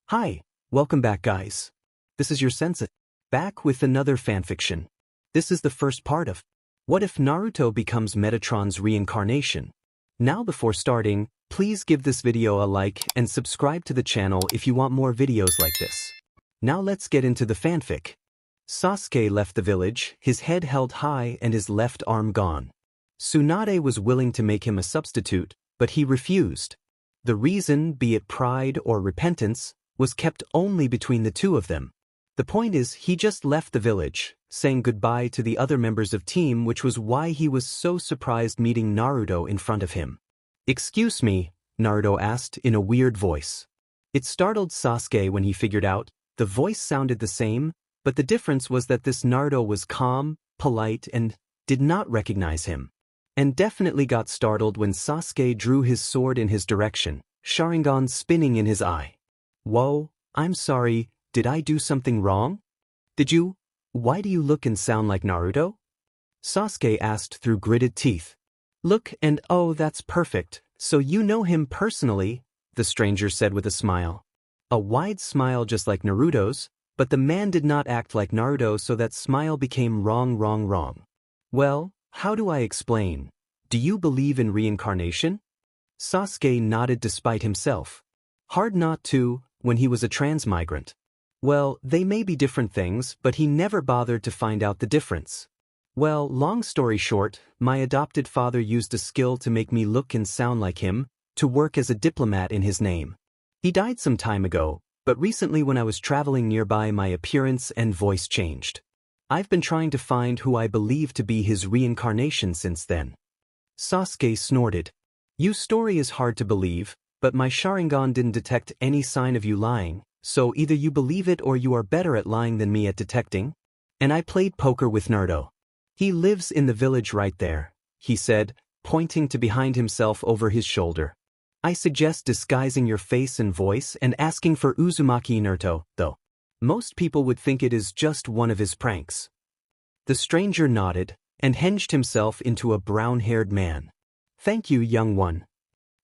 Hi, welcome back guys. This is your sensei, back with another fanfiction. This is the first part of What If Naruto Becomes Metatron's Reincarnation? Now before starting, please give this video a like and subscribe to the channel if you want more videos like this. Now let's get into the fanfic. Sasuke left the village, his head held high and his left arm gone. Tsunade was willing to make him a substitute, but he refused. The reason, be it pride or repentance, was kept only between the two of them. The point is, he just left the village, saying goodbye to the other members of team, which was why he was so surprised meeting Naruto in front of him. "Excuse me," Naruto asked in a weird voice. It startled Sasuke when he figured out the voice sounded the same, but the difference was that this Naruto was calm, polite, and did not recognize him. And definitely got startled when Sasuke drew his sword in his direction, Sharingan spinning in his eye. "Whoa, I'm sorry, did I do something wrong? Why do you look and sound like Naruto?" Sasuke asked through gritted teeth. "Look and oh, that's perfect, so you know him personally," the stranger said with a smile. A wide smile just like Naruto's, but the man did not act like Naruto, so that smile became wrong. "Well, how do I explain? Do you believe in reincarnation?" Sasuke nodded despite himself. Hard not to, when he was a transmigrant. Well, they may be different things, but he never bothered to find out the difference. "Well, long story short, my adopted father used a skill to make me look and sound like him, to work as a diplomat in his name. He died some time ago, but recently when I was traveling nearby my appearance and voice changed. I've been trying to find who I believe to be his reincarnation since then." Sasuke snorted. "Your story is hard to believe, but my Sharingan didn't detect any sign of you lying, so either you believe it or you are better at lying than me at detecting. And I played poker with Naruto. He lives in the village right there," he said, pointing to behind himself over his shoulder. "I suggest disguising your face and voice and asking for Uzumaki Naruto, though. Most people would think it is just one of his pranks." The stranger nodded and hinged himself into a brown-haired man. "Thank you, young one."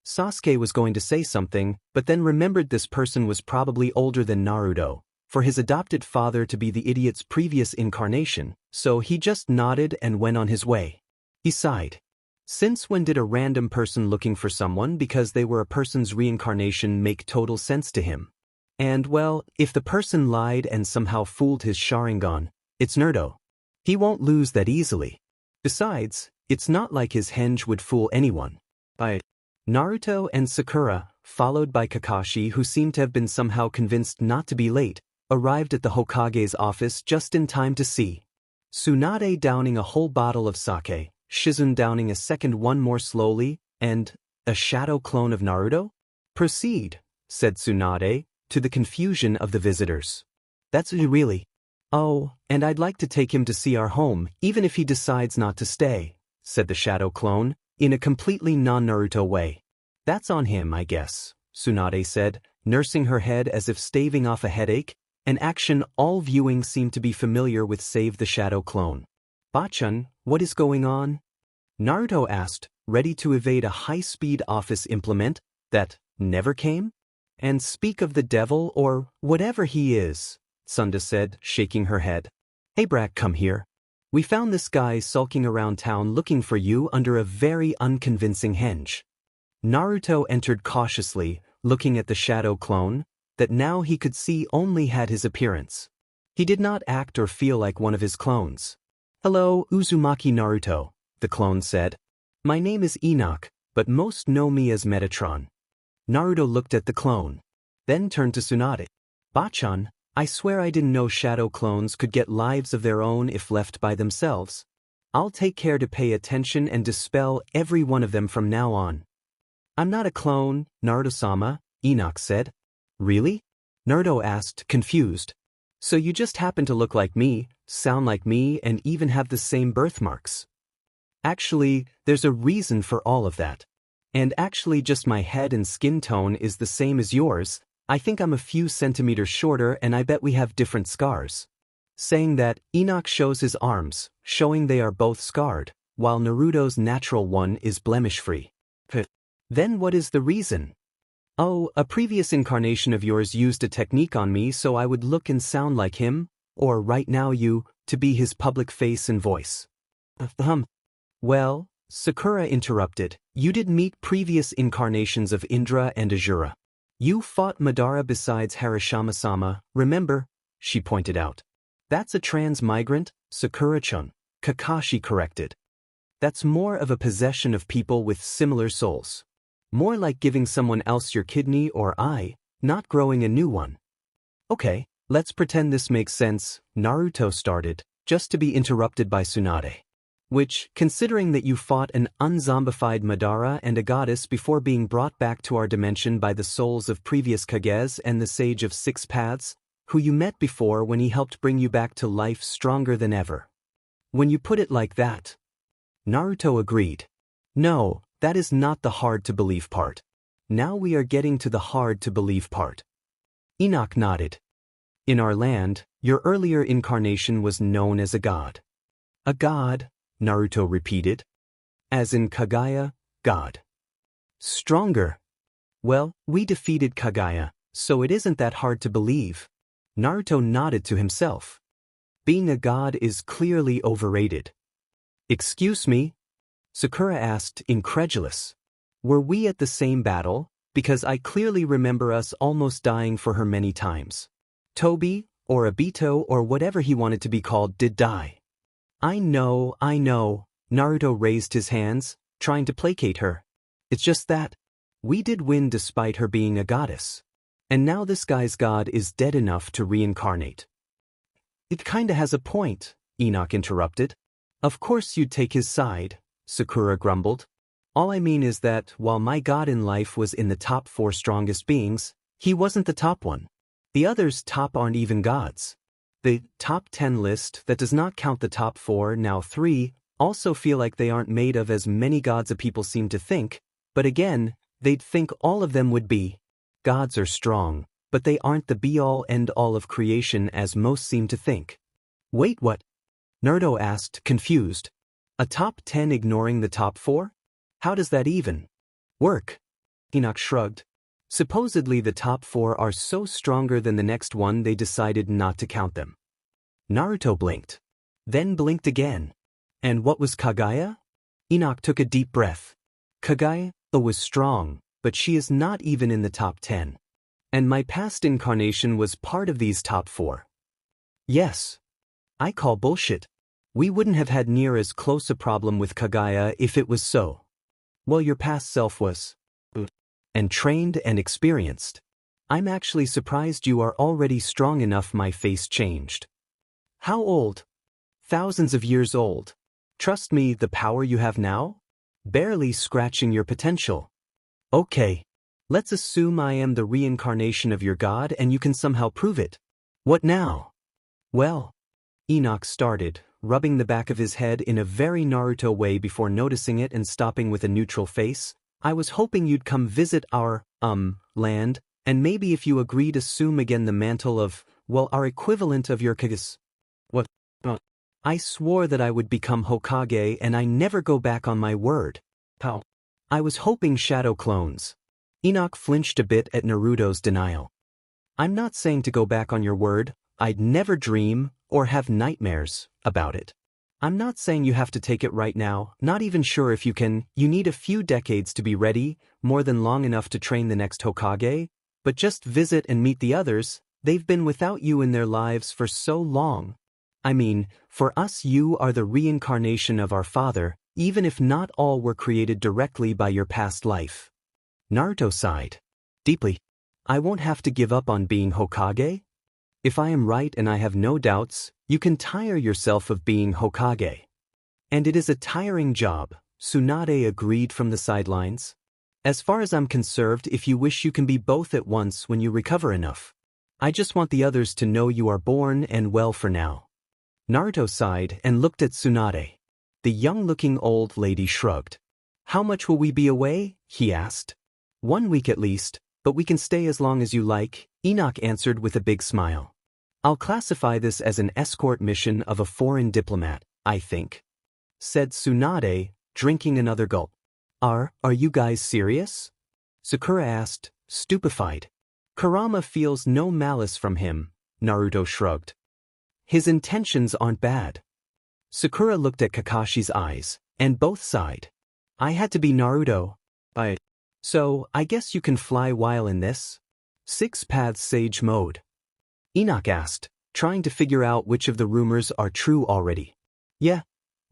Sasuke was going to say something, but then remembered this person was probably older than Naruto, for his adopted father to be the idiot's previous incarnation, so he just nodded and went on his way. He sighed. Since when did a random person looking for someone because they were a person's reincarnation make total sense to him? And well, if the person lied and somehow fooled his Sharingan, it's Naruto. He won't lose that easily. Besides, it's not like his henge would fool anyone. Naruto and Sakura, followed by Kakashi, who seemed to have been somehow convinced not to be late, arrived at the Hokage's office just in time to see Tsunade downing a whole bottle of sake, Shizune downing a second one more slowly, and a shadow clone of Naruto? "Proceed," said Tsunade, to the confusion of the visitors. "That's really. Oh, and I'd like to take him to see our home, even if he decides not to stay," said the shadow clone, in a completely non-Naruto way. "That's on him, I guess," Tsunade said, nursing her head as if staving off a headache, an action all viewing seemed to be familiar with save the shadow clone. "Bachan, what is going on?" Naruto asked, ready to evade a high-speed office implement that never came? "And speak of the devil or whatever he is," Sunda said, shaking her head. "Hey Brak, come here. We found this guy sulking around town looking for you under a very unconvincing henge." Naruto entered cautiously, looking at the shadow clone, that now he could see only had his appearance. He did not act or feel like one of his clones. "Hello, Uzumaki Naruto," the clone said. "My name is Enoch, but most know me as Metatron." Naruto looked at the clone, then turned to Tsunade. "Bachan, I swear I didn't know shadow clones could get lives of their own if left by themselves. I'll take care to pay attention and dispel every one of them from now on." "I'm not a clone, Naruto-sama," Enoch said. "Really?" Naruto asked, confused. "So you just happen to look like me, sound like me, and even have the same birthmarks?" "Actually, there's a reason for all of that. And actually just my head and skin tone is the same as yours. I think I'm a few centimeters shorter and I bet we have different scars." Saying that, Enoch shows his arms, showing they are both scarred, while Naruto's natural one is blemish-free. "Then what is the reason?" Oh, a previous incarnation of yours used a technique on me so I would look and sound like him, or right now to be his public face and voice. Well, Sakura interrupted, you did meet previous incarnations of Indra and Azura. You fought Madara besides Harashama-sama, remember? She pointed out. That's a trans-migrant, Sakura-chun, Kakashi corrected. That's more of a possession of people with similar souls. More like giving someone else your kidney or eye, not growing a new one. Okay, let's pretend this makes sense, Naruto started, just to be interrupted by Tsunade. Which, considering that you fought an unzombified Madara and a goddess before being brought back to our dimension by the souls of previous Kages and the Sage of Six Paths, who you met before when he helped bring you back to life stronger than ever. When you put it like that. Naruto agreed. No, that is not the hard-to-believe part. Now we are getting to the hard-to-believe part. Enoch nodded. In our land, your earlier incarnation was known as a god. A god, Naruto repeated. As in Kaguya, god. Stronger. Well, we defeated Kaguya, so it isn't that hard to believe. Naruto nodded to himself. Being a god is clearly overrated. Excuse me? Sakura asked, incredulous. Were we at the same battle? Because I clearly remember us almost dying for her many times. Tobi, or Obito, or whatever he wanted to be called, did die. I know, Naruto raised his hands, trying to placate her. It's just that. We did win despite her being a goddess. And now this guy's god is dead enough to reincarnate. It kinda has a point, Enoch interrupted. Of course you'd take his side, Sakura grumbled. All I mean is that while my god in life was in the top 4 strongest beings, he wasn't the top one. The others top aren't even gods. The top 10 list that does not count the top 4, now 3, also feel like they aren't made of as many gods as people seem to think, but again, they'd think all of them would be. Gods are strong, but they aren't the be-all end-all of creation as most seem to think. Wait, what? Naruto asked, confused. A top 10 ignoring the top 4? How does that even work? Enoch shrugged. Supposedly the top 4 are so stronger than the next one they decided not to count them. Naruto blinked. Then blinked again. And what was Kaguya? Enoch took a deep breath. Kaguya was strong, but she is not even in the top 10. And my past incarnation was part of these top 4. Yes. I call bullshit. We wouldn't have had near as close a problem with Kaguya if it was so. Well, your past self was and trained and experienced. I'm actually surprised you are already strong enough. My face changed. How old? Thousands of years old. Trust me, the power you have now? Barely scratching your potential. Okay. Let's assume I am the reincarnation of your god and you can somehow prove it. What now? Well, Enoch started, rubbing the back of his head in a very Naruto way before noticing it and stopping with a neutral face. I was hoping you'd come visit our, land, and maybe if you agreed assume again the mantle of, well, our equivalent of your Kages. What? I swore that I would become Hokage and I never go back on my word. How? I was hoping shadow clones. Enoch flinched a bit at Naruto's denial. I'm not saying to go back on your word. I'd never dream, or have nightmares, about it. I'm not saying you have to take it right now, not even sure if you can. You need a few decades to be ready, more than long enough to train the next Hokage, but just visit and meet the others. They've been without you in their lives for so long. I mean, for us you are the reincarnation of our father, even if not all were created directly by your past life. Naruto sighed. Deeply. I won't have to give up on being Hokage? If I am right and I have no doubts, you can tire yourself of being Hokage. And it is a tiring job, Tsunade agreed from the sidelines. As far as I'm concerned, if you wish you can be both at once when you recover enough. I just want the others to know you are born and well for now. Naruto sighed and looked at Tsunade. The young-looking old lady shrugged. How much will we be away? He asked. 1 week at least, but we can stay as long as you like, Enoch answered with a big smile. I'll classify this as an escort mission of a foreign diplomat, I think. Said Tsunade, drinking another gulp. Are you guys serious? Sakura asked, stupefied. Kurama feels no malice from him, Naruto shrugged. His intentions aren't bad. Sakura looked at Kakashi's eyes, and both sighed. I had to be Naruto. So, I guess you can fly while in this? 6 Paths Sage Mode. Enoch asked, trying to figure out which of the rumors are true already. Yeah,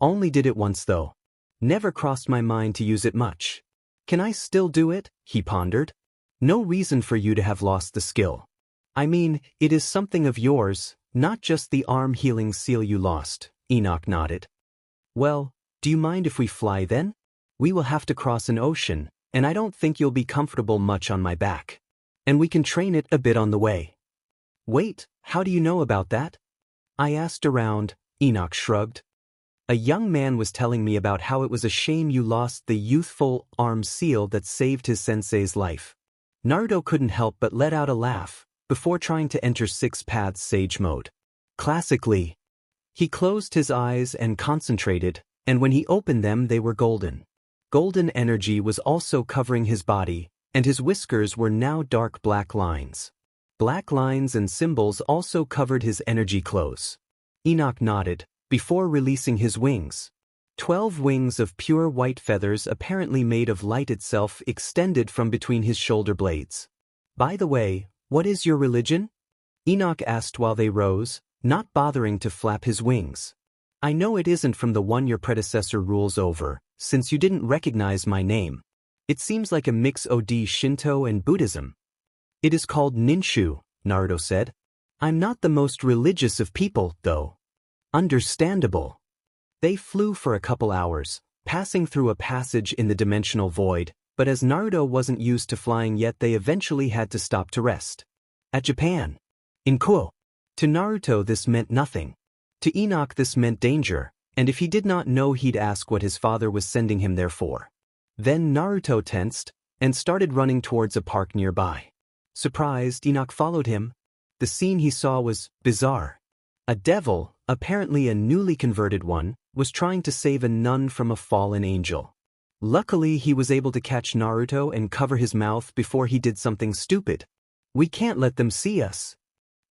only did it once though. Never crossed my mind to use it much. Can I still do it? He pondered. No reason for you to have lost the skill. I mean, it is something of yours, not just the arm healing seal you lost, Enoch nodded. Well, do you mind if we fly then? We will have to cross an ocean, and I don't think you'll be comfortable much on my back. And we can train it a bit on the way. Wait, how do you know about that? I asked around, Enoch shrugged. A young man was telling me about how it was a shame you lost the youthful arm seal that saved his sensei's life. Naruto couldn't help but let out a laugh, before trying to enter 6 Paths Sage Mode. Classically. He closed his eyes and concentrated, and when he opened them they were golden. Golden energy was also covering his body, and his whiskers were now dark black lines. Black lines and symbols also covered his energy close. Enoch nodded, before releasing his wings. 12 wings of pure white feathers apparently made of light itself extended from between his shoulder blades. By the way, what is your religion? Enoch asked while they rose, not bothering to flap his wings. I know it isn't from the one your predecessor rules over, since you didn't recognize my name. It seems like a mix of Shinto and Buddhism. It is called Ninshu, Naruto said. I'm not the most religious of people, though. Understandable. They flew for a couple hours, passing through a passage in the dimensional void, but as Naruto wasn't used to flying yet they eventually had to stop to rest. At Japan. In Kuoh. To Naruto this meant nothing. To Enoch this meant danger, and if he did not know he'd ask what his father was sending him there for. Then Naruto tensed, and started running towards a park nearby. Surprised, Enoch followed him. The scene he saw was bizarre. A devil, apparently a newly converted one, was trying to save a nun from a fallen angel. Luckily he was able to catch Naruto and cover his mouth before he did something stupid. We can't let them see us.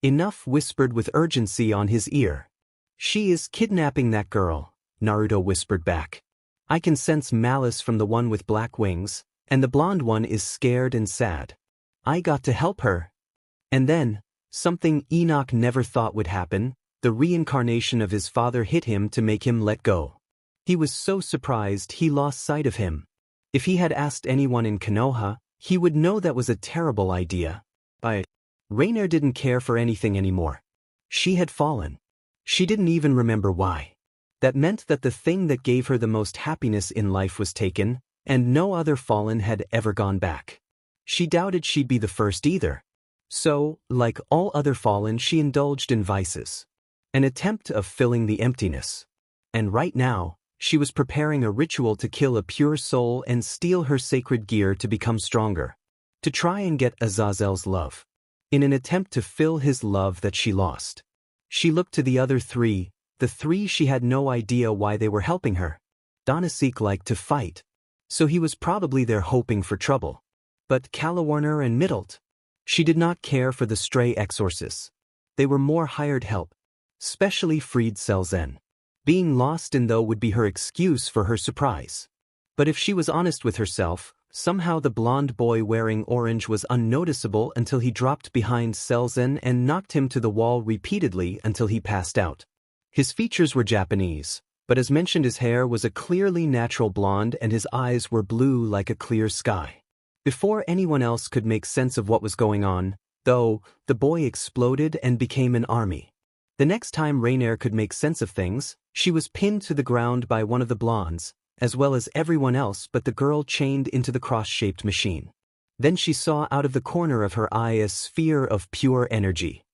Enough whispered with urgency on his ear. She is kidnapping that girl, Naruto whispered back. I can sense malice from the one with black wings, and the blonde one is scared and sad. I got to help her. And then, something Enoch never thought would happen, the reincarnation of his father hit him to make him let go. He was so surprised he lost sight of him. If he had asked anyone in Konoha, he would know that was a terrible idea. Rainier didn't care for anything anymore. She had fallen. She didn't even remember why. That meant that the thing that gave her the most happiness in life was taken, and no other fallen had ever gone back. She doubted she'd be the first either. So, like all other fallen, she indulged in vices. An attempt of filling the emptiness. And right now, she was preparing a ritual to kill a pure soul and steal her sacred gear to become stronger. To try and get Azazel's love. In an attempt to fill his love that she lost. She looked to the other three, the three she had no idea why they were helping her. Donasek liked to fight. So he was probably there hoping for trouble. But Kalawarner and Middlet. She did not care for the stray exorcists. They were more hired help. Specially freed Selzen. Being lost in though would be her excuse for her surprise. But if she was honest with herself, somehow the blonde boy wearing orange was unnoticeable until he dropped behind Selzen and knocked him to the wall repeatedly until he passed out. His features were Japanese, but as mentioned his hair was a clearly natural blonde and his eyes were blue like a clear sky. Before anyone else could make sense of what was going on, though, the boy exploded and became an army. The next time Rainier could make sense of things, she was pinned to the ground by one of the blondes, as well as everyone else but the girl chained into the cross-shaped machine. Then she saw out of the corner of her eye a sphere of pure energy.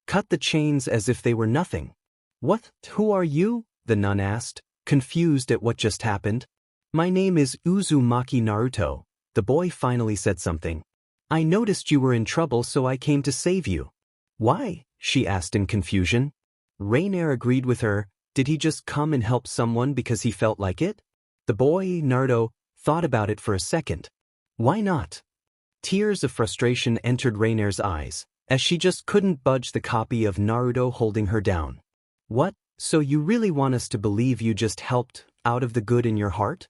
Cut the chains as if they were nothing. What? Who are you? The nun asked, confused at what just happened. My name is Uzumaki Naruto. The boy finally said something. I noticed you were in trouble so I came to save you. Why? She asked in confusion. Rainier agreed with her. Did he just come and help someone because he felt like it? The boy, Naruto, thought about it for a second. Why not? Tears of frustration entered Rainer's eyes, as she just couldn't budge the copy of Naruto holding her down. What? So you really want us to believe you just helped out of the good in your heart?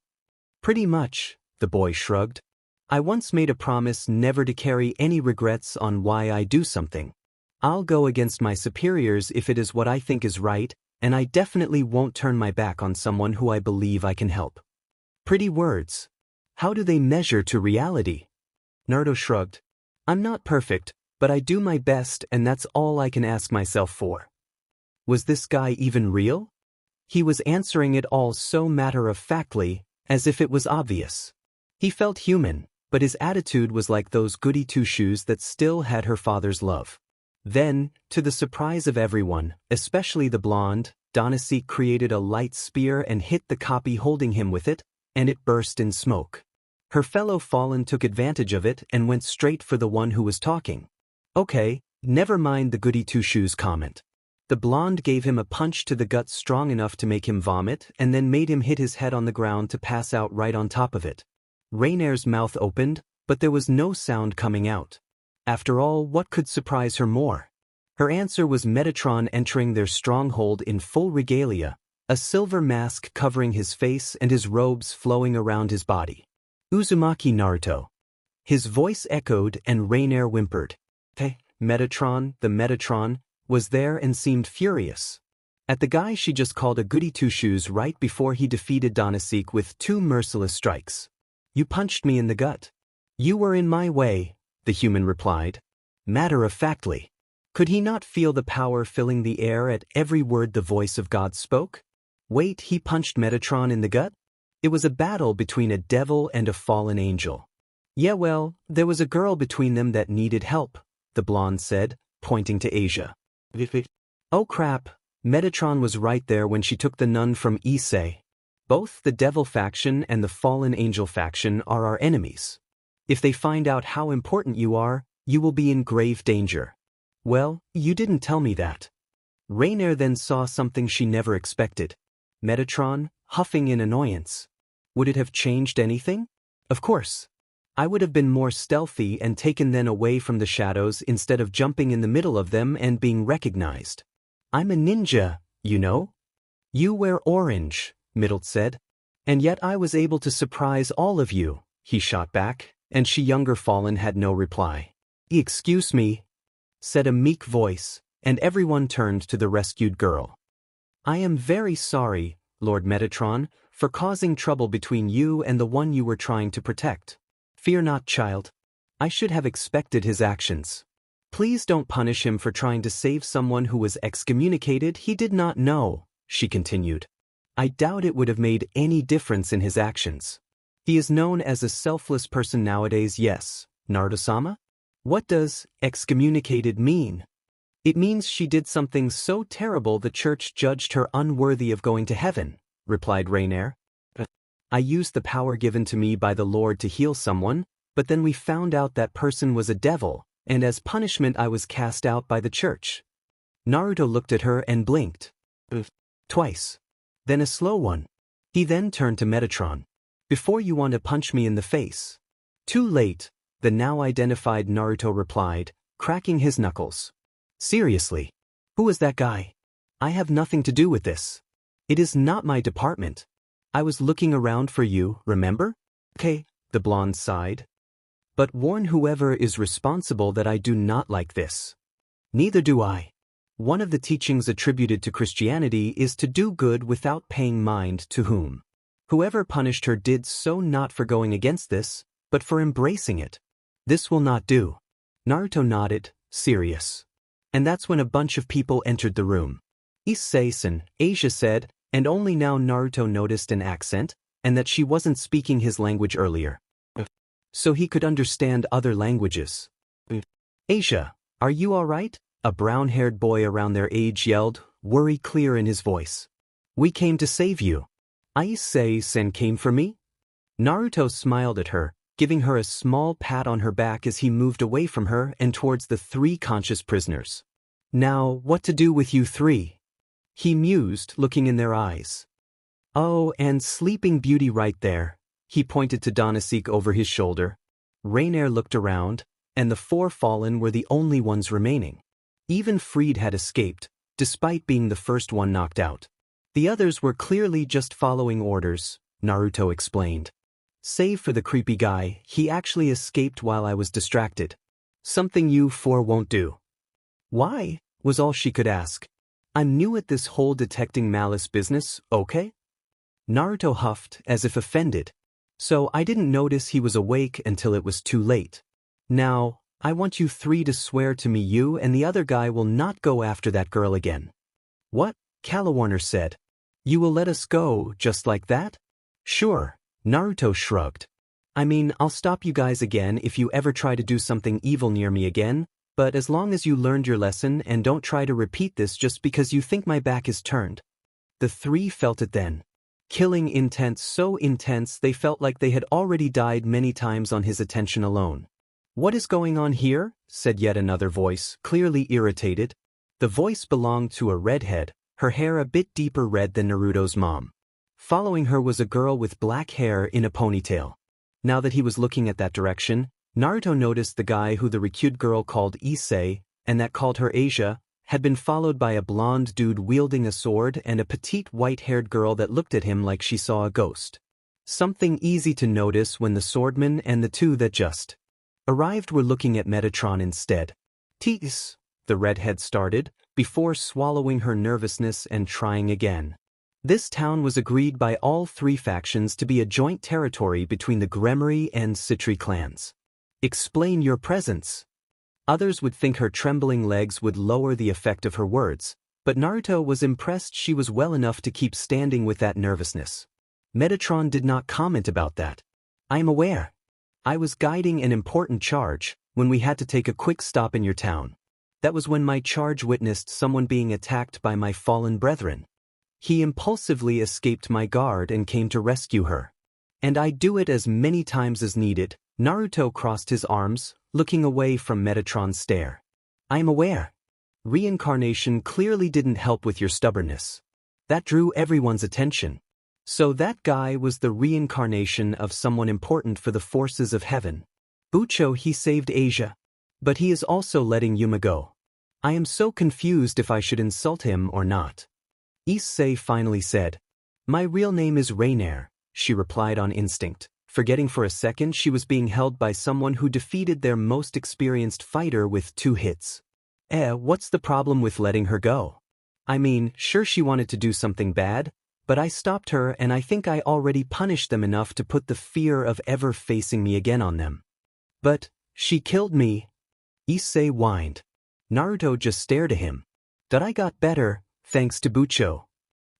Pretty much, the boy shrugged. I once made a promise never to carry any regrets on why I do something. I'll go against my superiors if it is what I think is right, and I definitely won't turn my back on someone who I believe I can help. Pretty words. How do they measure to reality? Naruto shrugged. I'm not perfect, but I do my best and that's all I can ask myself for. Was this guy even real? He was answering it all so matter-of-factly, as if it was obvious. He felt human, but his attitude was like those goody two-shoes that still had her father's love. Then, to the surprise of everyone, especially the blonde, Donasek created a light spear and hit the copy holding him with it, and it burst in smoke. Her fellow fallen took advantage of it and went straight for the one who was talking. Okay, never mind the goody two-shoes comment. The blonde gave him a punch to the gut strong enough to make him vomit and then made him hit his head on the ground to pass out right on top of it. Rainer's mouth opened, but there was no sound coming out. After all, what could surprise her more? Her answer was Metatron entering their stronghold in full regalia, a silver mask covering his face and his robes flowing around his body. Uzumaki Naruto. His voice echoed and Rainer whimpered. Hey, Metatron, the Metatron, was there and seemed furious. At the guy she just called a goody two-shoes right before he defeated Donasek with 2 merciless strikes. You punched me in the gut. You were in my way, the human replied. Matter-of-factly. Could he not feel the power filling the air at every word the voice of God spoke? Wait, he punched Metatron in the gut? It was a battle between a devil and a fallen angel. Yeah, well, there was a girl between them that needed help, the blonde said, pointing to Asia. Oh crap, Metatron was right there when she took the nun from Issei. Both the devil faction and the fallen angel faction are our enemies. If they find out how important you are, you will be in grave danger. Well, you didn't tell me that. Rainer then saw something she never expected. Metatron, huffing in annoyance. Would it have changed anything? Of course. I would have been more stealthy and taken them away from the shadows instead of jumping in the middle of them and being recognized. I'm a ninja, you know? You wear orange, Middle said. And yet I was able to surprise all of you, he shot back, and she younger fallen had no reply. Excuse me, said a meek voice, and everyone turned to the rescued girl. I am very sorry, Lord Metatron, for causing trouble between you and the one you were trying to protect. Fear not, child. I should have expected his actions. Please don't punish him for trying to save someone who was excommunicated he did not know, she continued. I doubt it would have made any difference in his actions. He is known as a selfless person nowadays, yes, Naruto-sama? What does excommunicated mean? It means she did something so terrible the church judged her unworthy of going to heaven, replied Rainer. I used the power given to me by the Lord to heal someone, but then we found out that person was a devil, and as punishment I was cast out by the church. Naruto looked at her and blinked. Twice. Then a slow one. He then turned to Metatron. Before you want to punch me in the face. Too late, the now identified Naruto replied, cracking his knuckles. Seriously? Who is that guy? I have nothing to do with this. It is not my department. I was looking around for you, remember? Okay, the blonde sighed. But warn whoever is responsible that I do not like this. Neither do I. One of the teachings attributed to Christianity is to do good without paying mind to whom. Whoever punished her did so not for going against this, but for embracing it. This will not do. Naruto nodded, serious. And that's when a bunch of people entered the room. Issei-san, Asia said, and only now Naruto noticed an accent, and that she wasn't speaking his language earlier. So he could understand other languages. Asia, are you all right? A brown-haired boy around their age yelled, worry clear in his voice. We came to save you. Issei-san came for me? Naruto smiled at her, giving her a small pat on her back as he moved away from her and towards the 3 conscious prisoners. Now, what to do with you 3? He mused, looking in their eyes. Oh, and Sleeping Beauty right there. He pointed to Donasek over his shoulder. Rainier looked around, and the 4 fallen were the only ones remaining. Even Freed had escaped, despite being the first one knocked out. The others were clearly just following orders, Naruto explained. Save for the creepy guy, he actually escaped while I was distracted. Something you 4 won't do. Why? Was all she could ask. I'm new at this whole detecting malice business, okay? Naruto huffed, as if offended. So I didn't notice he was awake until it was too late. Now, I want you 3 to swear to me you and the other guy will not go after that girl again. What? Calawarner said. You will let us go, just like that? Sure, Naruto shrugged. I mean, I'll stop you guys again if you ever try to do something evil near me again, but as long as you learned your lesson and don't try to repeat this just because you think my back is turned. The 3 felt it then. Killing intense, so intense they felt like they had already died many times on his attention alone. What is going on here? Said yet another voice, clearly irritated. The voice belonged to a redhead, her hair a bit deeper red than Naruto's mom. Following her was a girl with black hair in a ponytail. Now that he was looking at that direction, Naruto noticed the guy who the recused girl called Issei, and that called her Asia, had been followed by a blonde dude wielding a sword and a petite white-haired girl that looked at him like she saw a ghost. Something easy to notice when the swordman and the 2 that just arrived were looking at Metatron instead. Tease, the redhead started, before swallowing her nervousness and trying again. This town was agreed by all 3 factions to be a joint territory between the Gremory and Citri clans. Explain your presence. Others would think her trembling legs would lower the effect of her words, but Naruto was impressed she was well enough to keep standing with that nervousness. Metatron did not comment about that. I am aware. I was guiding an important charge when we had to take a quick stop in your town. That was when my charge witnessed someone being attacked by my fallen brethren. He impulsively escaped my guard and came to rescue her. And I do it as many times as needed. Naruto crossed his arms, looking away from Metatron's stare. I am aware. Reincarnation clearly didn't help with your stubbornness. That drew everyone's attention. So that guy was the reincarnation of someone important for the forces of heaven. Bucho, he saved Asia. But he is also letting Yuma go. I am so confused if I should insult him or not. Issei finally said. My real name is Rainier, she replied on instinct, forgetting for a second she was being held by someone who defeated their most experienced fighter with 2 hits. What's the problem with letting her go? I mean, sure she wanted to do something bad, but I stopped her and I think I already punished them enough to put the fear of ever facing me again on them. But, she killed me. Issei whined. Naruto just stared at him. But I got better, thanks to Bucho.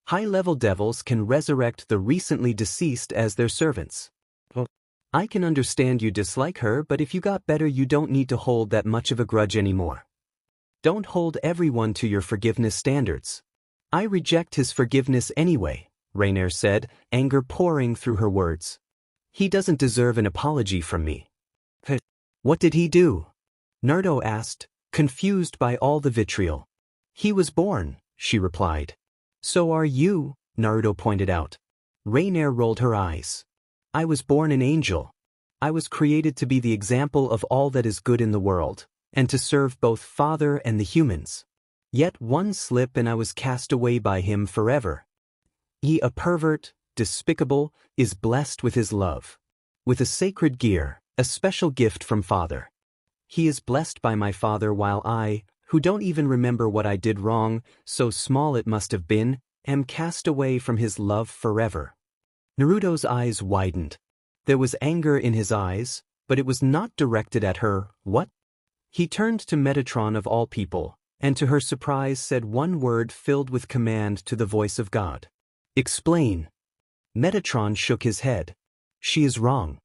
High-level devils can resurrect the recently deceased as their servants. I can understand you dislike her, but if you got better you don't need to hold that much of a grudge anymore. Don't hold everyone to your forgiveness standards. I reject his forgiveness anyway, Rainier said, anger pouring through her words. He doesn't deserve an apology from me. What did he do? Naruto asked, confused by all the vitriol. He was born, she replied. So are you, Naruto pointed out. Rainier rolled her eyes. I was born an angel. I was created to be the example of all that is good in the world, and to serve both Father and the humans. Yet one slip and I was cast away by him forever. He, a pervert, despicable, is blessed with his love. With a sacred gear, a special gift from Father. He is blessed by my Father while I, who don't even remember what I did wrong, so small it must have been, am cast away from his love forever. Naruto's eyes widened. There was anger in his eyes, but it was not directed at her. What? He turned to Metatron of all people, and to her surprise said one word filled with command to the voice of God. Explain. Metatron shook his head. She is wrong.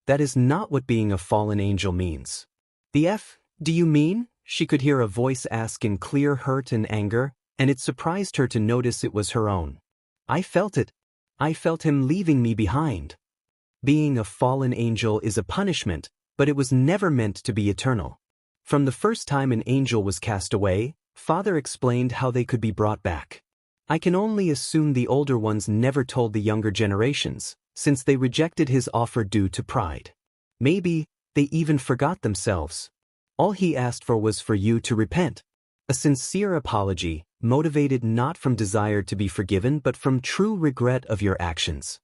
That is not what being a fallen angel means. The F, do you mean? She could hear a voice ask in clear hurt and anger, and it surprised her to notice it was her own. I felt it. I felt him leaving me behind. Being a fallen angel is a punishment, but it was never meant to be eternal. From the first time an angel was cast away, Father explained how they could be brought back. I can only assume the older ones never told the younger generations, since they rejected his offer due to pride. Maybe, They even forgot themselves. All he asked for was for you to repent. A sincere apology, motivated not from desire to be forgiven but from true regret of your actions.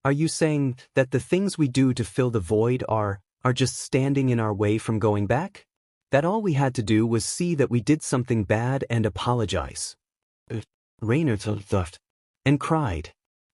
Are you saying that the things we do to fill the void are just standing in our way from going back? That all we had to do was see that we did something bad and apologize? Rainer laughed and cried.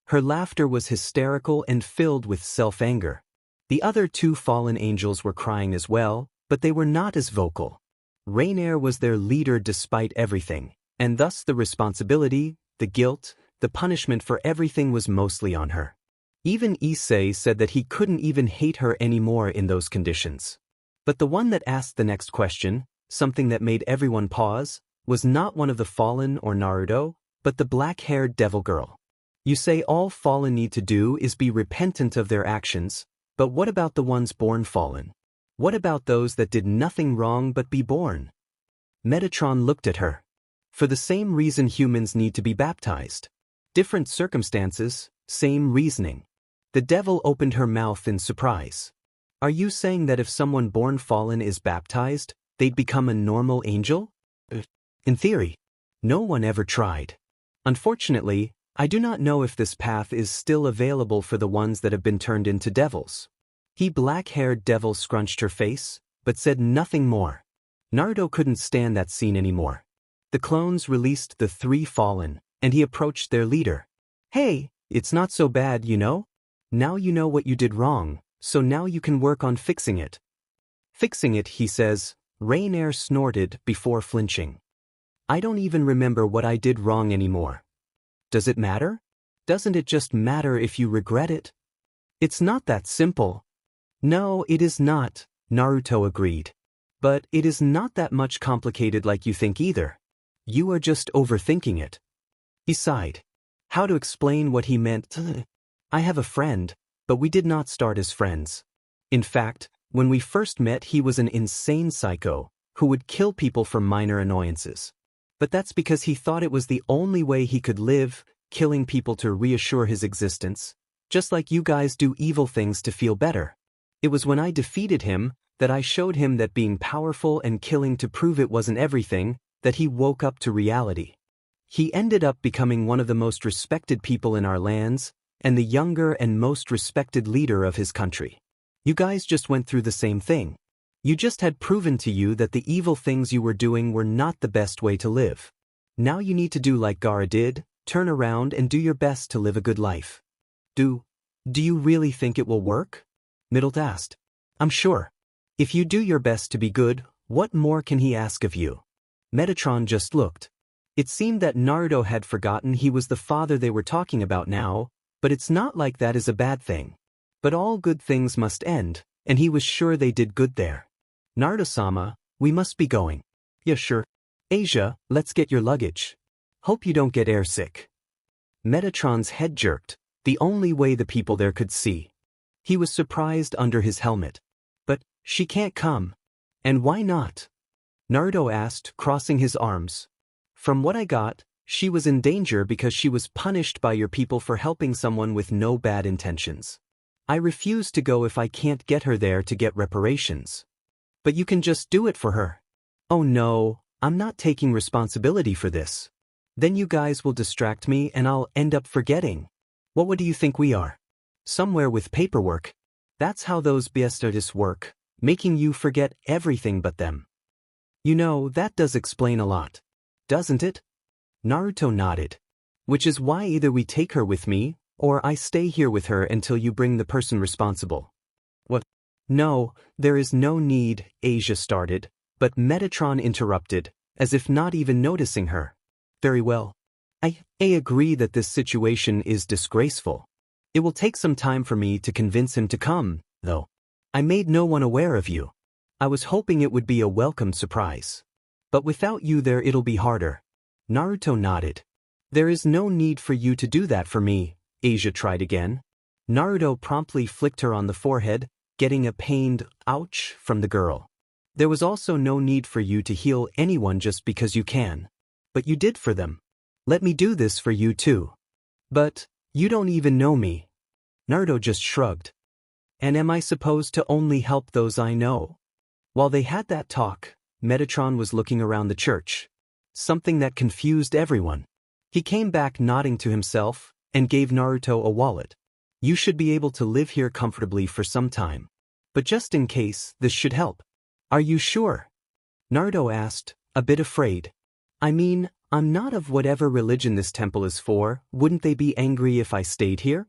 Her laughter was hysterical and filled with self-anger. The other two fallen angels were crying as well, but they were not as vocal. Rainer was their leader despite everything, and thus the responsibility, the guilt, the punishment for everything was mostly on her. Even Issei said that he couldn't even hate her anymore in those conditions. But the one that asked the next question, something that made everyone pause, was not one of the fallen or Naruto, but the black-haired devil girl. You say all fallen need to do is be repentant of their actions, but what about the ones born fallen? What about those that did nothing wrong but be born? Metatron looked at her. For the same reason humans need to be baptized. Different circumstances, same reasoning. The devil opened her mouth in surprise. Are you saying that if someone born fallen is baptized, they'd become a normal angel? In theory. No one ever tried. Unfortunately, I do not know if this path is still available for the ones that have been turned into devils. The black-haired devil scrunched her face, but said nothing more. Naruto couldn't stand that scene anymore. The clones released the three fallen, and he approached their leader. Hey, it's not so bad, you know? Now you know what you did wrong, so now you can work on fixing it. Fixing it, he says. Rainer snorted before flinching. I don't even remember what I did wrong anymore. Does it matter? Doesn't it just matter if you regret it? It's not that simple. No, it is not, Naruto agreed. But it is not that much complicated like you think either. You are just overthinking it. He sighed. How to explain what he meant? I have a friend, but we did not start as friends. In fact, when we first met he was an insane psycho, who would kill people for minor annoyances. But that's because he thought it was the only way he could live, killing people to reassure his existence, just like you guys do evil things to feel better. It was when I defeated him, that I showed him that being powerful and killing to prove it wasn't everything, that he woke up to reality. He ended up becoming one of the most respected people in our lands, and the younger and most respected leader of his country. You guys just went through the same thing. You just had proven to you that the evil things you were doing were not the best way to live. Now you need to do like Gaara did, turn around and do your best to live a good life. Do you really think it will work? Middle asked. I'm sure. If you do your best to be good, what more can he ask of you? Metatron just looked. It seemed that Naruto had forgotten he was the father they were talking about now, but it's not like that is a bad thing. But all good things must end, and he was sure they did good there. Naruto-sama, we must be going. Yeah, sure. Asia, let's get your luggage. Hope you don't get airsick. Metatron's head jerked, the only way the people there could see. He was surprised under his helmet. But she can't come. And why not? Naruto asked, crossing his arms. From what I got, she was in danger because she was punished by your people for helping someone with no bad intentions. I refuse to go if I can't get her there to get reparations. But you can just do it for her. Oh no, I'm not taking responsibility for this. Then you guys will distract me and I'll end up forgetting. What do you think we are? Somewhere with paperwork. That's how those bestiards work, making you forget everything but them. You know, that does explain a lot. Doesn't it? Naruto nodded. Which is why either we take her with me, or I stay here with her until you bring the person responsible. What? No, there is no need, Asia started, but Metatron interrupted, as if not even noticing her. Very well. I agree that this situation is disgraceful. It will take some time for me to convince him to come, though. I made no one aware of you. I was hoping it would be a welcome surprise. But without you there it'll be harder. Naruto nodded. There is no need for you to do that for me, Asia tried again. Naruto promptly flicked her on the forehead, getting a pained ouch from the girl. There was also no need for you to heal anyone just because you can. But you did for them. Let me do this for you too. But you don't even know me. Naruto just shrugged. And am I supposed to only help those I know? While they had that talk, Metatron was looking around the church. Something that confused everyone. He came back nodding to himself and gave Naruto a wallet. You should be able to live here comfortably for some time. But just in case, this should help. Are you sure? Naruto asked, a bit afraid. I mean, I'm not of whatever religion this temple is for, wouldn't they be angry if I stayed here?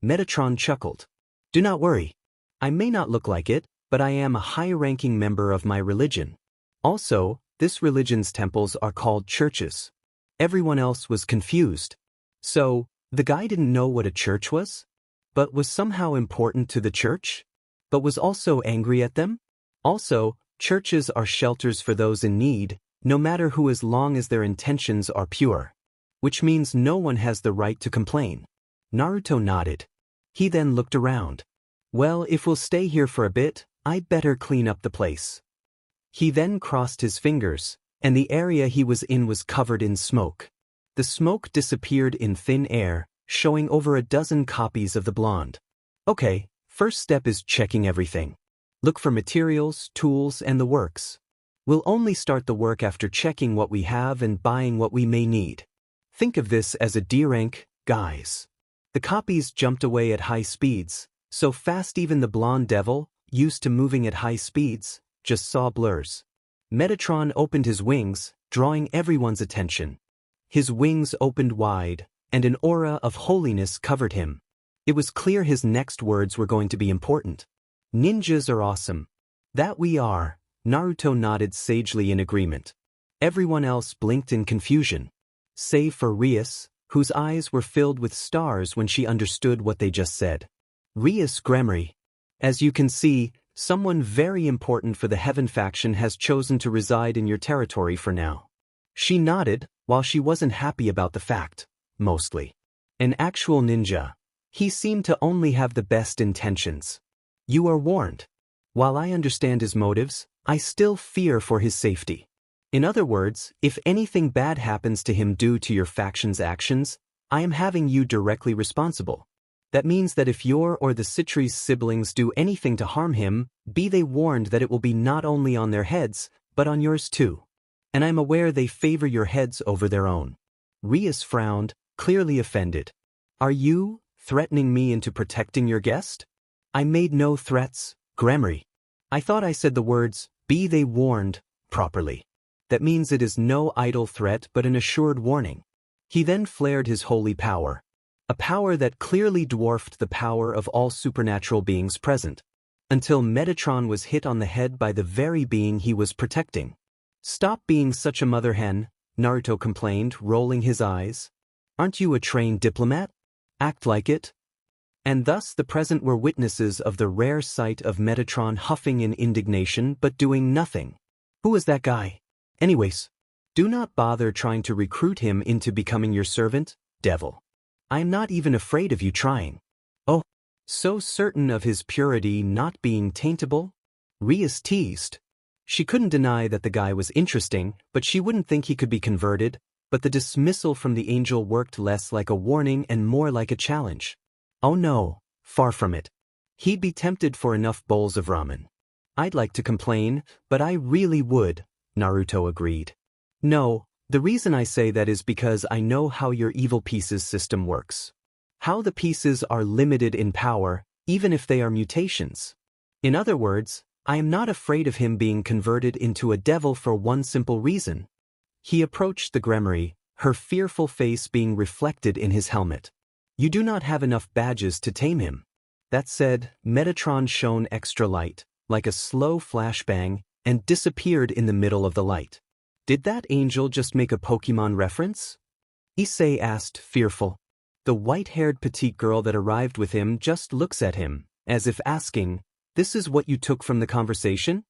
Metatron chuckled. Do not worry. I may not look like it, but I am a high-ranking member of my religion. Also, this religion's temples are called churches. Everyone else was confused. So, the guy didn't know what a church was? But was somehow important to the church? But was also angry at them? Also, churches are shelters for those in need, no matter who, as long as their intentions are pure. Which means no one has the right to complain. Naruto nodded. He then looked around. Well, if we'll stay here for a bit, I'd better clean up the place. He then crossed his fingers, and the area he was in was covered in smoke. The smoke disappeared in thin air, showing over a dozen copies of the blonde. Okay, first step is checking everything. Look for materials, tools, and the works. We'll only start the work after checking what we have and buying what we may need. Think of this as a D rank, guys. The copies jumped away at high speeds, so fast even the blonde devil, used to moving at high speeds, just saw blurs. Metatron opened his wings, drawing everyone's attention. His wings opened wide, and an aura of holiness covered him. It was clear his next words were going to be important. Ninjas are awesome. That we are, Naruto nodded sagely in agreement. Everyone else blinked in confusion. Save for Rias, whose eyes were filled with stars when she understood what they just said. Rias Gremory. As you can see, someone very important for the Heaven faction has chosen to reside in your territory for now. She nodded, while she wasn't happy about the fact, mostly. An actual ninja. He seemed to only have the best intentions. You are warned. While I understand his motives, I still fear for his safety. In other words, if anything bad happens to him due to your faction's actions, I am having you directly responsible. That means that if your or the Citri's siblings do anything to harm him, be they warned that it will be not only on their heads, but on yours too. And I'm aware they favor your heads over their own. Rias frowned, clearly offended. Are you threatening me into protecting your guest? I made no threats, Gremory. I thought I said the words, be they warned, properly. That means it is no idle threat but an assured warning. He then flared his holy power. A power that clearly dwarfed the power of all supernatural beings present. Until Metatron was hit on the head by the very being he was protecting. Stop being such a mother hen, Naruto complained, rolling his eyes. Aren't you a trained diplomat? Act like it. And thus the present were witnesses of the rare sight of Metatron huffing in indignation but doing nothing. Who is that guy? Anyways, do not bother trying to recruit him into becoming your servant, devil. I am not even afraid of you trying. Oh, so certain of his purity not being taintable? Rias teased. She couldn't deny that the guy was interesting, but she wouldn't think he could be converted, but the dismissal from the angel worked less like a warning and more like a challenge. Oh no, far from it. He'd be tempted for enough bowls of ramen. I'd like to complain, but I really would, Naruto agreed. No, the reason I say that is because I know how your evil pieces system works. How the pieces are limited in power, even if they are mutations. In other words, I am not afraid of him being converted into a devil for one simple reason. He approached the Gremory, her fearful face being reflected in his helmet. You do not have enough badges to tame him. That said, Metatron shone extra light, like a slow flashbang, and disappeared in the middle of the light. Did that angel just make a Pokemon reference? Issei asked, fearful. The white-haired petite girl that arrived with him just looks at him, as if asking, this is what you took from the conversation?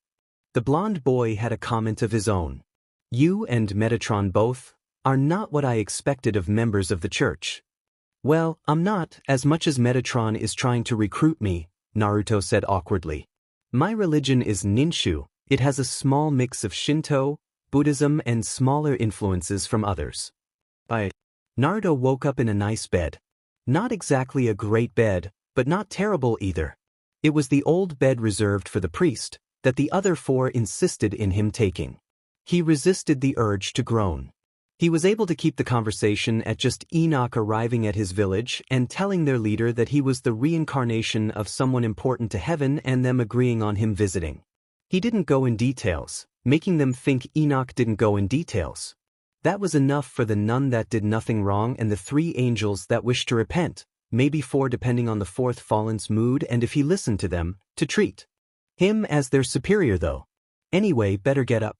The blonde boy had a comment of his own. You and Metatron both are not what I expected of members of the church. Well, I'm not, as much as Metatron is trying to recruit me, Naruto said awkwardly. My religion is Ninshu. It has a small mix of Shinto, Buddhism and smaller influences from others. Naruto woke up in a nice bed. Not exactly a great bed, but not terrible either. It was the old bed reserved for the priest that the other four insisted in him taking. He resisted the urge to groan. He was able to keep the conversation at just Enoch arriving at his village and telling their leader that he was the reincarnation of someone important to heaven and them agreeing on him visiting. He didn't go in details, making them think Enoch didn't go in details. That was enough for the none that did nothing wrong and the 3 angels that wished to repent, maybe 4 depending on the 4th fallen's mood and if he listened to them, to treat him as their superior though. Anyway, better get up.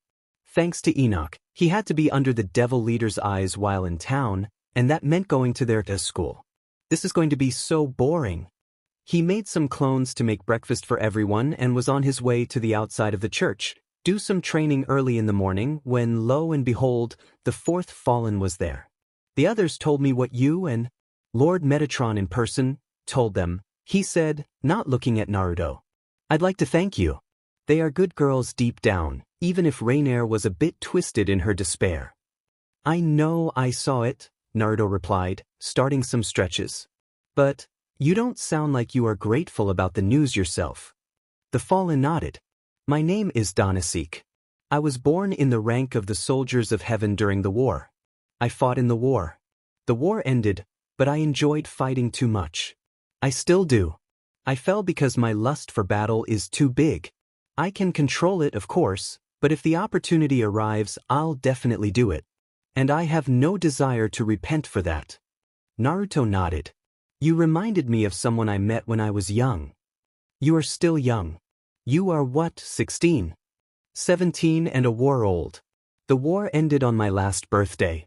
Thanks to Enoch, he had to be under the devil leader's eyes while in town, and that meant going to their school. This is going to be so boring. He made some clones to make breakfast for everyone and was on his way to the outside of the church, do some training early in the morning when lo and behold, the 4th fallen was there. The others told me what you and Lord Metatron in person told them, he said, not looking at Naruto. I'd like to thank you. They are good girls deep down, even if Rainier was a bit twisted in her despair. I know I saw it, Naruto replied, starting some stretches. But you don't sound like you are grateful about the news yourself. The fallen nodded. My name is Donasek. I was born in the rank of the soldiers of heaven during the war. I fought in the war. The war ended, but I enjoyed fighting too much. I still do. I fell because my lust for battle is too big. I can control it, of course, but if the opportunity arrives, I'll definitely do it. And I have no desire to repent for that. Naruto nodded. You reminded me of someone I met when I was young. You are still young. You are what, 16? 17 and a war old. The war ended on my last birthday.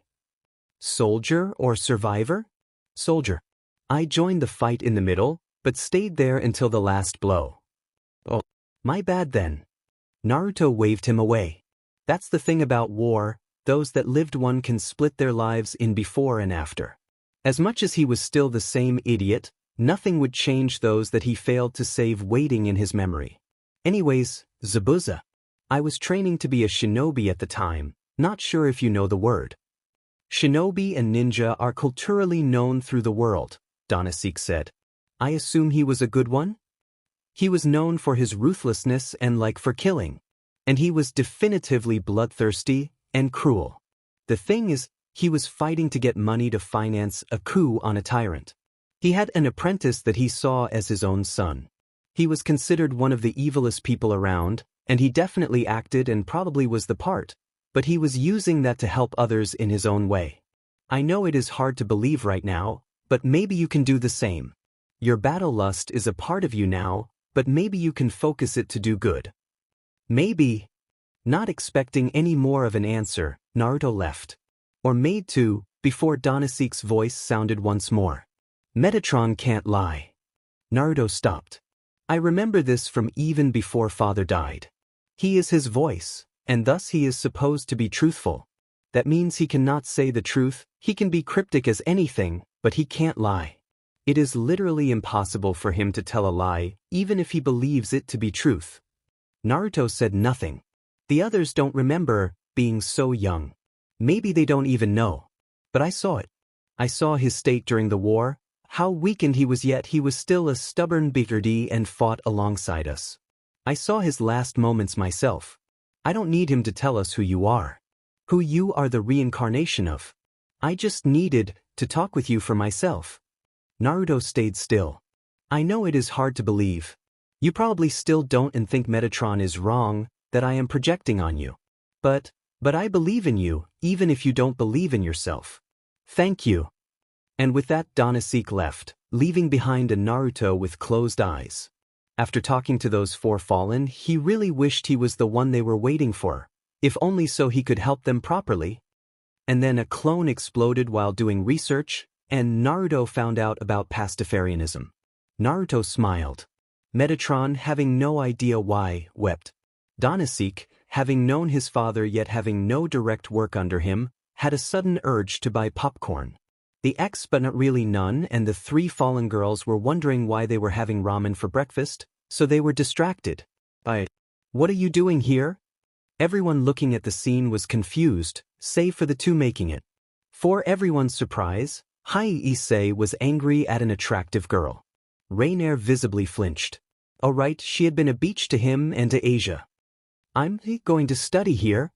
Soldier or survivor? Soldier. I joined the fight in the middle, but stayed there until the last blow. Oh, my bad then. Naruto waved him away. That's the thing about war, those that lived one can split their lives in before and after. As much as he was still the same idiot, nothing would change those that he failed to save waiting in his memory. Anyways, Zabuza. I was training to be a shinobi at the time, not sure if you know the word. Shinobi and ninja are culturally known through the world, Donasek said. I assume he was a good one? He was known for his ruthlessness and like for killing. And he was definitively bloodthirsty and cruel. The thing is, he was fighting to get money to finance a coup on a tyrant. He had an apprentice that he saw as his own son. He was considered one of the evilest people around, and he definitely acted and probably was the part, but he was using that to help others in his own way. I know it is hard to believe right now, but maybe you can do the same. Your battle lust is a part of you now, but maybe you can focus it to do good. Maybe. Not expecting any more of an answer, Naruto left. Or made to, before Donasek's voice sounded once more. Metatron can't lie. Naruto stopped. I remember this from even before father died. He is his voice, and thus he is supposed to be truthful. That means he cannot say the truth, he can be cryptic as anything, but he can't lie. It is literally impossible for him to tell a lie, even if he believes it to be truth. Naruto said nothing. The others don't remember being so young. Maybe they don't even know. But I saw it. I saw his state during the war, how weakened he was, yet he was still a stubborn biggity and fought alongside us. I saw his last moments myself. I don't need him to tell us who you are. Who you are the reincarnation of. I just needed to talk with you for myself. Naruto stayed still. I know it is hard to believe. You probably still don't and think Metatron is wrong, that I am projecting on you. But I believe in you, even if you don't believe in yourself. Thank you. And with that Donasek left, leaving behind a Naruto with closed eyes. After talking to those 4 fallen, he really wished he was the one they were waiting for, if only so he could help them properly. And then a clone exploded while doing research, and Naruto found out about Pastafarianism. Naruto smiled. Metatron, having no idea why, wept. Donasek, having known his father yet having no direct work under him, had a sudden urge to buy popcorn. The ex but not really none and the 3 fallen girls were wondering why they were having ramen for breakfast, so they were distracted. What are you doing here? Everyone looking at the scene was confused, save for the 2 making it. For everyone's surprise, Hai Issei was angry at an attractive girl. Rainier visibly flinched. Oh right, she had been a beach to him and to Asia. I'm going to study here.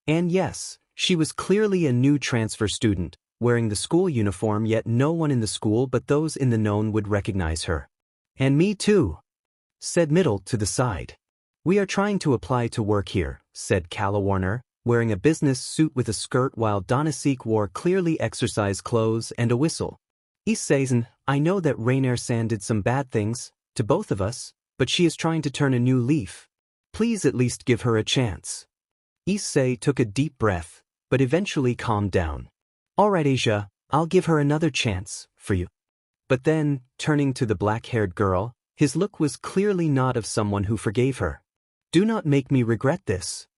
And yes, she was clearly a new transfer student, wearing the school uniform, yet no one in the school but those in the known would recognize her. And me too, said Middle to the side. We are trying to apply to work here, said Calla Warner, wearing a business suit with a skirt while Donasek wore clearly exercise clothes and a whistle. Issei-san, I know that Reincarnation did some bad things, to both of us, but she is trying to turn a new leaf. Please at least give her a chance. Issei took a deep breath, but eventually calmed down. All right, Asia, I'll give her another chance, for you. But then, turning to the black-haired girl, his look was clearly not of someone who forgave her. Do not make me regret this.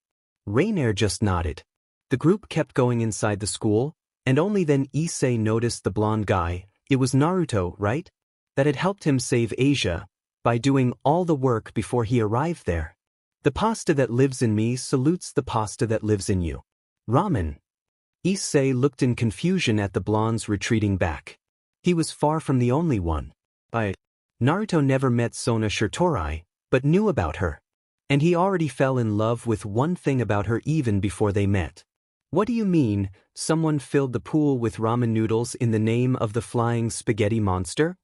Rainier just nodded. The group kept going inside the school, and only then Issei noticed the blonde guy. It was Naruto, right? That had helped him save Asia, by doing all the work before he arrived there. The pasta that lives in me salutes the pasta that lives in you. Ramen. Issei looked in confusion at the blonde's retreating back. He was far from the only one. Naruto never met Sona Shirtorai, but knew about her. And he already fell in love with one thing about her even before they met. What do you mean, someone filled the pool with ramen noodles in the name of the flying spaghetti monster?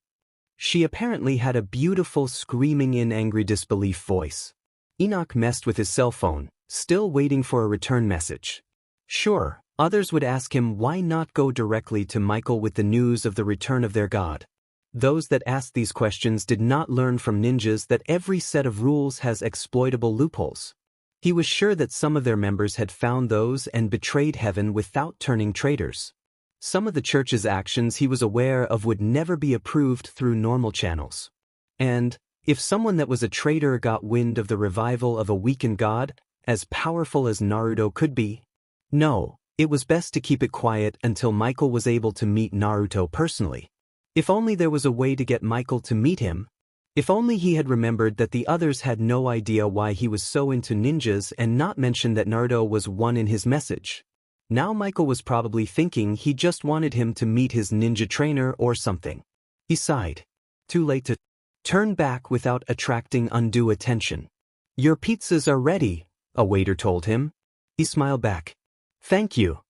She apparently had a beautiful screaming in angry disbelief voice. Enoch messed with his cell phone, still waiting for a return message. Sure, others would ask him why not go directly to Michael with the news of the return of their god. Those that asked these questions did not learn from ninjas that every set of rules has exploitable loopholes. He was sure that some of their members had found those and betrayed heaven without turning traitors. Some of the church's actions he was aware of would never be approved through normal channels. And, if someone that was a traitor got wind of the revival of a weakened god, as powerful as Naruto could be, no, it was best to keep it quiet until Michael was able to meet Naruto personally. If only there was a way to get Michael to meet him. If only he had remembered that the others had no idea why he was so into ninjas and not mentioned that Naruto was one in his message. Now Michael was probably thinking he just wanted him to meet his ninja trainer or something. He sighed. Too late to turn back without attracting undue attention. Your pizzas are ready, a waiter told him. He smiled back. Thank you.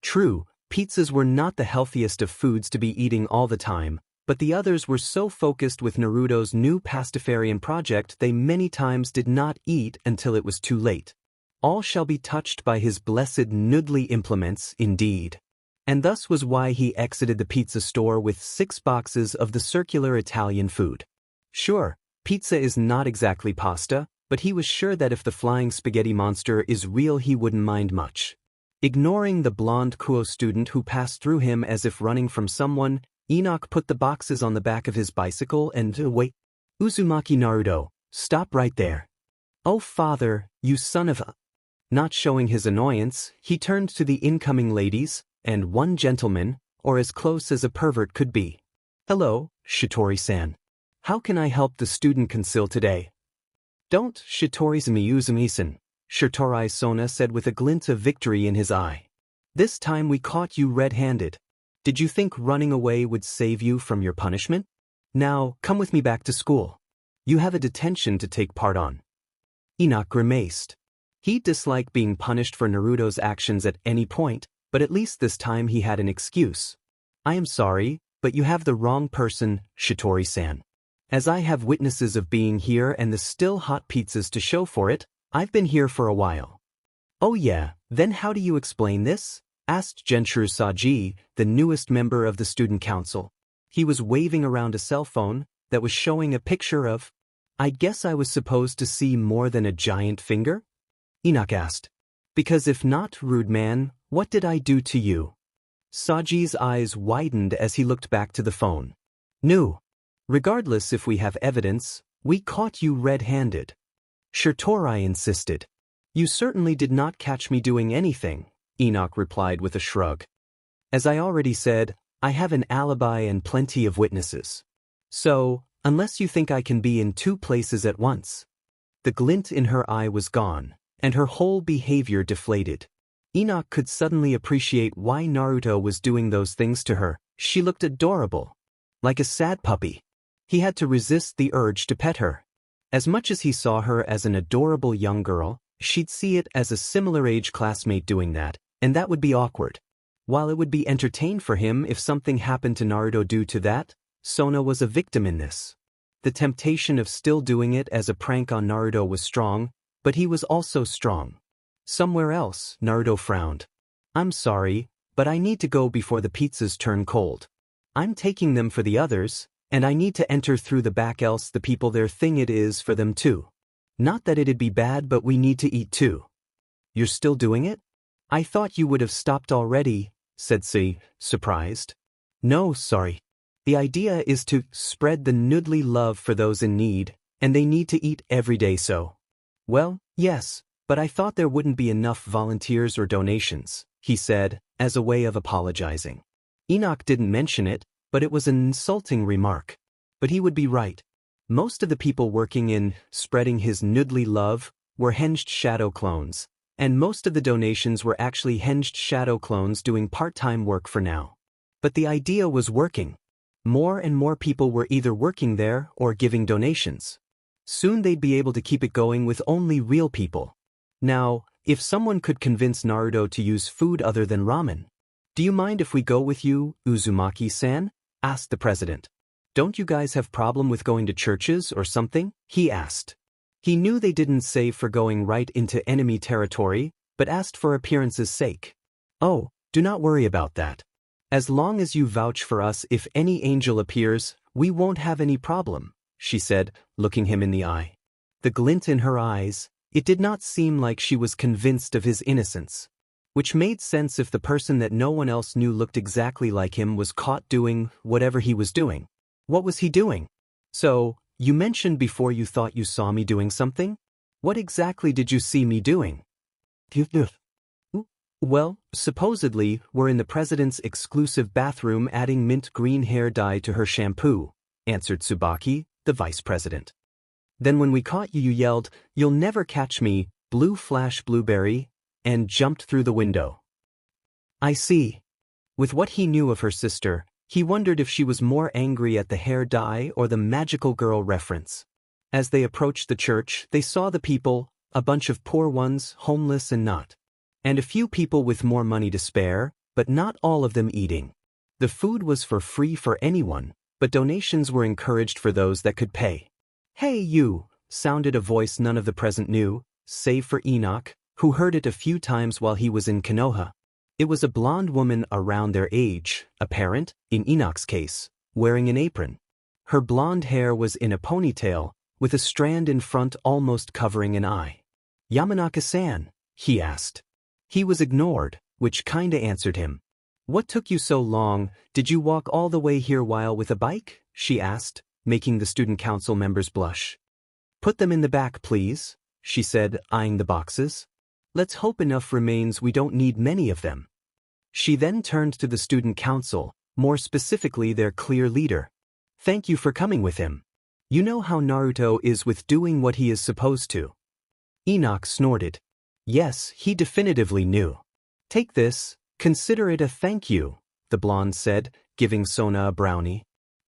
True, pizzas were not the healthiest of foods to be eating all the time, but the others were so focused with Naruto's new pastafarian project they many times did not eat until it was too late. All shall be touched by his blessed noodly implements, indeed. And thus was why he exited the pizza store with 6 boxes of the circular Italian food. Sure, pizza is not exactly pasta, but he was sure that if the flying spaghetti monster is real he wouldn't mind much. Ignoring the blonde Kuoh student who passed through him as if running from someone, Enoch put the boxes on the back of his bicycle and wait. Uzumaki Naruto, stop right there. Oh father, you son of a... Not showing his annoyance, he turned to the incoming ladies, and one gentleman, or as close as a pervert could be. Hello, Shitori-san. How can I help the student council today? Don't, Shitori-san, Shirtorai Sona said with a glint of victory in his eye. This time we caught you red-handed. Did you think running away would save you from your punishment? Now, come with me back to school. You have a detention to take part on. Enoch grimaced. He disliked being punished for Naruto's actions at any point, but at least this time he had an excuse. I am sorry, but you have the wrong person, Shitori-san. As I have witnesses of being here and the still hot pizzas to show for it, I've been here for a while. Oh yeah, then how do you explain this? Asked Genshuru Saji, the newest member of the student council. He was waving around a cell phone that was showing a picture of... I guess I was supposed to see more than a giant finger? Enoch asked. Because if not, rude man, what did I do to you? Saji's eyes widened as he looked back to the phone. No. Regardless if we have evidence, we caught you red-handed. Shirtorai insisted. You certainly did not catch me doing anything, Enoch replied with a shrug. As I already said, I have an alibi and plenty of witnesses. So, unless you think I can be in 2 places at once. The glint in her eye was gone, and her whole behavior deflated. Enoch could suddenly appreciate why Naruto was doing those things to her. She looked adorable. Like a sad puppy. He had to resist the urge to pet her. As much as he saw her as an adorable young girl, she'd see it as a similar-age classmate doing that, and that would be awkward. While it would be entertained for him if something happened to Naruto due to that, Sona was a victim in this. The temptation of still doing it as a prank on Naruto was strong, but he was also strong. Somewhere else, Naruto frowned. I'm sorry, but I need to go before the pizzas turn cold. I'm taking them for the others, and I need to enter through the back else the people their thing it is for them too. Not that it'd be bad but we need to eat too. You're still doing it? I thought you would have stopped already, said C, surprised. No, sorry. The idea is to spread the noodly love for those in need, and they need to eat every day so. Well, yes, but I thought there wouldn't be enough volunteers or donations, he said, as a way of apologizing. Enoch didn't mention it, but it was an insulting remark. But he would be right. Most of the people working in spreading his noodly love were henged shadow clones, and most of the donations were actually henged shadow clones doing part-time work for now. But the idea was working. More and more people were either working there or giving donations. Soon they'd be able to keep it going with only real people. Now, if someone could convince Naruto to use food other than ramen. Do you mind if we go with you, Uzumaki-san? Asked the president. Don't you guys have problem with going to churches or something? He asked. He knew they didn't say for going right into enemy territory, but asked for appearance's sake. Oh, do not worry about that. As long as you vouch for us if any angel appears, we won't have any problem, she said, looking him in the eye. The glint in her eyes, it did not seem like she was convinced of his innocence. Which made sense if the person that no one else knew looked exactly like him was caught doing whatever he was doing. What was he doing? So, you mentioned before you thought you saw me doing something? What exactly did you see me doing? Well, supposedly, we're in the president's exclusive bathroom adding mint green hair dye to her shampoo, answered Tsubaki, the vice president. Then when we caught you, you yelled, "You'll never catch me, blue flash blueberry," and jumped through the window. I see. With what he knew of her sister, he wondered if she was more angry at the hair dye or the magical girl reference. As they approached the church, they saw the people, a bunch of poor ones, homeless and not. And a few people with more money to spare, but not all of them eating. The food was for free for anyone, but donations were encouraged for those that could pay. Hey you, sounded a voice none of the present knew, save for Enoch, who heard it a few times while he was in Konoha. It was a blonde woman around their age, a parent, in Enoch's case, wearing an apron. Her blonde hair was in a ponytail, with a strand in front almost covering an eye. Yamanaka-san, he asked. He was ignored, which kinda answered him. What took you so long? Did you walk all the way here while with a bike? She asked, making the student council members blush. Put them in the back, please, she said, eyeing the boxes. Let's hope enough remains we don't need many of them. She then turned to the student council, more specifically their clear leader. Thank you for coming with him. You know how Naruto is with doing what he is supposed to. Enoch snorted. Yes, he definitively knew. Take this, consider it a thank you, the blonde said, giving Sona a brownie.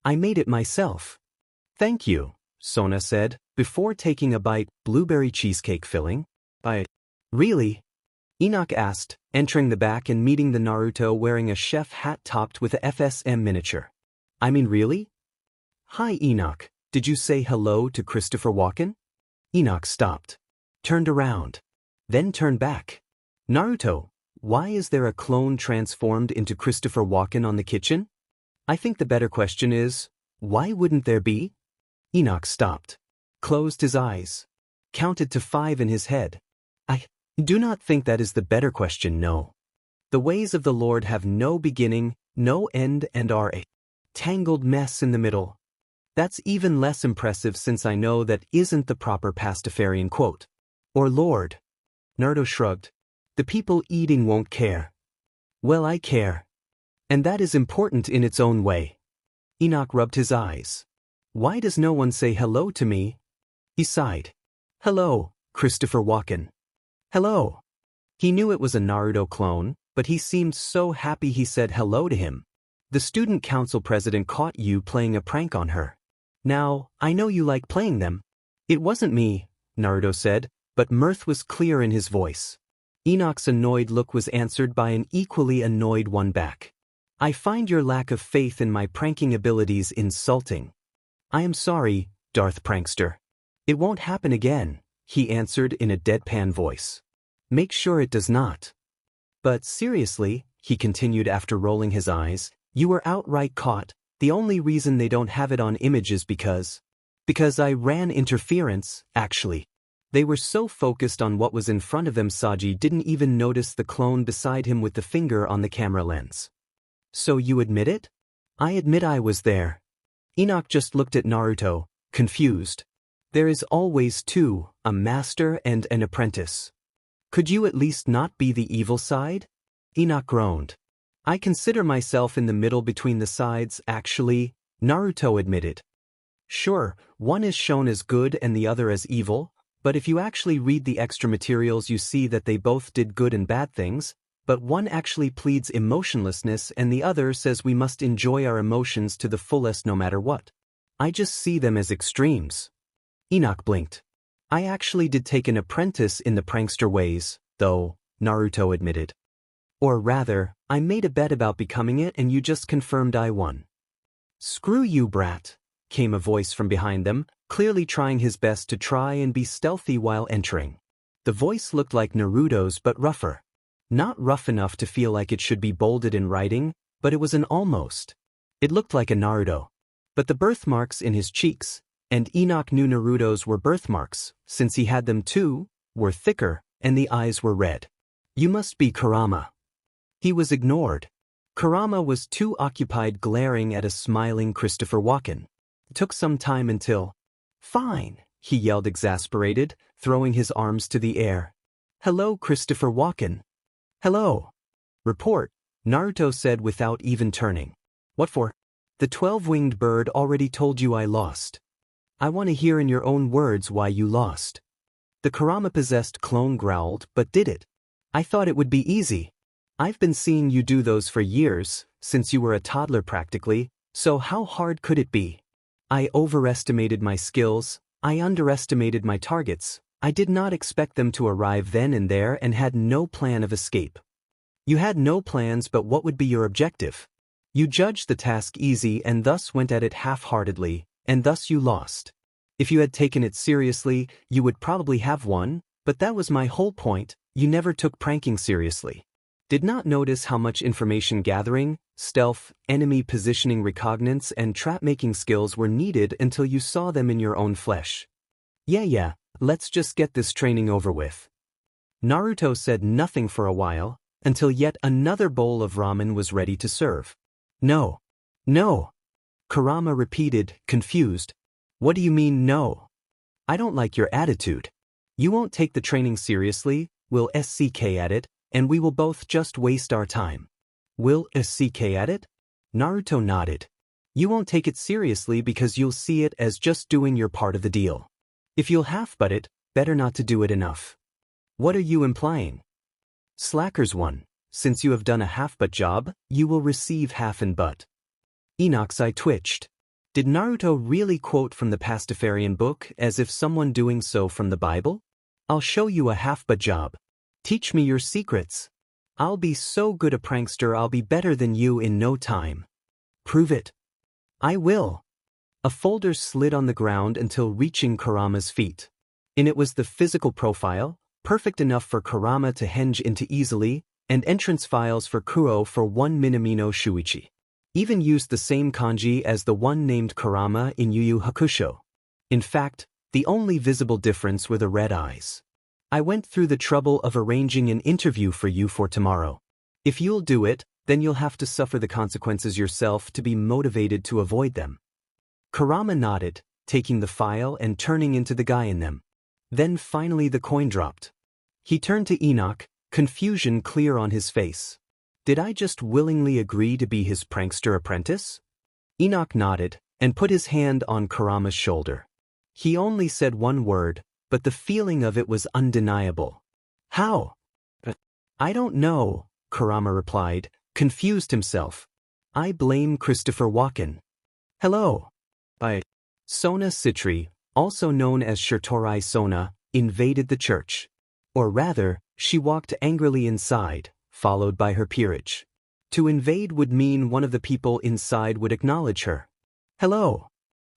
I made it myself. Thank you, Sona said, before taking a bite. Blueberry cheesecake filling? Really? Enoch asked, entering the back and meeting the Naruto wearing a chef hat topped with a FSM miniature. I mean really? Hi Enoch, did you say hello to Christopher Walken? Enoch stopped. Turned around. Then turned back. Naruto, why is there a clone transformed into Christopher Walken on the kitchen? I think the better question is, why wouldn't there be? Enoch stopped. Closed his eyes. Counted to 5 in his head. I do not think that is the better question, no. The ways of the Lord have no beginning, no end and are a tangled mess in the middle. That's even less impressive since I know that isn't the proper Pastafarian quote. Or Lord. Naruto shrugged. The people eating won't care. Well, I care. And that is important in its own way. Enoch rubbed his eyes. Why does no one say hello to me? He sighed. Hello, Christopher Walken. Hello. He knew it was a Naruto clone, but he seemed so happy he said hello to him. The student council president caught you playing a prank on her. Now, I know you like playing them. It wasn't me, Naruto said, but mirth was clear in his voice. Enoch's annoyed look was answered by an equally annoyed one back. I find your lack of faith in my pranking abilities insulting. I am sorry, Darth Prankster. It won't happen again, he answered in a deadpan voice. Make sure it does not. But seriously, he continued after rolling his eyes, you were outright caught. The only reason they don't have it on image is because I ran interference, actually. They were so focused on what was in front of them Saji didn't even notice the clone beside him with the finger on the camera lens. So you admit it? I admit I was there. Enoch just looked at Naruto, confused. There is always two, a master and an apprentice. Could you at least not be the evil side? Enoch groaned. I consider myself in the middle between the sides, actually, Naruto admitted. Sure, one is shown as good and the other as evil, but if you actually read the extra materials you see that they both did good and bad things, but one actually pleads emotionlessness and the other says we must enjoy our emotions to the fullest no matter what. I just see them as extremes. Enoch blinked. I actually did take an apprentice in the prankster ways, though, Naruto admitted. Or rather, I made a bet about becoming it and you just confirmed I won. Screw you, brat, came a voice from behind them, clearly trying his best to try and be stealthy while entering. The voice looked like Naruto's but rougher. Not rough enough to feel like it should be bolded in writing, but it was an almost. It looked like a Naruto. But the birthmarks in his cheeks, and Enoch knew Naruto's were birthmarks, since he had them too, were thicker, and the eyes were red. You must be Kurama. He was ignored. Kurama was too occupied glaring at a smiling Christopher Walken. It took some time until, fine, he yelled exasperated, throwing his arms to the air. Hello, Christopher Walken. Hello. Report, Naruto said without even turning. What for? The 12-winged bird already told you I lost. I want to hear in your own words why you lost. The Kurama-possessed clone growled, but did it. I thought it would be easy. I've been seeing you do those for years, since you were a toddler practically, so how hard could it be? I overestimated my skills, I underestimated my targets, I did not expect them to arrive then and there and had no plan of escape. You had no plans, but what would be your objective? You judged the task easy and thus went at it half-heartedly, and thus you lost. If you had taken it seriously, you would probably have won, but that was my whole point, you never took pranking seriously. Did not notice how much information gathering, stealth, enemy positioning recognizance and trap-making skills were needed until you saw them in your own flesh. Yeah, let's just get this training over with. Naruto said nothing for a while, until yet another bowl of ramen was ready to serve. No. Kurama repeated, confused. What do you mean no? I don't like your attitude. You won't take the training seriously, we'll SCK at it, and we will both just waste our time. We'll SCK at it? Naruto nodded. You won't take it seriously because you'll see it as just doing your part of the deal. If you'll half-butt it, better not to do it enough. What are you implying? Slackers one. Since you have done a half-butt job, you will receive half and butt. Enoch's eye twitched. Did Naruto really quote from the Pastafarian book as if someone doing so from the Bible? I'll show you a half-butt job. Teach me your secrets. I'll be so good a prankster I'll be better than you in no time. Prove it. I will. A folder slid on the ground until reaching Kurama's feet. In it was the physical profile, perfect enough for Kurama to henge into easily, and entrance files for Kuoh for one Minamino Shuichi. Even used the same kanji as the one named Kurama in Yu Yu Hakusho. In fact, the only visible difference were the red eyes. I went through the trouble of arranging an interview for you for tomorrow. If you'll do it, then you'll have to suffer the consequences yourself to be motivated to avoid them. Kurama nodded, taking the file and turning into the guy in them. Then finally the coin dropped. He turned to Enoch, confusion clear on his face. Did I just willingly agree to be his prankster apprentice? Enoch nodded, and put his hand on Kurama's shoulder. He only said one word, but the feeling of it was undeniable. How? I don't know, Kurama replied, confused himself. I blame Christopher Walken. Hello. Sona Citri, also known as Shirtorai Sona, invaded the church. Or rather, she walked angrily inside, followed by her peerage. To invade would mean one of the people inside would acknowledge her. "Hello.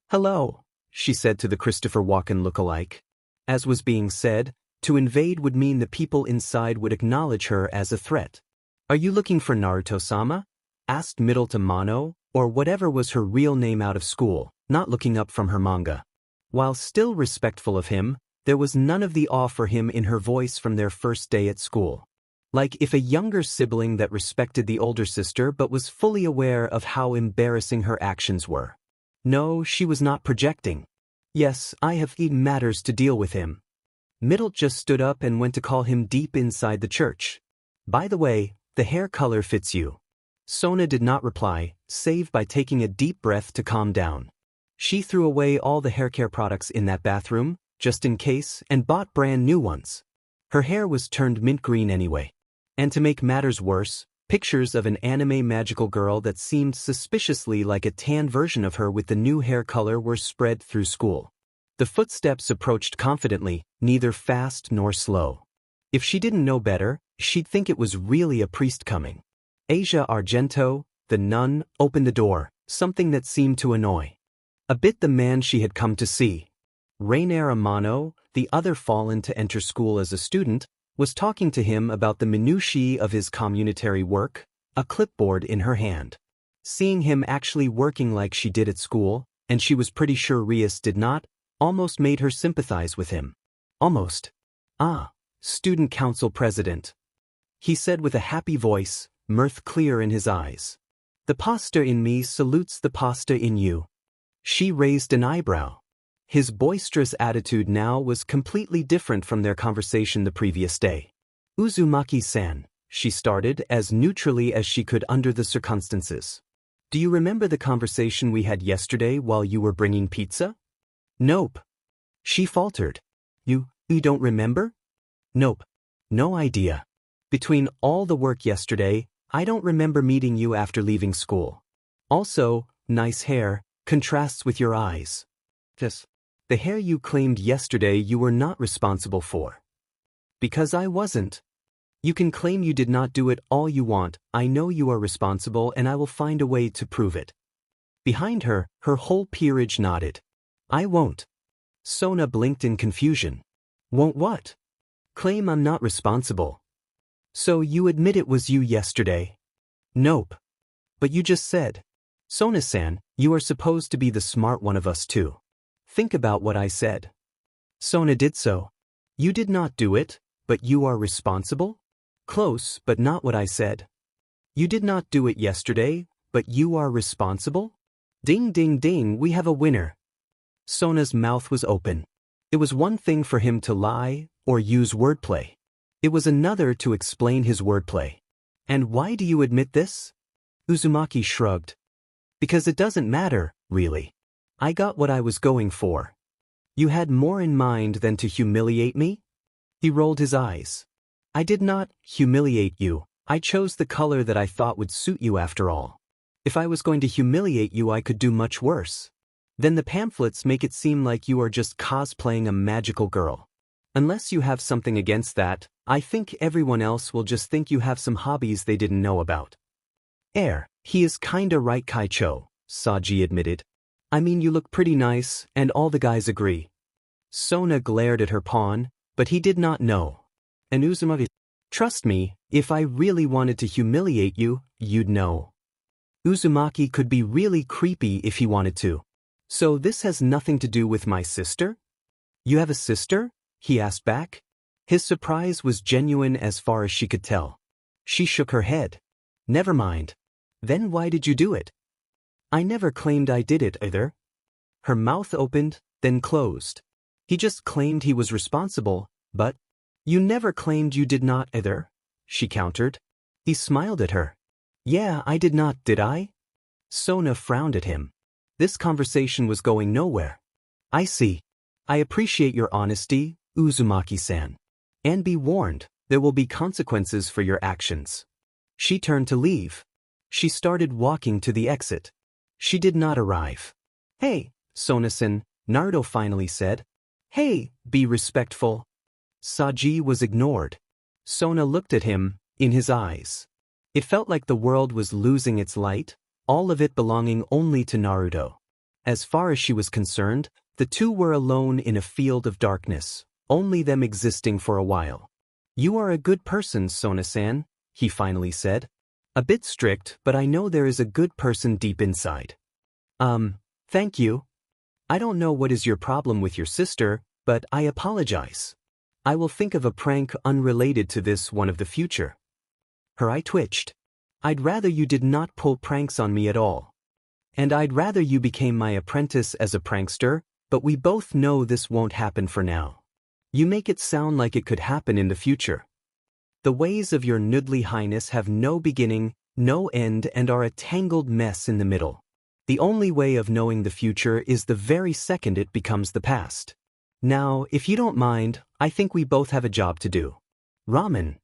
Hello," she said to the Christopher Walken look-alike. As was being said, to invade would mean the people inside would acknowledge her as a threat. "Are you looking for Naruto-sama?" asked Middle Mano, or whatever was her real name out of school, not looking up from her manga. While still respectful of him, there was none of the awe for him in her voice from their first day at school. Like if a younger sibling that respected the older sister but was fully aware of how embarrassing her actions were. No, she was not projecting. "Yes, I have matters to deal with him." Middle just stood up and went to call him deep inside the church. "By the way, the hair color fits you." Sona did not reply, save by taking a deep breath to calm down. She threw away all the hair care products in that bathroom, just in case, and bought brand new ones. Her hair was turned mint green anyway. And to make matters worse, pictures of an anime magical girl that seemed suspiciously like a tan version of her with the new hair color were spread through school. The footsteps approached confidently, neither fast nor slow. If she didn't know better, she'd think it was really a priest coming. Asia Argento, the nun, opened the door, something that seemed to annoy a bit the man she had come to see. Rainer Amano, the other fallen to enter school as a student, was talking to him about the minutiae of his communitary work, a clipboard in her hand. Seeing him actually working like she did at school, and she was pretty sure Rias did not, almost made her sympathize with him. Almost. "Ah, student council president," he said with a happy voice, mirth clear in his eyes. "The pasta in me salutes the pasta in you." She raised an eyebrow. His boisterous attitude now was completely different from their conversation the previous day. "Uzumaki-san," she started as neutrally as she could under the circumstances. "Do you remember the conversation we had yesterday while you were bringing pizza?" "Nope." She faltered. You don't remember?" "Nope. No idea. Between all the work yesterday, I don't remember meeting you after leaving school. Also, nice hair, contrasts with your eyes. Just the hair you claimed yesterday you were not responsible for." "Because I wasn't." "You can claim you did not do it all you want, I know you are responsible and I will find a way to prove it." Behind her, her whole peerage nodded. "I won't." Sona blinked in confusion. "Won't what?" "Claim I'm not responsible." "So you admit it was you yesterday?" "Nope." "But you just said." "Sona-san, you are supposed to be the smart one of us too. Think about what I said." Sona did so. "You did not do it, but you are responsible?" "Close, but not what I said." "You did not do it yesterday, but you are responsible?" Ding ding ding, we have a winner. Sona's mouth was open. It was one thing for him to lie, or use wordplay. It was another to explain his wordplay. "And why do you admit this?" Uzumaki shrugged. "Because it doesn't matter, really. I got what I was going for." "You had more in mind than to humiliate me?" He rolled his eyes. "I did not humiliate you. I chose the color that I thought would suit you after all. If I was going to humiliate you, I could do much worse. Then the pamphlets make it seem like you are just cosplaying a magical girl. Unless you have something against that, I think everyone else will just think you have some hobbies they didn't know about." He is kinda right, Kaicho," Saji admitted. "I mean, you look pretty nice, and all the guys agree." Sona glared at her pawn, but he did not know. And Uzumaki, "Trust me, if I really wanted to humiliate you, you'd know." Uzumaki could be really creepy if he wanted to. "So this has nothing to do with my sister?" "You have a sister?" he asked back. His surprise was genuine as far as she could tell. She shook her head. "Never mind. Then why did you do it?" "I never claimed I did it either." Her mouth opened, then closed. He just claimed he was responsible, but you never claimed you did not either, she countered. He smiled at her. "Yeah, I did not, did I?" Sona frowned at him. This conversation was going nowhere. "I see. I appreciate your honesty, Uzumaki-san. And be warned, there will be consequences for your actions." She turned to leave. She started walking to the exit. She did not arrive. "Hey, Sona-san, Naruto finally said. Hey, be respectful. Saji was ignored. Sona looked at him, in his eyes. It felt like the world was losing its light, all of it belonging only to Naruto. As far as she was concerned, the two were alone in a field of darkness, only them existing for a while. You are a good person, Sona-san, he finally said. A bit strict, but I know there is a good person deep inside. Thank you. I don't know what is your problem with your sister, but I apologize. I will think of a prank unrelated to this one of the future. Her eye twitched. I'd rather you did not pull pranks on me at all. And I'd rather you became my apprentice as a prankster, but we both know this won't happen for now. You make it sound like it could happen in the future. The ways of your noodly highness have no beginning, no end, and are a tangled mess in the middle. The only way of knowing the future is the very second it becomes the past. Now, if you don't mind, I think we both have a job to do. Ramen.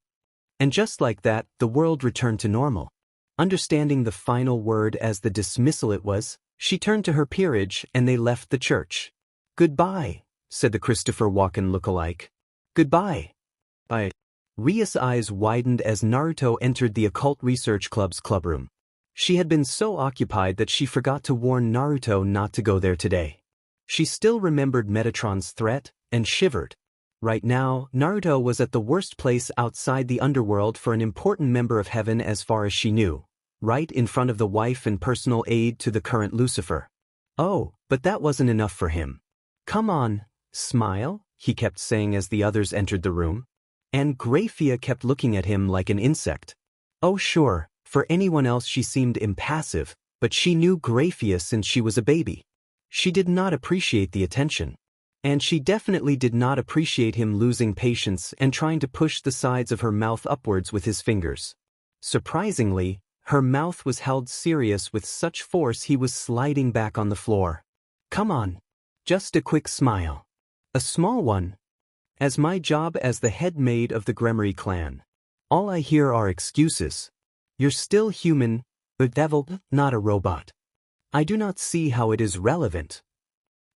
And just like that, the world returned to normal. Understanding the final word as the dismissal it was, she turned to her peerage and they left the church. Goodbye, said the Christopher Walken lookalike. Goodbye. Bye. Ria's eyes widened as Naruto entered the Occult Research Club's clubroom. She had been so occupied that she forgot to warn Naruto not to go there today. She still remembered Metatron's threat and shivered. Right now, Naruto was at the worst place outside the underworld for an important member of heaven as far as she knew, right in front of the wife and personal aide to the current Lucifer. Oh, but that wasn't enough for him. Come on, smile, he kept saying as the others entered the room. And Graphia kept looking at him like an insect. Oh sure, for anyone else she seemed impassive, but she knew Graphia since she was a baby. She did not appreciate the attention. And she definitely did not appreciate him losing patience and trying to push the sides of her mouth upwards with his fingers. Surprisingly, her mouth was held serious with such force he was sliding back on the floor. Come on. Just a quick smile. A small one. As my job as the head maid of the Gremory clan. All I hear are excuses. You're still human, but devil, not a robot. I do not see how it is relevant.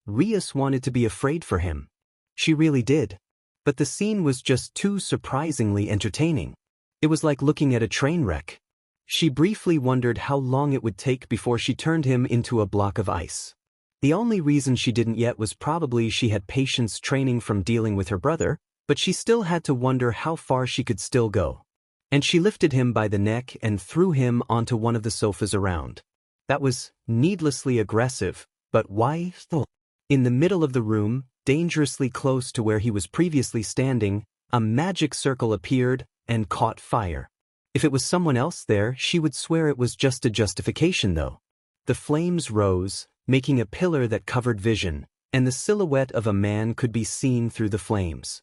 Rias wanted to be afraid for him. She really did. But the scene was just too surprisingly entertaining. It was like looking at a train wreck. She briefly wondered how long it would take before she turned him into a block of ice. The only reason she didn't yet was probably she had patience training from dealing with her brother, but she still had to wonder how far she could still go. And she lifted him by the neck and threw him onto one of the sofas around. That was needlessly aggressive, but why so? In the middle of the room, dangerously close to where he was previously standing, a magic circle appeared and caught fire. If it was someone else there, she would swear it was just a justification though. The flames rose, making a pillar that covered vision, and the silhouette of a man could be seen through the flames.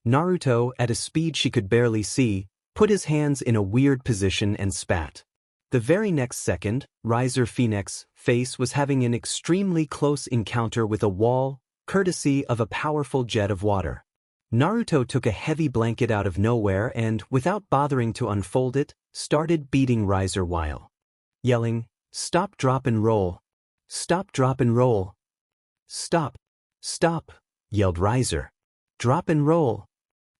Naruto, at a speed she could barely see, put his hands in a weird position and spat. The very next second, Riser Phoenix's face was having an extremely close encounter with a wall, courtesy of a powerful jet of water. Naruto took a heavy blanket out of nowhere and, without bothering to unfold it, started beating Riser while yelling, "Stop, drop and roll! Stop, drop and roll! Stop! Stop!" yelled Riser. "Drop and roll!"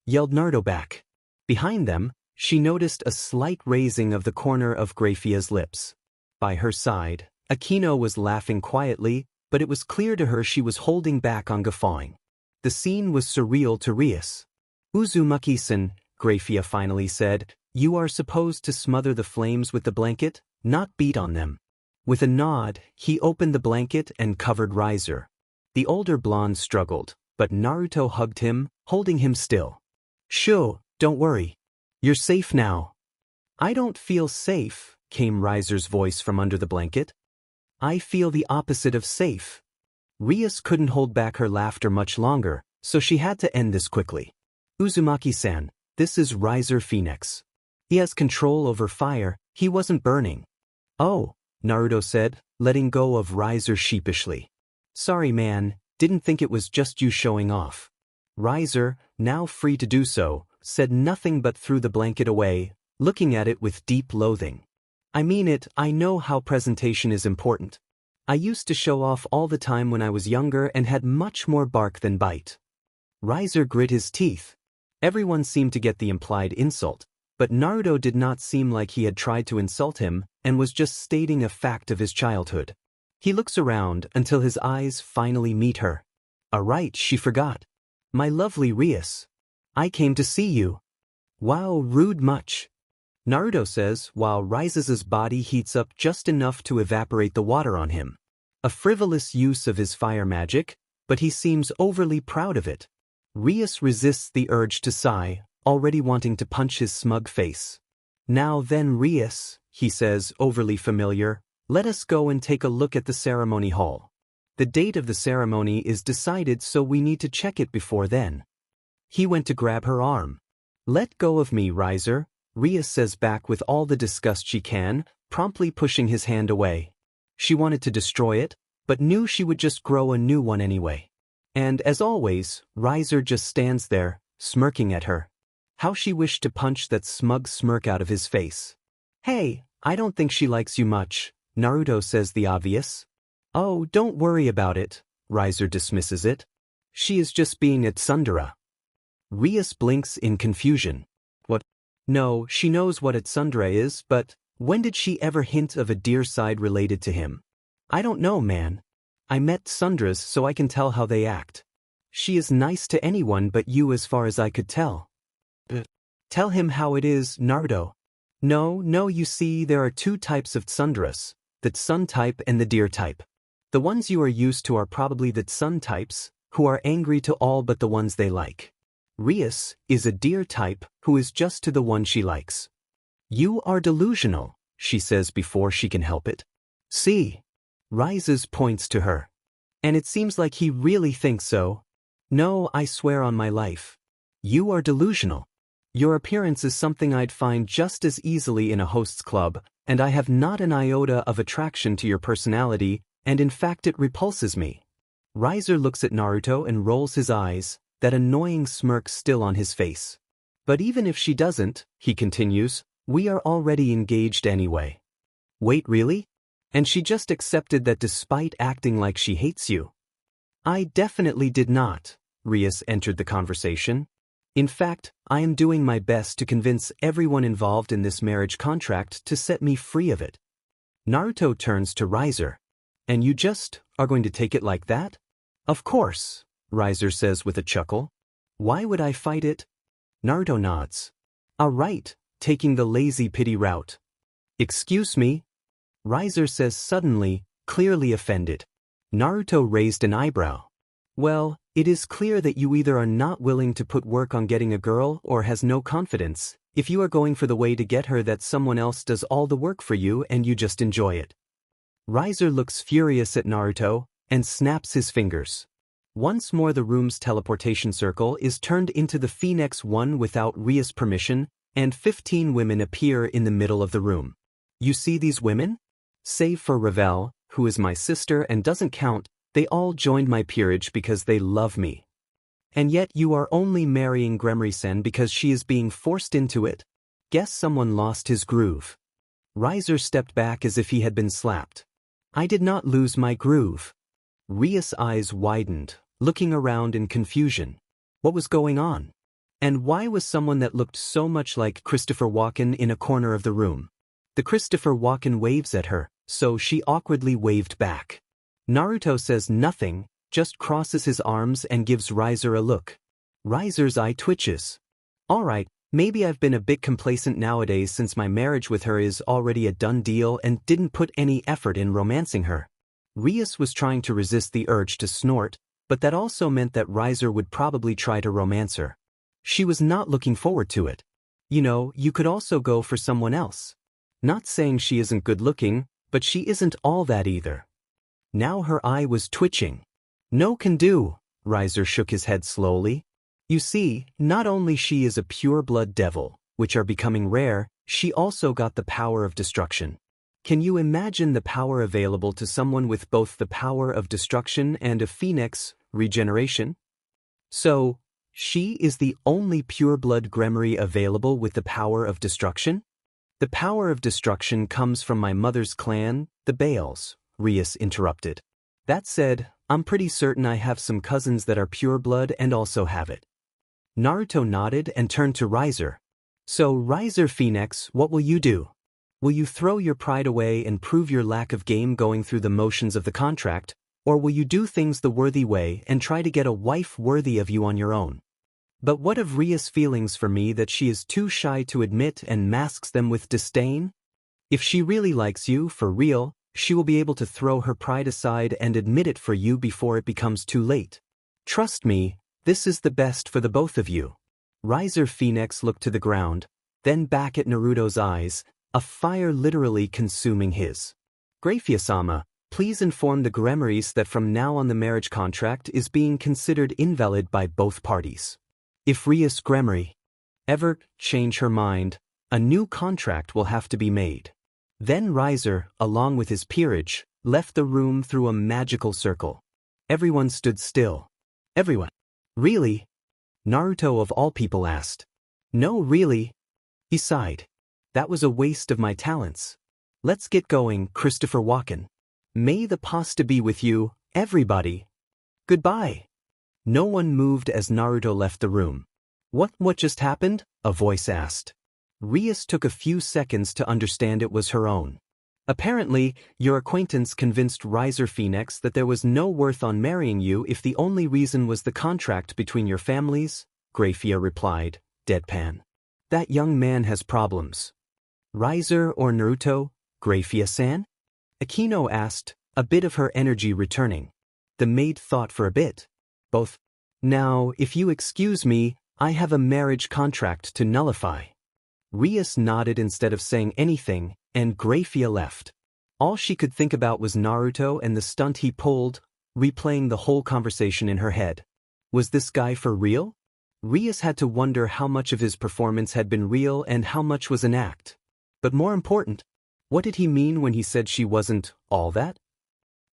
yelled Naruto back. Behind them, she noticed a slight raising of the corner of Graphia's lips. By her side, Akino was laughing quietly, but it was clear to her she was holding back on guffawing. The scene was surreal to Rias. "Uzumaki-san," Graphia finally said, "you are supposed to smother the flames with the blanket, not beat on them." With a nod, he opened the blanket and covered Riser. The older blonde struggled, but Naruto hugged him, holding him still. "Shoo, don't worry. You're safe now." "I don't feel safe," came Riser's voice from under the blanket. "I feel the opposite of safe." Rias couldn't hold back her laughter much longer, so she had to end this quickly. "Uzumaki-san, this is Riser Phoenix. He has control over fire, he wasn't burning." "Oh," Naruto said, letting go of Riser sheepishly. "Sorry man, didn't think it was just you showing off." Riser, now free to do so, said nothing but threw the blanket away, looking at it with deep loathing. "I mean it, I know how presentation is important. I used to show off all the time when I was younger and had much more bark than bite. Riser grit his teeth. Everyone seemed to get the implied insult, but Naruto did not seem like he had tried to insult him and was just stating a fact of his childhood. He looks around until his eyes finally meet her. Right, she forgot. My lovely Rias. I came to see you. Wow, rude much. Naruto says while Rise's body heats up just enough to evaporate the water on him. A frivolous use of his fire magic, but he seems overly proud of it. Rias resists the urge to sigh, already wanting to punch his smug face. Now then Rias, he says, overly familiar, let us go and take a look at the ceremony hall. The date of the ceremony is decided, so we need to check it before then. He went to grab her arm. Let go of me, Riser, Rias says back with all the disgust she can, promptly pushing his hand away. She wanted to destroy it, but knew she would just grow a new one anyway. And as always, Riser just stands there, smirking at her. How she wished to punch that smug smirk out of his face. Hey, I don't think she likes you much, Naruto says the obvious. Oh, don't worry about it, Riser dismisses it. She is just being a tsundere. Rias blinks in confusion. What? No, she knows what a tsundere is, but when did she ever hint of a dear side related to him? I don't know, man. I met tsunderes so I can tell how they act. She is nice to anyone but you as far as I could tell. Tell him how it is, Naruto. No, you see there are two types of tsunderes, the tsun type and the deer type. The ones you are used to are probably the tsun types, who are angry to all but the ones they like. Rias is a deer type who is just to the one she likes. You are delusional, she says before she can help it. See? Rises points to her. And it seems like he really thinks so. No, I swear on my life. You are delusional. Your appearance is something I'd find just as easily in a host's club, and I have not an iota of attraction to your personality, and in fact it repulses me. Riser looks at Naruto and rolls his eyes, that annoying smirk still on his face. But even if she doesn't, he continues, we are already engaged anyway. Wait, really? And she just accepted that despite acting like she hates you? I definitely did not, Rias entered the conversation. In fact, I am doing my best to convince everyone involved in this marriage contract to set me free of it. Naruto turns to Riser. And you just are going to take it like that? Of course, Riser says with a chuckle. Why would I fight it? Naruto nods. Right, taking the lazy pity route. Excuse me? Riser says suddenly, clearly offended. Naruto raised an eyebrow. Well, it is clear that you either are not willing to put work on getting a girl or has no confidence, if you are going for the way to get her that someone else does all the work for you and you just enjoy it. Riser looks furious at Naruto and snaps his fingers. Once more the room's teleportation circle is turned into the Phoenix One without Rias' permission, and 15 women appear in the middle of the room. You see these women? Save for Ravel, who is my sister and doesn't count, they all joined my peerage because they love me. And yet you are only marrying Gremry-sen because she is being forced into it? Guess someone lost his groove. Riser stepped back as if he had been slapped. I did not lose my groove. Rias' eyes widened, looking around in confusion. What was going on? And why was someone that looked so much like Christopher Walken in a corner of the room? The Christopher Walken waves at her, so she awkwardly waved back. Naruto says nothing, just crosses his arms and gives Riser a look. Riser's eye twitches. Alright, maybe I've been a bit complacent nowadays since my marriage with her is already a done deal and didn't put any effort in romancing her. Rias was trying to resist the urge to snort, but that also meant that Riser would probably try to romance her. She was not looking forward to it. You know, you could also go for someone else. Not saying she isn't good looking, but she isn't all that either. Now her eye was twitching. No can do, Riser shook his head slowly. You see, not only she is a pure-blood devil, which are becoming rare, she also got the power of destruction. Can you imagine the power available to someone with both the power of destruction and of Phoenix, regeneration? So, she is the only pure-blood Gremry available with the power of destruction? The power of destruction comes from my mother's clan, the Bales, Rias interrupted. That said, I'm pretty certain I have some cousins that are pure blood and also have it. Naruto nodded and turned to Riser. So, Riser Phoenix, what will you do? Will you throw your pride away and prove your lack of game going through the motions of the contract, or will you do things the worthy way and try to get a wife worthy of you on your own? But what of Ria's feelings for me that she is too shy to admit and masks them with disdain? If she really likes you, for real, she will be able to throw her pride aside and admit it for you before it becomes too late. Trust me, this is the best for the both of you. Riser Phoenix looked to the ground, then back at Naruto's eyes, a fire literally consuming his. Grafia-sama, please inform the Gremories that from now on the marriage contract is being considered invalid by both parties. If Rias Gremory ever change her mind, a new contract will have to be made. Then Riser, along with his peerage, left the room through a magical circle. Everyone stood still. Everyone. Really? Naruto of all people asked. No, really? He sighed. That was a waste of my talents. Let's get going, Christopher Walken. May the pasta be with you, everybody. Goodbye. No one moved as Naruto left the room. What just happened? A voice asked. Rias took a few seconds to understand it was her own. Apparently, your acquaintance convinced Riser Phoenix that there was no worth on marrying you if the only reason was the contract between your families, Grafia replied, deadpan. That young man has problems. Riser or Naruto, Grafia-san? Akino asked, a bit of her energy returning. The maid thought for a bit. Both. Now, if you excuse me, I have a marriage contract to nullify. Rias nodded instead of saying anything, and Grafia left. All she could think about was Naruto and the stunt he pulled, replaying the whole conversation in her head. Was this guy for real? Rias had to wonder how much of his performance had been real and how much was an act. But more important, what did he mean when he said she wasn't all that?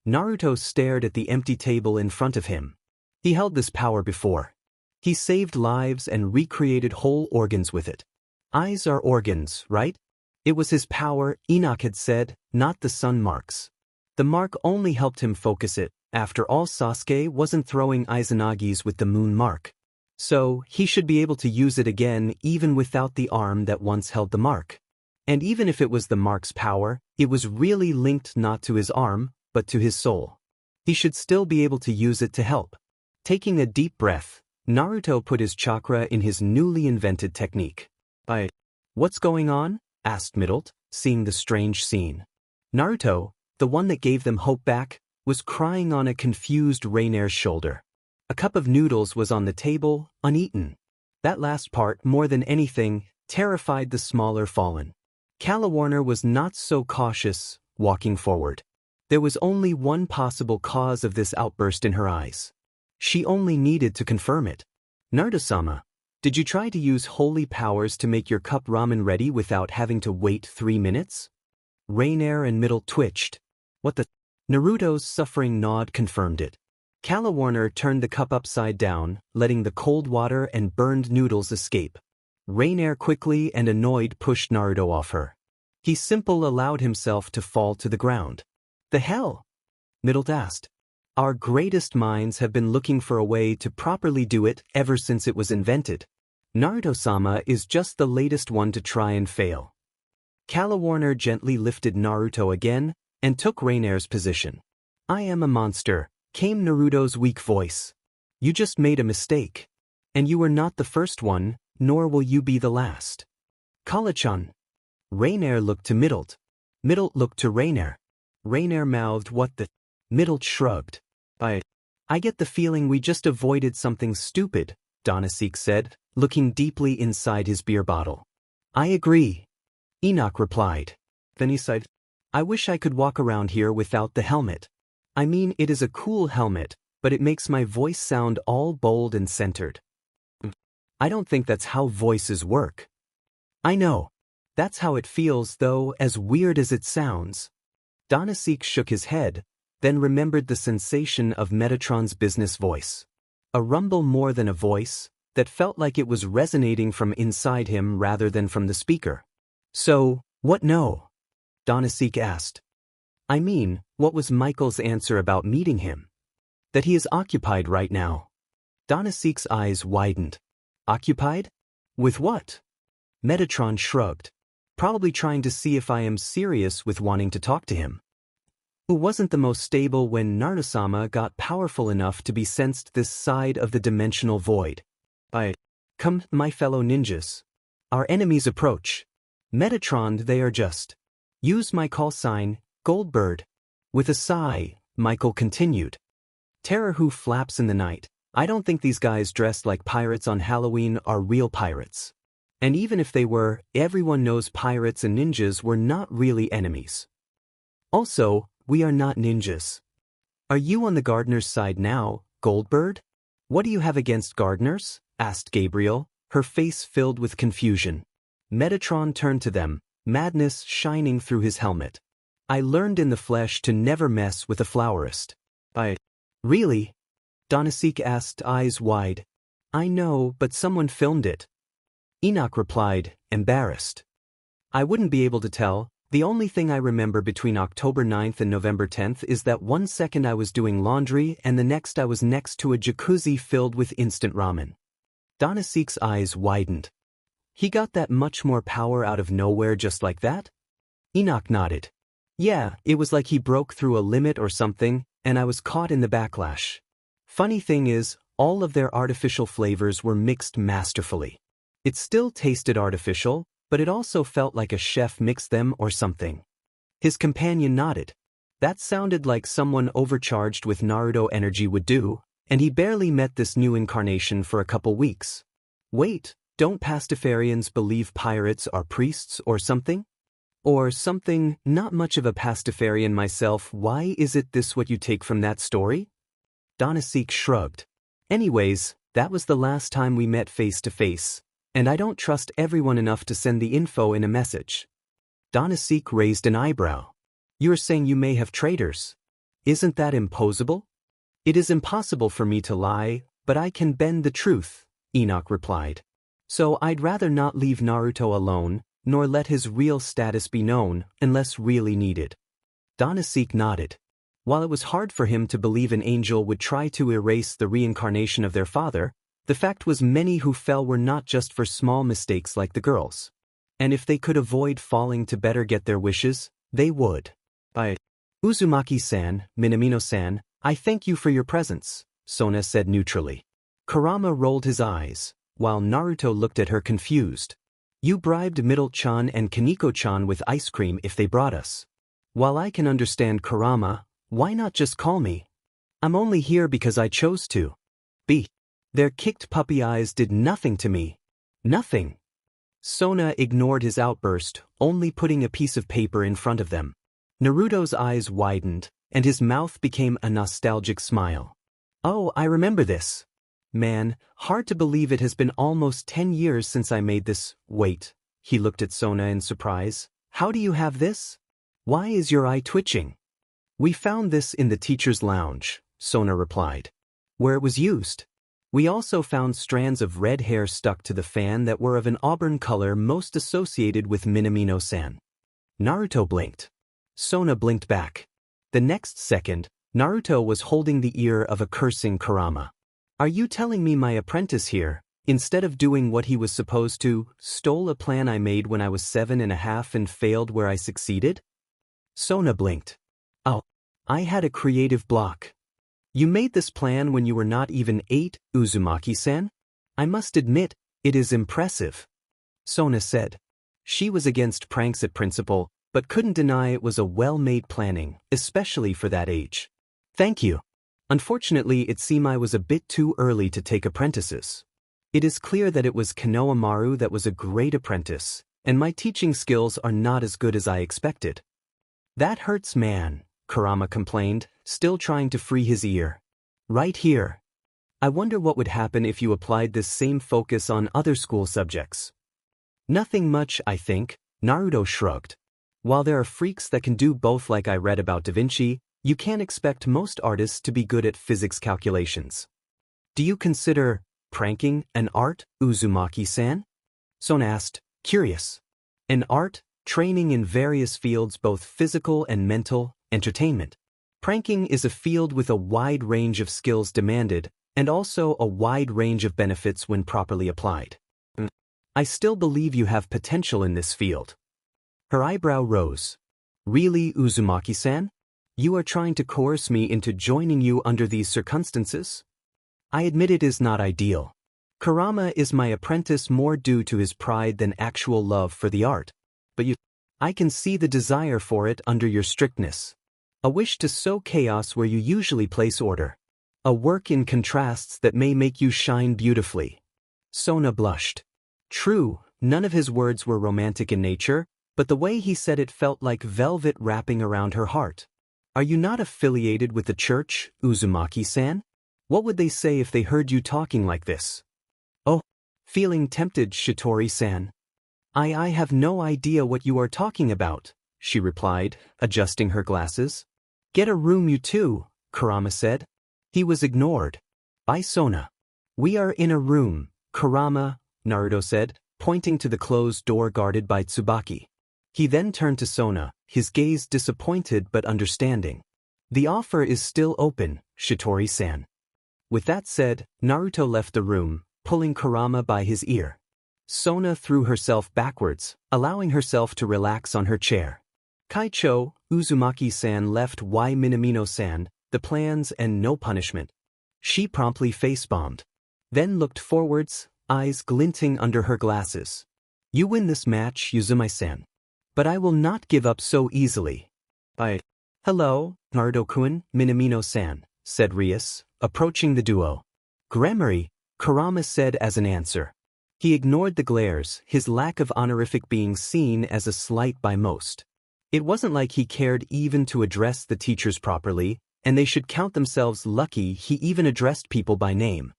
Naruto stared at the empty table in front of him. He held this power before. He saved lives and recreated whole organs with it. Eyes are organs, right? It was his power, Enoch had said, not the sun marks. The mark only helped him focus it. After all, Sasuke wasn't throwing Izanagi's with the moon mark. So, he should be able to use it again even without the arm that once held the mark. And even if it was the mark's power, it was really linked not to his arm, but to his soul. He should still be able to use it to help. Taking a deep breath, Naruto put his chakra in his newly invented technique. What's going on? Asked Middlet, seeing the strange scene. Naruto, the one that gave them hope back, was crying on a confused Rainer's shoulder. A cup of noodles was on the table, uneaten. That last part, more than anything, terrified the smaller fallen. Calawarner was not so cautious, walking forward. There was only one possible cause of this outburst in her eyes. She only needed to confirm it. Naruto-sama, did you try to use holy powers to make your cup ramen ready without having to wait 3 minutes? Rainer and Middlet twitched. What the? Naruto's suffering nod confirmed it. Calawarner turned the cup upside down, letting the cold water and burned noodles escape. Rainer quickly and annoyed pushed Naruto off her. He simply allowed himself to fall to the ground. The hell? Middlet asked. Our greatest minds have been looking for a way to properly do it ever since it was invented. Naruto-sama is just the latest one to try and fail. Calawarner gently lifted Naruto again and took Rainer's position. I am a monster, came Naruto's weak voice. You just made a mistake. And you were not the first one, nor will you be the last. Kala-chan. Rainer looked to Middlet. Middlet looked to Rainer. Rainer mouthed what the... Middlet shrugged. I get the feeling we just avoided something stupid, Donasek said, looking deeply inside his beer bottle. I agree. Enoch replied. Then he sighed. I wish I could walk around here without the helmet. I mean, it is a cool helmet, but it makes my voice sound all bold and centered. I don't think that's how voices work. I know. That's how it feels, though, as weird as it sounds. Donasek shook his head, then remembered the sensation of Metatron's business voice. A rumble more than a voice, that felt like it was resonating from inside him rather than from the speaker. So, what no? Donasek asked. I mean, what was Michael's answer about meeting him? That he is occupied right now. Danasek's eyes widened. Occupied? With what? Metatron shrugged. Probably trying to see if I am serious with wanting to talk to him. Who wasn't the most stable when Naruto-sama got powerful enough to be sensed this side of the dimensional void. Come, my fellow ninjas. Our enemies approach. Metatron, they are just. Use my call sign, Goldbird. With a sigh, Michael continued. Terror who flaps in the night. I don't think these guys dressed like pirates on Halloween are real pirates. And even if they were, everyone knows pirates and ninjas were not really enemies. Also, we are not ninjas. Are you on the gardener's side now, Goldbird? What do you have against gardeners? Asked Gabriel, her face filled with confusion. Metatron turned to them, madness shining through his helmet. I learned in the flesh to never mess with a florist. Really? Danasek asked, eyes wide. I know, but someone filmed it. Enoch replied, embarrassed. I wouldn't be able to tell. The only thing I remember between October 9th and November 10th is that one second I was doing laundry and the next I was next to a jacuzzi filled with instant ramen. Danasek's eyes widened. He got that much more power out of nowhere just like that? Enoch nodded. Yeah, it was like he broke through a limit or something, and I was caught in the backlash. Funny thing is, all of their artificial flavors were mixed masterfully. It still tasted artificial, but it also felt like a chef mixed them or something. His companion nodded. That sounded like someone overcharged with Naruto energy would do, and he barely met this new incarnation for a couple weeks. Wait, don't Pastafarians believe pirates are priests or something? Or something, not much of a Pastafarian myself, why is it this what you take from that story? Danasek shrugged. Anyways, that was the last time we met face to face. And I don't trust everyone enough to send the info in a message. Danasek raised an eyebrow. You're saying you may have traitors. Isn't that impossible? It is impossible for me to lie, but I can bend the truth, Enoch replied. So I'd rather not leave Naruto alone, nor let his real status be known, unless really needed. Danasek nodded. While it was hard for him to believe an angel would try to erase the reincarnation of their father, the fact was many who fell were not just for small mistakes like the girls. And if they could avoid falling to better get their wishes, they would. Uzumaki-san, Minamino-san, I thank you for your presence, Sona said neutrally. Kurama rolled his eyes, while Naruto looked at her confused. You bribed Middle-chan and Kaneko-chan with ice cream if they brought us. While I can understand Kurama, why not just call me? I'm only here because I chose to. Their kicked puppy eyes did nothing to me. Nothing. Sona ignored his outburst, only putting a piece of paper in front of them. Naruto's eyes widened, and his mouth became a nostalgic smile. Oh, I remember this. Man, hard to believe it has been almost 10 years since I made this. Wait, he looked at Sona in surprise. How do you have this? Why is your eye twitching? We found this in the teacher's lounge, Sona replied. Where it was used. We also found strands of red hair stuck to the fan that were of an auburn color most associated with Minamino-san. Naruto blinked. Sona blinked back. The next second, Naruto was holding the ear of a cursing Kurama. Are you telling me my apprentice here, instead of doing what he was supposed to, stole a plan I made when I was 7.5 and failed where I succeeded? Sona blinked. Oh, I had a creative block. You made this plan when you were not even 8, Uzumaki-san? I must admit, it is impressive. Sona said. She was against pranks at principal, but couldn't deny it was a well-made planning, especially for that age. Thank you. Unfortunately, it seemed I was a bit too early to take apprentices. It is clear that it was Konoha Maru that was a great apprentice, and my teaching skills are not as good as I expected. That hurts, man, Kurama complained, still trying to free his ear. Right here. I wonder what would happen if you applied this same focus on other school subjects. Nothing much, I think, Naruto shrugged. While there are freaks that can do both like I read about Da Vinci, you can't expect most artists to be good at physics calculations. Do you consider pranking an art, Uzumaki-san? Sona asked, curious. An art? Training in various fields, both physical and mental, entertainment. Pranking is a field with a wide range of skills demanded, and also a wide range of benefits when properly applied. I still believe you have potential in this field. Her eyebrow rose. Really, Uzumaki-san? You are trying to coerce me into joining you under these circumstances? I admit it is not ideal. Kurama is my apprentice more due to his pride than actual love for the art. But I can see the desire for it under your strictness. A wish to sow chaos where you usually place order. A work in contrasts that may make you shine beautifully. Sona blushed. True, none of his words were romantic in nature, but the way he said it felt like velvet wrapping around her heart. Are you not affiliated with the church, Uzumaki-san? What would they say if they heard you talking like this? Oh, feeling tempted, Shitori-san. I have no idea what you are talking about, she replied, adjusting her glasses. Get a room, you two, Kurama said. He was ignored. By Sona. We are in a room, Kurama, Naruto said, pointing to the closed door guarded by Tsubaki. He then turned to Sona, his gaze disappointed but understanding. The offer is still open, Shitori-san. With that said, Naruto left the room, pulling Kurama by his ear. Sona threw herself backwards, allowing herself to relax on her chair. Kaicho, Uzumaki-san left Why Minamino-san, the plans and no punishment. She promptly face-bombed. Then looked forwards, eyes glinting under her glasses. You win this match, Uzumi-san. But I will not give up so easily. Hello, Naruto-kun, Minamino-san, said Rias, approaching the duo. Gremory, Kurama said as an answer. He ignored the glares, his lack of honorific being seen as a slight by most. It wasn't like he cared even to address the teachers properly, and they should count themselves lucky he even addressed people by name.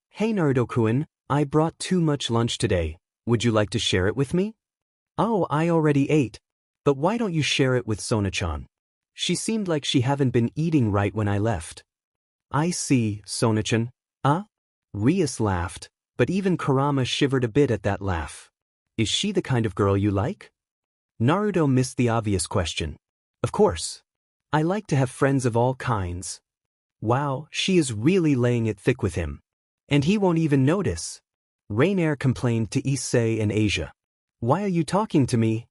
Hey Naruto-kun, I brought too much lunch today. Would you like to share it with me? Oh, I already ate. But why don't you share it with Sona-chan? She seemed like she haven't been eating right when I left. I see, Sona-chan. Rias laughed, but even Kurama shivered a bit at that laugh. Is she the kind of girl you like? Naruto missed the obvious question. Of course. I like to have friends of all kinds. Wow, she is really laying it thick with him. And he won't even notice. Rainier complained to Issei and Asia. Why are you talking to me?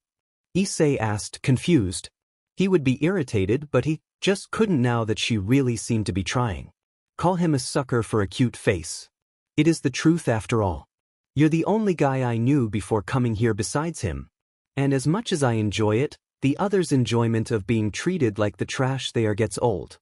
Issei asked, confused. He would be irritated, but he just couldn't now that she really seemed to be trying. Call him a sucker for a cute face. It is the truth after all. You're the only guy I knew before coming here besides him. And as much as I enjoy it, the others' enjoyment of being treated like the trash they are gets old.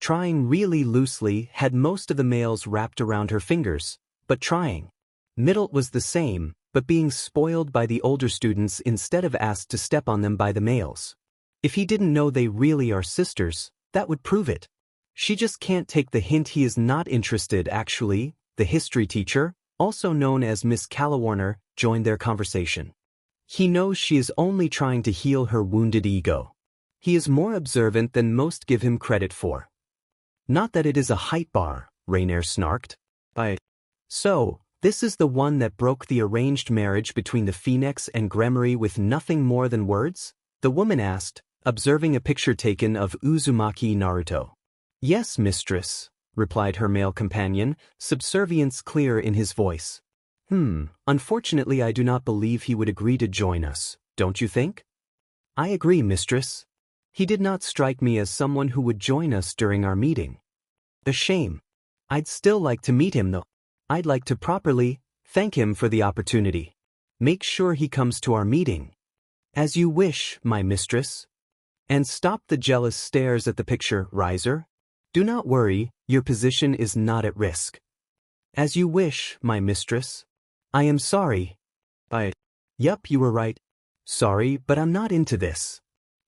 Trying really loosely had most of the males wrapped around her fingers, but trying. Middle was the same, but being spoiled by the older students instead of asked to step on them by the males. If he didn't know they really are sisters, that would prove it. She just can't take the hint he is not interested. Actually, the history teacher, also known as Miss Calawarner, joined their conversation. He knows she is only trying to heal her wounded ego. He is more observant than most give him credit for. Not that it is a height bar, Rainier snarked. So, this is the one that broke the arranged marriage between the Phoenix and Gremory with nothing more than words? The woman asked, observing a picture taken of Uzumaki Naruto. Yes, mistress, replied her male companion, subservience clear in his voice. Unfortunately I do not believe he would agree to join us, don't you think? I agree, mistress. He did not strike me as someone who would join us during our meeting. A shame. I'd still like to meet him though. I'd like to properly thank him for the opportunity. Make sure he comes to our meeting. As you wish, my mistress. And stop the jealous stares at the picture, Riser. Do not worry, your position is not at risk. As you wish, my mistress. I am sorry. Yup, you were right. Sorry, but I'm not into this.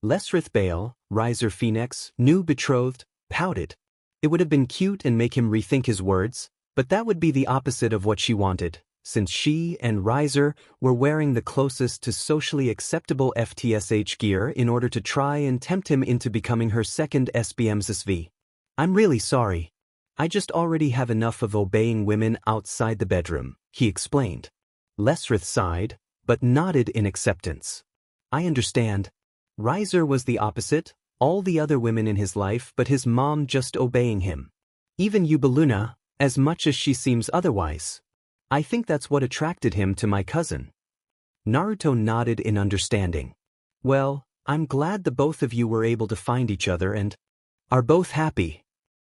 Lesrith Bale, Riser Phoenix, new betrothed, pouted. It would have been cute and make him rethink his words, but that would be the opposite of what she wanted, since she and Riser were wearing the closest to socially acceptable FTSH gear in order to try and tempt him into becoming her second SBMSSV. I'm really sorry. I just already have enough of obeying women outside the bedroom, he explained. Lesrith sighed, but nodded in acceptance. I understand. Riser was the opposite, all the other women in his life but his mom just obeying him. Even Yubaluna, as much as she seems otherwise. I think that's what attracted him to my cousin. Naruto nodded in understanding. Well, I'm glad the both of you were able to find each other and are both happy.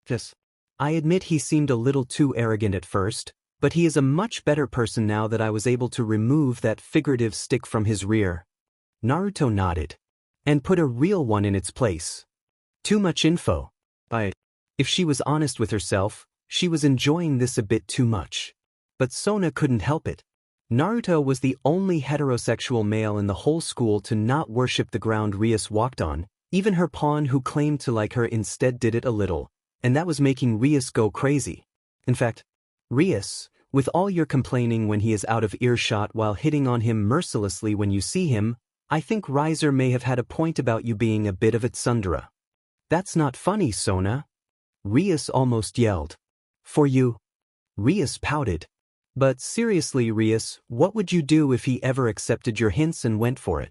Yes. I admit he seemed a little too arrogant at first, but he is a much better person now that I was able to remove that figurative stick from his rear. Naruto nodded. And put a real one in its place. Too much info. If she was honest with herself, she was enjoying this a bit too much. But Sona couldn't help it. Naruto was the only heterosexual male in the whole school to not worship the ground Rias walked on. Even her pawn who claimed to like her instead did it a little, and that was making Rias go crazy. In fact, Rias, with all your complaining when he is out of earshot while hitting on him mercilessly when you see him, I think Riser may have had a point about you being a bit of a tsundere. That's not funny, Sona. Rias almost yelled. For you. Rias pouted. But seriously, Rias, what would you do if he ever accepted your hints and went for it?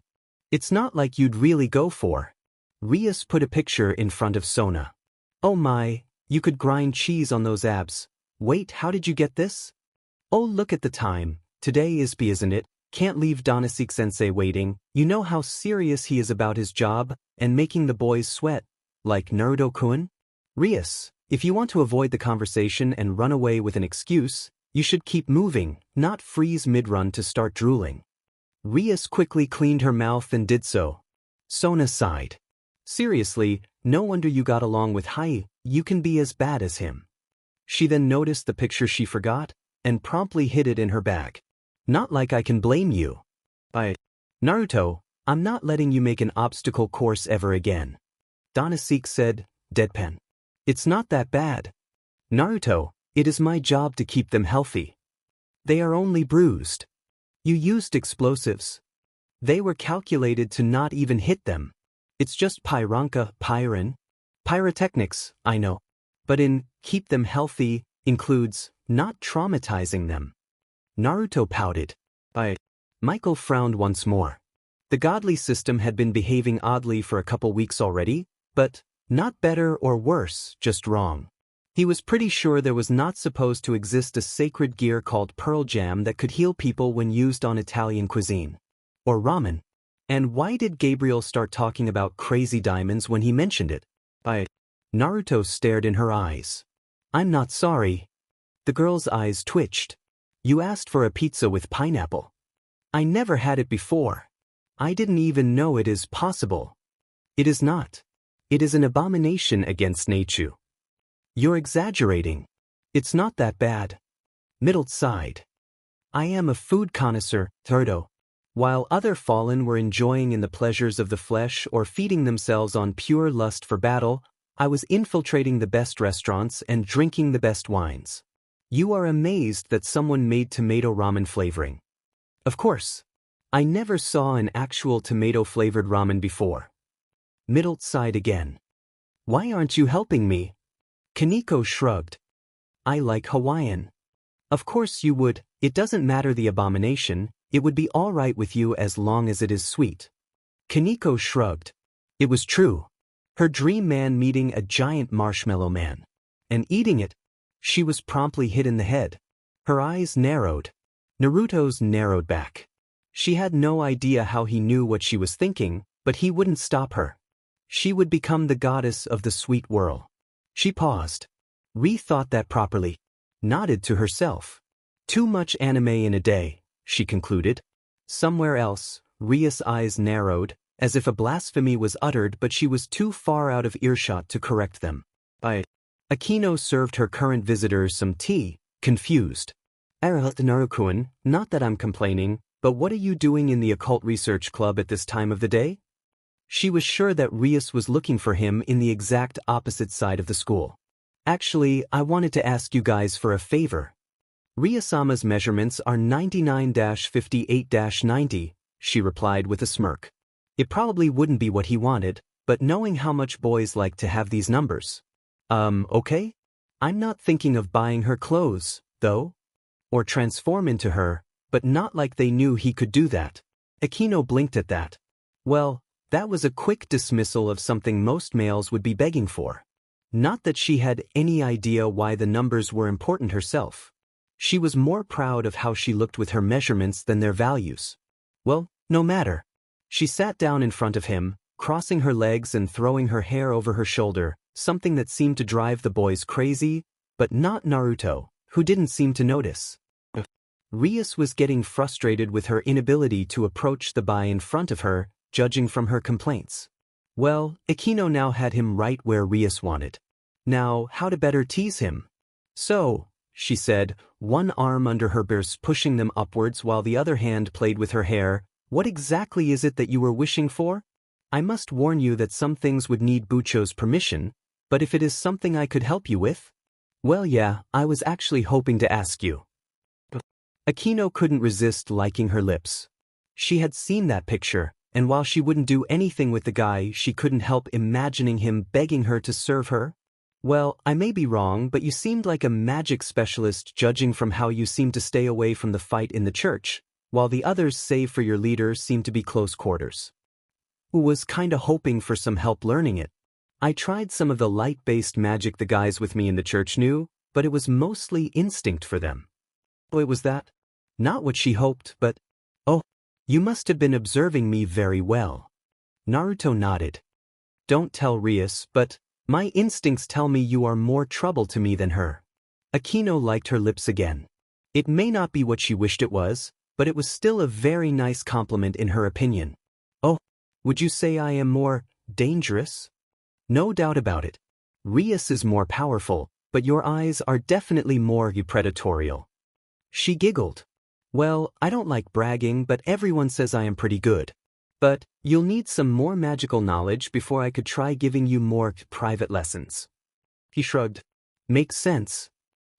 It's not like you'd really go for. Rias put a picture in front of Sona. Oh my, you could grind cheese on those abs. Wait, how did you get this? Oh, look at the time. Today is B, isn't it? Can't leave Danasik-sensei waiting. You know how serious he is about his job and making the boys sweat. Like Naruto-kun? Rias, if you want to avoid the conversation and run away with an excuse, you should keep moving, not freeze mid-run to start drooling. Rias quickly cleaned her mouth and did so. Sona sighed. Seriously, no wonder you got along with Hai, you can be as bad as him. She then noticed the picture she forgot, and promptly hid it in her bag. Not like I can blame you. Naruto, I'm not letting you make an obstacle course ever again. Danasik said, deadpan. It's not that bad. Naruto, it is my job to keep them healthy. They are only bruised. You used explosives. They were calculated to not even hit them. It's just pyrotechnics, I know. But in keep them healthy includes not traumatizing them. Naruto pouted. Michael frowned once more. The godly system had been behaving oddly for a couple weeks already, but not better or worse, just wrong. He was pretty sure there was not supposed to exist a sacred gear called Pearl Jam that could heal people when used on Italian cuisine. Or ramen. And why did Gabriel start talking about crazy diamonds when he mentioned it? Naruto stared in her eyes. I'm not sorry. The girl's eyes twitched. You asked for a pizza with pineapple. I never had it before. I didn't even know it is possible. It is not. It is an abomination against nature. You're exaggerating. It's not that bad. Middle sighed. I am a food connoisseur, Naruto. While other fallen were enjoying in the pleasures of the flesh or feeding themselves on pure lust for battle, I was infiltrating the best restaurants and drinking the best wines. You are amazed that someone made tomato ramen flavoring. Of course. I never saw an actual tomato-flavored ramen before. Middle sighed again. Why aren't you helping me? Kaneko shrugged. I like Hawaiian. Of course you would, it doesn't matter the abomination, it would be all right with you as long as it is sweet. Kaneko shrugged. It was true. Her dream man meeting a giant marshmallow man. And eating it. She was promptly hit in the head. Her eyes narrowed. Naruto's narrowed back. She had no idea how he knew what she was thinking, but he wouldn't stop her. She would become the goddess of the sweet whirl. She paused. Rethought that properly. Nodded to herself. Too much anime in a day, she concluded. Somewhere else, Ria's eyes narrowed, as if a blasphemy was uttered but she was too far out of earshot to correct them. Akino served her current visitors some tea, confused. Naruto-kun, not that I'm complaining, but what are you doing in the occult research club at this time of the day? She was sure that Rias was looking for him in the exact opposite side of the school. Actually, I wanted to ask you guys for a favor. Riasama's measurements are 99-58-90, she replied with a smirk. It probably wouldn't be what he wanted, but knowing how much boys like to have these numbers. Okay? I'm not thinking of buying her clothes, though. Or transform into her, but not like they knew he could do that. Akino blinked at that. Well, That was a quick dismissal of something most males would be begging for. Not that she had any idea why the numbers were important herself. She was more proud of how she looked with her measurements than their values. Well, no matter. She sat down in front of him, crossing her legs and throwing her hair over her shoulder, something that seemed to drive the boys crazy, but not Naruto, who didn't seem to notice. Rias was getting frustrated with her inability to approach the boy in front of her, judging from her complaints. Well, Akino now had him right where Rias wanted. Now, how to better tease him? So, she said, one arm under her breasts pushing them upwards while the other hand played with her hair, what exactly is it that you were wishing for? I must warn you that some things would need Bucho's permission, but if it is something I could help you with? Well yeah, I was actually hoping to ask you. Akino couldn't resist liking her lips. She had seen that picture, and while she wouldn't do anything with the guy, she couldn't help imagining him begging her to serve her. Well, I may be wrong, but you seemed like a magic specialist judging from how you seemed to stay away from the fight in the church, while the others, save for your leader, seemed to be close quarters. Who was kinda hoping for some help learning it. I tried some of the light-based magic the guys with me in the church knew, but it was mostly instinct for them. Oh, it was that? Not what she hoped, but... Oh, you must have been observing me very well. Naruto nodded. Don't tell Rias, but my instincts tell me you are more trouble to me than her. Akino liked her lips again. It may not be what she wished it was, but it was still a very nice compliment in her opinion. Oh, would you say I am more dangerous? No doubt about it. Rias is more powerful, but your eyes are definitely more predatorial. She giggled. Well, I don't like bragging, but everyone says I am pretty good. But you'll need some more magical knowledge before I could try giving you more private lessons. He shrugged. Makes sense.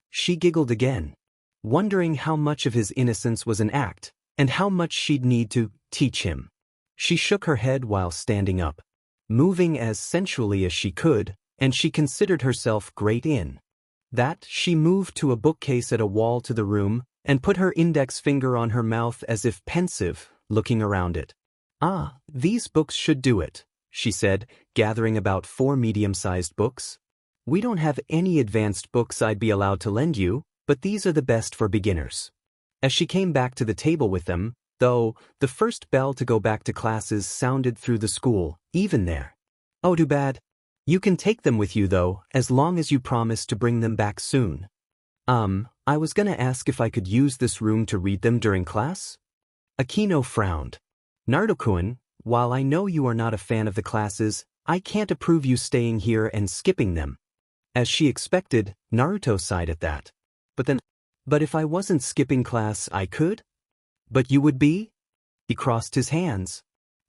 She giggled again, wondering how much of his innocence was an act, and how much she'd need to teach him. She shook her head while standing up, moving as sensually as she could, and she considered herself great in that. She moved to a bookcase at a wall to the room, and put her index finger on her mouth as if pensive, looking around it. Ah, these books should do it, she said, gathering about 4 medium-sized books. We don't have any advanced books I'd be allowed to lend you, but these are the best for beginners. As she came back to the table with them, though, the first bell to go back to classes sounded through the school, even there. Oh, too bad. You can take them with you though, as long as you promise to bring them back soon. I was gonna ask if I could use this room to read them during class? Akino frowned. Naruto-kun, while I know you are not a fan of the classes, I can't approve you staying here and skipping them. As she expected, Naruto sighed at that. But if I wasn't skipping class, I could? But you would be? He crossed his hands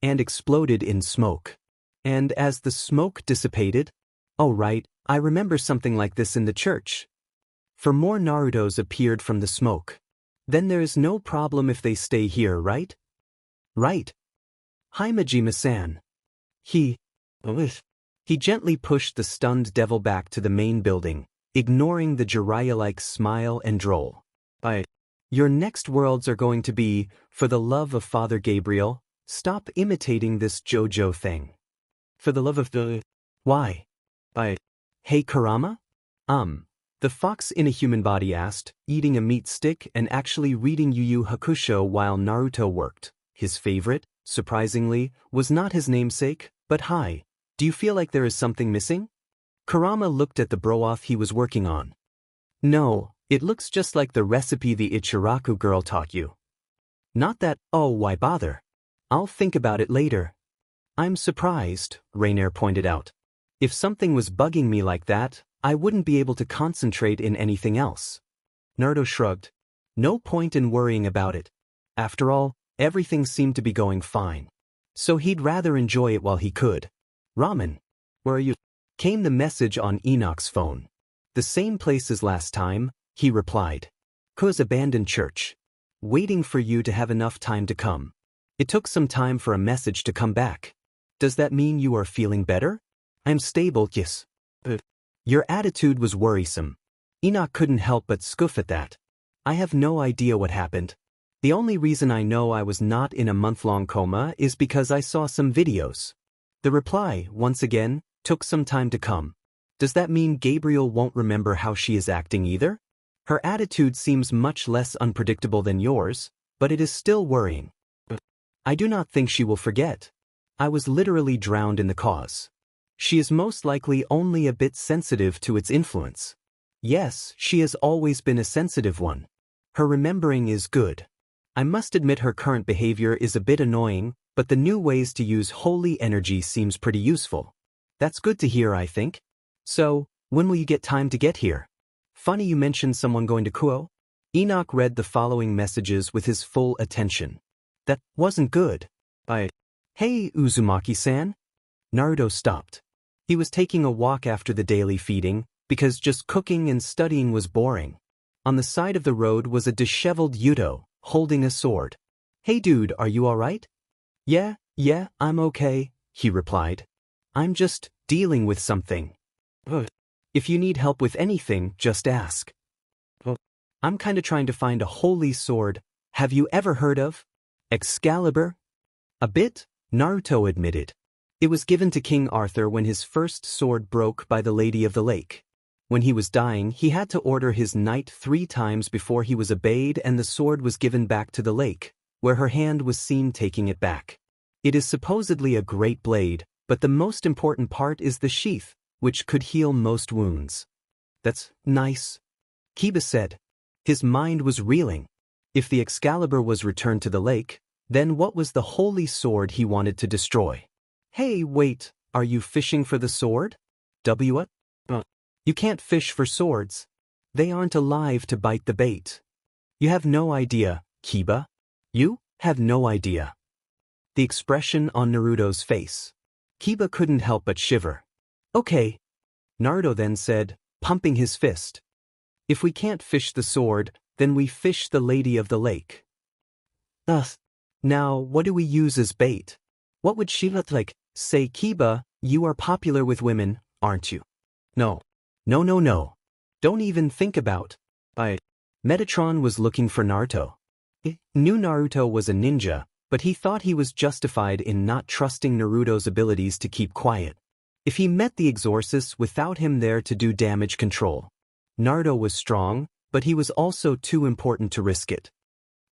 and exploded in smoke. And as the smoke dissipated, oh right, I remember something like this in the church. For more Narutos appeared from the smoke. Then there is no problem if they stay here, right? Right. Himejima-san. He gently pushed the stunned devil back to the main building, ignoring the Jiraiya-like smile and droll. Your next worlds are going to be, for the love of Father Gabriel, stop imitating this JoJo thing. For the love of the... Why? Hey Kurama? The fox in a human body asked, eating a meat stick and actually reading Yu Yu Hakusho while Naruto worked. His favorite, surprisingly, was not his namesake, but hi. Do you feel like there is something missing? Kurama looked at the broth he was working on. No, it looks just like the recipe the Ichiraku girl taught you. Not that, oh why bother? I'll think about it later. I'm surprised, Rainier pointed out. If something was bugging me like that, I wouldn't be able to concentrate in anything else. Naruto shrugged. No point in worrying about it. After all, everything seemed to be going fine. So he'd rather enjoy it while he could. Ramen, where are you? Came the message on Enoch's phone. The same place as last time, he replied. Kuoh's abandoned church. Waiting for you to have enough time to come. It took some time for a message to come back. Does that mean you are feeling better? I'm stable, yes. Your attitude was worrisome. Enoch couldn't help but scoff at that. I have no idea what happened. The only reason I know I was not in a month-long coma is because I saw some videos. The reply, once again, took some time to come. Does that mean Gabriel won't remember how she is acting either? Her attitude seems much less unpredictable than yours, but it is still worrying. I do not think she will forget. I was literally drowned in the cause. She is most likely only a bit sensitive to its influence. Yes, she has always been a sensitive one. Her remembering is good. I must admit her current behavior is a bit annoying, but the new ways to use holy energy seems pretty useful. That's good to hear, I think. So, when will you get time to get here? Funny you mentioned someone going to Kuoh. Enoch read the following messages with his full attention. That wasn't good. Hey, Uzumaki-san. Naruto stopped. He was taking a walk after the daily feeding, because just cooking and studying was boring. On the side of the road was a disheveled Yuto, holding a sword. Hey dude, are you alright? Yeah, I'm okay, he replied. I'm just dealing with something. If you need help with anything, just ask. I'm kinda trying to find a holy sword. Have you ever heard of Excalibur? A bit, Naruto admitted. It was given to King Arthur when his first sword broke by the Lady of the Lake. When he was dying, he had to order his knight 3 times before he was obeyed, and the sword was given back to the lake, where her hand was seen taking it back. It is supposedly a great blade, but the most important part is the sheath, which could heal most wounds. That's nice, Kiba said. His mind was reeling. If the Excalibur was returned to the lake, then what was the holy sword he wanted to destroy? Hey, wait, are you fishing for the sword? What? You can't fish for swords. They aren't alive to bite the bait. You have no idea, Kiba. You have no idea. The expression on Naruto's face. Kiba couldn't help but shiver. Okay. Naruto then said, pumping his fist. If we can't fish the sword, then we fish the Lady of the Lake. Thus. Now, what do we use as bait? What would she look like? Say, Kiba, you are popular with women, aren't you? No. No. Don't even think about. Metatron was looking for Naruto. He knew Naruto was a ninja, but he thought he was justified in not trusting Naruto's abilities to keep quiet. If he met the Exorcist without him there to do damage control. Naruto was strong, but he was also too important to risk it.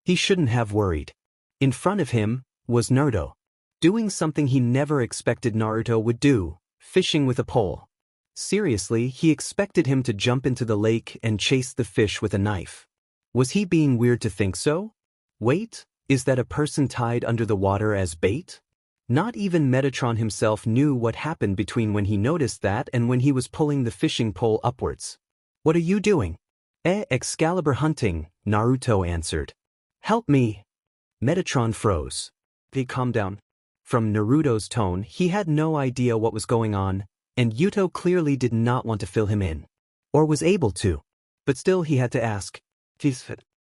He shouldn't have worried. In front of him was Naruto, doing something he never expected Naruto would do, fishing with a pole. Seriously, he expected him to jump into the lake and chase the fish with a knife. Was he being weird to think so? Wait, is that a person tied under the water as bait? Not even Metatron himself knew what happened between when he noticed that and when he was pulling the fishing pole upwards. What are you doing? Excalibur hunting, Naruto answered. Help me. Metatron froze. He calmed down. From Naruto's tone, he had no idea what was going on, and Yuto clearly did not want to fill him in. Or was able to. But still he had to ask.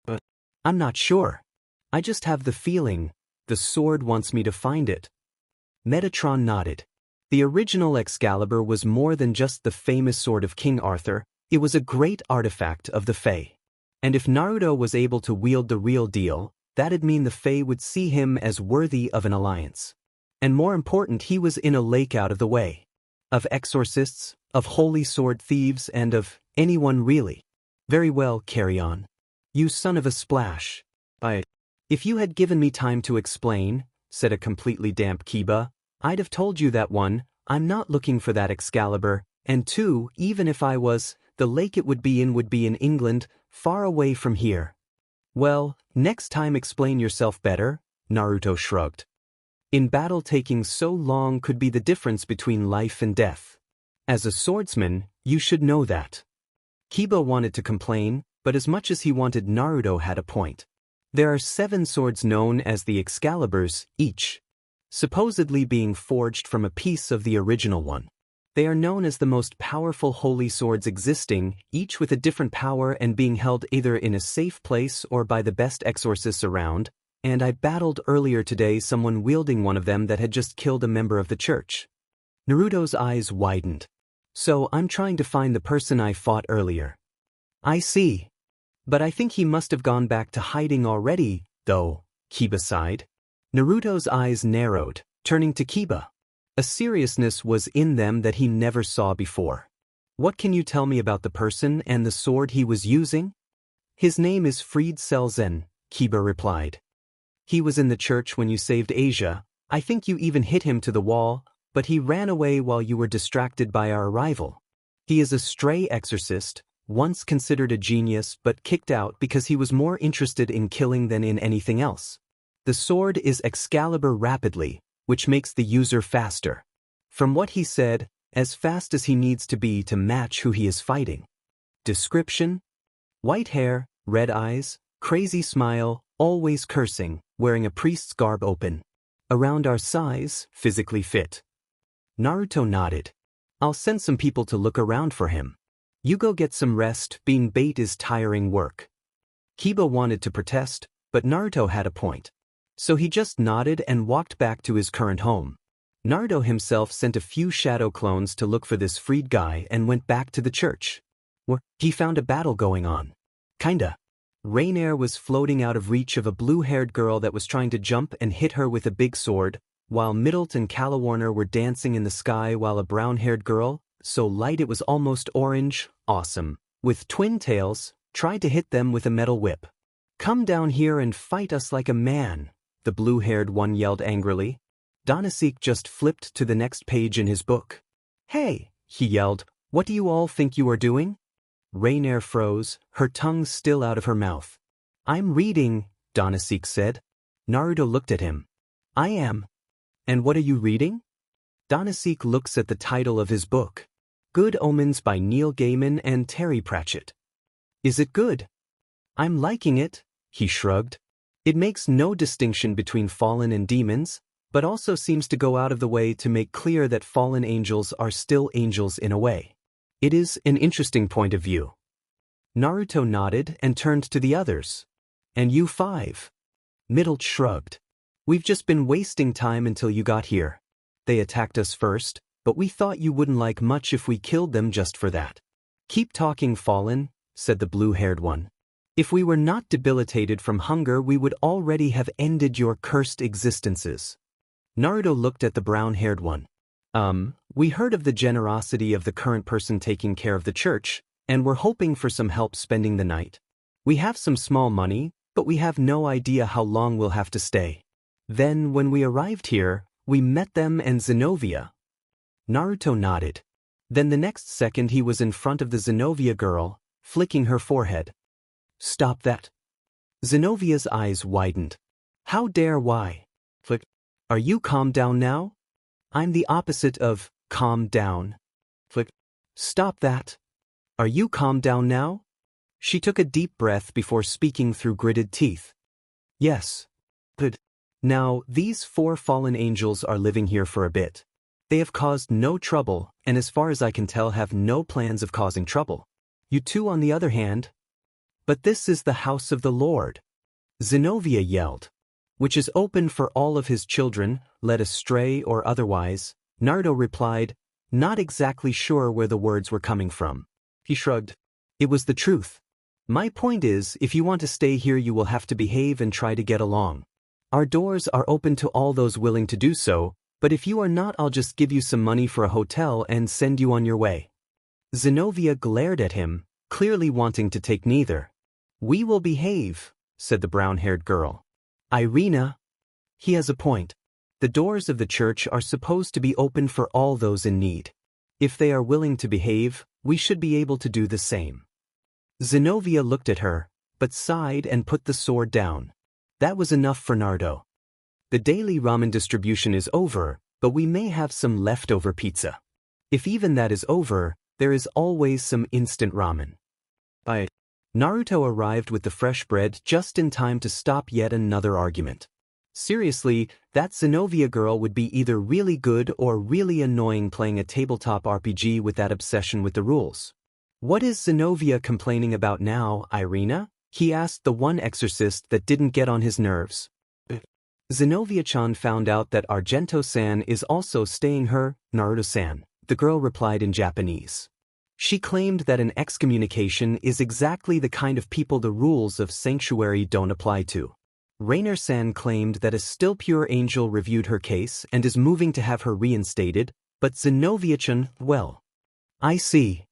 But I'm not sure. I just have the feeling the sword wants me to find it. Metatron nodded. The original Excalibur was more than just the famous sword of King Arthur, it was a great artifact of the Fae. And if Naruto was able to wield the real deal, that'd mean the Fae would see him as worthy of an alliance. And more important, he was in a lake out of the way. Of exorcists, of holy sword thieves, and of anyone really. Very well, carry on. You son of a splash. If you had given me time to explain, said a completely damp Kiba, I'd have told you that 1, I'm not looking for that Excalibur, and 2, even if I was, the lake it would be in England, far away from here. Well, next time explain yourself better, Naruto shrugged. In battle, taking so long could be the difference between life and death. As a swordsman, you should know that. Kiba wanted to complain, but as much as he wanted, Naruto had a point. There are 7 swords known as the Excaliburs, each supposedly being forged from a piece of the original one. They are known as the most powerful holy swords existing, each with a different power and being held either in a safe place or by the best exorcists around, and I battled earlier today someone wielding one of them that had just killed a member of the church. Naruto's eyes widened. So I'm trying to find the person I fought earlier. I see. But I think he must have gone back to hiding already, though, Kiba sighed. Naruto's eyes narrowed, turning to Kiba. A seriousness was in them that he never saw before. What can you tell me about the person and the sword he was using? His name is Fried Selzen, Kiba replied. He was in the church when you saved Asia. I think you even hit him to the wall, but he ran away while you were distracted by our arrival. He is a stray exorcist, once considered a genius but kicked out because he was more interested in killing than in anything else. The sword is Excalibur rapidly, which makes the user faster. From what he said, as fast as he needs to be to match who he is fighting. Description: white hair, red eyes, crazy smile, always cursing, wearing a priest's garb open. Around our size, physically fit. Naruto nodded. I'll send some people to look around for him. You go get some rest, being bait is tiring work. Kiba wanted to protest, but Naruto had a point. So he just nodded and walked back to his current home. Naruto himself sent a few shadow clones to look for this freed guy and went back to the church. Where he found a battle going on. Kinda. Rainier was floating out of reach of a blue-haired girl that was trying to jump and hit her with a big sword, while Middlet and Calawarner were dancing in the sky while a brown-haired girl, so light it was almost orange, awesome, with twin tails, tried to hit them with a metal whip. Come down here and fight us like a man, the blue-haired one yelled angrily. Donasek just flipped to the next page in his book. Hey, he yelled, what do you all think you are doing? Rainier froze, her tongue still out of her mouth. I'm reading, Donasek said. Naruto looked at him. I am. And what are you reading? Donasek looks at the title of his book. Good Omens by Neil Gaiman and Terry Pratchett. Is it good? I'm liking it, he shrugged. It makes no distinction between fallen and demons, but also seems to go out of the way to make clear that fallen angels are still angels in a way. It is an interesting point of view. Naruto nodded and turned to the others. And you five? Middlet shrugged. We've just been wasting time until you got here. They attacked us first, but we thought you wouldn't like much if we killed them just for that. Keep talking, Fallen, said the blue-haired one. If we were not debilitated from hunger, we would already have ended your cursed existences. Naruto looked at the brown-haired one. We heard of the generosity of the current person taking care of the church, and we're hoping for some help spending the night. We have some small money, but we have no idea how long we'll have to stay. Then, when we arrived here, we met them and Zenovia. Naruto nodded. Then the next second he was in front of the Zenovia girl, flicking her forehead. Stop that. Zenovia's eyes widened. How dare why? Flick. Are you calm down now? I'm the opposite of calm down. Flick. Stop that. Are you calm down now? She took a deep breath before speaking through gritted teeth. Yes. Good. Now, these 4 fallen angels are living here for a bit. They have caused no trouble, and as far as I can tell have no plans of causing trouble. You two, on the other hand. But this is the house of the Lord. Zenovia yelled. Which is open for all of his children, led astray or otherwise. Naruto replied, not exactly sure where the words were coming from. He shrugged. It was the truth. My point is, if you want to stay here you will have to behave and try to get along. Our doors are open to all those willing to do so, but if you are not, I'll just give you some money for a hotel and send you on your way. Zenovia glared at him, clearly wanting to take neither. We will behave, said the brown-haired girl. Irina. He has a point. The doors of the church are supposed to be open for all those in need. If they are willing to behave, we should be able to do the same. Zenovia looked at her, but sighed and put the sword down. That was enough for Naruto. The daily ramen distribution is over, but we may have some leftover pizza. If even that is over, there is always some instant ramen. Naruto arrived with the fresh bread just in time to stop yet another argument. Seriously, that Zenovia girl would be either really good or really annoying playing a tabletop RPG with that obsession with the rules. What is Zenovia complaining about now, Irina? He asked the one exorcist that didn't get on his nerves. Zenovia-chan found out that Argento-san is also staying her, Naruto-san, the girl replied in Japanese. She claimed that an excommunication is exactly the kind of people the rules of sanctuary don't apply to. Rainer-san claimed that a still pure angel reviewed her case and is moving to have her reinstated, but Zenobia-chan, well. I see.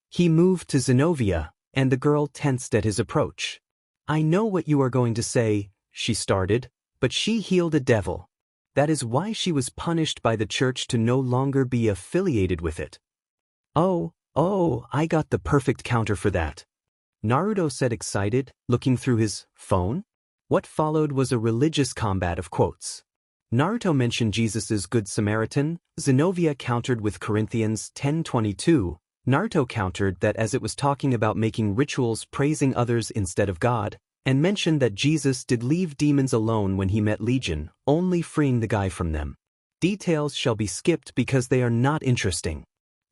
He moved to Zenobia, and the girl tensed at his approach. I know what you are going to say, she started, but she healed a devil. That is why she was punished by the church to no longer be affiliated with it. Oh, I got the perfect counter for that. Naruto said excited, looking through his phone. What followed was a religious combat of quotes. Naruto mentioned Jesus's Good Samaritan, Zenobia countered with Corinthians 10:22. Naruto countered that as it was talking about making rituals praising others instead of God, and mentioned that Jesus did leave demons alone when he met Legion, only freeing the guy from them. Details shall be skipped because they are not interesting.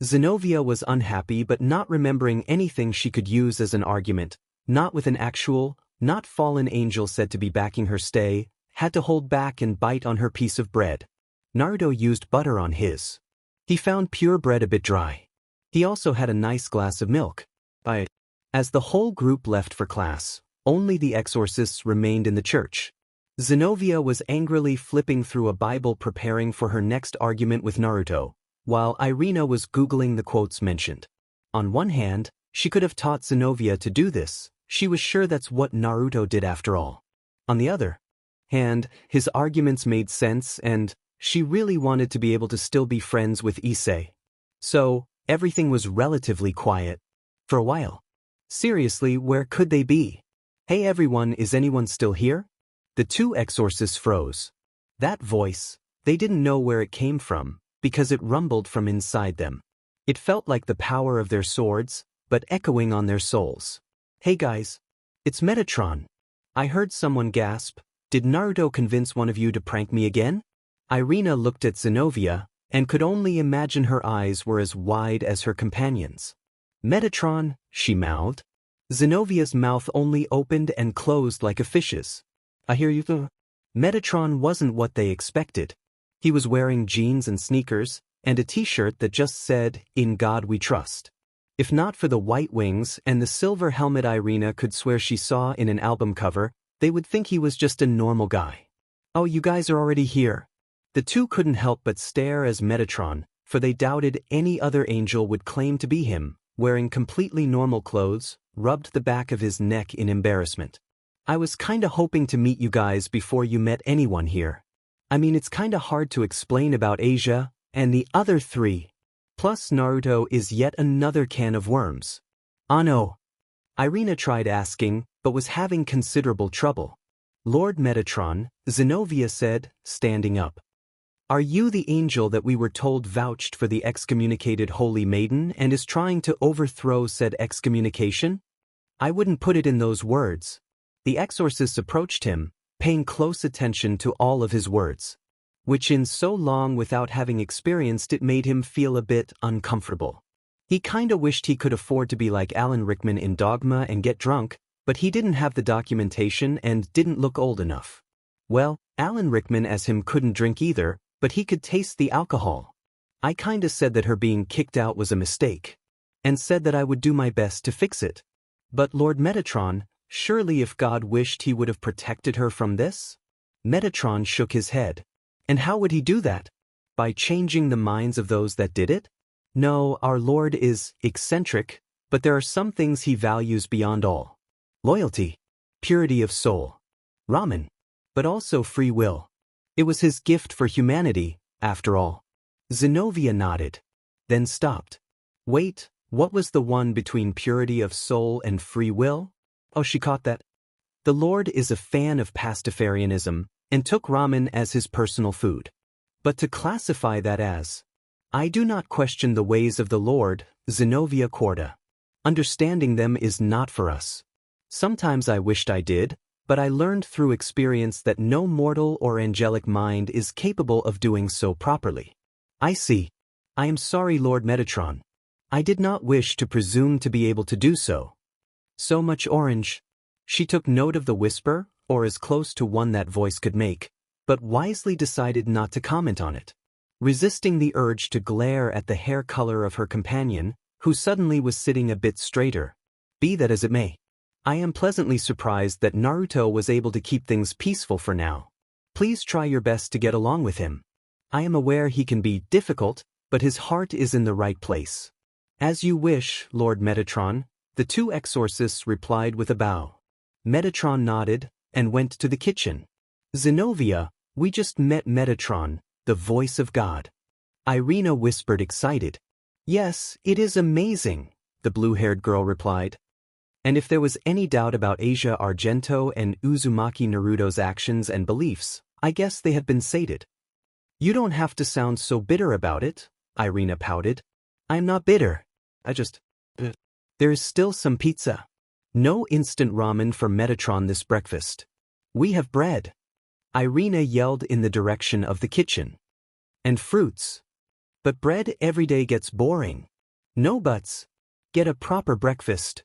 Zenobia was unhappy but not remembering anything she could use as an argument, not with an actual, not fallen angel said to be backing her stay, had to hold back and bite on her piece of bread. Naruto used butter on his. He found pure bread a bit dry. He also had a nice glass of milk. As the whole group left for class, only the exorcists remained in the church. Zenobia was angrily flipping through a Bible preparing for her next argument with Naruto, while Irina was Googling the quotes mentioned. On one hand, she could have taught Zenobia to do this. She was sure that's what Naruto did after all. On the other hand, his arguments made sense and she really wanted to be able to still be friends with Issei. So, everything was relatively quiet. For a while. Seriously, where could they be? Hey everyone, is anyone still here? The two exorcists froze. That voice, they didn't know where it came from, because it rumbled from inside them. It felt like the power of their swords, but echoing on their souls. Hey guys. It's Metatron. I heard someone gasp. Did Naruto convince one of you to prank me again? Irina looked at Zenobia, and could only imagine her eyes were as wide as her companions. Metatron, she mouthed. Zenovia's mouth only opened and closed like a fish's. I hear you. Metatron wasn't what they expected. He was wearing jeans and sneakers, and a t-shirt that just said, "In God We Trust." If not for the white wings and the silver helmet Irina could swear she saw in an album cover, they would think he was just a normal guy. Oh, you guys are already here. The two couldn't help but stare as Metatron, for they doubted any other angel would claim to be him, wearing completely normal clothes, rubbed the back of his neck in embarrassment. I was kinda hoping to meet you guys before you met anyone here. I mean, it's kinda hard to explain about Asia and the other three. Plus Naruto is yet another can of worms. No. Irina tried asking, but was having considerable trouble. Lord Metatron, Zenobia said, standing up. Are you the angel that we were told vouched for the excommunicated holy maiden and is trying to overthrow said excommunication? I wouldn't put it in those words. The exorcist approached him, paying close attention to all of his words, which in so long without having experienced it made him feel a bit uncomfortable. He kinda wished he could afford to be like Alan Rickman in Dogma and get drunk, but he didn't have the documentation and didn't look old enough. Well, Alan Rickman as him couldn't drink either, but he could taste the alcohol. I kinda said that her being kicked out was a mistake, and said that I would do my best to fix it. But Lord Metatron, surely if God wished he would have protected her from this? Metatron shook his head. And how would he do that? By changing the minds of those that did it? No, our Lord is eccentric, but there are some things he values beyond all. Loyalty, purity of soul, Ramen, but also free will. It was his gift for humanity, after all. Zenobia nodded, then stopped. Wait, what was the one between purity of soul and free will? Oh, she caught that. The Lord is a fan of pastafarianism, and took ramen as his personal food. But to classify that as, I do not question the ways of the Lord, Zenobia Corda. Understanding them is not for us. Sometimes I wished I did, but I learned through experience that no mortal or angelic mind is capable of doing so properly. I see. I am sorry, Lord Metatron. I did not wish to presume to be able to do so. So much orange. She took note of the whisper, or as close to one that voice could make, but wisely decided not to comment on it. Resisting the urge to glare at the hair color of her companion, who suddenly was sitting a bit straighter. Be that as it may. I am pleasantly surprised that Naruto was able to keep things peaceful for now. Please try your best to get along with him. I am aware he can be difficult, but his heart is in the right place. As you wish, Lord Metatron, the two exorcists replied with a bow. Metatron nodded and went to the kitchen. Zenobia, we just met Metatron, the voice of God. Irina whispered excited. Yes, it is amazing, the blue-haired girl replied. And if there was any doubt about Asia Argento and Uzumaki Naruto's actions and beliefs, I guess they have been sated. You don't have to sound so bitter about it, Irina pouted. I'm not bitter. There is still some pizza. No instant ramen for Metatron this breakfast. We have bread. Irina yelled in the direction of the kitchen. And fruits. But bread every day gets boring. No buts. Get a proper breakfast.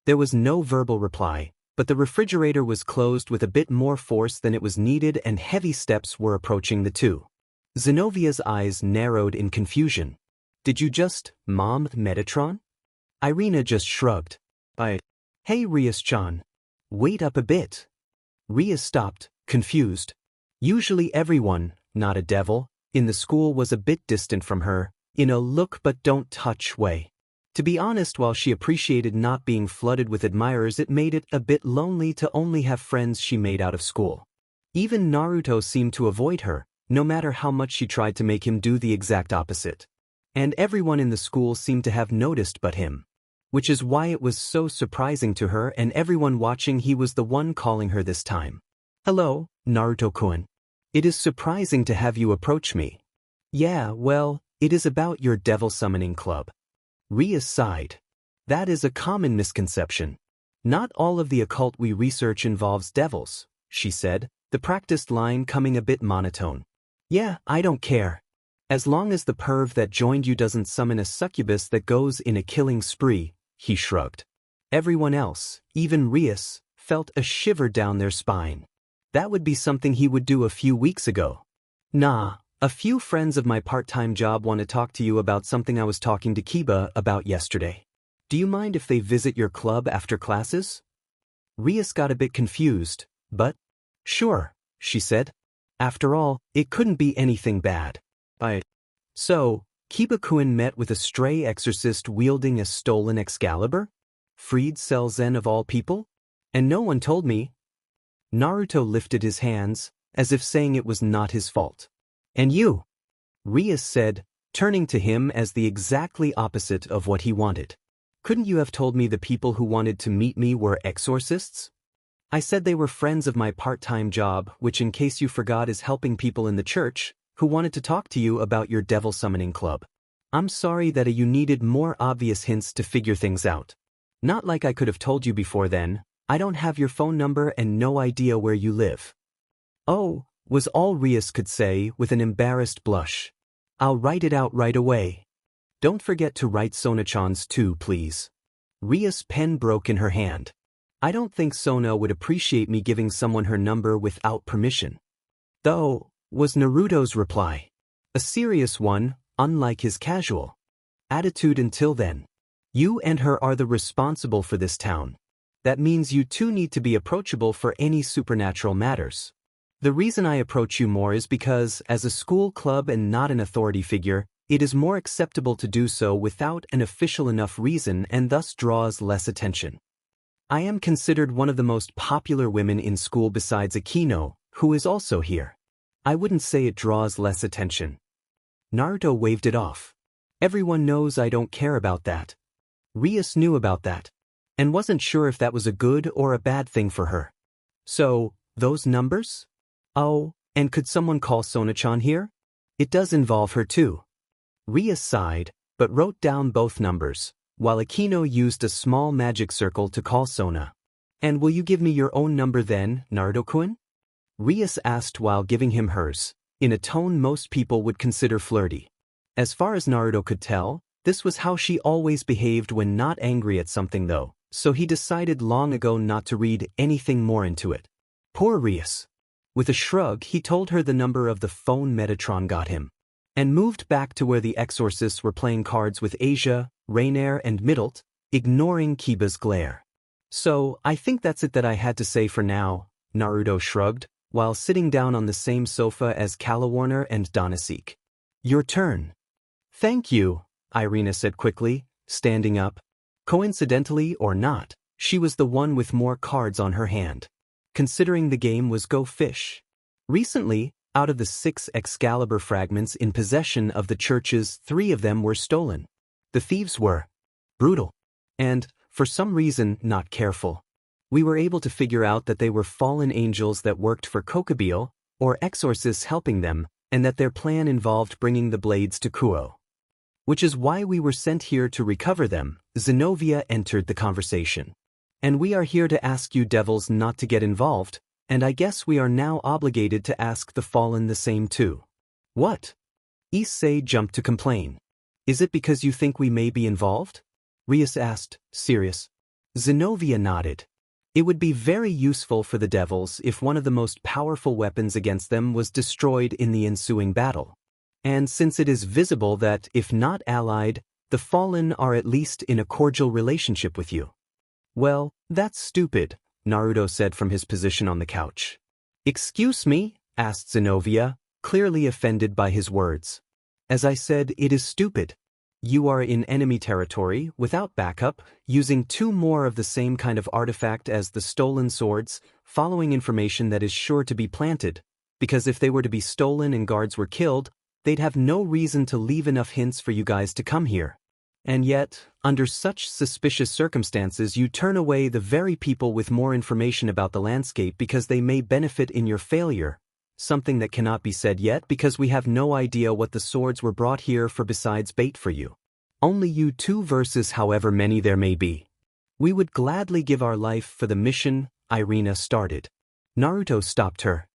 There was no verbal reply, but the refrigerator was closed with a bit more force than it was needed and heavy steps were approaching the two. Zenovia's eyes narrowed in confusion. Did you just mom Metatron? Irina just shrugged. Hey Rias-chan. Wait up a bit. Rias stopped, confused. Usually everyone, not a devil, in the school was a bit distant from her, in a look but don't touch way. To be honest, while she appreciated not being flooded with admirers, it made it a bit lonely to only have friends she made out of school. Even Naruto seemed to avoid her, no matter how much she tried to make him do the exact opposite. And everyone in the school seemed to have noticed but him. Which is why it was so surprising to her and everyone watching he was the one calling her this time. Hello, Naruto-kun. It is surprising to have you approach me. Yeah, well, it is about your devil summoning club. Rias sighed. That is a common misconception. Not all of the occult we research involves devils, she said, the practiced line coming a bit monotone. Yeah, I don't care. As long as the perv that joined you doesn't summon a succubus that goes in a killing spree, he shrugged. Everyone else, even Rias, felt a shiver down their spine. That would be something he would do a few weeks ago. Nah, a few friends of my part-time job want to talk to you about something I was talking to Kiba about yesterday. Do you mind if they visit your club after classes? Rias got a bit confused, but sure, she said. After all, it couldn't be anything bad. So, Kiba-kun met with a stray exorcist wielding a stolen Excalibur? Freed Selzen of all people? And no one told me. Naruto lifted his hands, as if saying it was not his fault. And you? Rias said, turning to him as the exactly opposite of what he wanted. Couldn't you have told me the people who wanted to meet me were exorcists? I said they were friends of my part-time job, which in case you forgot is helping people in the church, who wanted to talk to you about your devil summoning club. I'm sorry that you needed more obvious hints to figure things out. Not like I could have told you before then. I don't have your phone number and no idea where you live. Oh, was all Rias could say with an embarrassed blush. I'll write it out right away. Don't forget to write Sona-chan's too, please. Rias' pen broke in her hand. I don't think Sona would appreciate me giving someone her number without permission. Though, was Naruto's reply. A serious one, unlike his casual attitude until then. You and her are the responsible for this town. That means you two need to be approachable for any supernatural matters. The reason I approach you more is because, as a school club and not an authority figure, it is more acceptable to do so without an official enough reason and thus draws less attention. I am considered one of the most popular women in school besides Akino, who is also here. I wouldn't say it draws less attention. Naruto waved it off. Everyone knows I don't care about that. Rias knew about that, and wasn't sure if that was a good or a bad thing for her. So, those numbers? Oh, and could someone call Sona-chan here? It does involve her too. Rias sighed, but wrote down both numbers, while Akino used a small magic circle to call Sona. And will you give me your own number then, Naruto-kun? Rias asked while giving him hers, in a tone most people would consider flirty. As far as Naruto could tell, this was how she always behaved when not angry at something though, so he decided long ago not to read anything more into it. Poor Rias. With a shrug, he told her the number of the phone Metatron got him, and moved back to where the exorcists were playing cards with Asia, Rainier and Middlet, ignoring Kiba's glare. So, I think that's it that I had to say for now, Naruto shrugged, while sitting down on the same sofa as Calawarner and Donasek. Your turn. Thank you, Irina said quickly, standing up. Coincidentally or not, she was the one with more cards on her hand. Considering the game was Go Fish. Recently, out of the 6 Excalibur fragments in possession of the churches, 3 of them were stolen. The thieves were brutal and, for some reason, not careful. We were able to figure out that they were fallen angels that worked for Kokubio, or exorcists helping them, and that their plan involved bringing the blades to Kuoh. Which is why we were sent here to recover them. Zenobia entered the conversation. And we are here to ask you devils not to get involved, and I guess we are now obligated to ask the fallen the same too. What? Issei jumped to complain. Is it because you think we may be involved? Rias asked, serious. Zenobia nodded. It would be very useful for the devils if one of the most powerful weapons against them was destroyed in the ensuing battle. And since it is visible that, if not allied, the fallen are at least in a cordial relationship with you. Well, that's stupid, Naruto said from his position on the couch. Excuse me? Asked Zenobia, clearly offended by his words. As I said, it is stupid. You are in enemy territory, without backup, using 2 more of the same kind of artifact as the stolen swords, following information that is sure to be planted, because if they were to be stolen and guards were killed, they'd have no reason to leave enough hints for you guys to come here. And yet, under such suspicious circumstances, you turn away the very people with more information about the landscape because they may benefit in your failure, something that cannot be said yet because we have no idea what the swords were brought here for besides bait for you. Only you 2 versus however many there may be. We would gladly give our life for the mission, Irina started. Naruto stopped her.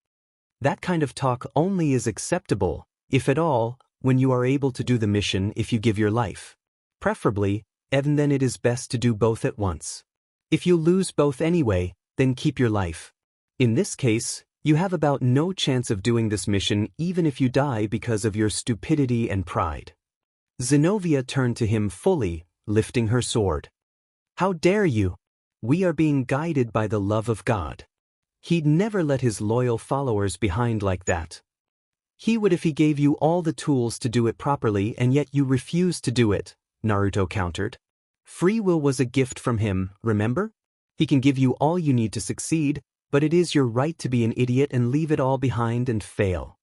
That kind of talk only is acceptable, if at all, when you are able to do the mission if you give your life. Preferably, and then it is best to do both at once. If you lose both anyway, then keep your life. In this case, you have about no chance of doing this mission even if you die because of your stupidity and pride. Zenobia turned to him fully, lifting her sword. How dare you? We are being guided by the love of God. He'd never let his loyal followers behind like that. He would if he gave you all the tools to do it properly and yet you refuse to do it, Naruto countered. Free will was a gift from him, remember? He can give you all you need to succeed, but it is your right to be an idiot and leave it all behind and fail.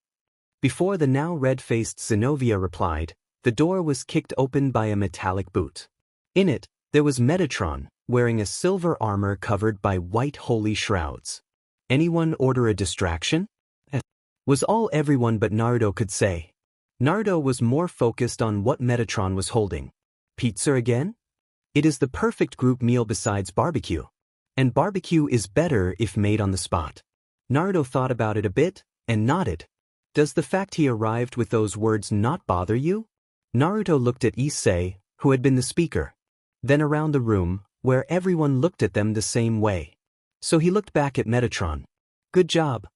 Before the now red-faced Zenobia replied, the door was kicked open by a metallic boot. In it, there was Metatron, wearing a silver armor covered by white holy shrouds. Anyone order a distraction? Was all everyone but Naruto could say. Naruto was more focused on what Metatron was holding. Pizza again? It is the perfect group meal besides barbecue. And barbecue is better if made on the spot. Naruto thought about it a bit, and nodded. Does the fact he arrived with those words not bother you? Naruto looked at Issei, who had been the speaker. Then around the room, where everyone looked at them the same way. So he looked back at Metatron. Good job.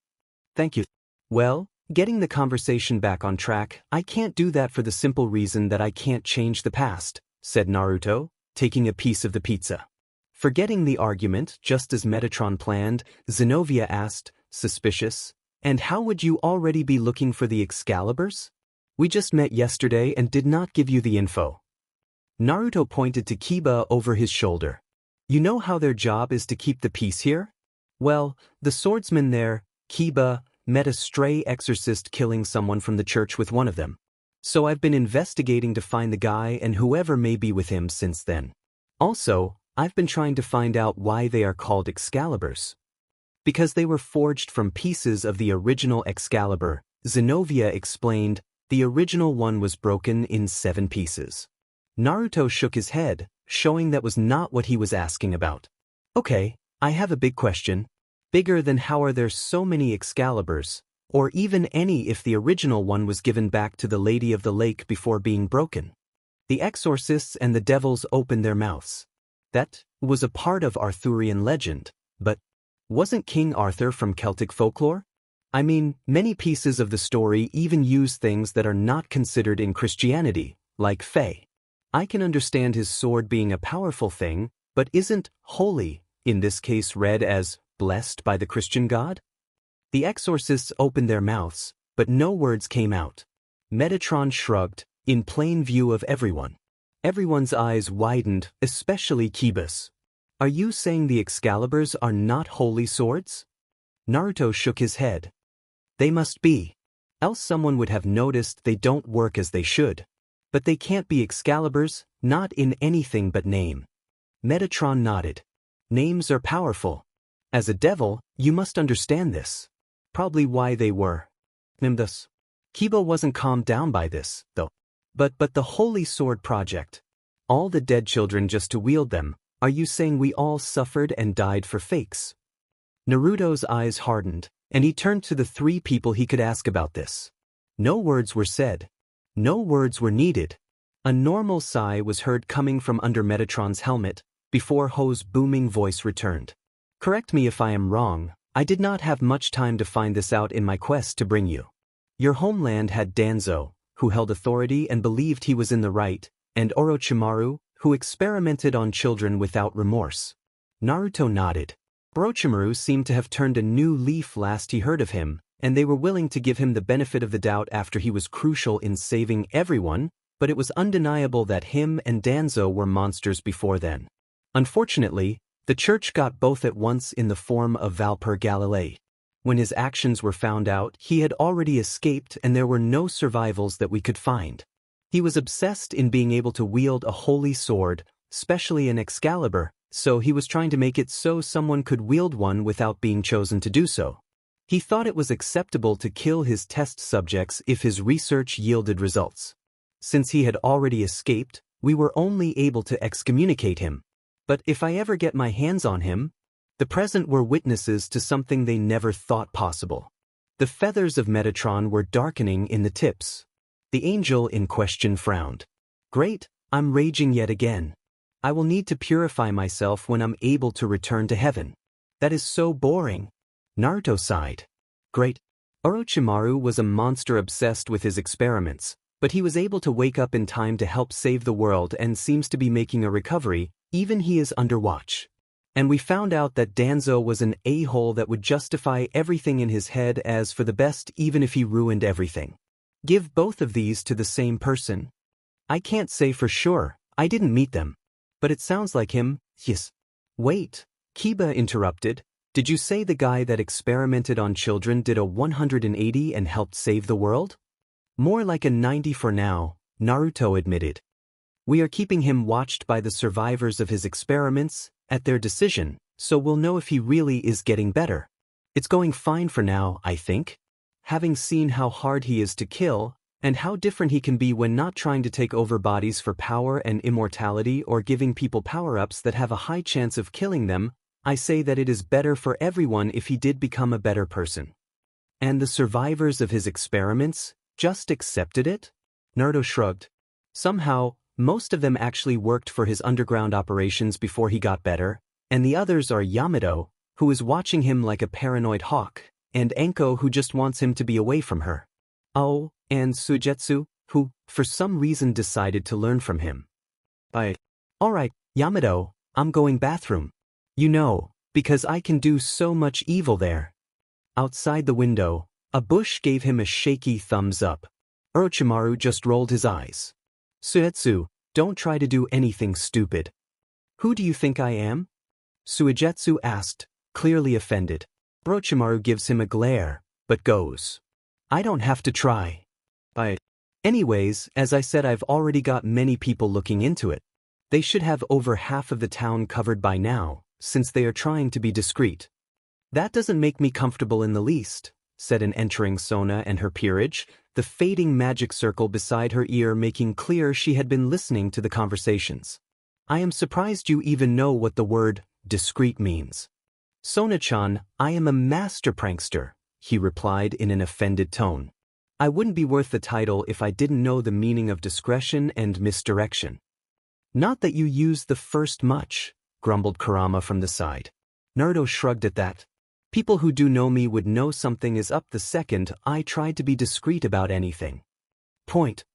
Thank you. Well, getting the conversation back on track, I can't do that for the simple reason that I can't change the past, said Naruto, taking a piece of the pizza. Forgetting the argument, just as Metatron planned, Zenobia asked, suspicious, and how would you already be looking for the Excaliburs? We just met yesterday and did not give you the info. Naruto pointed to Kiba over his shoulder. You know how their job is to keep the peace here? Well, the swordsman there, Kiba, met a stray exorcist killing someone from the church with one of them. So I've been investigating to find the guy and whoever may be with him since then. Also, I've been trying to find out why they are called Excaliburs. Because they were forged from pieces of the original Excalibur, Zenobia explained, the original one was broken in 7 pieces. Naruto shook his head, showing that was not what he was asking about. Okay, I have a big question. Bigger than how are there so many Excaliburs, or even any if the original one was given back to the Lady of the Lake before being broken. The exorcists and the devils opened their mouths. That was a part of Arthurian legend, but wasn't King Arthur from Celtic folklore? I mean, many pieces of the story even use things that are not considered in Christianity, like Fae. I can understand his sword being a powerful thing, but isn't holy in this case read as, blessed by the Christian God? The exorcists opened their mouths, but no words came out. Metatron shrugged, in plain view of everyone. Everyone's eyes widened, especially Kiba's. Are you saying the Excaliburs are not holy swords? Naruto shook his head. They must be. Else someone would have noticed they don't work as they should. But they can't be Excaliburs, not in anything but name. Metatron nodded. Names are powerful. As a devil, you must understand this. Probably why they were. Thus. Kiba wasn't calmed down by this, though. But the Holy Sword Project. All the dead children just to wield them, are you saying we all suffered and died for fakes? Naruto's eyes hardened, and he turned to the three people he could ask about this. No words were said. No words were needed. A normal sigh was heard coming from under Metatron's helmet, before Ho's booming voice returned. Correct me if I am wrong, I did not have much time to find this out in my quest to bring you. Your homeland had Danzo, who held authority and believed he was in the right, and Orochimaru, who experimented on children without remorse. Naruto nodded. Orochimaru seemed to have turned a new leaf last he heard of him, and they were willing to give him the benefit of the doubt after he was crucial in saving everyone, but it was undeniable that him and Danzo were monsters before then. Unfortunately, the church got both at once in the form of Valper Galilei. When his actions were found out, he had already escaped and there were no survivals that we could find. He was obsessed in being able to wield a holy sword, especially an Excalibur, so he was trying to make it so someone could wield one without being chosen to do so. He thought it was acceptable to kill his test subjects if his research yielded results. Since he had already escaped, we were only able to excommunicate him. But if I ever get my hands on him, the present were witnesses to something they never thought possible. The feathers of Metatron were darkening in the tips. The angel in question frowned. Great, I'm raging yet again. I will need to purify myself when I'm able to return to heaven. That is so boring. Naruto sighed. Great. Orochimaru was a monster obsessed with his experiments, but he was able to wake up in time to help save the world and seems to be making a recovery, even he is under watch. And we found out that Danzo was an a-hole that would justify everything in his head as for the best even if he ruined everything. Give both of these to the same person. I can't say for sure, I didn't meet them. But it sounds like him, yes. Wait, Kiba interrupted. Did you say the guy that experimented on children did a 180 and helped save the world? More like a 90 for now, Naruto admitted. We are keeping him watched by the survivors of his experiments, at their decision, so we'll know if he really is getting better. It's going fine for now, I think. Having seen how hard he is to kill, and how different he can be when not trying to take over bodies for power and immortality or giving people power-ups that have a high chance of killing them, I say that it is better for everyone if he did become a better person. And the survivors of his experiments just accepted it? Naruto shrugged. Somehow, most of them actually worked for his underground operations before he got better, and the others are Yamato, who is watching him like a paranoid hawk, and Enko who just wants him to be away from her. Oh, and Suigetsu, who, for some reason decided to learn from him. Alright, Yamato, I'm going bathroom. You know, because I can do so much evil there. Outside the window, a bush gave him a shaky thumbs up. Orochimaru just rolled his eyes. Suigetsu, don't try to do anything stupid. Who do you think I am? Suigetsu asked, clearly offended. Orochimaru gives him a glare, but goes. I don't have to try. Anyways, as I said, I've already got many people looking into it. They should have over half of the town covered by now, since they are trying to be discreet. That doesn't make me comfortable in the least, said an entering Sona and her peerage, the fading magic circle beside her ear making clear she had been listening to the conversations. I am surprised you even know what the word discreet means. Sona-chan, I am a master prankster, he replied in an offended tone. I wouldn't be worth the title if I didn't know the meaning of discretion and misdirection. Not that you use the first much, grumbled Kurama from the side. Naruto shrugged at that. People who do know me would know something is up the second I tried to be discreet about anything. Point.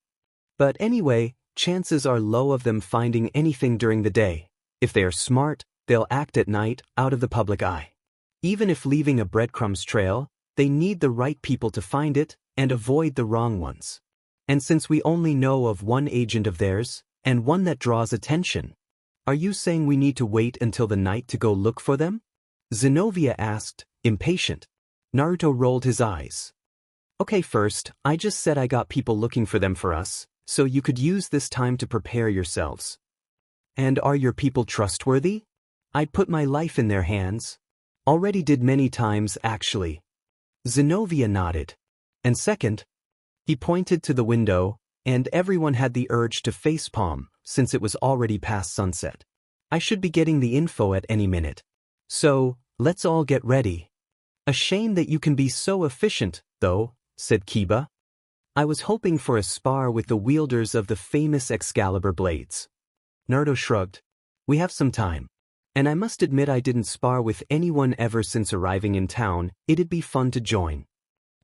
But anyway, chances are low of them finding anything during the day. If they are smart, They'll act at night, out of the public eye. Even if leaving a breadcrumbs trail, they need the right people to find it and avoid the wrong ones. And since we only know of one agent of theirs, and one that draws attention, are you saying we need to wait until the night to go look for them? Zenobia asked, impatient. Naruto rolled his eyes. Okay, first, I just said I got people looking for them for us, so you could use this time to prepare yourselves. And are your people trustworthy? I'd put my life in their hands. Already did many times, actually. Zenobia nodded. And second, he pointed to the window, and everyone had the urge to facepalm, since it was already past sunset. I should be getting the info at any minute. So, let's all get ready. A shame that you can be so efficient, though, said Kiba. I was hoping for a spar with the wielders of the famous Excalibur blades. Naruto shrugged. We have some time. And I must admit I didn't spar with anyone ever since arriving in town. It'd be fun to join.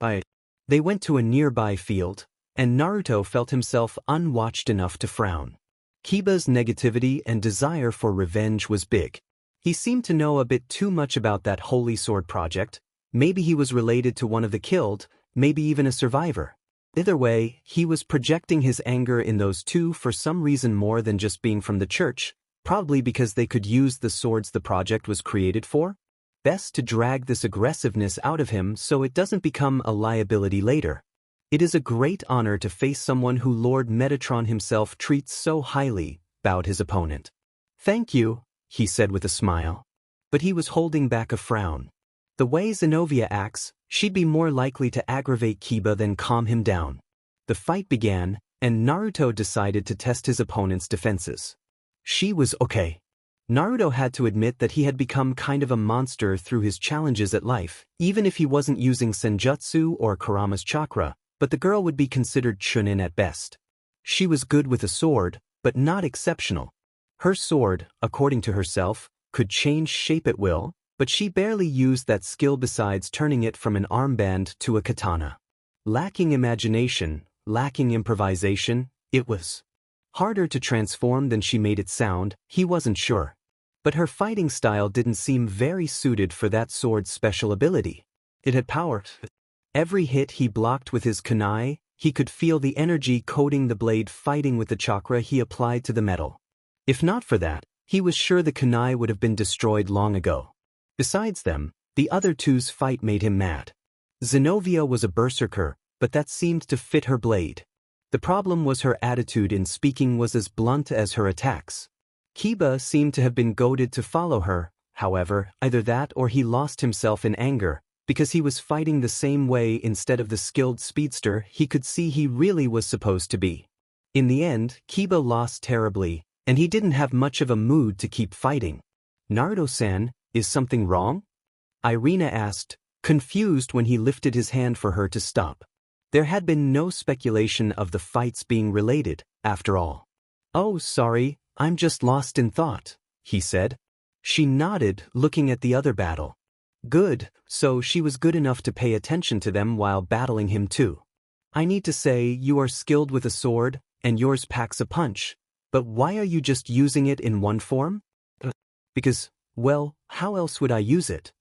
They went to a nearby field, and Naruto felt himself unwatched enough to frown. Kiba's negativity and desire for revenge was big. He seemed to know a bit too much about that Holy Sword project. Maybe he was related to one of the killed, maybe even a survivor. Either way, he was projecting his anger in those two for some reason more than just being from the church, probably because they could use the swords the project was created for. Best to drag this aggressiveness out of him so it doesn't become a liability later. It is a great honor to face someone who Lord Metatron himself treats so highly, bowed his opponent. Thank you, he said with a smile. But he was holding back a frown. The way Zenobia acts, she'd be more likely to aggravate Kiba than calm him down. The fight began, and Naruto decided to test his opponent's defenses. She was okay. Naruto had to admit that he had become kind of a monster through his challenges at life, even if he wasn't using Senjutsu or Kurama's chakra, but the girl would be considered chunin at best. She was good with a sword, but not exceptional. Her sword, according to herself, could change shape at will, but she barely used that skill besides turning it from an armband to a katana. Lacking imagination, lacking improvisation, it was harder to transform than she made it sound. He wasn't sure. But her fighting style didn't seem very suited for that sword's special ability. It had power. Every hit he blocked with his kunai, he could feel the energy coating the blade fighting with the chakra he applied to the metal. If not for that, he was sure the kunai would have been destroyed long ago. Besides them, the other two's fight made him mad. Zenobia was a berserker, but that seemed to fit her blade. The problem was her attitude in speaking was as blunt as her attacks. Kiba seemed to have been goaded to follow her, however, either that or he lost himself in anger, because he was fighting the same way instead of the skilled speedster he could see he really was supposed to be. In the end, Kiba lost terribly, and he didn't have much of a mood to keep fighting. Naruto-san, is something wrong? Irina asked, confused when he lifted his hand for her to stop. There had been no speculation of the fights being related, after all. Oh, sorry, I'm just lost in thought, he said. She nodded, looking at the other battle. Good, so she was good enough to pay attention to them while battling him too. I need to say you are skilled with a sword, and yours packs a punch, but why are you just using it in one form? Because, well, how else would I use it?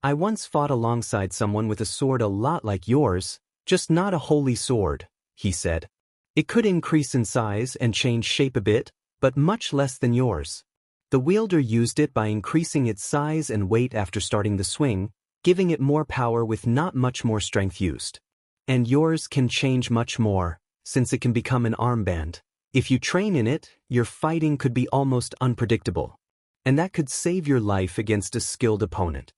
I once fought alongside someone with a sword a lot like yours, just not a holy sword, he said. It could increase in size and change shape a bit, but much less than yours. The wielder used it by increasing its size and weight after starting the swing, giving it more power with not much more strength used. And yours can change much more, since it can become an armband. If you train in it, your fighting could be almost unpredictable. And that could save your life against a skilled opponent.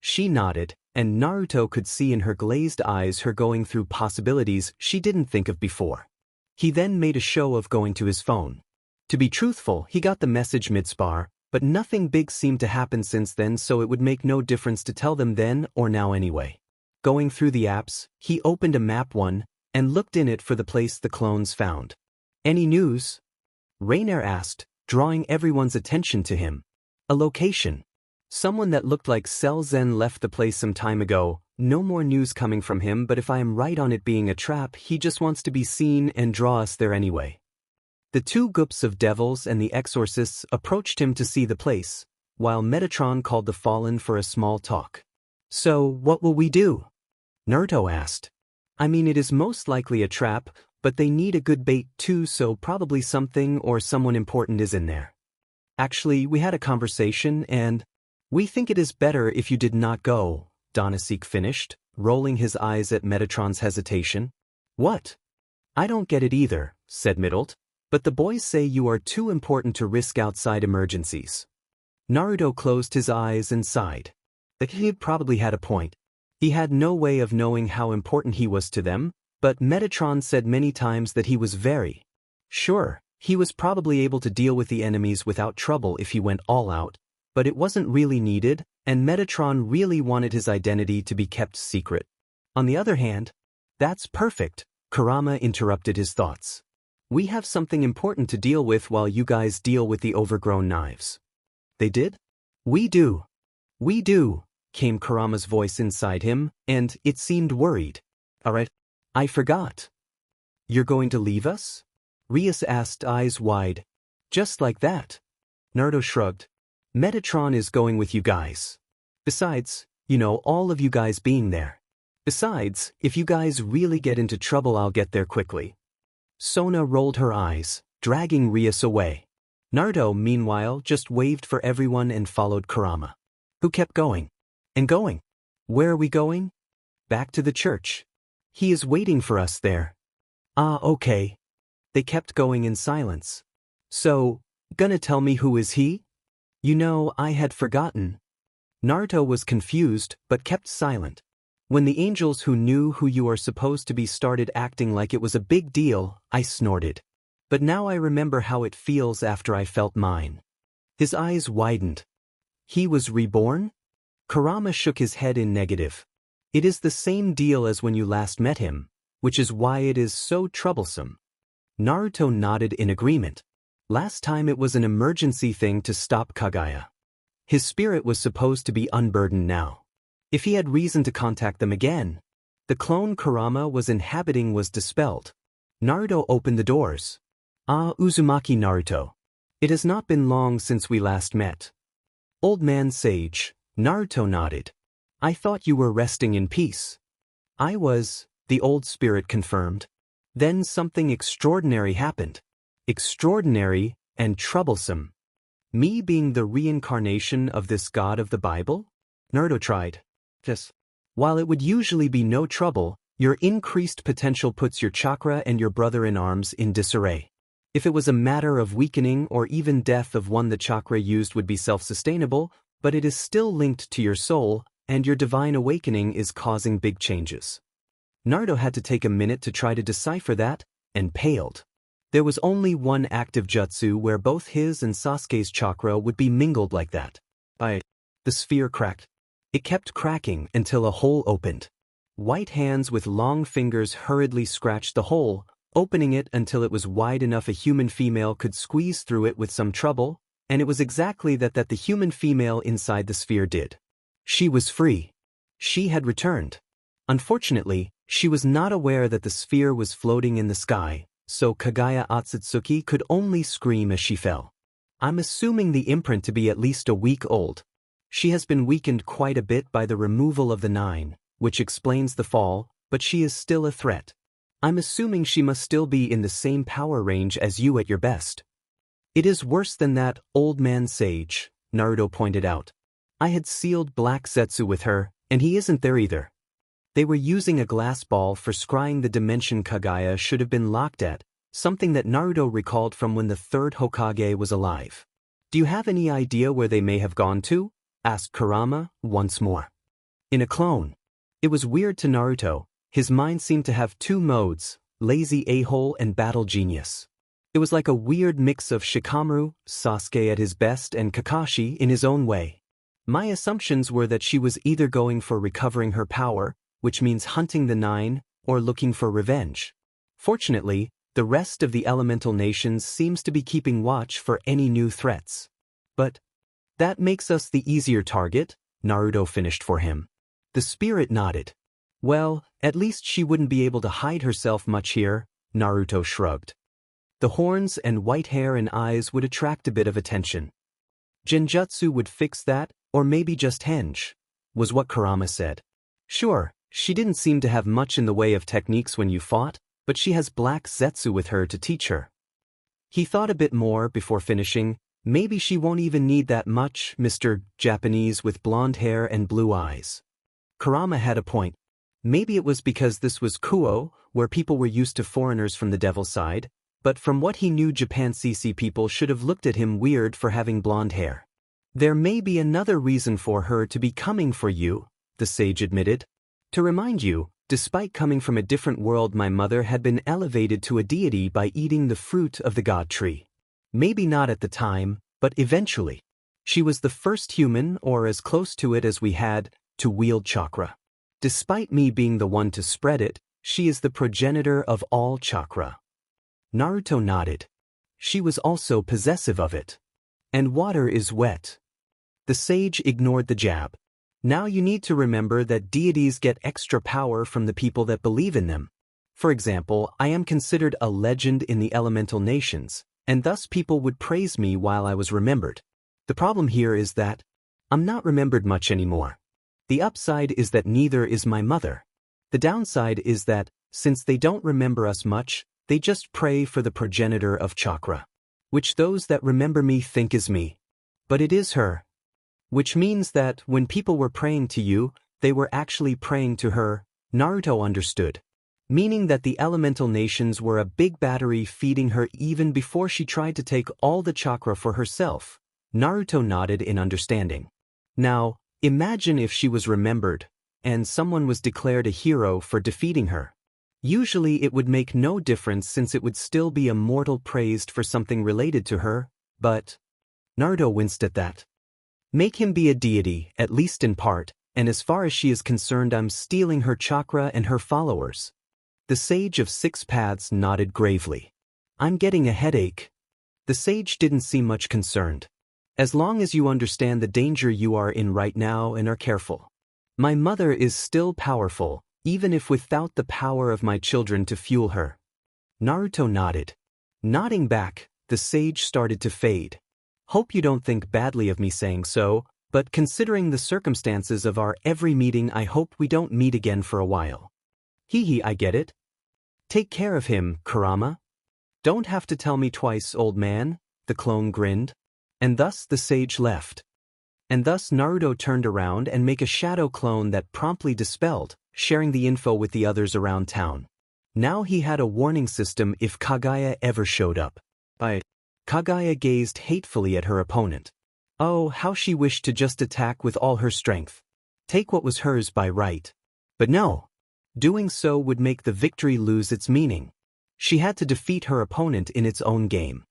She nodded, and Naruto could see in her glazed eyes her going through possibilities she didn't think of before. He then made a show of going to his phone. To be truthful, he got the message mid-spar, but nothing big seemed to happen since then, so it would make no difference to tell them then or now anyway. Going through the apps, he opened a map one, and looked in it for the place the clones found. Any news? Rainier asked, drawing everyone's attention to him. A location. Someone that looked like Selzen left the place some time ago. No more news coming from him, but if I am right on it being a trap, he just wants to be seen and draw us there anyway. The two groups of devils and the exorcists approached him to see the place. while Metatron called the Fallen for a small talk. "So, what will we do?" Naruto asked. "I mean, it is most likely a trap, but they need a good bait too, so probably something or someone important is in there. Actually, we had a conversation and we think it is better if you did not go," Donasek finished, rolling his eyes at Metatron's hesitation. "What? I don't get it either," said Middlet, "but the boys say you are too important to risk outside emergencies." Naruto closed his eyes and sighed. He probably had a point. He had no way of knowing how important he was to them, but Metatron said many times that he was very sure he was probably able to deal with the enemies without trouble if he went all out, but it wasn't really needed, and Metatron really wanted his identity to be kept secret. On the other hand, "That's perfect," Kurama interrupted his thoughts. "We have something important to deal with while you guys deal with the overgrown knives." "They did?" "We do. We do," came Kurama's voice inside him, and it seemed worried. "Alright, I forgot." "You're going to leave us?" Rias asked, eyes wide. "Just like that?" Naruto shrugged. "Metatron is going with you guys. Besides, all of you guys being there. Besides, if you guys really get into trouble, I'll get there quickly." Sona rolled her eyes, dragging Rias away. Naruto, meanwhile, just waved for everyone and followed Kurama, who kept going and going. "Where are we going?" "Back to the church. He is waiting for us there." "Ah, okay." They kept going in silence. "So, gonna tell me who is he?" I had forgotten." Naruto was confused but kept silent. "When the angels who knew who you are supposed to be started acting like it was a big deal, I snorted. But now I remember how it feels after I felt mine." His eyes widened. "He was reborn?" Kurama shook his head in negative. "It is the same deal as when you last met him, which is why it is so troublesome." Naruto nodded in agreement. Last time it was an emergency thing to stop Kaguya. His spirit was supposed to be unburdened now. If he had reason to contact them again, the clone Kurama was inhabiting was dispelled. Naruto opened the doors. "Ah, Uzumaki Naruto. It has not been long since we last met." "Old man sage," Naruto nodded. "I thought you were resting in peace." "I was," the old spirit confirmed. "Then something extraordinary happened. Extraordinary and troublesome." "Me being the reincarnation of this god of the Bible?" Naruto tried. "Yes. While it would usually be no trouble, your increased potential puts your chakra and your brother-in-arms in disarray. If it was a matter of weakening or even death of one, the chakra used would be self-sustainable, but it is still linked to your soul, and your divine awakening is causing big changes." Naruto had to take a minute to try to decipher that, and paled. There was only one active jutsu where both his and Sasuke's chakra would be mingled like that. The sphere cracked. It kept cracking until a hole opened. White hands with long fingers hurriedly scratched the hole, opening it until it was wide enough a human female could squeeze through it with some trouble, and it was exactly that the human female inside the sphere did. She was free. She had returned. Unfortunately, she was not aware that the sphere was floating in the sky, so Kaguya Otsutsuki could only scream as she fell. "I'm assuming the imprint to be at least a week old. She has been weakened quite a bit by the removal of the 9, which explains the fall, but she is still a threat. I'm assuming she must still be in the same power range as you at your best." "It is worse than that, old man sage," Naruto pointed out. "I had sealed Black Zetsu with her, and he isn't there either." They were using a glass ball for scrying the dimension Kaguya should have been locked at, something that Naruto recalled from when the third Hokage was alive. "Do you have any idea where they may have gone to?" asked Kurama once more. "In a clone." It was weird to Naruto. His mind seemed to have two modes, lazy a-hole and battle genius. It was like a weird mix of Shikamaru, Sasuke at his best, and Kakashi in his own way. "My assumptions were that she was either going for recovering her power, which means hunting the 9, or looking for revenge. Fortunately, the rest of the elemental nations seems to be keeping watch for any new threats. But that makes us the easier target," Naruto finished for him. The spirit nodded. "Well, at least she wouldn't be able to hide herself much here," Naruto shrugged. "The horns and white hair and eyes would attract a bit of attention." Genjutsu would fix that, or maybe just henge, was what Kurama said. Sure, she didn't seem to have much in the way of techniques when you fought, but she has black Zetsu with her to teach her. He thought a bit more before finishing. Maybe she won't even need that much, Mr. Japanese with blonde hair and blue eyes. Kurama had a point. Maybe it was because this was Kuoh, where people were used to foreigners from the devil's side, but from what he knew, Japan CC people should have looked at him weird for having blonde hair. There may be another reason for her to be coming for you, the sage admitted. To remind you, despite coming from a different world, my mother had been elevated to a deity by eating the fruit of the god tree. Maybe not at the time, but eventually. She was the first human, or as close to it as we had, to wield chakra. Despite me being the one to spread it, she is the progenitor of all chakra. Naruto nodded. She was also possessive of it. And water is wet. The sage ignored the jab. Now you need to remember that deities get extra power from the people that believe in them. For example, I am considered a legend in the elemental nations, and thus people would praise me while I was remembered. The problem here is that I'm not remembered much anymore. The upside is that neither is my mother. The downside is that, since they don't remember us much, they just pray for the progenitor of chakra, which those that remember me think is me. But it is her. Which means that when people were praying to you, they were actually praying to her. Naruto understood. Meaning that the elemental nations were a big battery feeding her even before she tried to take all the chakra for herself. Naruto nodded in understanding. Now, imagine if she was remembered, and someone was declared a hero for defeating her. Usually it would make no difference since it would still be a mortal praised for something related to her, but Naruto winced at that. Make him be a deity, at least in part, and as far as she is concerned, I'm stealing her chakra and her followers. The sage of six paths nodded gravely. I'm getting a headache. The sage didn't seem much concerned. As long as you understand the danger you are in right now and are careful. My mother is still powerful, even if without the power of my children to fuel her. Naruto nodded. Nodding back, the sage started to fade. Hope you don't think badly of me saying so, but considering the circumstances of our every meeting, I hope we don't meet again for a while. Hee, I get it. Take care of him, Kurama. Don't have to tell me twice, old man, the clone grinned. And thus the sage left. And thus Naruto turned around and made a shadow clone that promptly dispelled, sharing the info with the others around town. Now he had a warning system if Kaguya ever showed up. Kaguya gazed hatefully at her opponent. Oh, how she wished to just attack with all her strength. Take what was hers by right. But no. Doing so would make the victory lose its meaning. She had to defeat her opponent in its own game.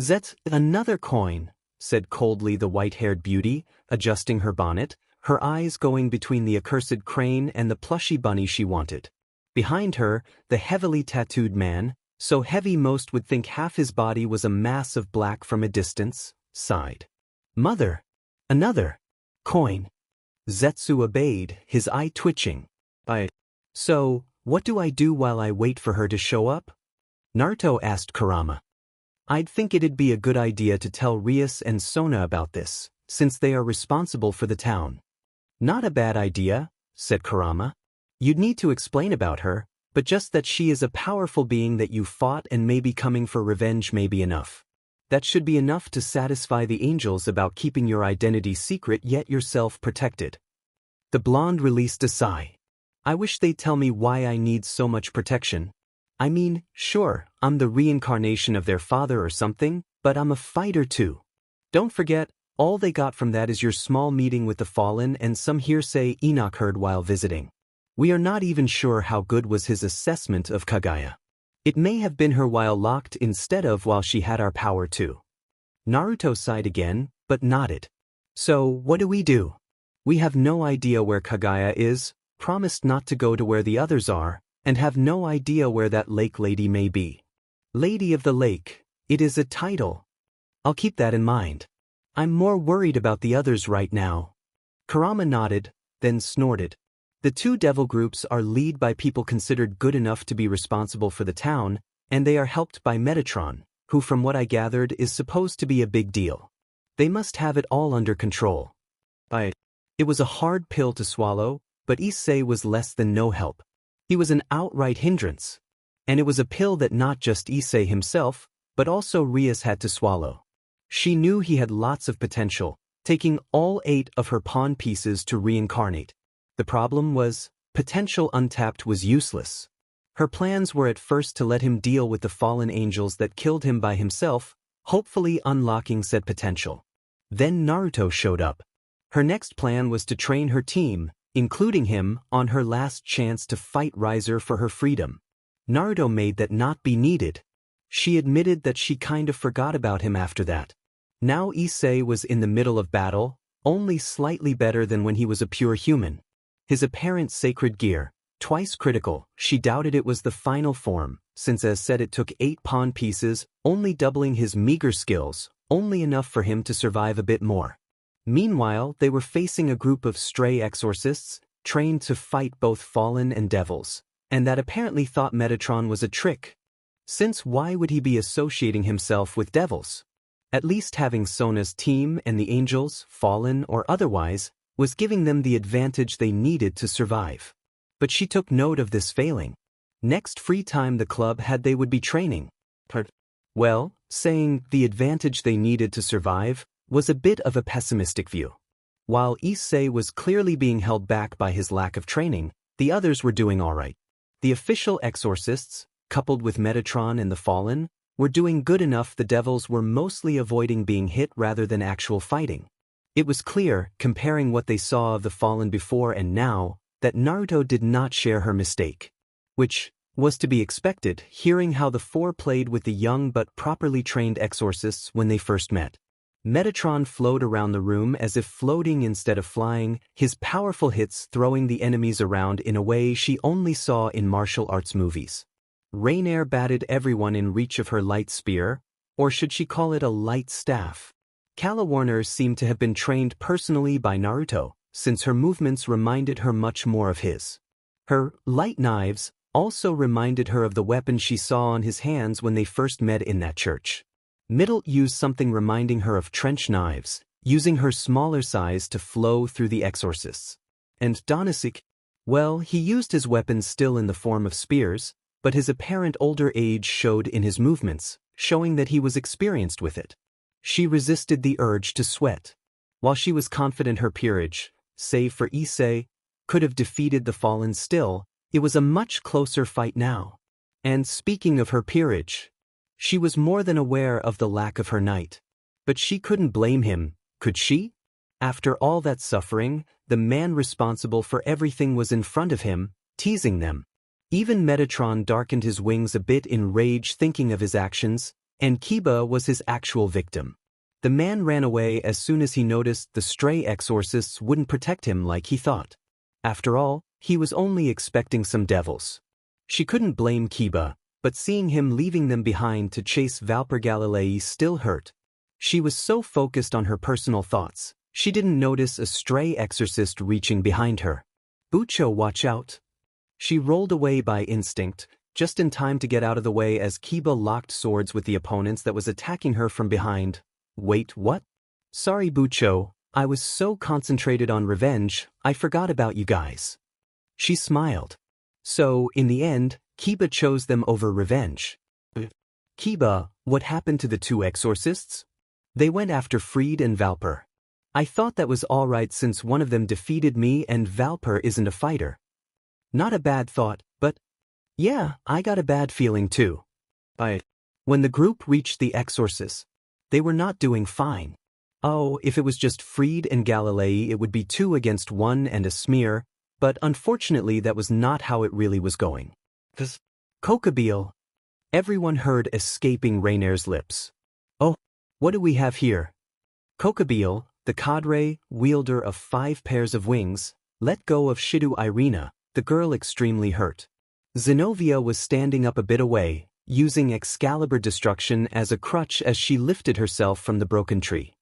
Zet, another coin, said coldly the white-haired beauty, adjusting her bonnet, her eyes going between the accursed crane and the plushy bunny she wanted. Behind her, the heavily tattooed man, so heavy most would think half his body was a mass of black from a distance, sighed. Mother! Another! Coin! Zetsu obeyed, his eye twitching. So, what do I do while I wait for her to show up? Naruto asked Kurama. I'd think it'd be a good idea to tell Rias and Sona about this, since they are responsible for the town. Not a bad idea, said Kurama. You'd need to explain about her, but just that she is a powerful being that you fought and may be coming for revenge may be enough. That should be enough to satisfy the angels about keeping your identity secret yet yourself protected. The blonde released a sigh. I wish they'd tell me why I need so much protection. I mean, sure, I'm the reincarnation of their father or something, but I'm a fighter too. Don't forget, all they got from that is your small meeting with the fallen and some hearsay Enoch heard while visiting. We are not even sure how good was his assessment of Kaguya. It may have been her while locked instead of while she had our power too. Naruto sighed again, but nodded. So, what do? We have no idea where Kaguya is, promised not to go to where the others are, and have no idea where that lake lady may be. Lady of the Lake, it is a title. I'll keep that in mind. I'm more worried about the others right now. Kurama nodded, then snorted. The two devil groups are led by people considered good enough to be responsible for the town, and they are helped by Metatron, who from what I gathered is supposed to be a big deal. They must have it all under control. It was a hard pill to swallow, but Issei was less than no help. He was an outright hindrance. And it was a pill that not just Issei himself, but also Rias had to swallow. She knew he had lots of potential, taking all 8 of her pawn pieces to reincarnate. The problem was, potential untapped was useless. Her plans were at first to let him deal with the fallen angels that killed him by himself, hopefully unlocking said potential. Then Naruto showed up. Her next plan was to train her team, including him, on her last chance to fight Riser for her freedom. Naruto made that not be needed. She admitted that she kind of forgot about him after that. Now Issei was in the middle of battle, only slightly better than when he was a pure human. His apparent sacred gear, twice critical, she doubted it was the final form, since as said it took 8 pawn pieces, only doubling his meager skills, only enough for him to survive a bit more. Meanwhile, they were facing a group of stray exorcists, trained to fight both fallen and devils, and that apparently thought Metatron was a trick. Since why would he be associating himself with devils? At least having Sona's team and the angels, fallen or otherwise, was giving them the advantage they needed to survive. But she took note of this failing. Next free time the club had they would be training. Well, saying the advantage they needed to survive was a bit of a pessimistic view. While Issei was clearly being held back by his lack of training, the others were doing alright. The official exorcists, coupled with Metatron and the Fallen, were doing good enough. The devils were mostly avoiding being hit rather than actual fighting. It was clear, comparing what they saw of the Fallen before and now, that Naruto did not share her mistake. Which was to be expected, hearing how the 4 played with the young but properly trained exorcists when they first met. Metatron flowed around the room as if floating instead of flying, his powerful hits throwing the enemies around in a way she only saw in martial arts movies. Rainier batted everyone in reach of her light spear, or should she call it a light staff? Calawarner seemed to have been trained personally by Naruto, since her movements reminded her much more of his. Her light knives also reminded her of the weapon she saw on his hands when they first met in that church. Middle used something reminding her of trench knives, using her smaller size to flow through the exorcists. And Donasek, well, he used his weapons still in the form of spears, but his apparent older age showed in his movements, showing that he was experienced with it. She resisted the urge to sweat. While she was confident her peerage, save for Issei, could have defeated the Fallen still, it was a much closer fight now. And speaking of her peerage, she was more than aware of the lack of her knight. But she couldn't blame him, could she? After all that suffering, the man responsible for everything was in front of him, teasing them. Even Metatron darkened his wings a bit in rage thinking of his actions, and Kiba was his actual victim. The man ran away as soon as he noticed the stray exorcists wouldn't protect him like he thought. After all, he was only expecting some devils. She couldn't blame Kiba, but seeing him leaving them behind to chase Valper Galilei still hurt. She was so focused on her personal thoughts, she didn't notice a stray exorcist reaching behind her. Bucho, watch out. She rolled away by instinct, just in time to get out of the way as Kiba locked swords with the opponents that was attacking her from behind. Wait, what? Sorry Bucho, I was so concentrated on revenge, I forgot about you guys. She smiled. So, in the end, Kiba chose them over revenge. Kiba, what happened to the 2 exorcists? They went after Fried and Valper. I thought that was alright since one of them defeated me and Valper isn't a fighter. Not a bad thought, but yeah, I got a bad feeling too. When the group reached the exorcists, they were not doing fine. Oh, if it was just Fried and Galilei it would be 2 against 1 and a smear, but unfortunately that was not how it really was going. Kokabeel. Everyone heard escaping Rainier's lips. Oh, what do we have here? Kokabeel, the cadre, wielder of 5 pairs of wings, let go of Shido Irina, the girl extremely hurt. Zenobia was standing up a bit away, using Excalibur Destruction as a crutch as she lifted herself from the broken tree.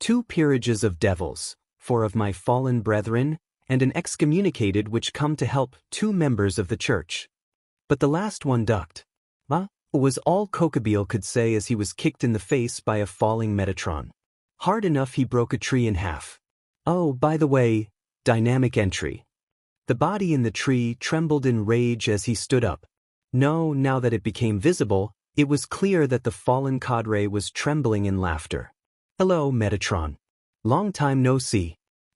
2 peerages of devils, 4 of my fallen brethren, and an excommunicated which come to help 2 members of the church. But the last one ducked. Was all Kokabeel could say as he was kicked in the face by a falling Metatron. Hard enough he broke a tree in half. Oh, by the way, dynamic entry. The body in the tree trembled in rage as he stood up. No, now that it became visible, it was clear that the fallen cadre was trembling in laughter. Hello, Metatron. Long time no see.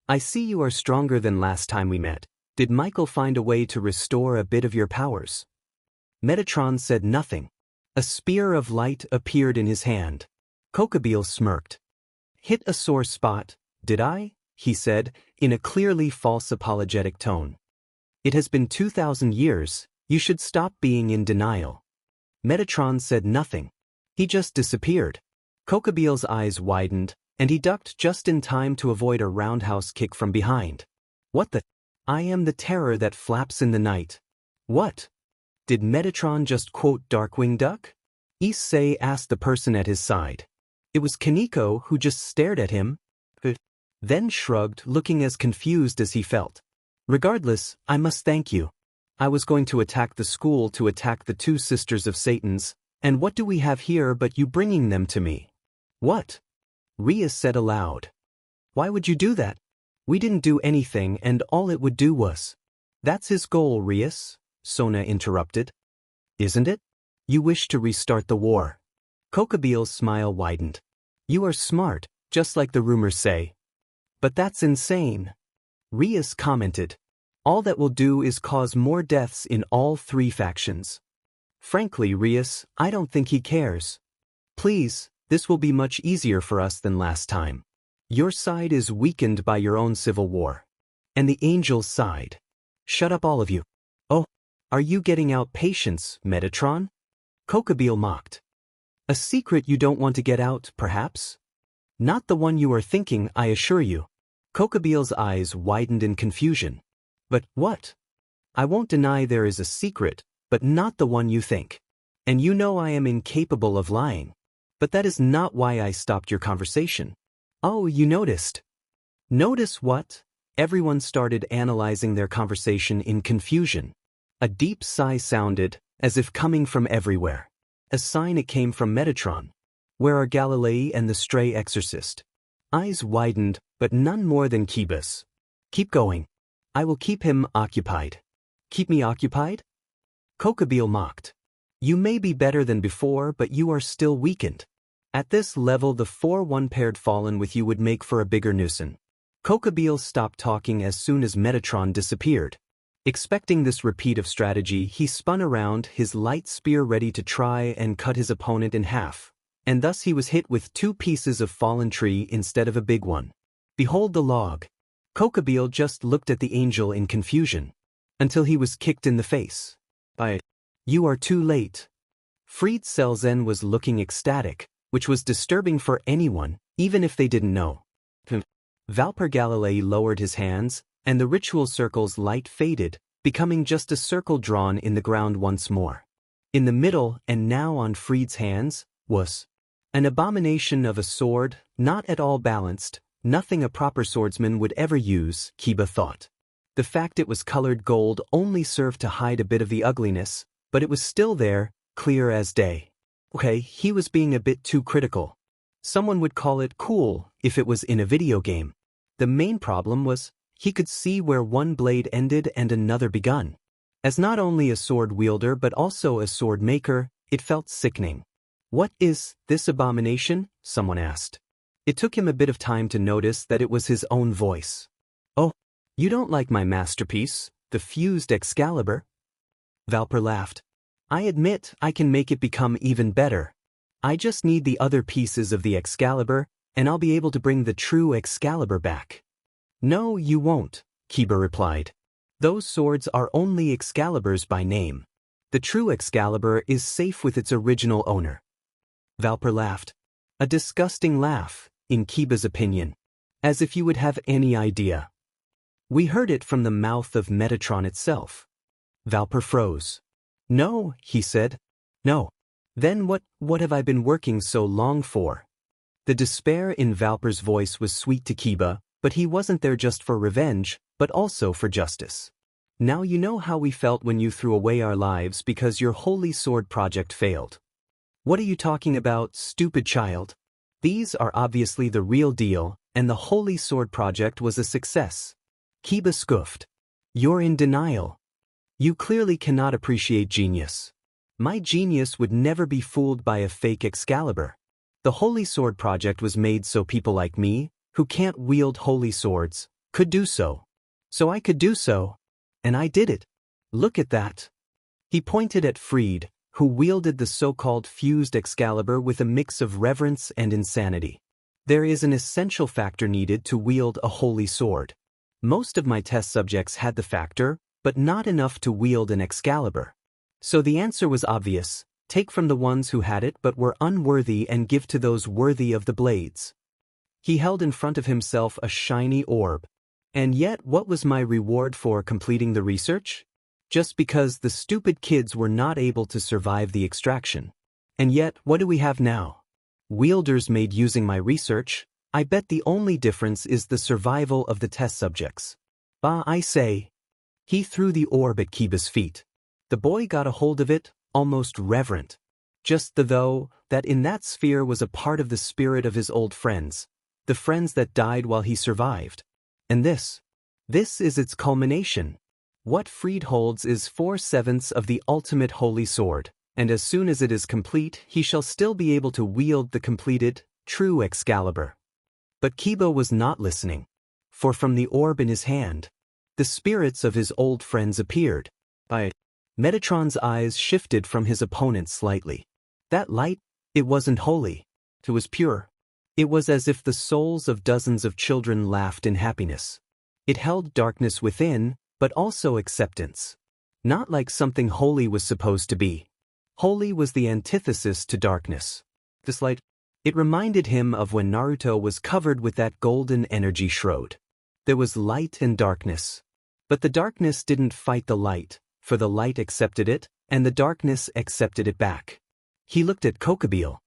I see you are stronger than last time we met. Did Michael find a way to restore a bit of your powers? Metatron said nothing. A spear of light appeared in his hand. Kokobil smirked. Hit a sore spot, did I? He said, in a clearly false apologetic tone. It has been 2,000 years, you should stop being in denial. Metatron said nothing. He just disappeared. Kokobil's eyes widened, and he ducked just in time to avoid a roundhouse kick from behind. What the? I am the terror that flaps in the night. What? Did Metatron just quote Darkwing Duck? Issei asked the person at his side. It was Kaneko who just stared at him, then shrugged, looking as confused as he felt. Regardless, I must thank you. I was going to attack the school to attack the two sisters of Satan's, and what do we have here but you bringing them to me? What? Rias said aloud. Why would you do that? We didn't do anything and all it would do was. That's his goal, Rias, Sona interrupted. Isn't it? You wish to restart the war. Kokobil's smile widened. You are smart, just like the rumors say. But that's insane. Rias commented. All that will do is cause more deaths in all three factions. Frankly, Rias, I don't think he cares. Please, this will be much easier for us than last time. Your side is weakened by your own civil war. And the Angel's side. Shut up all of you. Oh, are you getting out patience, Metatron? Kokobil mocked. A secret you don't want to get out, perhaps? Not the one you are thinking, I assure you. Kokobil's eyes widened in confusion. But what? I won't deny there is a secret, but not the one you think. And you know I am incapable of lying. But that is not why I stopped your conversation. Oh, you noticed. Notice what? Everyone started analyzing their conversation in confusion. A deep sigh sounded, as if coming from everywhere. A sign it came from Metatron. Where are Galilei and the stray exorcist? Eyes widened, but none more than Kiba's. Keep going. I will keep him occupied. Keep me occupied? Kokobil mocked. You may be better than before, but you are still weakened. At this level the 4-1 paired fallen with you would make for a bigger nuisance. Kokobil stopped talking as soon as Metatron disappeared. Expecting this repeat of strategy, he spun around, his light spear ready to try and cut his opponent in half. And thus he was hit with 2 pieces of fallen tree instead of a big one. Behold the log. Kokobil just looked at the angel in confusion. Until he was kicked in the face. You are too late. Fried Selzen was looking ecstatic, which was disturbing for anyone, even if they didn't know. Valper Galilei lowered his hands, and the ritual circle's light faded, becoming just a circle drawn in the ground once more. In the middle, and now on Fried's hands, was an abomination of a sword, not at all balanced, nothing a proper swordsman would ever use, Kiba thought. The fact it was colored gold only served to hide a bit of the ugliness, but it was still there, clear as day. Okay, he was being a bit too critical. Someone would call it cool if it was in a video game. The main problem was, he could see where one blade ended and another begun. As not only a sword wielder but also a sword maker, it felt sickening. What is this abomination? Someone asked. It took him a bit of time to notice that it was his own voice. Oh, you don't like my masterpiece, the fused Excalibur? Valper laughed. I admit I can make it become even better. I just need the other pieces of the Excalibur, and I'll be able to bring the true Excalibur back. No, you won't, Kiba replied. Those swords are only Excaliburs by name. The true Excalibur is safe with its original owner. Valper laughed. A disgusting laugh, in Kiba's opinion. As if you would have any idea. We heard it from the mouth of Metatron itself. Valper froze. No, he said. No. Then what have I been working so long for? The despair in Valper's voice was sweet to Kiba, but he wasn't there just for revenge, but also for justice. Now you know how we felt when you threw away our lives because your holy sword project failed. What are you talking about, stupid child? These are obviously the real deal, and the Holy Sword project was a success. Kiba scoffed. You're in denial. You clearly cannot appreciate genius. My genius would never be fooled by a fake Excalibur. The Holy Sword project was made so people like me, who can't wield holy swords, could do so. So I could do so. And I did it. Look at that. He pointed at Freed, who wielded the so-called fused Excalibur with a mix of reverence and insanity. There is an essential factor needed to wield a holy sword. Most of my test subjects had the factor, but not enough to wield an Excalibur. So the answer was obvious: take from the ones who had it but were unworthy and give to those worthy of the blades. He held in front of himself a shiny orb. And yet, what was my reward for completing the research? Just because the stupid kids were not able to survive the extraction. And yet, what do we have now? Wielders made using my research. I bet the only difference is the survival of the test subjects. Bah, I say. He threw the orb at Kiba's feet. The boy got a hold of it, almost reverent. Just though, that in that sphere was a part of the spirit of his old friends, the friends that died while he survived. And this is its culmination. What Freed holds is 4/7 of the ultimate holy sword, and as soon as it is complete, he shall still be able to wield the completed, true Excalibur. But Kiba was not listening. For from the orb in his hand, the spirits of his old friends appeared. Metatron's eyes shifted from his opponent slightly. That light, it wasn't holy. It was pure. It was as if the souls of dozens of children laughed in happiness. It held darkness within, but also acceptance. Not like something holy was supposed to be. Holy was the antithesis to darkness. This light, it reminded him of when Naruto was covered with that golden energy shroud. There was light and darkness. But the darkness didn't fight the light, for the light accepted it, and the darkness accepted it back. He looked at Kokobile.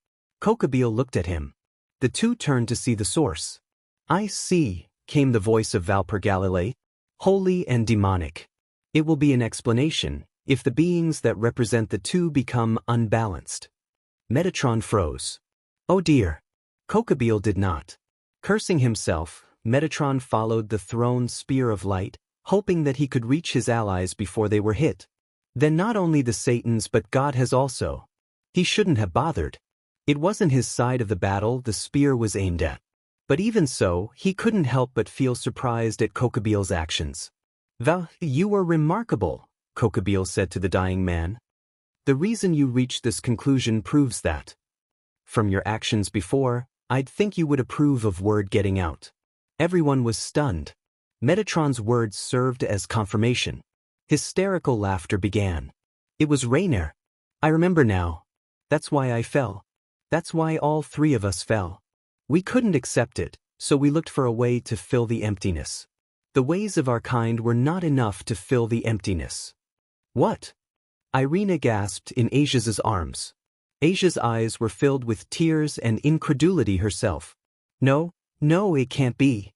Kokobile looked at him. The two turned to see the source. I see, came the voice of Valper Galilei. Holy and demonic. It will be an explanation, if the beings that represent the two become unbalanced. Metatron froze. Oh dear. Kokobile did not. Cursing himself, Metatron followed the thrown spear of light, hoping that he could reach his allies before they were hit. Then not only the Satans but God has also. He shouldn't have bothered. It wasn't his side of the battle the spear was aimed at. But even so, he couldn't help but feel surprised at Kokobile's actions. Val, you were remarkable, Kokobile said to the dying man. The reason you reached this conclusion proves that. From your actions before, I'd think you would approve of word getting out. Everyone was stunned. Metatron's words served as confirmation. Hysterical laughter began. It was Rainer. I remember now. That's why I fell. That's why all three of us fell. We couldn't accept it, so we looked for a way to fill the emptiness. The ways of our kind were not enough to fill the emptiness. What? Irina gasped in Asia's arms. Asia's eyes were filled with tears and incredulity herself. No, it can't be.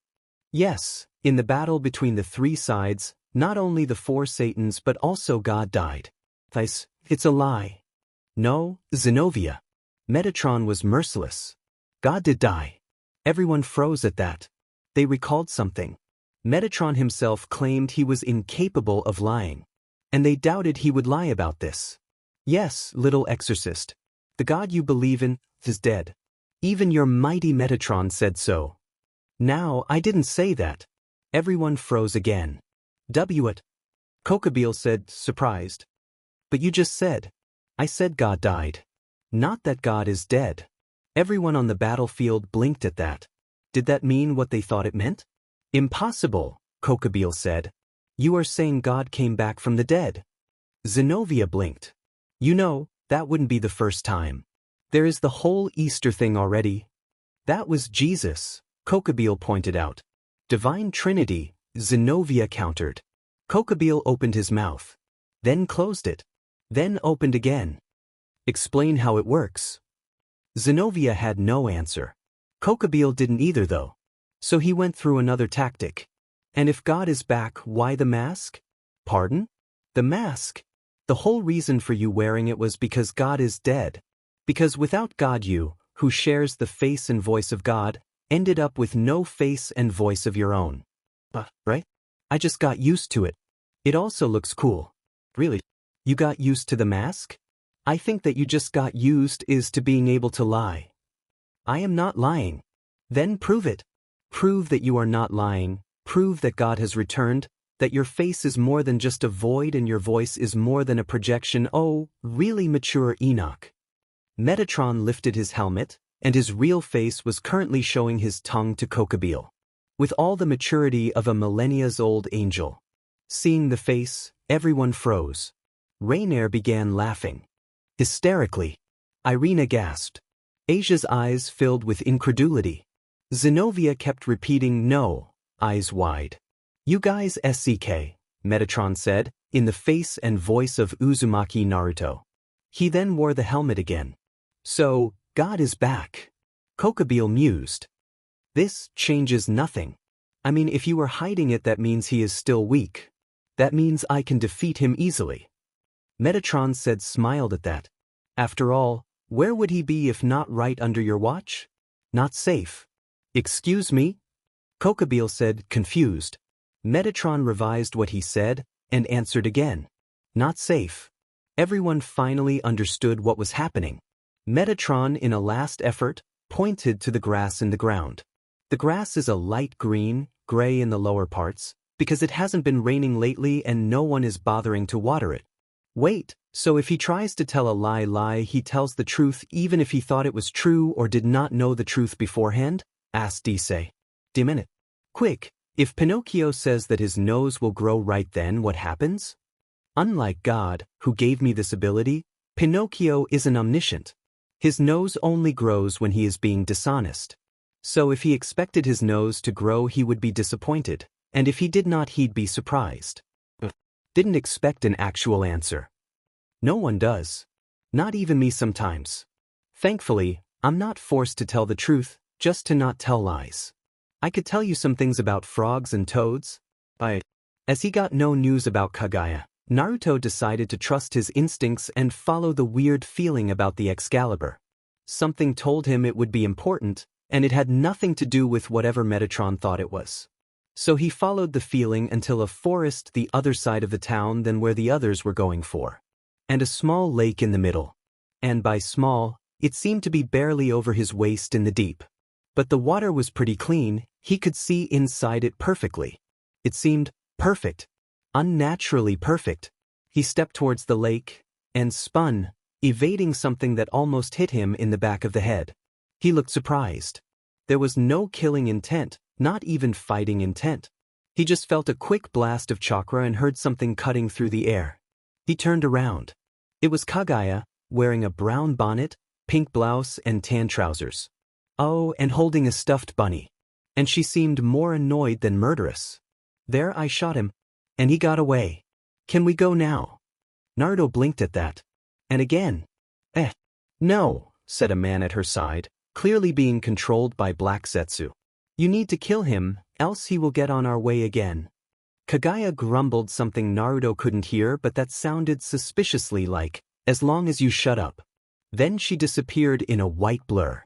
Yes, in the battle between the three sides, not only the four Satans but also God died. It's a lie. No, Zenobia. Metatron was merciless. God did die. Everyone froze at that. They recalled something. Metatron himself claimed he was incapable of lying. And they doubted he would lie about this. Yes, little exorcist. The God you believe in is dead. Even your mighty Metatron said so. Now, I didn't say that. Everyone froze again. What? Kokobile said, surprised. But you just said. I said God died. Not that God is dead. Everyone on the battlefield blinked at that. Did that mean what they thought it meant? Impossible, Kokobile said. You are saying God came back from the dead. Zenobia blinked. You know, that wouldn't be the first time. There is the whole Easter thing already. That was Jesus, Kokobile pointed out. Divine Trinity, Zenobia countered. Kokobile opened his mouth. Then closed it. Then opened again. Explain how it works. Zenobia had no answer. Kokobile didn't either though. So he went through another tactic. And if God is back, why the mask? Pardon? The mask? The whole reason for you wearing it was because God is dead. Because without God you, who shares the face and voice of God, ended up with no face and voice of your own. Right? I just got used to it. It also looks cool. Really? You got used to the mask? I think that you just got used to being able to lie. I am not lying. Then prove it. Prove that you are not lying. Prove that God has returned, that your face is more than just a void and your voice is more than a projection. Oh, really mature Enoch. Metatron lifted his helmet, and his real face was currently showing his tongue to Kokobil. With all the maturity of a millennia's-old angel. Seeing the face, everyone froze. Rainier began laughing. Hysterically. Irina gasped. Asia's eyes filled with incredulity. Zenobia kept repeating no, eyes wide. You guys SCK, Metatron said, in the face and voice of Uzumaki Naruto. He then wore the helmet again. So, God is back. Kokobil mused. This changes nothing. I mean, if you were hiding it, that means he is still weak. That means I can defeat him easily. Metatron said, smiled at that. After all, where would he be if not right under your watch? Not safe. Excuse me? Kokobil said, confused. Metatron revised what he said, and answered again. Not safe. Everyone finally understood what was happening. Metatron, in a last effort, pointed to the grass in the ground. The grass is a light green, gray in the lower parts, because it hasn't been raining lately and no one is bothering to water it. Wait, so if he tries to tell a lie, he tells the truth even if he thought it was true or did not know the truth beforehand? Asked Issei. Minute. Quick, if Pinocchio says that his nose will grow right, then what happens? Unlike God, who gave me this ability, Pinocchio isn't omniscient. His nose only grows when he is being dishonest. So if he expected his nose to grow, he would be disappointed, and if he did not, he'd be surprised. Didn't expect an actual answer. No one does. Not even me sometimes. Thankfully, I'm not forced to tell the truth, just to not tell lies. I could tell you some things about frogs and toads. As he got no news about Kaguya, Naruto decided to trust his instincts and follow the weird feeling about the Excalibur. Something told him it would be important, and it had nothing to do with whatever Metatron thought it was. So he followed the feeling until a forest the other side of the town than where the others were going for. And a small lake in the middle. And by small, it seemed to be barely over his waist in the deep. But the water was pretty clean, he could see inside it perfectly. It seemed perfect. Unnaturally perfect. He stepped towards the lake, and spun, evading something that almost hit him in the back of the head. He looked surprised. There was no killing intent, not even fighting intent. He just felt a quick blast of chakra and heard something cutting through the air. He turned around. It was Kaguya, wearing a brown bonnet, pink blouse and tan trousers. Oh, and holding a stuffed bunny. And she seemed more annoyed than murderous. There I shot him. And he got away. Can we go now? Naruto blinked at that. And again. No, said a man at her side, clearly being controlled by Black Zetsu. You need to kill him, else he will get on our way again. Kaguya grumbled something Naruto couldn't hear, but that sounded suspiciously like, as long as you shut up. Then she disappeared in a white blur.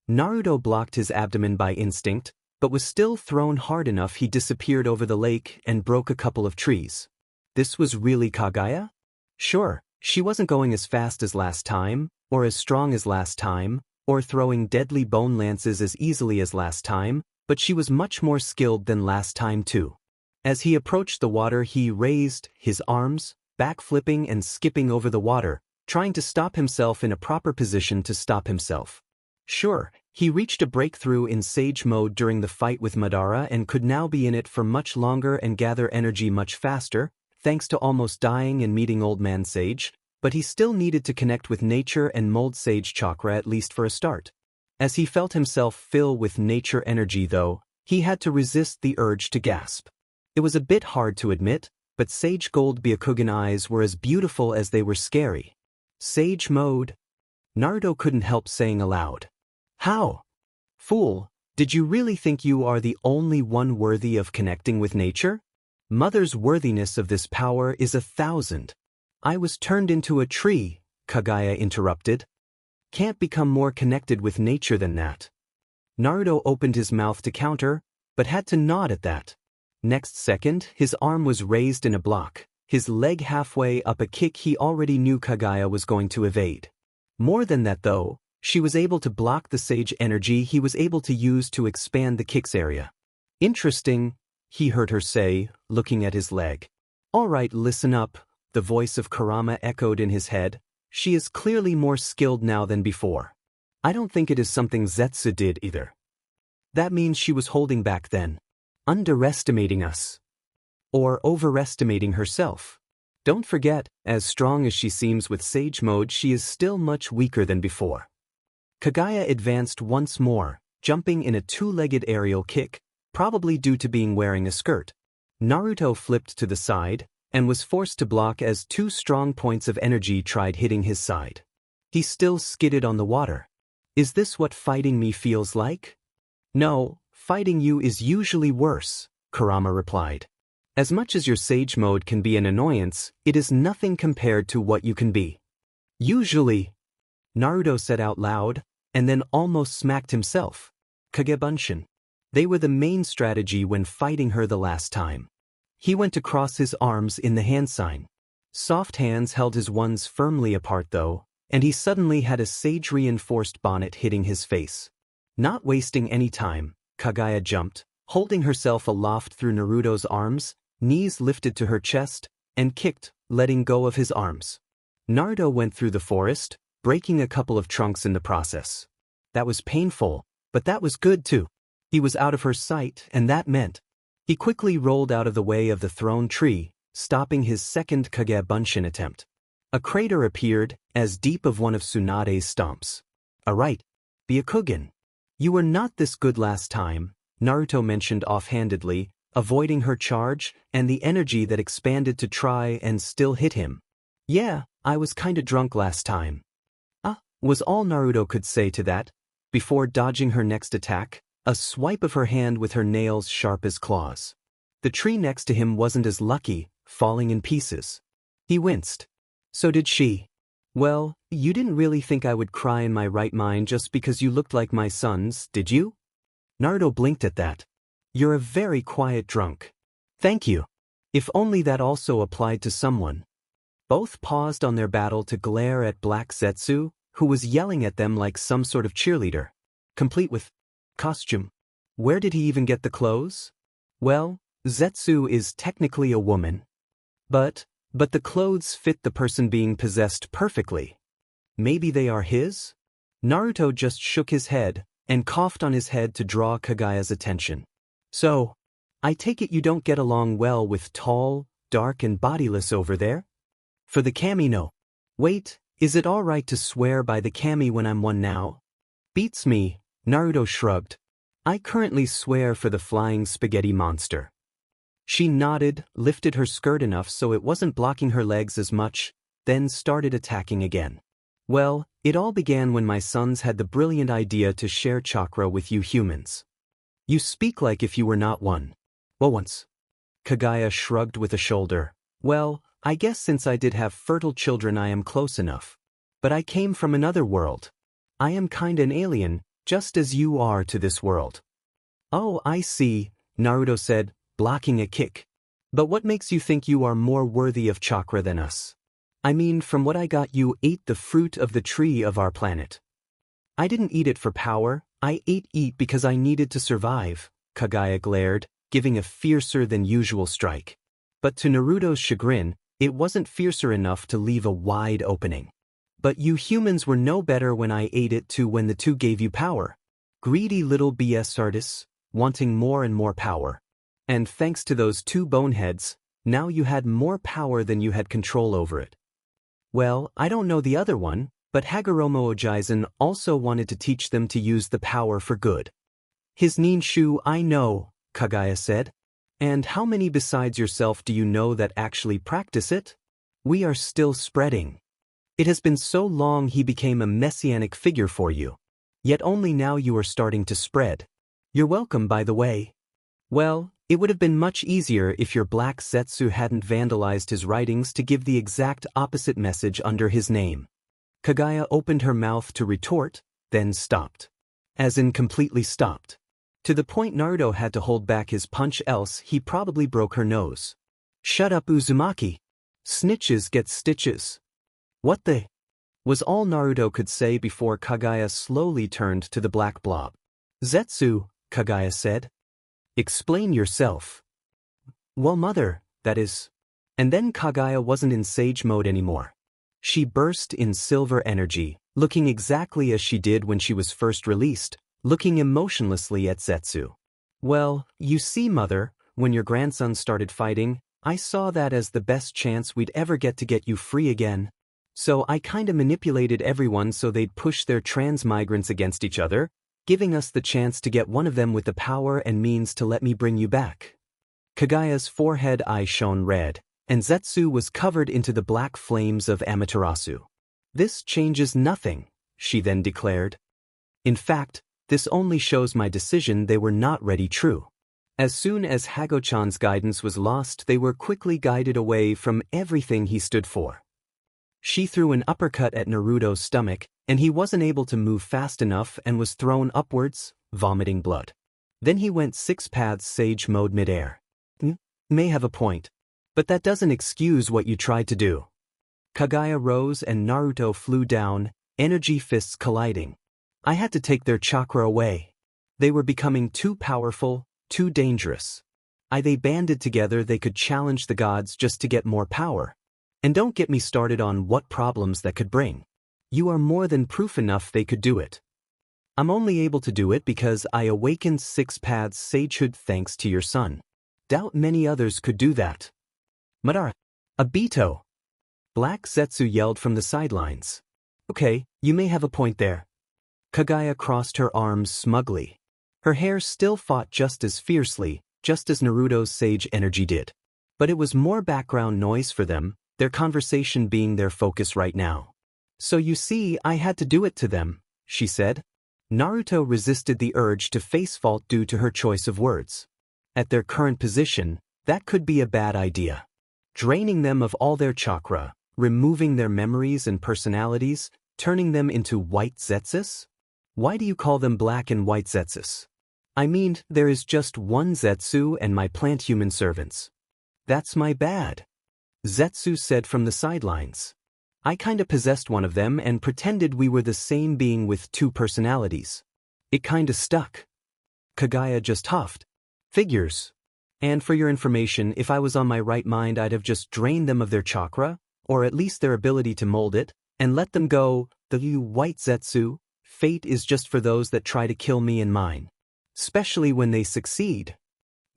Naruto blocked his abdomen by instinct, but was still thrown hard enough he disappeared over the lake and broke a couple of trees. This was really Kaguya? Sure, she wasn't going as fast as last time, or as strong as last time, or throwing deadly bone lances as easily as last time, but she was much more skilled than last time too. As he approached the water, he raised his arms, backflipping and skipping over the water, trying to stop himself in a proper position to stop himself. Sure, he reached a breakthrough in Sage mode during the fight with Madara and could now be in it for much longer and gather energy much faster, thanks to almost dying and meeting Old Man Sage, but he still needed to connect with nature and mold Sage chakra at least for a start. As he felt himself fill with nature energy though, he had to resist the urge to gasp. It was a bit hard to admit, but Sage Gold Byakugan eyes were as beautiful as they were scary. Sage mode. Naruto couldn't help saying aloud. How? Fool, did you really think you are the only one worthy of connecting with nature? Mother's worthiness of this power is 1,000. I was turned into a tree, Kaguya interrupted. Can't become more connected with nature than that. Naruto opened his mouth to counter, but had to nod at that. Next second, his arm was raised in a block, his leg halfway up a kick he already knew Kaguya was going to evade. More than that though, she was able to block the sage energy he was able to use to expand the kick's area. Interesting, he heard her say, looking at his leg. Alright, listen up, the voice of Kurama echoed in his head. She is clearly more skilled now than before. I don't think it is something Zetsu did either. That means she was holding back then. Underestimating us. Or overestimating herself. Don't forget, as strong as she seems with Sage Mode, she is still much weaker than before. Kaguya advanced once more, jumping in a two-legged aerial kick, probably due to being wearing a skirt. Naruto flipped to the side, and was forced to block as two strong points of energy tried hitting his side. He still skidded on the water. Is this what fighting me feels like? No, fighting you is usually worse, Kurama replied. As much as your Sage Mode can be an annoyance, it is nothing compared to what you can be. Usually, Naruto said out loud, and then almost smacked himself. Kagebunshin. They were the main strategy when fighting her the last time. He went to cross his arms in the hand sign. Soft hands held his ones firmly apart though, and he suddenly had a sage-reinforced bonnet hitting his face. Not wasting any time, Kaguya jumped, holding herself aloft through Naruto's arms, knees lifted to her chest, and kicked, letting go of his arms. Naruto went through the forest, breaking a couple of trunks in the process. That was painful, but that was good too. He was out of her sight, and that meant. He quickly rolled out of the way of the thrown tree, stopping his second Kagebunshin attempt. A crater appeared, as deep of one of Tsunade's stomps. Alright, Byakugan. You were not this good last time, Naruto mentioned offhandedly, avoiding her charge and the energy that expanded to try and still hit him. Yeah, I was kinda drunk last time. Was all Naruto could say to that, before dodging her next attack, a swipe of her hand with her nails sharp as claws. The tree next to him wasn't as lucky, falling in pieces. He winced. So did she. Well, you didn't really think I would cry in my right mind just because you looked like my sons, did you? Naruto blinked at that. You're a very quiet drunk. Thank you. If only that also applied to someone. Both paused on their battle to glare at Black Zetsu, who was yelling at them like some sort of cheerleader. Complete with costume. Where did he even get the clothes? Well, Zetsu is technically a woman. But the clothes fit the person being possessed perfectly. Maybe they are his? Naruto just shook his head and coughed on his head to draw Kaguya's attention. So, I take it you don't get along well with tall, dark and bodiless over there? For the kami no. Wait, is it alright to swear by the kami when I'm one now? Beats me, Naruto shrugged. I currently swear for the flying spaghetti monster. She nodded, lifted her skirt enough so it wasn't blocking her legs as much, then started attacking again. Well, it all began when my sons had the brilliant idea to share chakra with you humans. You speak like if you were not one. Well, once. Kaguya shrugged with a shoulder. Well, I guess since I did have fertile children I am close enough. But I came from another world. I am kinda an alien, just as you are to this world. Oh, I see, Naruto said, blocking a kick. But what makes you think you are more worthy of chakra than us? I mean, from what I got, you ate the fruit of the tree of our planet. I didn't eat it for power, I ate because I needed to survive, Kaguya glared, giving a fiercer than usual strike. But to Naruto's chagrin, it wasn't fiercer enough to leave a wide opening. But you humans were no better when I ate it too when the two gave you power. Greedy little BS artists, wanting more and more power. And thanks to those two boneheads, now you had more power than you had control over it. Well, I don't know the other one, but Hagoromo Ojizen also wanted to teach them to use the power for good. His ninshu I know, Kaguya said. And how many besides yourself do you know that actually practice it? We are still spreading. It has been so long he became a messianic figure for you. Yet only now you are starting to spread. You're welcome, by the way. Well, it would have been much easier if your Black Zetsu hadn't vandalized his writings to give the exact opposite message under his name. Kaguya opened her mouth to retort, then stopped. As in completely stopped. To the point Naruto had to hold back his punch, else he probably broke her nose. "Shut up, Uzumaki. Snitches get stitches." "What the?" was all Naruto could say before Kaguya slowly turned to the black blob. "Zetsu," Kaguya said. "Explain yourself." "Well, mother, that is." And then Kaguya wasn't in sage mode anymore. She burst in silver energy, looking exactly as she did when she was first released, looking emotionlessly at Zetsu. "Well, you see, mother, when your grandson started fighting, I saw that as the best chance we'd ever get to get you free again. So I kinda manipulated everyone so they'd push their transmigrants against each other, giving us the chance to get one of them with the power and means to let me bring you back." Kaguya's forehead eye shone red, and Zetsu was covered into the black flames of Amaterasu. "This changes nothing," she then declared. "In fact, this only shows my decision they were not ready true." As soon as Hago-chan's guidance was lost, they were quickly guided away from everything he stood for. She threw an uppercut at Naruto's stomach, and he wasn't able to move fast enough and was thrown upwards, vomiting blood. Then he went 6 paths sage mode midair. May have a point. But that doesn't excuse what you tried to do. Kaguya rose and Naruto flew down, energy fists colliding. I had to take their chakra away. They were becoming too powerful, too dangerous. They banded together they could challenge the gods just to get more power. And don't get me started on what problems that could bring. You are more than proof enough they could do it. I'm only able to do it because I awakened 6 paths sagehood thanks to your son. Doubt many others could do that. Madara. Obito. Black Zetsu yelled from the sidelines. Okay, you may have a point there. Kaguya crossed her arms smugly. Her hair still fought just as fiercely, just as Naruto's sage energy did. But it was more background noise for them, their conversation being their focus right now. "So you see, I had to do it to them," she said. Naruto resisted the urge to face fault due to her choice of words. At their current position, that could be a bad idea. Draining them of all their chakra, removing their memories and personalities, turning them into white Zetsus? Why do you call them black and white Zetsus? I mean, there is just one Zetsu and my plant human servants. That's my bad. Zetsu said from the sidelines. I kinda possessed one of them and pretended we were the same being with 2 personalities. It kinda stuck. Kaguya just huffed. Figures. And for your information, if I was on my right mind, I'd have just drained them of their chakra, or at least their ability to mold it, and let them go. The white Zetsu, fate is just for those that try to kill me and mine. Especially when they succeed.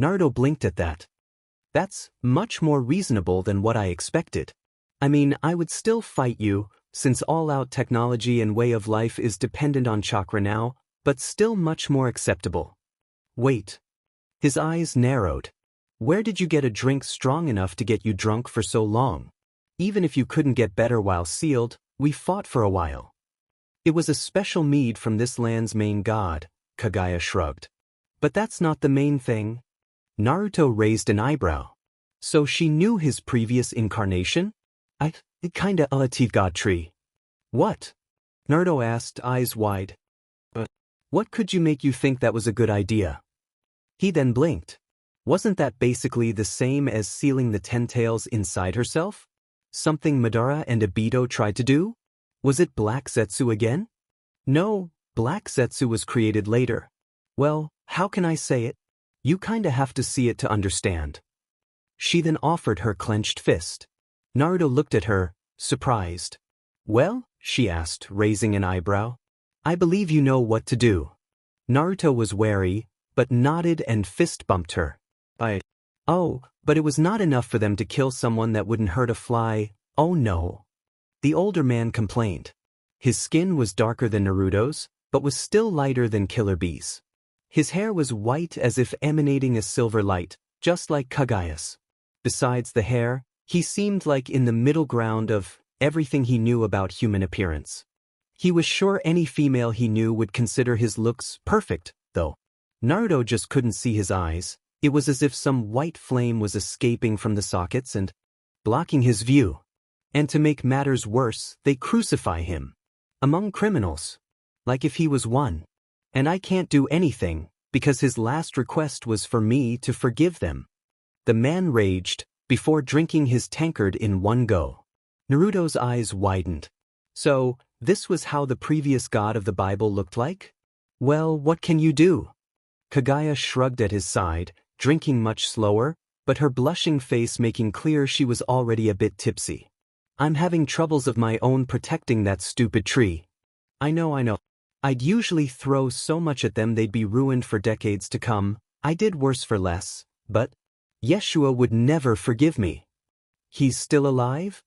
Naruto blinked at that. That's much more reasonable than what I expected. I mean, I would still fight you, since all-out technology and way of life is dependent on chakra now, but still much more acceptable. Wait. His eyes narrowed. Where did you get a drink strong enough to get you drunk for so long? Even if you couldn't get better while sealed, we fought for a while. It was a special mead from this land's main god, Kaguya shrugged. But that's not the main thing. Naruto raised an eyebrow. So she knew his previous incarnation? It kinda a teeth god tree. What? Naruto asked, eyes wide. But what could you make you think that was a good idea? He then blinked. Wasn't that basically the same as sealing the 10 tails inside herself? Something Madara and Obito tried to do? Was it Black Zetsu again? No, Black Zetsu was created later. Well, how can I say it? You kinda have to see it to understand. She then offered her clenched fist. Naruto looked at her, surprised. Well, she asked, raising an eyebrow. I believe you know what to do. Naruto was wary, but nodded and fist bumped her. Oh, but it was not enough for them to kill someone that wouldn't hurt a fly. Oh no. The older man complained. His skin was darker than Naruto's, but was still lighter than Killer Bee's. His hair was white as if emanating a silver light, just like Kaguya's. Besides the hair, he seemed like in the middle ground of everything he knew about human appearance. He was sure any female he knew would consider his looks perfect, though. Naruto just couldn't see his eyes. It was as if some white flame was escaping from the sockets and blocking his view. And to make matters worse, they crucify him. Among criminals. Like if he was one. And I can't do anything, because his last request was for me to forgive them. The man raged, before drinking his tankard in one go. Naruto's eyes widened. So, this was how the previous god of the Bible looked like? Well, what can you do? Kaguya shrugged at his side, drinking much slower, but her blushing face making clear she was already a bit tipsy. I'm having troubles of my own protecting that stupid tree. I know. I'd usually throw so much at them they'd be ruined for decades to come. I did worse for less, but Yeshua would never forgive me. He's still alive?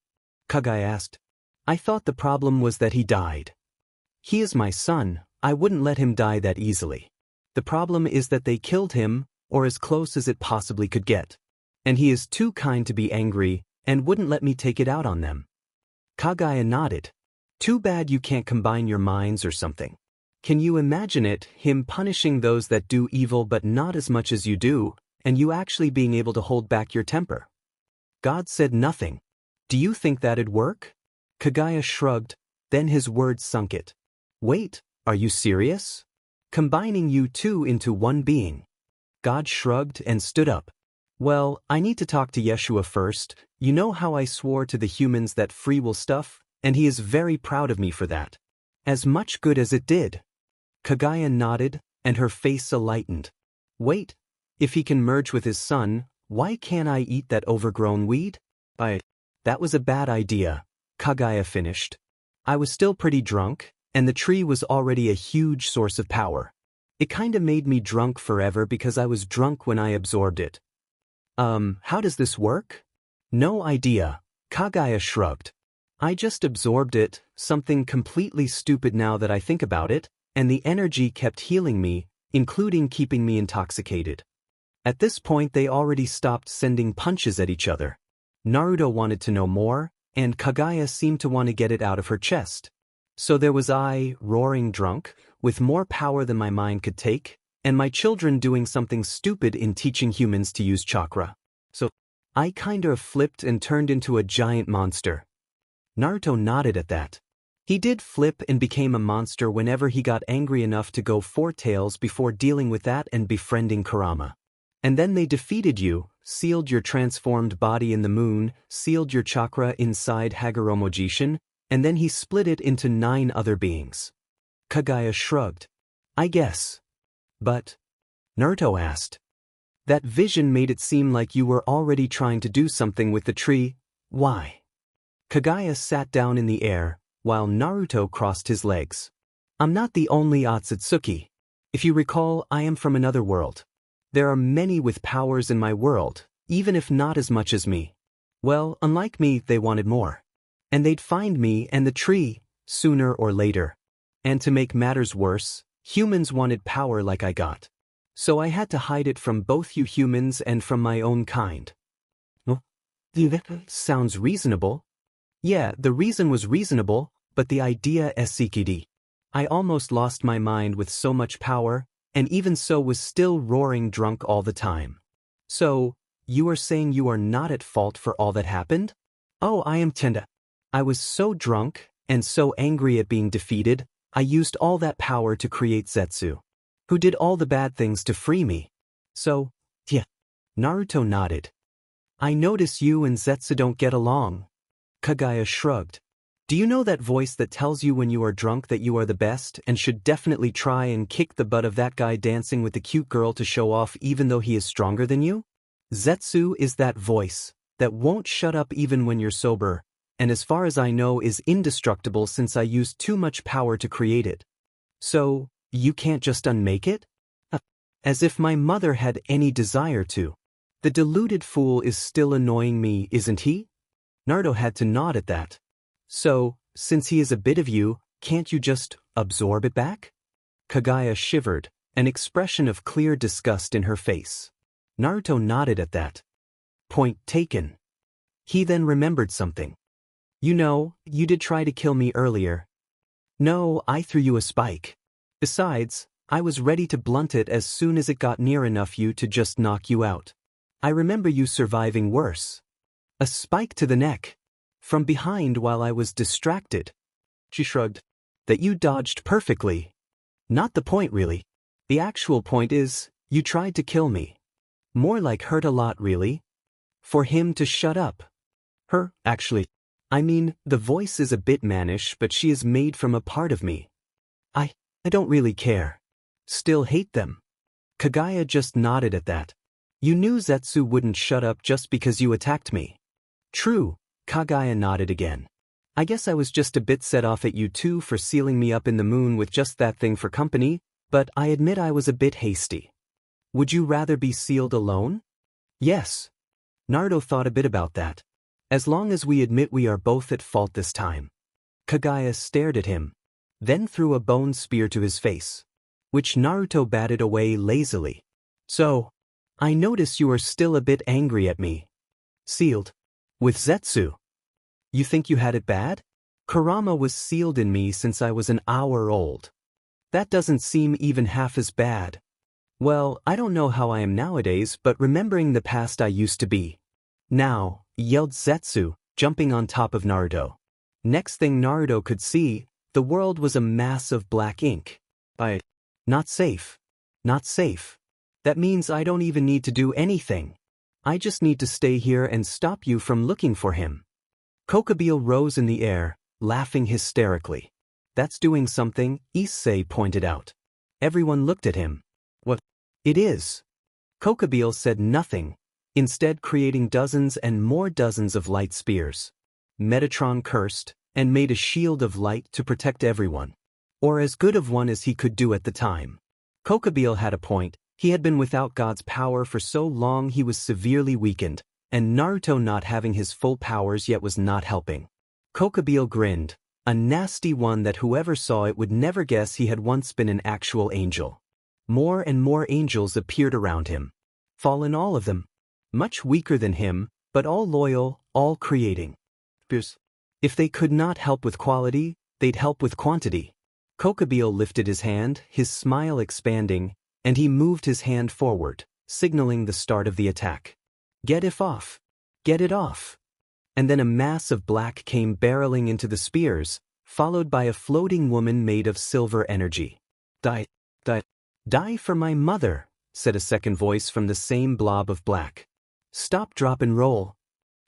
Kaguya asked. I thought the problem was that he died. He is my son, I wouldn't let him die that easily. The problem is that they killed him, or as close as it possibly could get. And he is too kind to be angry, and wouldn't let me take it out on them. Kaguya nodded. Too bad you can't combine your minds or something. Can you imagine it, him punishing those that do evil but not as much as you do, and you actually being able to hold back your temper? God said nothing. Do you think that'd work? Kaguya shrugged, then his words sunk it. Wait, are you serious? Combining you two into one being. God shrugged and stood up. Well, I need to talk to Yeshua first. You know how I swore to the humans that free will stuff, and he is very proud of me for that. As much good as it did. Kaguya nodded, and her face lightened. Wait, if he can merge with his son, why can't I eat that overgrown weed? That was a bad idea, Kaguya finished. I was still pretty drunk, and the tree was already a huge source of power. It kinda made me drunk forever because I was drunk when I absorbed it. How does this work? No idea, Kaguya shrugged. I just absorbed it, something completely stupid now that I think about it, and the energy kept healing me, including keeping me intoxicated. At this point they already stopped sending punches at each other. Naruto wanted to know more, and Kaguya seemed to want to get it out of her chest. So there was I, roaring drunk, with more power than my mind could take, and my children doing something stupid in teaching humans to use chakra. So, I kinda flipped and turned into a giant monster. Naruto nodded at that. He did flip and became a monster whenever he got angry enough to go 4 tails before dealing with that and befriending Kurama. And then they defeated you, sealed your transformed body in the moon, sealed your chakra inside Hagoromo Jishin, and then he split it into 9 other beings. Kaguya shrugged. I guess. But? Naruto asked. That vision made it seem like you were already trying to do something with the tree. Why? Kaguya sat down in the air, while Naruto crossed his legs. I'm not the only Otsutsuki. If you recall, I am from another world. There are many with powers in my world, even if not as much as me. Well, unlike me, they wanted more. And they'd find me and the tree, sooner or later. And to make matters worse, humans wanted power like I got. So I had to hide it from both you humans and from my own kind. Oh, that sounds reasonable. Yeah, the reason was reasonable, but the idea SCKD. I almost lost my mind with so much power, and even so was still roaring drunk all the time. So, you are saying you are not at fault for all that happened? Oh, I am Tenda. I was so drunk, and so angry at being defeated, I used all that power to create Zetsu, who did all the bad things to free me. So, yeah. Naruto nodded. I notice you and Zetsu don't get along. Kaguya shrugged. Do you know that voice that tells you when you are drunk that you are the best and should definitely try and kick the butt of that guy dancing with the cute girl to show off even though he is stronger than you? Zetsu is that voice that won't shut up even when you're sober, and as far as I know is indestructible since I used too much power to create it. So, you can't just unmake it? As if my mother had any desire to. The deluded fool is still annoying me, isn't he? Naruto had to nod at that. So, since he is a bit of you, can't you just absorb it back? Kaguya shivered, an expression of clear disgust in her face. Naruto nodded at that. Point taken. He then remembered something. You know, you did try to kill me earlier. No, I threw you a spike. Besides, I was ready to blunt it as soon as it got near enough you to just knock you out. I remember you surviving worse. A spike to the neck. From behind while I was distracted. She shrugged. That you dodged perfectly. Not the point really. The actual point is, you tried to kill me. More like hurt a lot really. For him to shut up. Her, actually. I mean, the voice is a bit mannish but she is made from a part of me. I don't really care. Still hate them. Kagaya just nodded at that. You knew Zetsu wouldn't shut up just because you attacked me. True, Kagaya nodded again. I guess I was just a bit set off at you too for sealing me up in the moon with just that thing for company, but I admit I was a bit hasty. Would you rather be sealed alone? Yes. Naruto thought a bit about that. As long as we admit we are both at fault this time. Kagaya stared at him, then threw a bone spear to his face, which Naruto batted away lazily. So, I notice you are still a bit angry at me. Sealed. With Zetsu. You think you had it bad? Kurama was sealed in me since I was an hour old. That doesn't seem even half as bad. Well, I don't know how I am nowadays, but remembering the past I used to be. Now, yelled Zetsu, jumping on top of Naruto. Next thing Naruto could see, the world was a mass of black ink. Not safe. Not safe. That means I don't even need to do anything. I just need to stay here and stop you from looking for him. Kokobile rose in the air, laughing hysterically. That's doing something, Issei pointed out. Everyone looked at him. What? It is. Kokobile said nothing, instead creating dozens and more dozens of light spears. Metatron cursed, and made a shield of light to protect everyone. Or as good of one as he could do at the time. Kokobile had a point. He had been without God's power for so long he was severely weakened, and Naruto not having his full powers yet was not helping. Kokobile grinned, a nasty one that whoever saw it would never guess he had once been an actual angel. More and more angels appeared around him. Fallen all of them. Much weaker than him, but all loyal, all creating. If they could not help with quality, they'd help with quantity. Kokobile lifted his hand, his smile expanding, and he moved his hand forward, signaling the start of the attack. Get it off. Get it off. And then a mass of black came barreling into the spears, followed by a floating woman made of silver energy. Die for my mother, said a second voice from the same blob of black. Stop, drop and roll.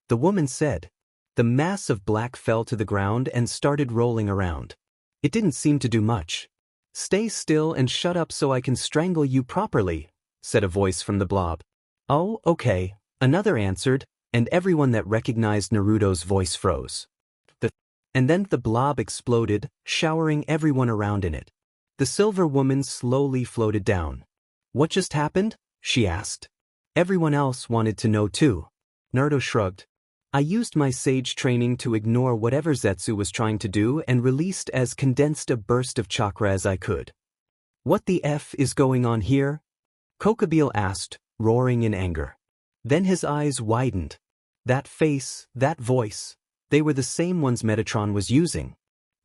The woman said. The mass of black fell to the ground and started rolling around. It didn't seem to do much. Stay still and shut up so I can strangle you properly, said a voice from the blob. Oh, okay, another answered, and everyone that recognized Naruto's voice froze. And then the blob exploded, showering everyone around in it. The silver woman slowly floated down. What just happened? She asked. Everyone else wanted to know too. Naruto shrugged. I used my sage training to ignore whatever Zetsu was trying to do and released as condensed a burst of chakra as I could. What the F is going on here? Kokobile asked, roaring in anger. Then his eyes widened. That face, that voice, they were the same ones Metatron was using.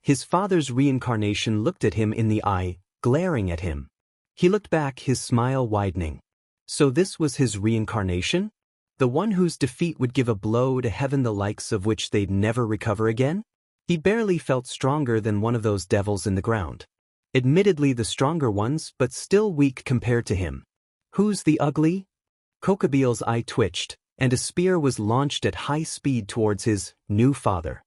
His father's reincarnation looked at him in the eye, glaring at him. He looked back, his smile widening. So this was his reincarnation? The one whose defeat would give a blow to heaven the likes of which they'd never recover again? He barely felt stronger than one of those devils in the ground. Admittedly the stronger ones, but still weak compared to him. Who's the ugly? Kokobile's eye twitched, and a spear was launched at high speed towards his new father.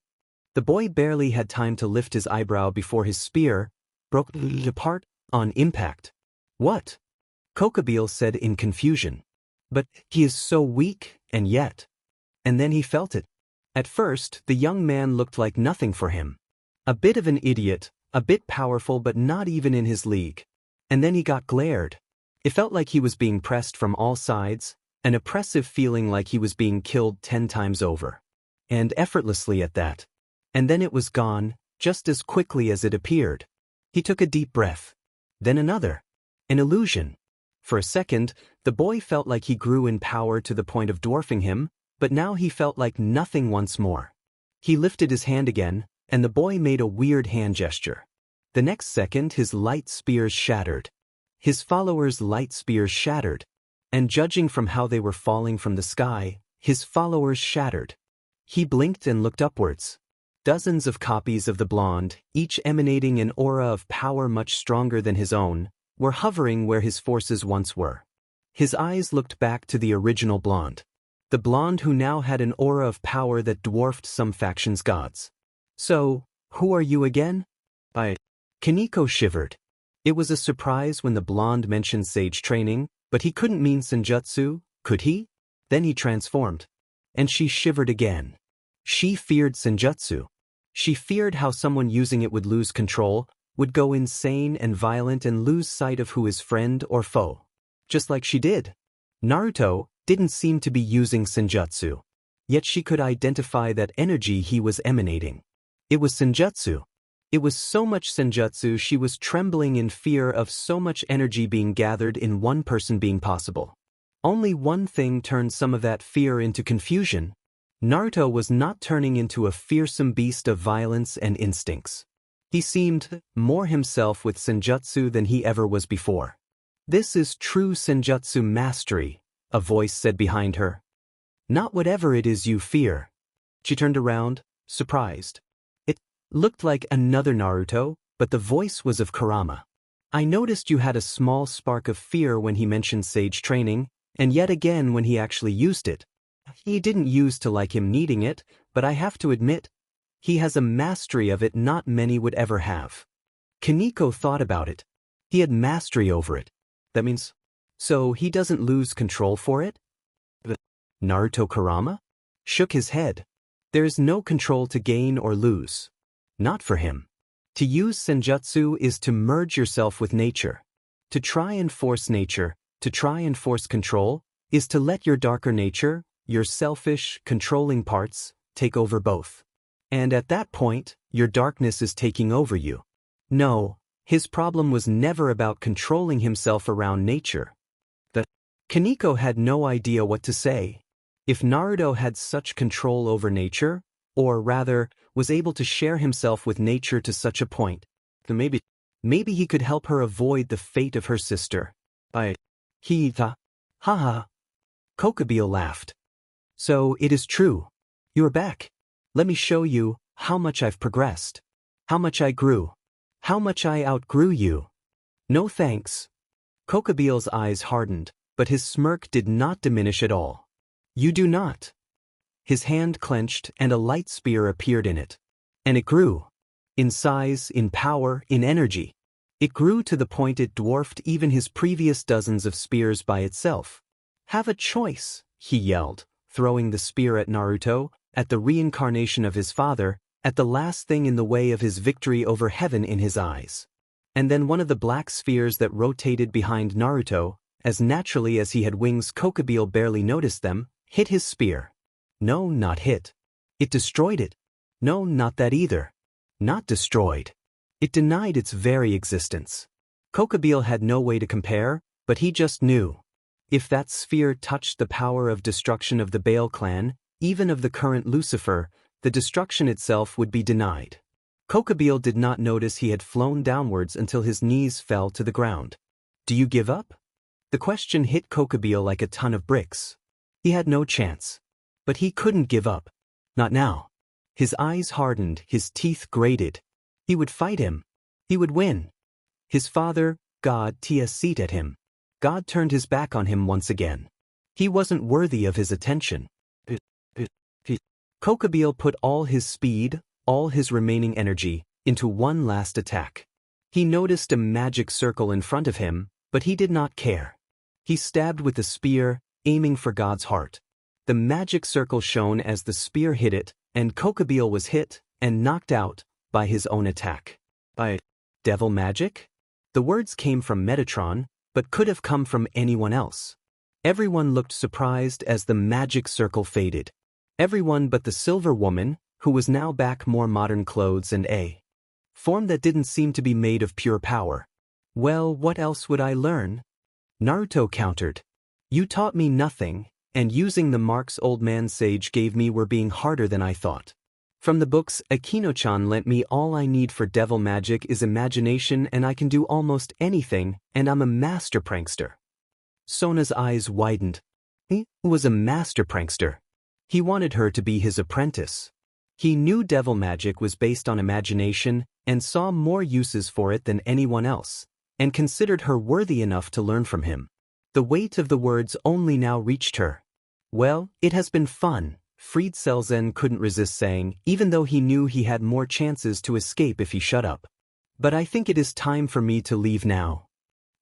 The boy barely had time to lift his eyebrow before his spear broke apart on impact. What? Kokobile said in confusion. But he is so weak, and yet. And then he felt it. At first, the young man looked like nothing for him. A bit of an idiot, a bit powerful but not even in his league. And then he got glared. It felt like he was being pressed from all sides, an oppressive feeling like he was being killed 10 times over. And effortlessly at that. And then it was gone, just as quickly as it appeared. He took a deep breath. Then another. An illusion. For a second, the boy felt like he grew in power to the point of dwarfing him, but now he felt like nothing once more. He lifted his hand again, and the boy made a weird hand gesture. The next second his light spears shattered. His followers' light spears shattered. And judging from how they were falling from the sky, his followers shattered. He blinked and looked upwards. Dozens of copies of the blonde, each emanating an aura of power much stronger than his own, were hovering where his forces once were. His eyes looked back to the original blonde. The blonde who now had an aura of power that dwarfed some factions' gods. So, who are you again? Kaneko shivered. It was a surprise when the blonde mentioned sage training, but he couldn't mean senjutsu, could he? Then he transformed. And she shivered again. She feared senjutsu. She feared how someone using it would lose control, would go insane and violent and lose sight of who is friend or foe. Just like she did. Naruto didn't seem to be using senjutsu. Yet she could identify that energy he was emanating. It was senjutsu. It was so much senjutsu she was trembling in fear of so much energy being gathered in one person being possible. Only one thing turned some of that fear into confusion. Naruto was not turning into a fearsome beast of violence and instincts. He seemed more himself with senjutsu than he ever was before. This is true senjutsu mastery, a voice said behind her. Not whatever it is you fear. She turned around, surprised. It looked like another Naruto, but the voice was of Kurama. I noticed you had a small spark of fear when he mentioned sage training, and yet again when he actually used it. He didn't use to like him needing it, but I have to admit, he has a mastery of it not many would ever have. Kaneko thought about it. He had mastery over it. That means, so he doesn't lose control for it? But Naruto Kurama? Shook his head. There is no control to gain or lose. Not for him. To use senjutsu is to merge yourself with nature. To try and force nature, to try and force control, is to let your darker nature, your selfish, controlling parts, take over both. And at that point, your darkness is taking over you. No, his problem was never about controlling himself around nature. Kaneko had no idea what to say. If Naruto had such control over nature, or rather, was able to share himself with nature to such a point, then maybe he could help her avoid the fate of her sister. Haha. Kokubio laughed. So it is true. You are back. Let me show you how much I've progressed. How much I grew. How much I outgrew you. No thanks. Kokubio's eyes hardened, but his smirk did not diminish at all. You do not. His hand clenched and a light spear appeared in it. And it grew. In size, in power, in energy. It grew to the point it dwarfed even his previous dozens of spears by itself. Have a choice, he yelled, throwing the spear at Naruto, at the reincarnation of his father, at the last thing in the way of his victory over heaven in his eyes. And then one of the black spheres that rotated behind Naruto, as naturally as he had wings Kokubio barely noticed them, hit his spear. No, not hit. It destroyed it. No, not that either. Not destroyed. It denied its very existence. Kokubio had no way to compare, but he just knew. If that sphere touched the power of destruction of the Baal clan, even of the current Lucifer, the destruction itself would be denied. Kokubio did not notice he had flown downwards until his knees fell to the ground. Do you give up? The question hit Kokubio like a ton of bricks. He had no chance. But he couldn't give up. Not now. His eyes hardened, his teeth grated. He would fight him. He would win. His father, God, took a seat at him. God turned his back on him once again. He wasn't worthy of his attention. Kokubio put all his speed, all his remaining energy, into one last attack. He noticed a magic circle in front of him, but he did not care. He stabbed with the spear, aiming for God's heart. The magic circle shone as the spear hit it, and Kokubio was hit, and knocked out, by his own attack. By devil magic? The words came from Metatron, but could have come from anyone else. Everyone looked surprised as the magic circle faded. Everyone but the silver woman, who was now back more modern clothes and a form that didn't seem to be made of pure power. Well, what else would I learn? Naruto countered. You taught me nothing, and using the marks old man sage gave me were being harder than I thought. From the books, Akino-chan lent me all I need for devil magic is imagination and I can do almost anything, and I'm a master prankster. Sona's eyes widened. He was a master prankster. He wanted her to be his apprentice. He knew devil magic was based on imagination and saw more uses for it than anyone else, and considered her worthy enough to learn from him. The weight of the words only now reached her. Well, it has been fun, Fried Selzen couldn't resist saying, even though he knew he had more chances to escape if he shut up. But I think it is time for me to leave now.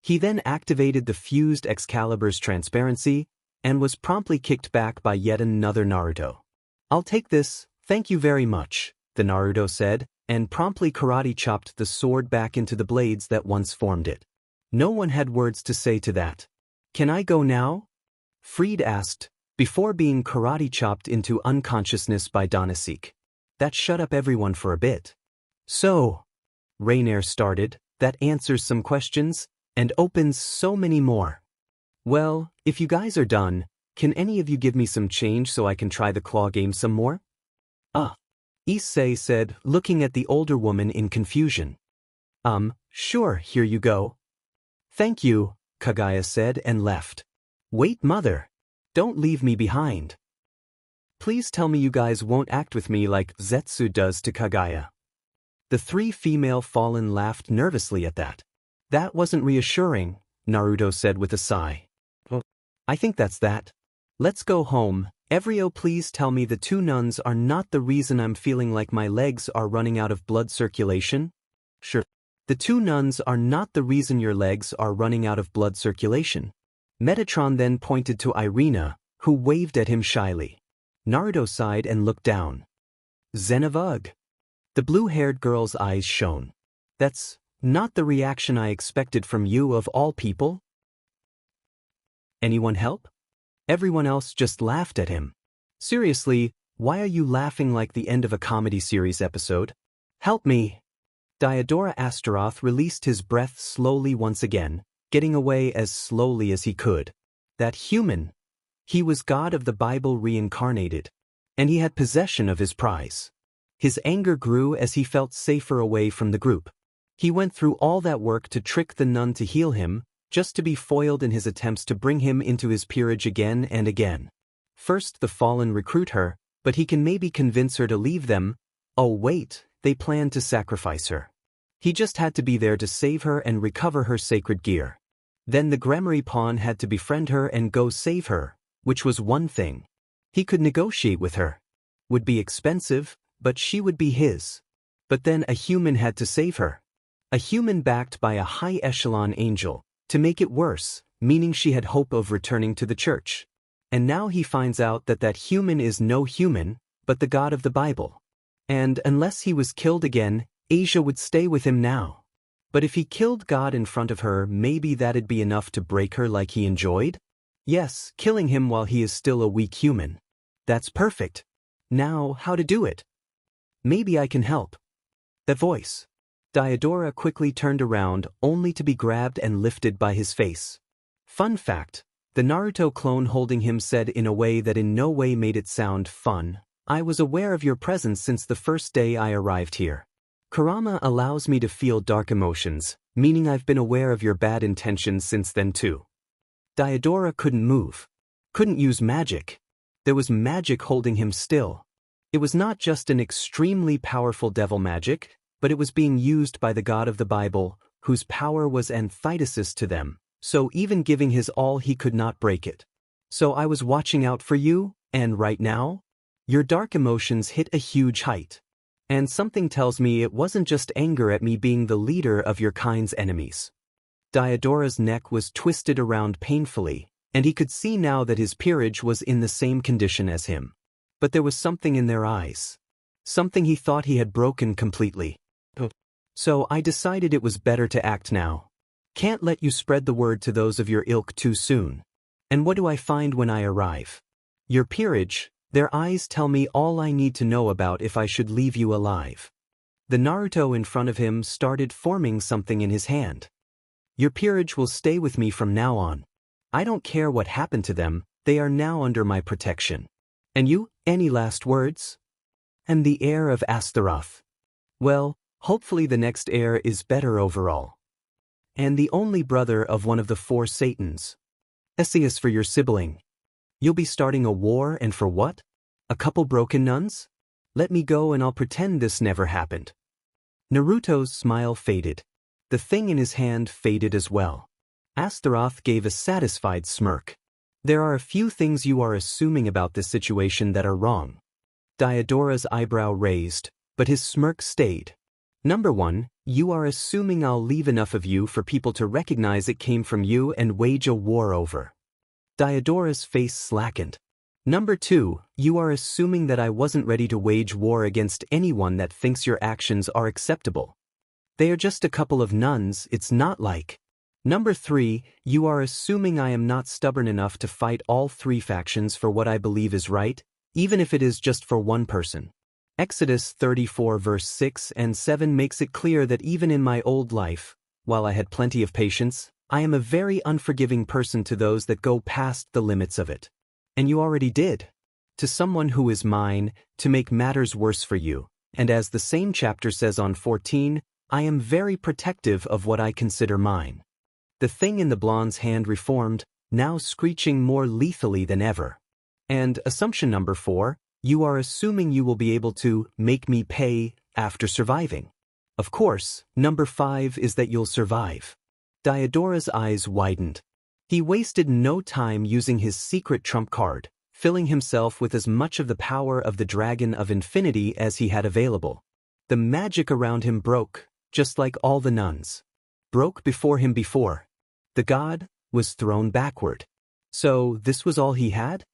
He then activated the fused Excalibur's transparency, and was promptly kicked back by yet another Naruto. I'll take this, thank you very much, the Naruto said, and promptly karate chopped the sword back into the blades that once formed it. No one had words to say to that. Can I go now? Fried asked, before being karate chopped into unconsciousness by Donasek. That shut up everyone for a bit. So, Rainier started, that answers some questions, and opens so many more. Well, if you guys are done, can any of you give me some change so I can try the claw game some more? Issei said, looking at the older woman in confusion. Sure, here you go. Thank you, Kaguya said and left. Wait, mother. Don't leave me behind. Please tell me you guys won't act with me like Zetsu does to Kaguya. The three female fallen laughed nervously at that. That wasn't reassuring, Naruto said with a sigh. I think that's that. Let's go home. Evrio, please tell me the two nuns are not the reason I'm feeling like my legs are running out of blood circulation? Sure. The two nuns are not the reason your legs are running out of blood circulation. Metatron then pointed to Irina, who waved at him shyly. Naruto sighed and looked down. Zenavug. The blue-haired girl's eyes shone. That's not the reaction I expected from you of all people. Anyone help? Everyone else just laughed at him. Seriously, why are you laughing like the end of a comedy series episode? Help me. Diodora Astaroth released his breath slowly once again, getting away as slowly as he could. That human. He was God of the Bible reincarnated, and he had possession of his prize. His anger grew as he felt safer away from the group. He went through all that work to trick the nun to heal him, just to be foiled in his attempts to bring him into his peerage again and again. First the fallen recruit her, but he can maybe convince her to leave them. Oh wait, they planned to sacrifice her. He just had to be there to save her and recover her sacred gear. Then the Gremory pawn had to befriend her and go save her, which was one thing. He could negotiate with her. Would be expensive, but she would be his. But then a human had to save her. A human backed by a high-echelon angel, to make it worse, meaning she had hope of returning to the church. And now he finds out that that human is no human, but the God of the Bible. And unless he was killed again, Asia would stay with him now. But if he killed God in front of her, maybe that'd be enough to break her like he enjoyed? Yes, killing him while he is still a weak human. That's perfect. Now, how to do it? Maybe I can help. That voice. Diodora quickly turned around, only to be grabbed and lifted by his face. Fun fact, the Naruto clone holding him said in a way that in no way made it sound fun, I was aware of your presence since the first day I arrived here. Kurama allows me to feel dark emotions, meaning I've been aware of your bad intentions since then too. Diodora couldn't move. Couldn't use magic. There was magic holding him still. It was not just an extremely powerful devil magic, but it was being used by the God of the Bible, whose power was antithesis to them, so even giving his all he could not break it. So I was watching out for you, and right now? Your dark emotions hit a huge height. And something tells me it wasn't just anger at me being the leader of your kind's enemies. Diodora's neck was twisted around painfully, and he could see now that his peerage was in the same condition as him. But there was something in their eyes. Something he thought he had broken completely. So I decided it was better to act now. Can't let you spread the word to those of your ilk too soon. And what do I find when I arrive? Your peerage, their eyes tell me all I need to know about if I should leave you alive. The Naruto in front of him started forming something in his hand. Your peerage will stay with me from now on. I don't care what happened to them, they are now under my protection. And you, any last words? And the heir of Astaroth. Well, hopefully the next heir is better overall. And the only brother of one of the 4 Satans. Theseus for your sibling. You'll be starting a war and for what? A couple broken nuns? Let me go and I'll pretend this never happened. Naruto's smile faded. The thing in his hand faded as well. Astaroth gave a satisfied smirk. There are a few things you are assuming about this situation that are wrong. Diodora's eyebrow raised, but his smirk stayed. Number 1, you are assuming I'll leave enough of you for people to recognize it came from you and wage a war over. Diodora's face slackened. Number 2, you are assuming that I wasn't ready to wage war against anyone that thinks your actions are acceptable. They are just a couple of nuns, it's not like. Number 3, you are assuming I am not stubborn enough to fight all 3 factions for what I believe is right, even if it is just for one person. Exodus 34 verse 6 and 7 makes it clear that even in my old life, while I had plenty of patience, I am a very unforgiving person to those that go past the limits of it. And you already did. To someone who is mine, to make matters worse for you, and as the same chapter says on 14, I am very protective of what I consider mine. The thing in the blonde's hand reformed, now screeching more lethally than ever. And assumption number 4, you are assuming you will be able to make me pay after surviving. Of course, number 5 is that you'll survive. Diodora's eyes widened. He wasted no time using his secret trump card, filling himself with as much of the power of the Dragon of Infinity as he had available. The magic around him broke, just like all the nuns. Broke before him before. The god was thrown backward. So this was all he had?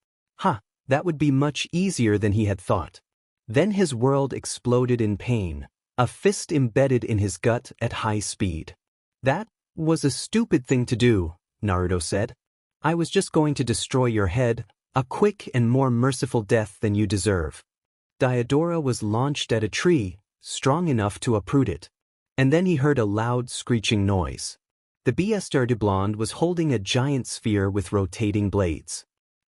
That would be much easier than he had thought. Then his world exploded in pain, a fist embedded in his gut at high speed. That was a stupid thing to do, Naruto said. I was just going to destroy your head, a quick and more merciful death than you deserve. Diodora was launched at a tree, strong enough to uproot it. And then he heard a loud screeching noise. The Bestiar du Blonde was holding a giant sphere with rotating blades.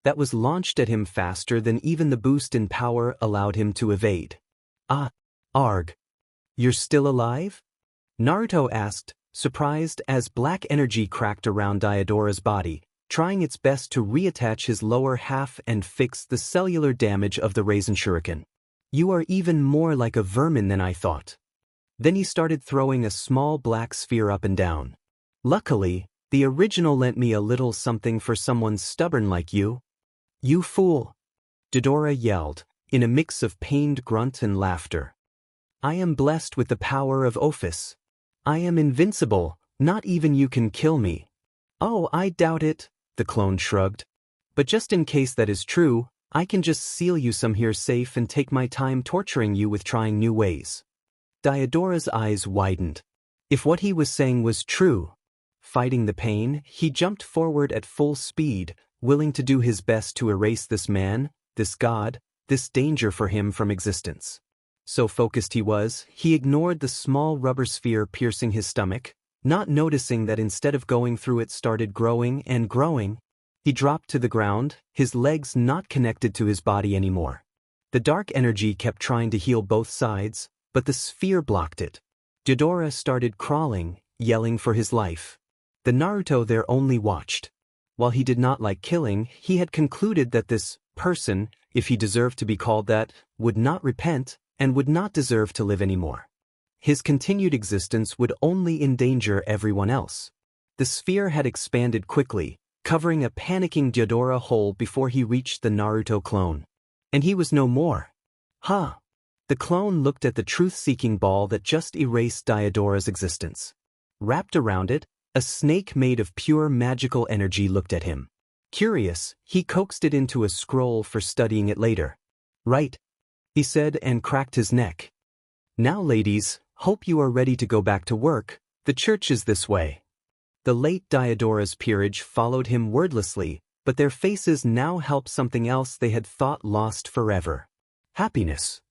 That was launched at him faster than even the boost in power allowed him to evade. Arg. You're still alive? Naruto asked, surprised as black energy cracked around Diodora's body, trying its best to reattach his lower half and fix the cellular damage of the Raisin Shuriken. You are even more like a vermin than I thought. Then he started throwing a small black sphere up and down. Luckily, the original lent me a little something for someone stubborn like you. You fool! Dodora yelled, in a mix of pained grunt and laughter. I am blessed with the power of Ophis. I am invincible, not even you can kill me. Oh, I doubt it, the clone shrugged. But just in case that is true, I can just seal you some here safe and take my time torturing you with trying new ways. Diodora's eyes widened. If what he was saying was true, fighting the pain, he jumped forward at full speed, willing to do his best to erase this man, this god, this danger for him from existence. So focused he was, he ignored the small rubber sphere piercing his stomach, not noticing that instead of going through it started growing and growing. He dropped to the ground, his legs not connected to his body anymore. The dark energy kept trying to heal both sides, but the sphere blocked it. Dodora started crawling, yelling for his life. The Naruto there only watched. While he did not like killing, he had concluded that this person, if he deserved to be called that, would not repent and would not deserve to live anymore. His continued existence would only endanger everyone else. The sphere had expanded quickly, covering a panicking Dodora whole before he reached the Naruto clone. And he was no more. The clone looked at the truth-seeking ball that just erased Diodora's existence. Wrapped around it, a snake made of pure magical energy looked at him. Curious, he coaxed it into a scroll for studying it later. Right, he said and cracked his neck. Now ladies, hope you are ready to go back to work, the church is this way. The late Diodora's peerage followed him wordlessly, but their faces now helped something else they had thought lost forever. Happiness.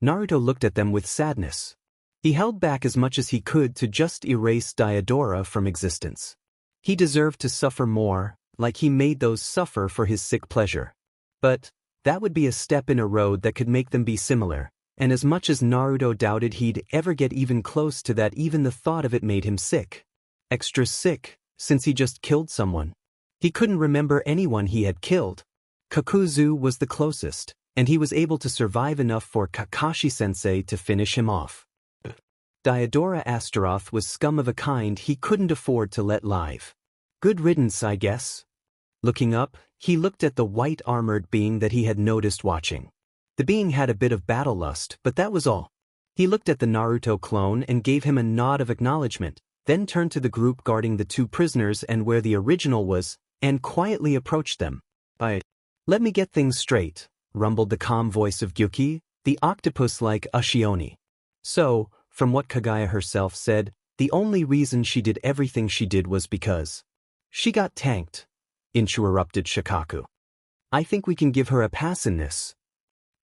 Naruto looked at them with sadness. He held back as much as he could to just erase Diodora from existence. He deserved to suffer more, like he made those suffer for his sick pleasure. But that would be a step in a road that could make them be similar, and as much as Naruto doubted he'd ever get even close to that, even the thought of it made him sick. Extra sick, since he just killed someone. He couldn't remember anyone he had killed. Kakuzu was the closest, and he was able to survive enough for Kakashi-sensei to finish him off. Diodora Astaroth was scum of a kind he couldn't afford to let live. Good riddance, I guess. Looking up, he looked at the white-armored being that he had noticed watching. The being had a bit of battle lust, but that was all. He looked at the Naruto clone and gave him a nod of acknowledgement, then turned to the group guarding the two prisoners and where the original was, and quietly approached them. Let me get things straight, rumbled the calm voice of Gyuki, the octopus-like Ushioni. So, from what Kaguya herself said, the only reason she did everything she did was because she got tanked, interrupted Shikaku. I think we can give her a pass in this.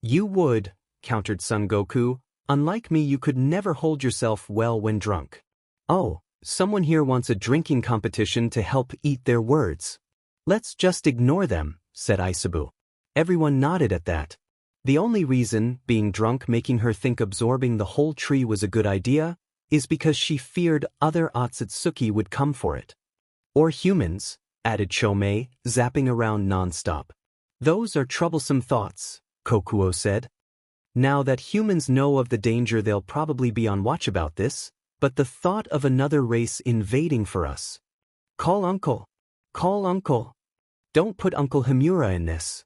You would, countered Son Goku. Unlike me, you could never hold yourself well when drunk. Oh, someone here wants a drinking competition to help eat their words. Let's just ignore them, said Isabu. Everyone nodded at that. The only reason, being drunk making her think absorbing the whole tree was a good idea, is because she feared other Otsutsuki would come for it. Or humans, added Chomei, zapping around non-stop. Those are troublesome thoughts, Kokuo said. Now that humans know of the danger, they'll probably be on watch about this, but the thought of another race invading for us. Call Uncle. Call Uncle. Don't put Uncle Himura in this.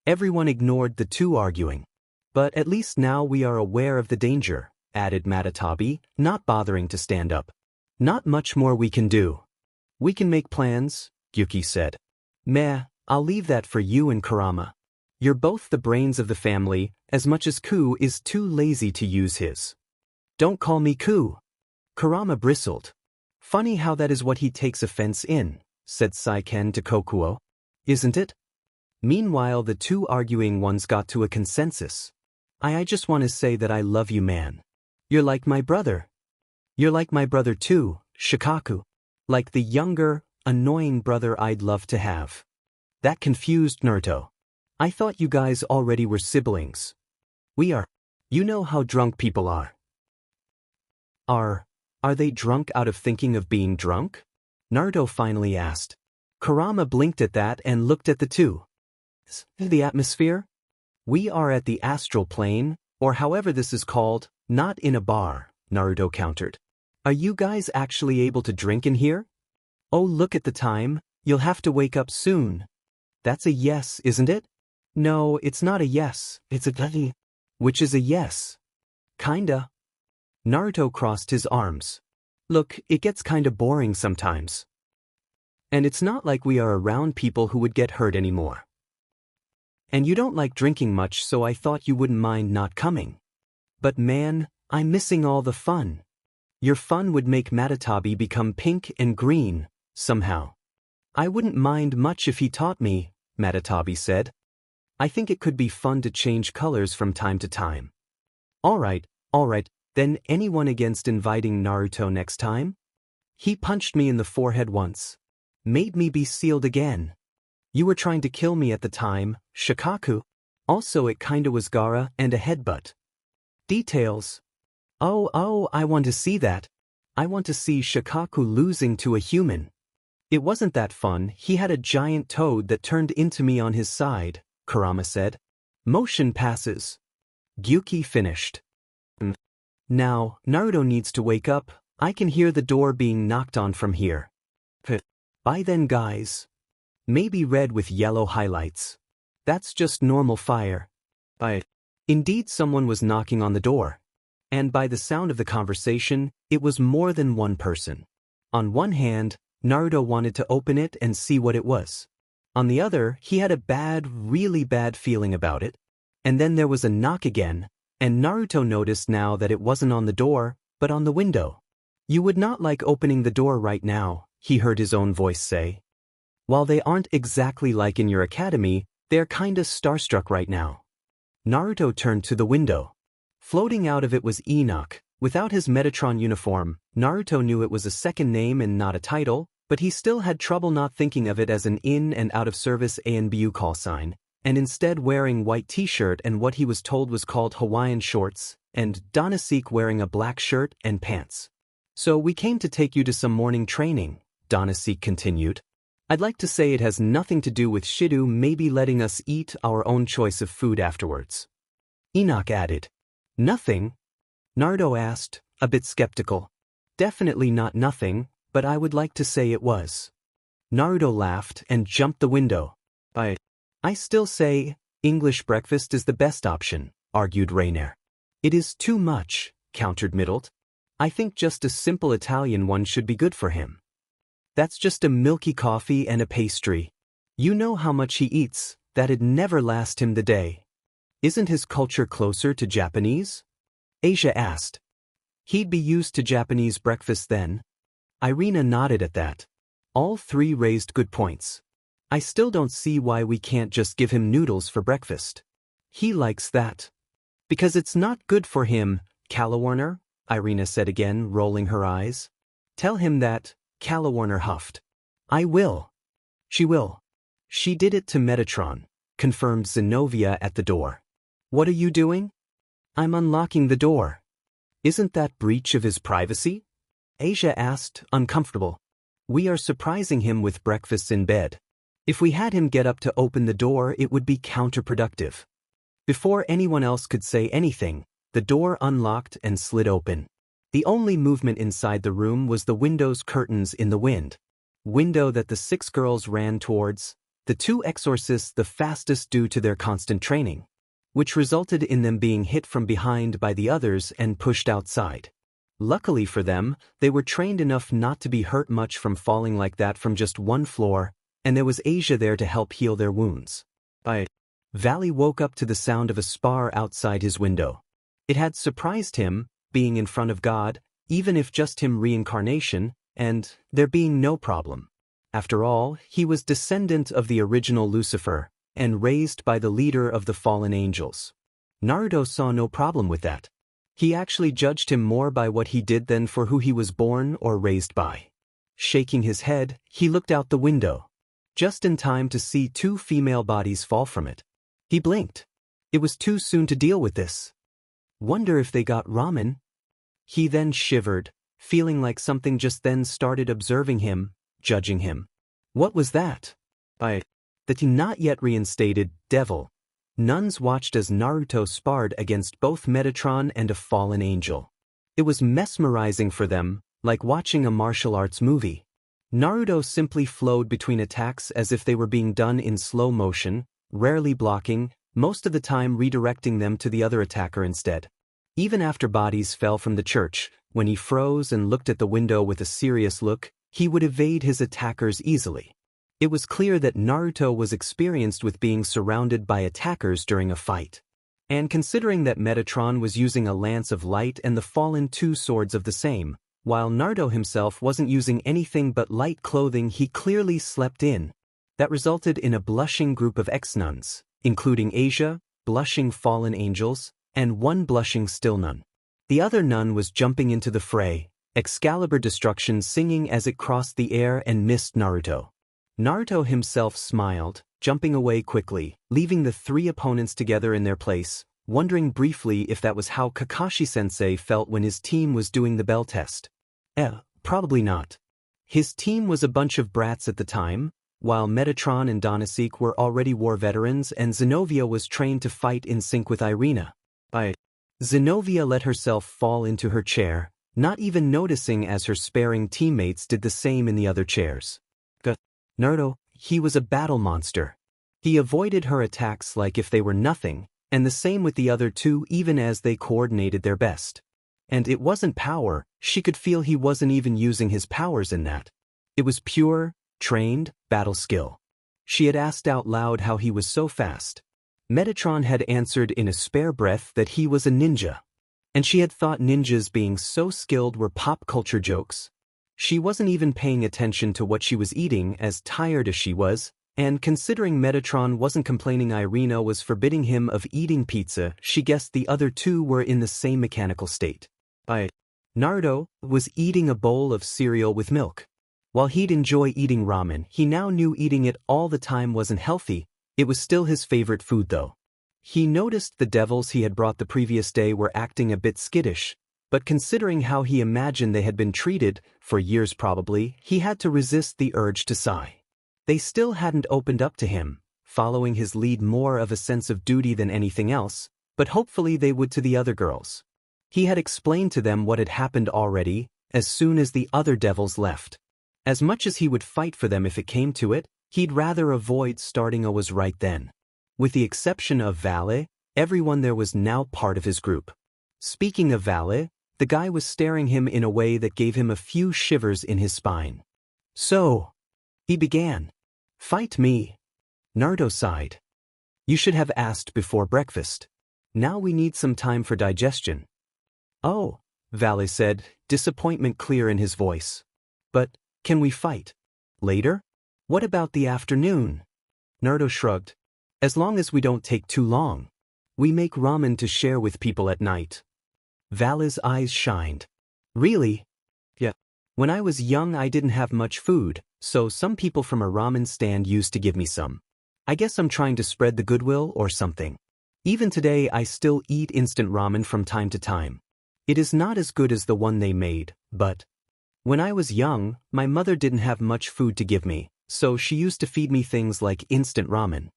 Everyone ignored the two arguing. But at least now we are aware of the danger, added Matatabi, not bothering to stand up. Not much more we can do. We can make plans, Gyuki said. Meh, I'll leave that for you and Kurama. You're both the brains of the family, as much as Kuoh is too lazy to use his. Don't call me Kuoh. Kurama bristled. Funny how that is what he takes offense in, said Saiken to Kokuo. Isn't it? Meanwhile, the two arguing ones got to a consensus. I just want to say that I love you, man. You're like my brother. You're like my brother too, Shikaku. Like the younger, annoying brother I'd love to have. That confused Naruto. I thought you guys already were siblings. We are. You know how drunk people are. Are they drunk out of thinking of being drunk? Naruto finally asked. Kurama blinked at that and looked at the two. The atmosphere? We are at the astral plane, or however this is called, not in a bar, Naruto countered. Are you guys actually able to drink in here? Oh, look at the time, you'll have to wake up soon. That's a yes, isn't it? No, it's not a yes, it's a bloody. Which is a yes. Kinda. Naruto crossed his arms. Look, it gets kinda boring sometimes. And it's not like we are around people who would get hurt anymore. And you don't like drinking much, so I thought you wouldn't mind not coming. But man, I'm missing all the fun. Your fun would make Matatabi become pink and green, somehow. I wouldn't mind much if he taught me, Matatabi said. I think it could be fun to change colors from time to time. Alright, then anyone against inviting Naruto next time? He punched me in the forehead once. Made me be sealed again. You were trying to kill me at the time, Shikaku. Also it kinda was Gaara and a headbutt. Details. Oh, I want to see that. I want to see Shikaku losing to a human. It wasn't that fun, he had a giant toad that turned into me on his side, Kurama said. Motion passes. Gyuki finished. Now, Naruto needs to wake up, I can hear the door being knocked on from here. By then guys. Maybe red with yellow highlights. That's just normal fire. Indeed someone was knocking on the door. And by the sound of the conversation, it was more than one person. On one hand, Naruto wanted to open it and see what it was. On the other, he had a really bad feeling about it. And then there was a knock again, and Naruto noticed now that it wasn't on the door, but on the window. You would not like opening the door right now, he heard his own voice say. While they aren't exactly like in your academy, they're kinda starstruck right now. Naruto turned to the window. Floating out of it was Enoch. Without his Metatron uniform, Naruto knew it was a second name and not a title, but he still had trouble not thinking of it as an in and out of service ANBU call sign, and instead wearing white t-shirt and what he was told was called Hawaiian shorts, and Donasek wearing a black shirt and pants. So we came to take you to some morning training, Donasek continued. I'd like to say it has nothing to do with Shido maybe letting us eat our own choice of food afterwards. Enoch added. Nothing? Naruto asked, a bit skeptical. Definitely not nothing, but I would like to say it was. Naruto laughed and jumped the window. I still say, English breakfast is the best option, argued Rainer. It is too much, countered Middlet. I think just a simple Italian one should be good for him. That's just a milky coffee and a pastry. You know how much he eats, that'd never last him the day. Isn't his culture closer to Japanese? Asia asked. He'd be used to Japanese breakfast then. Irina nodded at that. All three raised good points. I still don't see why we can't just give him noodles for breakfast. He likes that. Because it's not good for him, Calawarner, Irina said again, rolling her eyes. Tell him that, Calawarner huffed. I will. She will. She did it to Metatron, confirmed Zenobia at the door. What are you doing? I'm unlocking the door. Isn't that breach of his privacy? Asia asked, uncomfortable. We are surprising him with breakfasts in bed. If we had him get up to open the door, it would be counterproductive. Before anyone else could say anything, the door unlocked and slid open. The only movement inside the room was the window's curtains in the window that the 6 girls ran towards, the 2 exorcists the fastest due to their constant training, which resulted in them being hit from behind by the others and pushed outside. Luckily for them, they were trained enough not to be hurt much from falling like that from just one floor, and there was Asia there to help heal their wounds. Valley woke up to the sound of a spar outside his window. It had surprised him, being in front of God, even if just him reincarnation, and there being no problem. After all, he was descendant of the original Lucifer, and raised by the leader of the fallen angels. Naruto saw no problem with that. He actually judged him more by what he did than for who he was born or raised by. Shaking his head, he looked out the window. Just in time to see 2 female bodies fall from it. He blinked. It was too soon to deal with this. Wonder if they got ramen? He then shivered, feeling like something just then started observing him, judging him. What was that? The not yet reinstated devil. Nuns watched as Naruto sparred against both Metatron and a fallen angel. It was mesmerizing for them, like watching a martial arts movie. Naruto simply flowed between attacks as if they were being done in slow motion, rarely blocking, most of the time redirecting them to the other attacker instead. Even after bodies fell from the church, when he froze and looked at the window with a serious look, he would evade his attackers easily. It was clear that Naruto was experienced with being surrounded by attackers during a fight. And considering that Metatron was using a lance of light and the fallen 2 swords of the same, while Naruto himself wasn't using anything but light clothing he clearly slept in, that resulted in a blushing group of ex-nuns, including Asia, blushing fallen angels, and 1 blushing still nun. The other nun was jumping into the fray, Excalibur destruction singing as it crossed the air and missed Naruto. Naruto himself smiled, jumping away quickly, leaving the 3 opponents together in their place, wondering briefly if that was how Kakashi-sensei felt when his team was doing the bell test. Probably not. His team was a bunch of brats at the time, while Metatron and Donasek were already war veterans and Zenobia was trained to fight in sync with Irina. Zenobia let herself fall into her chair, not even noticing as her sparing teammates did the same in the other chairs. Naruto, he was a battle monster. He avoided her attacks like if they were nothing, and the same with the other 2 even as they coordinated their best. And it wasn't power, she could feel he wasn't even using his powers in that. It was pure, trained, battle skill. She had asked out loud how he was so fast. Metatron had answered in a spare breath that he was a ninja. And she had thought ninjas being so skilled were pop culture jokes. She wasn't even paying attention to what she was eating, as tired as she was, and considering Metatron wasn't complaining Irina was forbidding him of eating pizza, she guessed the other 2 were in the same mechanical state. Naruto was eating a bowl of cereal with milk. While he'd enjoy eating ramen, he now knew eating it all the time wasn't healthy. It was still his favorite food though. He noticed the devils he had brought the previous day were acting a bit skittish, but considering how he imagined they had been treated, for years probably, he had to resist the urge to sigh. They still hadn't opened up to him, following his lead more of a sense of duty than anything else, but hopefully they would to the other girls. He had explained to them what had happened already, as soon as the other devils left. As much as he would fight for them if it came to it, he'd rather avoid starting a was right then. With the exception of Valle, everyone there was now part of his group. Speaking of Valle, the guy was staring him in a way that gave him a few shivers in his spine. So, he began. Fight me. Naruto sighed. You should have asked before breakfast. Now we need some time for digestion. Oh, Valle said, disappointment clear in his voice. But, can we fight? Later? What about the afternoon? Naruto shrugged. As long as we don't take too long. We make ramen to share with people at night. Valle's eyes shined. Really? Yeah. When I was young I didn't have much food, so some people from a ramen stand used to give me some. I guess I'm trying to spread the goodwill or something. Even today I still eat instant ramen from time to time. It is not as good as the one they made, but when I was young, my mother didn't have much food to give me, so she used to feed me things like instant ramen.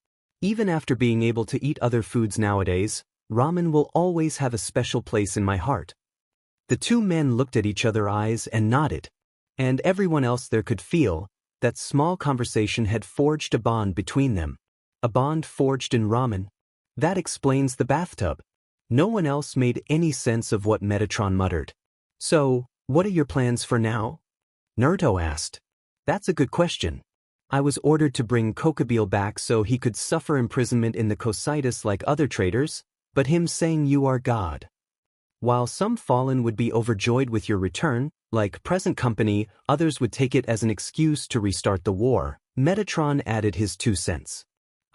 Even after being able to eat other foods nowadays, ramen will always have a special place in my heart. The two men looked at each other's eyes and nodded, and everyone else there could feel that small conversation had forged a bond between them. A bond forged in ramen. That explains the bathtub. No one else made any sense of what Metatron muttered. So, what are your plans for now? Naruto asked. That's a good question. I was ordered to bring Kokobile back so he could suffer imprisonment in the Cocytus like other traitors, but him saying you are God. While some fallen would be overjoyed with your return, like present company, others would take it as an excuse to restart the war. Metatron added his 2 cents.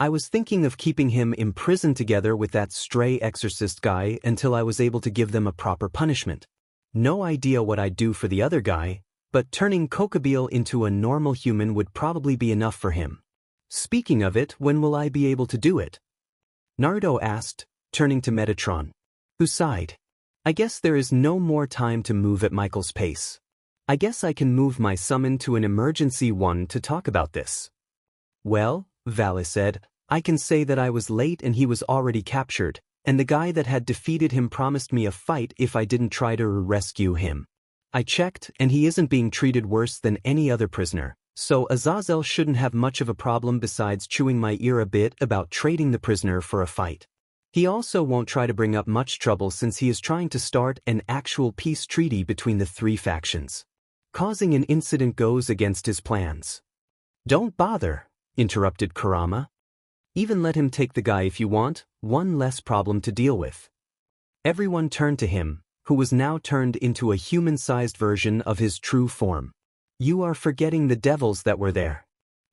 I was thinking of keeping him imprisoned together with that stray exorcist guy until I was able to give them a proper punishment. No idea what I'd do for the other guy, but turning Kokobile into a normal human would probably be enough for him. Speaking of it, when will I be able to do it? Naruto asked, turning to Metatron, who sighed. I guess there is no more time to move at Michael's pace. I guess I can move my summon to an emergency one to talk about this. Well, Valle said, I can say that I was late and he was already captured, and the guy that had defeated him promised me a fight if I didn't try to rescue him. I checked, and he isn't being treated worse than any other prisoner, so Azazel shouldn't have much of a problem besides chewing my ear a bit about trading the prisoner for a fight. He also won't try to bring up much trouble since he is trying to start an actual peace treaty between the 3 factions. Causing an incident goes against his plans. Don't bother, interrupted Kurama. Even let him take the guy if you want, one less problem to deal with. Everyone turned to him, who was now turned into a human-sized version of his true form. You are forgetting the devils that were there.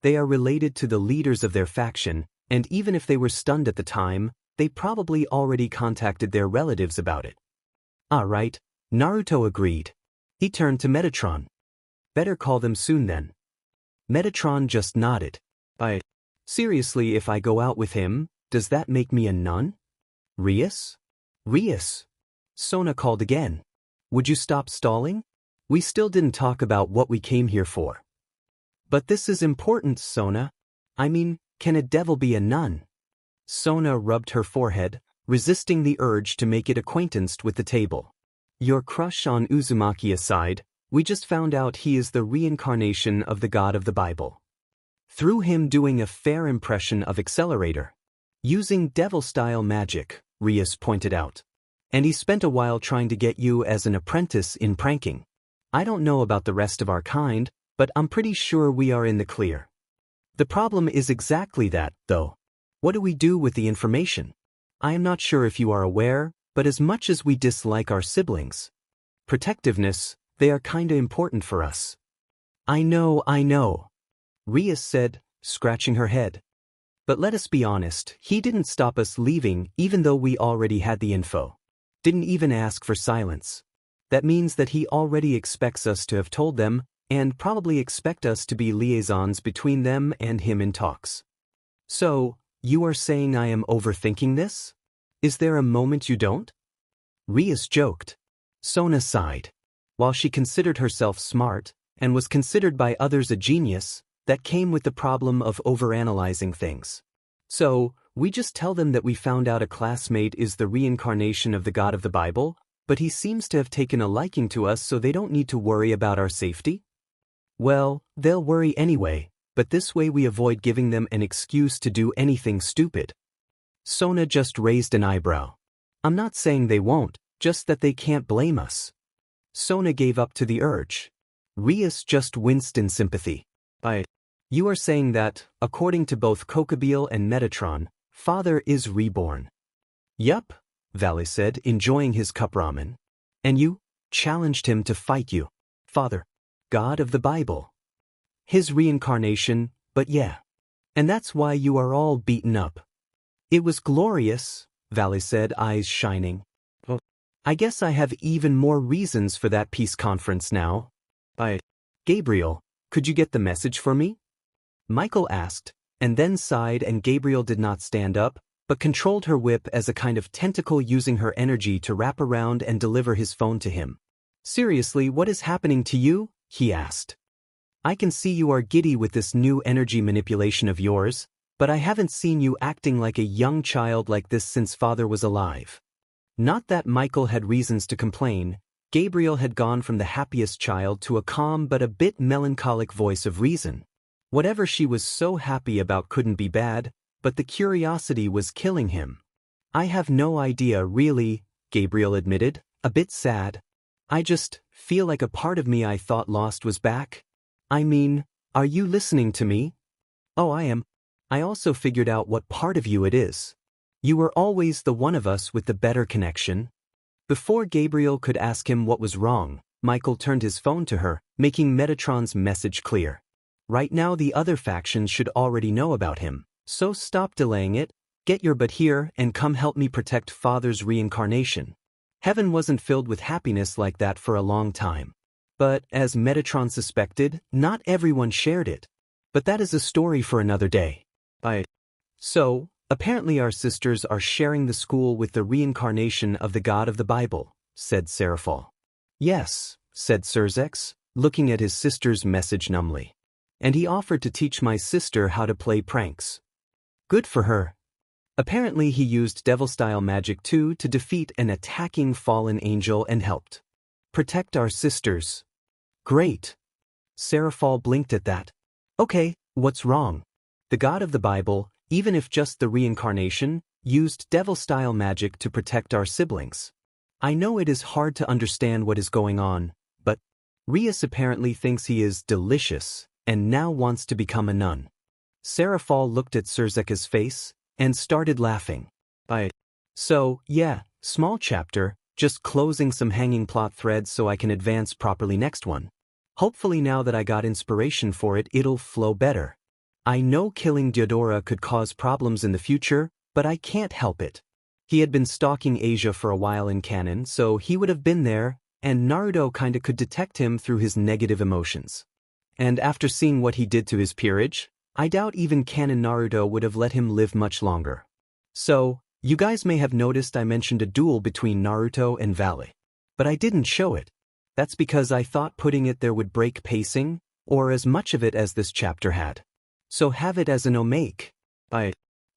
They are related to the leaders of their faction, and even if they were stunned at the time, they probably already contacted their relatives about it. Right, Naruto agreed. He turned to Metatron. Better call them soon then. Metatron just nodded. Seriously, if I go out with him, does that make me a nun? Rias? Rias? Sona called again. Would you stop stalling? We still didn't talk about what we came here for. But this is important, Sona. I mean, can a devil be a nun? Sona rubbed her forehead, resisting the urge to make it acquaintanced with the table. Your crush on Uzumaki aside, we just found out he is the reincarnation of the god of the Bible. Through him doing a fair impression of Accelerator. Using devil-style magic, Rias pointed out. And he spent a while trying to get you as an apprentice in pranking. I don't know about the rest of our kind, but I'm pretty sure we are in the clear. The problem is exactly that, though. What do we do with the information? I am not sure if you are aware, but as much as we dislike our siblings, protectiveness, they are kinda important for us. I know. Rias said, scratching her head. But let us be honest, he didn't stop us leaving even though we already had the info. Didn't even ask for silence. That means that he already expects us to have told them, and probably expect us to be liaisons between them and him in talks. So, you are saying I am overthinking this? Is there a moment you don't? Rias joked. Sona sighed. While she considered herself smart, and was considered by others a genius, that came with the problem of overanalyzing things. So, we just tell them that we found out a classmate is the reincarnation of the God of the Bible, but he seems to have taken a liking to us so they don't need to worry about our safety? Well, they'll worry anyway, but this way we avoid giving them an excuse to do anything stupid. Sona just raised an eyebrow. I'm not saying they won't, just that they can't blame us. Sona gave up to the urge. Rias just winced in sympathy. You are saying that, according to both Kokobile and Metatron, Father is reborn. Yup, Valley said, enjoying his cup ramen. And you? Challenged him to fight you. Father. God of the Bible. His reincarnation, but yeah. And that's why you are all beaten up. It was glorious, Valley said, eyes shining. Well, I guess I have even more reasons for that peace conference now. Gabriel, could you get the message for me? Michael asked, and then sighed, and Gabriel did not stand up, but controlled her whip as a kind of tentacle, using her energy to wrap around and deliver his phone to him. Seriously, what is happening to you? He asked. I can see you are giddy with this new energy manipulation of yours, but I haven't seen you acting like a young child like this since Father was alive. Not that Michael had reasons to complain. Gabriel had gone from the happiest child to a calm but a bit melancholic voice of reason. Whatever she was so happy about couldn't be bad, but the curiosity was killing him. I have no idea really, Gabriel admitted, a bit sad. I just feel like a part of me I thought lost was back. I mean, are you listening to me? Oh, I am. I also figured out what part of you it is. You were always the one of us with the better connection. Before Gabriel could ask him what was wrong, Michael turned his phone to her, making Metatron's message clear. Right now the other factions should already know about him, so stop delaying it, get your butt here and come help me protect Father's reincarnation. Heaven wasn't filled with happiness like that for a long time. But, as Metatron suspected, not everyone shared it. But that is a story for another day. So, apparently our sisters are sharing the school with the reincarnation of the God of the Bible, said Seraphol. Yes, said Surzex, looking at his sister's message numbly. And he offered to teach my sister how to play pranks. Good for her. Apparently he used devil-style magic too to defeat an attacking fallen angel and helped protect our sisters. Great. Seraphol blinked at that. Okay, what's wrong? The God of the Bible, even if just the reincarnation, used devil-style magic to protect our siblings. I know it is hard to understand what is going on, but Rias apparently thinks he is delicious and now wants to become a nun. Seraphol looked at Surzeka's face and started laughing. So, yeah, small chapter, just closing some hanging plot threads so I can advance properly next one. Hopefully now that I got inspiration for it, it'll flow better. I know killing Diodora could cause problems in the future, but I can't help it. He had been stalking Asia for a while in canon, so he would have been there, and Naruto kinda could detect him through his negative emotions. And after seeing what he did to his peerage, I doubt even canon Naruto would have let him live much longer. So, you guys may have noticed I mentioned a duel between Naruto and Valley. But I didn't show it. That's because I thought putting it there would break pacing, or as much of it as this chapter had. So have it as an omake.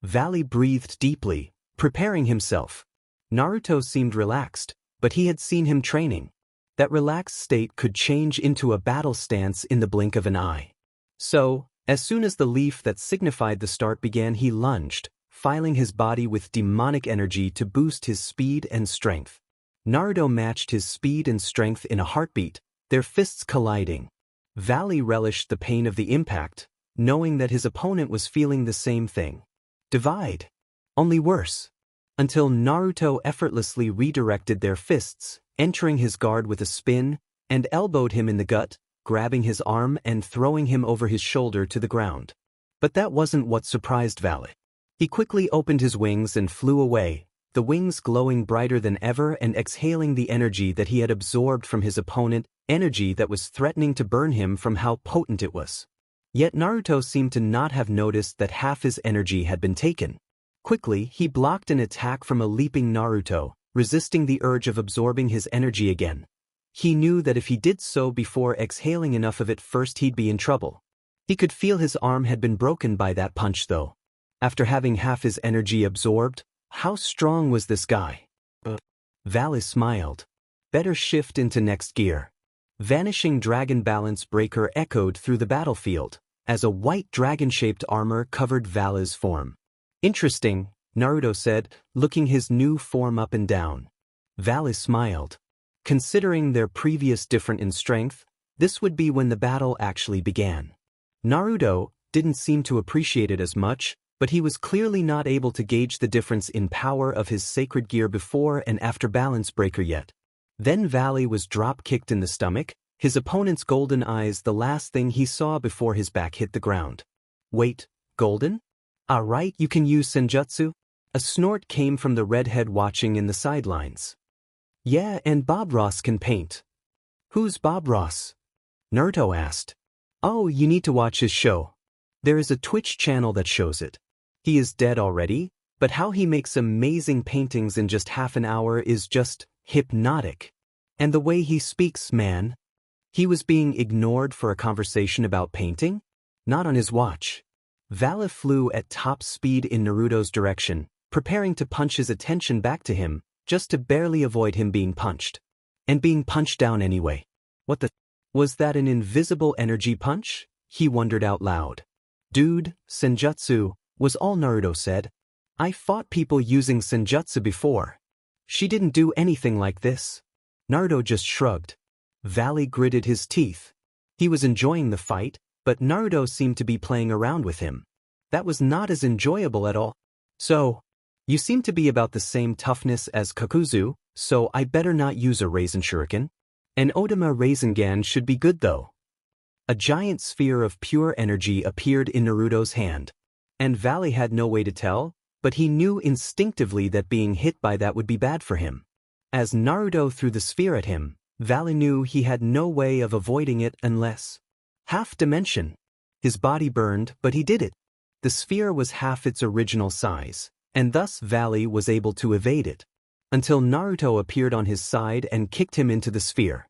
Valley breathed deeply, preparing himself. Naruto seemed relaxed, but he had seen him training. That relaxed state could change into a battle stance in the blink of an eye. So, as soon as the leaf that signified the start began, he lunged, filing his body with demonic energy to boost his speed and strength. Naruto matched his speed and strength in a heartbeat, their fists colliding. Valley relished the pain of the impact, knowing that his opponent was feeling the same thing. Divide. Only worse. Until Naruto effortlessly redirected their fists, entering his guard with a spin, and elbowed him in the gut, grabbing his arm and throwing him over his shoulder to the ground. But that wasn't what surprised Valley. He quickly opened his wings and flew away, the wings glowing brighter than ever and exhaling the energy that he had absorbed from his opponent, energy that was threatening to burn him from how potent it was. Yet Naruto seemed to not have noticed that half his energy had been taken. Quickly, he blocked an attack from a leaping Naruto, resisting the urge of absorbing his energy again. He knew that if he did so before exhaling enough of it first, he'd be in trouble. He could feel his arm had been broken by that punch though. After having half his energy absorbed, how strong was this guy? Valley smiled. Better shift into next gear. Vanishing dragon balance breaker echoed through the battlefield, as a white dragon-shaped armor covered Valley's form. Interesting, Naruto said, looking his new form up and down. Valley smiled. Considering their previous difference in strength, this would be when the battle actually began. Naruto didn't seem to appreciate it as much, but he was clearly not able to gauge the difference in power of his sacred gear before and after balance breaker yet. Then Valley was drop-kicked in the stomach, his opponent's golden eyes the last thing he saw before his back hit the ground. Wait, golden? Right, you can use senjutsu? A snort came from the redhead watching in the sidelines. Yeah, and Bob Ross can paint. Who's Bob Ross? Naruto asked. Oh, you need to watch his show. There is a Twitch channel that shows it. He is dead already, but how he makes amazing paintings in just half an hour is just hypnotic. And the way he speaks, man. He was being ignored for a conversation about painting? Not on his watch. Valley flew at top speed in Naruto's direction, preparing to punch his attention back to him, just to barely avoid him being punched. And being punched down anyway. What the? Was that an invisible energy punch? He wondered out loud. Dude, senjutsu, was all Naruto said. I fought people using senjutsu before. She didn't do anything like this. Naruto just shrugged. Valley gritted his teeth. He was enjoying the fight, but Naruto seemed to be playing around with him. That was not as enjoyable at all. So, you seem to be about the same toughness as Kakuzu, so I better not use a Raisin Shuriken. An Odama Rasengan should be good though. A giant sphere of pure energy appeared in Naruto's hand. And Valley had no way to tell, but he knew instinctively that being hit by that would be bad for him. As Naruto threw the sphere at him, Valley knew he had no way of avoiding it unless half-dimension. His body burned, but he did it. The sphere was half its original size, and thus Valley was able to evade it. Until Naruto appeared on his side and kicked him into the sphere.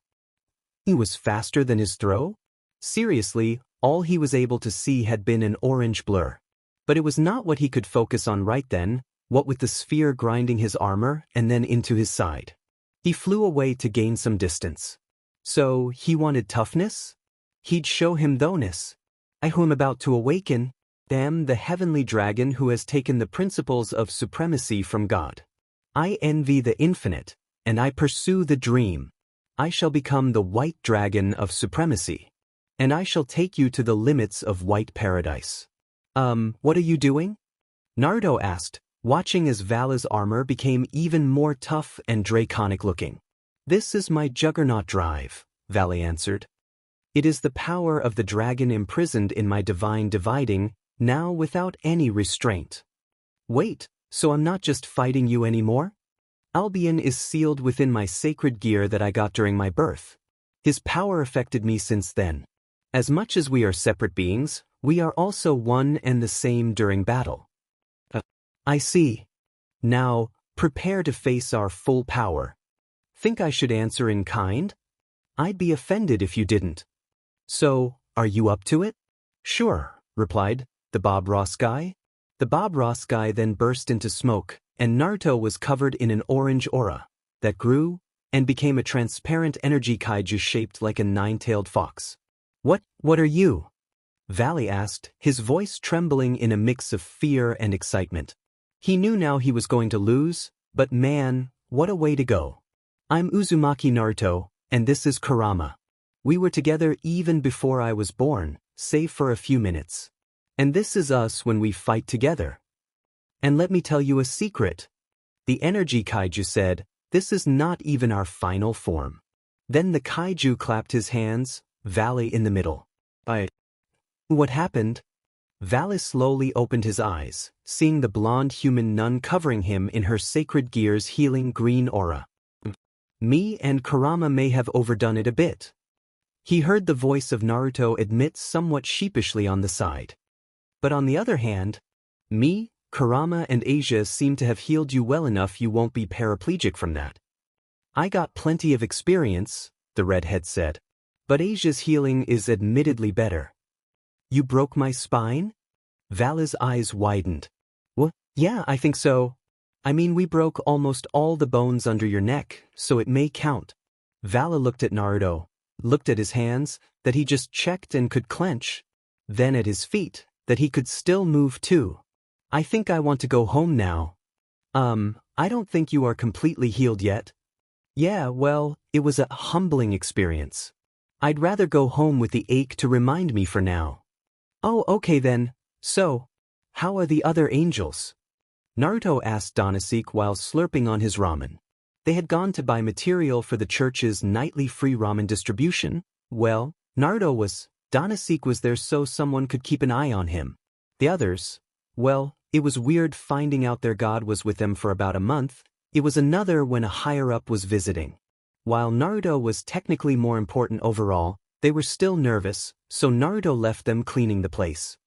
He was faster than his throw? Seriously, all he was able to see had been an orange blur. But it was not what he could focus on right then, what with the sphere grinding his armor and then into his side. He flew away to gain some distance. So, he wanted toughness? He'd show him thoughness. I who am about to awaken, am the heavenly dragon who has taken the principles of supremacy from God. I envy the infinite, and I pursue the dream. I shall become the white dragon of supremacy. And I shall take you to the limits of white paradise. What are you doing? Naruto asked, watching as Valley's armor became even more tough and draconic looking. This is my juggernaut drive, Valley answered. It is the power of the dragon imprisoned in my divine dividing, now without any restraint. Wait, so I'm not just fighting you anymore? Albion is sealed within my sacred gear that I got during my birth. His power affected me since then. As much as we are separate beings, we are also one and the same during battle. I see. Now, prepare to face our full power. Think I should answer in kind? I'd be offended if you didn't. So, are you up to it? Sure, replied the Bob Ross guy. The Bob Ross guy then burst into smoke, and Naruto was covered in an orange aura that grew and became a transparent energy kaiju shaped like a nine-tailed fox. What are you? Valley asked, his voice trembling in a mix of fear and excitement. He knew now he was going to lose, but man, what a way to go. I'm Uzumaki Naruto, and this is Kurama. We were together even before I was born, save for a few minutes. And this is us when we fight together. And let me tell you a secret. The energy kaiju said, this is not even our final form. Then the kaiju clapped his hands, Valley in the middle. What happened? Valley slowly opened his eyes, seeing the blonde human nun covering him in her sacred gear's healing green aura. Me and Kurama may have overdone it a bit. He heard the voice of Naruto admit somewhat sheepishly on the side. But on the other hand, me, Kurama and Asia seem to have healed you well enough you won't be paraplegic from that. I got plenty of experience, the redhead said. But Asia's healing is admittedly better. You broke my spine? Vala's eyes widened. What? Yeah, I think so. I mean, we broke almost all the bones under your neck, so it may count. Vala looked at Naruto, looked at his hands, that he just checked and could clench, then at his feet, that he could still move too. I think I want to go home now. I don't think you are completely healed yet. Yeah, well, it was a humbling experience. I'd rather go home with the ache to remind me for now. Oh, okay then. So, how are the other angels? Naruto asked Donasek while slurping on his ramen. They had gone to buy material for the church's nightly free ramen distribution. Well, Donasek was there so someone could keep an eye on him. The others, well, it was weird finding out their god was with them for about a month. It was another when a higher-up was visiting. While Naruto was technically more important overall, they were still nervous, so Naruto left them cleaning the place.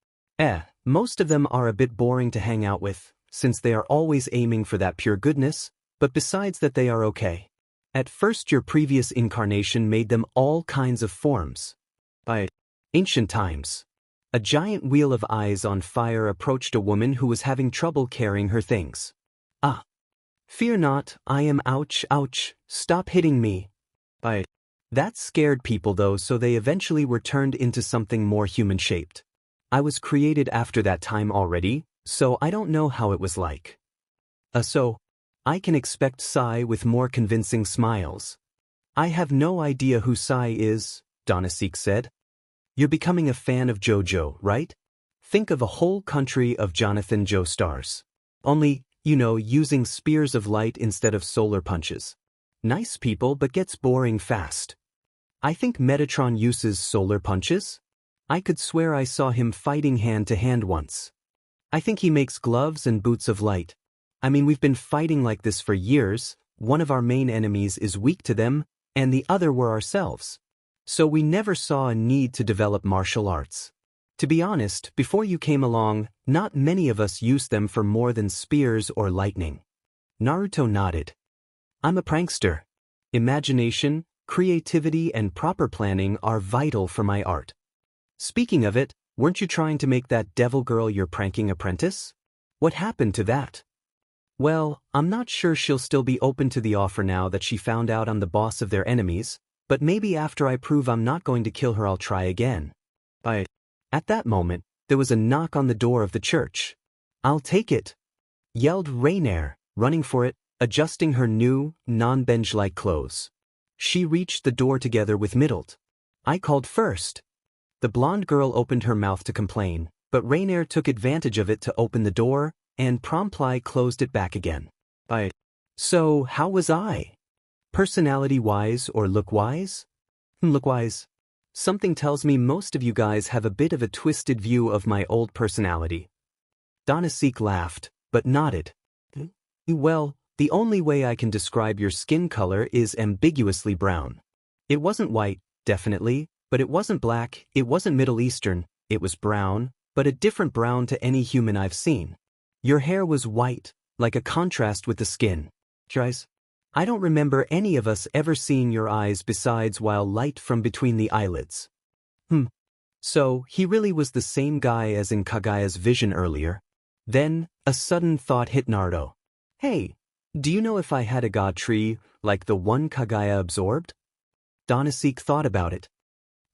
Most of them are a bit boring to hang out with, since they are always aiming for that pure goodness, but besides that they are okay. At first your previous incarnation made them all kinds of forms. By ancient times, a giant wheel of eyes on fire approached a woman who was having trouble carrying her things. Ah! Fear not, I am ouch, stop hitting me. That scared people though, so they eventually were turned into something more human-shaped. I was created after that time already, so I don't know how it was like. So, I can expect Sai with more convincing smiles. I have no idea who Sai is, Donasek said. You're becoming a fan of JoJo, right? Think of a whole country of Jonathan Joestars. Only, using spears of light instead of solar punches. Nice people but gets boring fast. I think Metatron uses solar punches? I could swear I saw him fighting hand-to-hand once. I think he makes gloves and boots of light. I mean, we've been fighting like this for years, one of our main enemies is weak to them, and the other were ourselves. So we never saw a need to develop martial arts. To be honest, before you came along, not many of us used them for more than spears or lightning. Naruto nodded. I'm a prankster. Imagination, creativity, and proper planning are vital for my art. Speaking of it, weren't you trying to make that devil girl your pranking apprentice? What happened to that? Well, I'm not sure she'll still be open to the offer now that she found out I'm the boss of their enemies, but maybe after I prove I'm not going to kill her I'll try again. At that moment, there was a knock on the door of the church. I'll take it, yelled Rainier, running for it, adjusting her new, non-bench-like clothes. She reached the door together with Middled. I called first. The blonde girl opened her mouth to complain, but Rainier took advantage of it to open the door, and promptly closed it back again. So, how was I? Personality-wise or look-wise? Look-wise. Something tells me most of you guys have a bit of a twisted view of my old personality. Donasek laughed, but nodded. Well, the only way I can describe your skin color is ambiguously brown. It wasn't white, definitely, but it wasn't black, it wasn't Middle Eastern, it was brown, but a different brown to any human I've seen. Your hair was white, like a contrast with the skin. Guys, I don't remember any of us ever seeing your eyes besides while light from between the eyelids. So, he really was the same guy as in Kagaya's vision earlier. Then, a sudden thought hit Naruto. Hey, do you know if I had a god tree, like the one Kagaya absorbed? Donasek thought about it.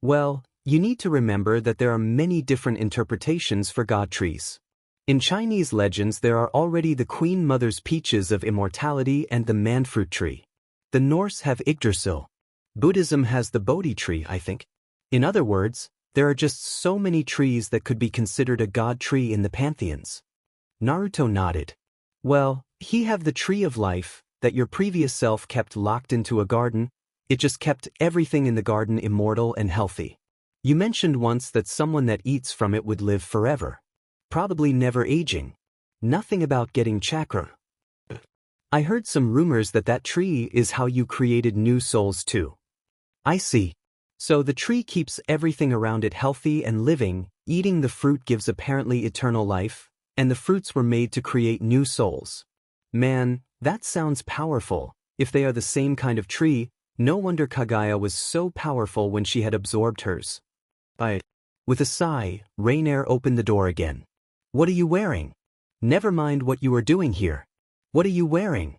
Well, you need to remember that there are many different interpretations for god trees. In Chinese legends there are already the Queen Mother's peaches of immortality and the manfruit tree. The Norse have Yggdrasil. Buddhism has the Bodhi tree, I think. In other words, there are just so many trees that could be considered a god tree in the pantheons. Naruto nodded. Well, he have the tree of life, that your previous self kept locked into a garden. It just kept everything in the garden immortal and healthy. You mentioned once that someone that eats from it would live forever. Probably never aging. Nothing about getting chakra. I heard some rumors that that tree is how you created new souls too. I see. So the tree keeps everything around it healthy and living, eating the fruit gives apparently eternal life, and the fruits were made to create new souls. Man, that sounds powerful. If they are the same kind of tree, no wonder Kagaya was so powerful when she had absorbed hers. With a sigh, Rainier opened the door again. What are you wearing? Never mind what you are doing here. What are you wearing?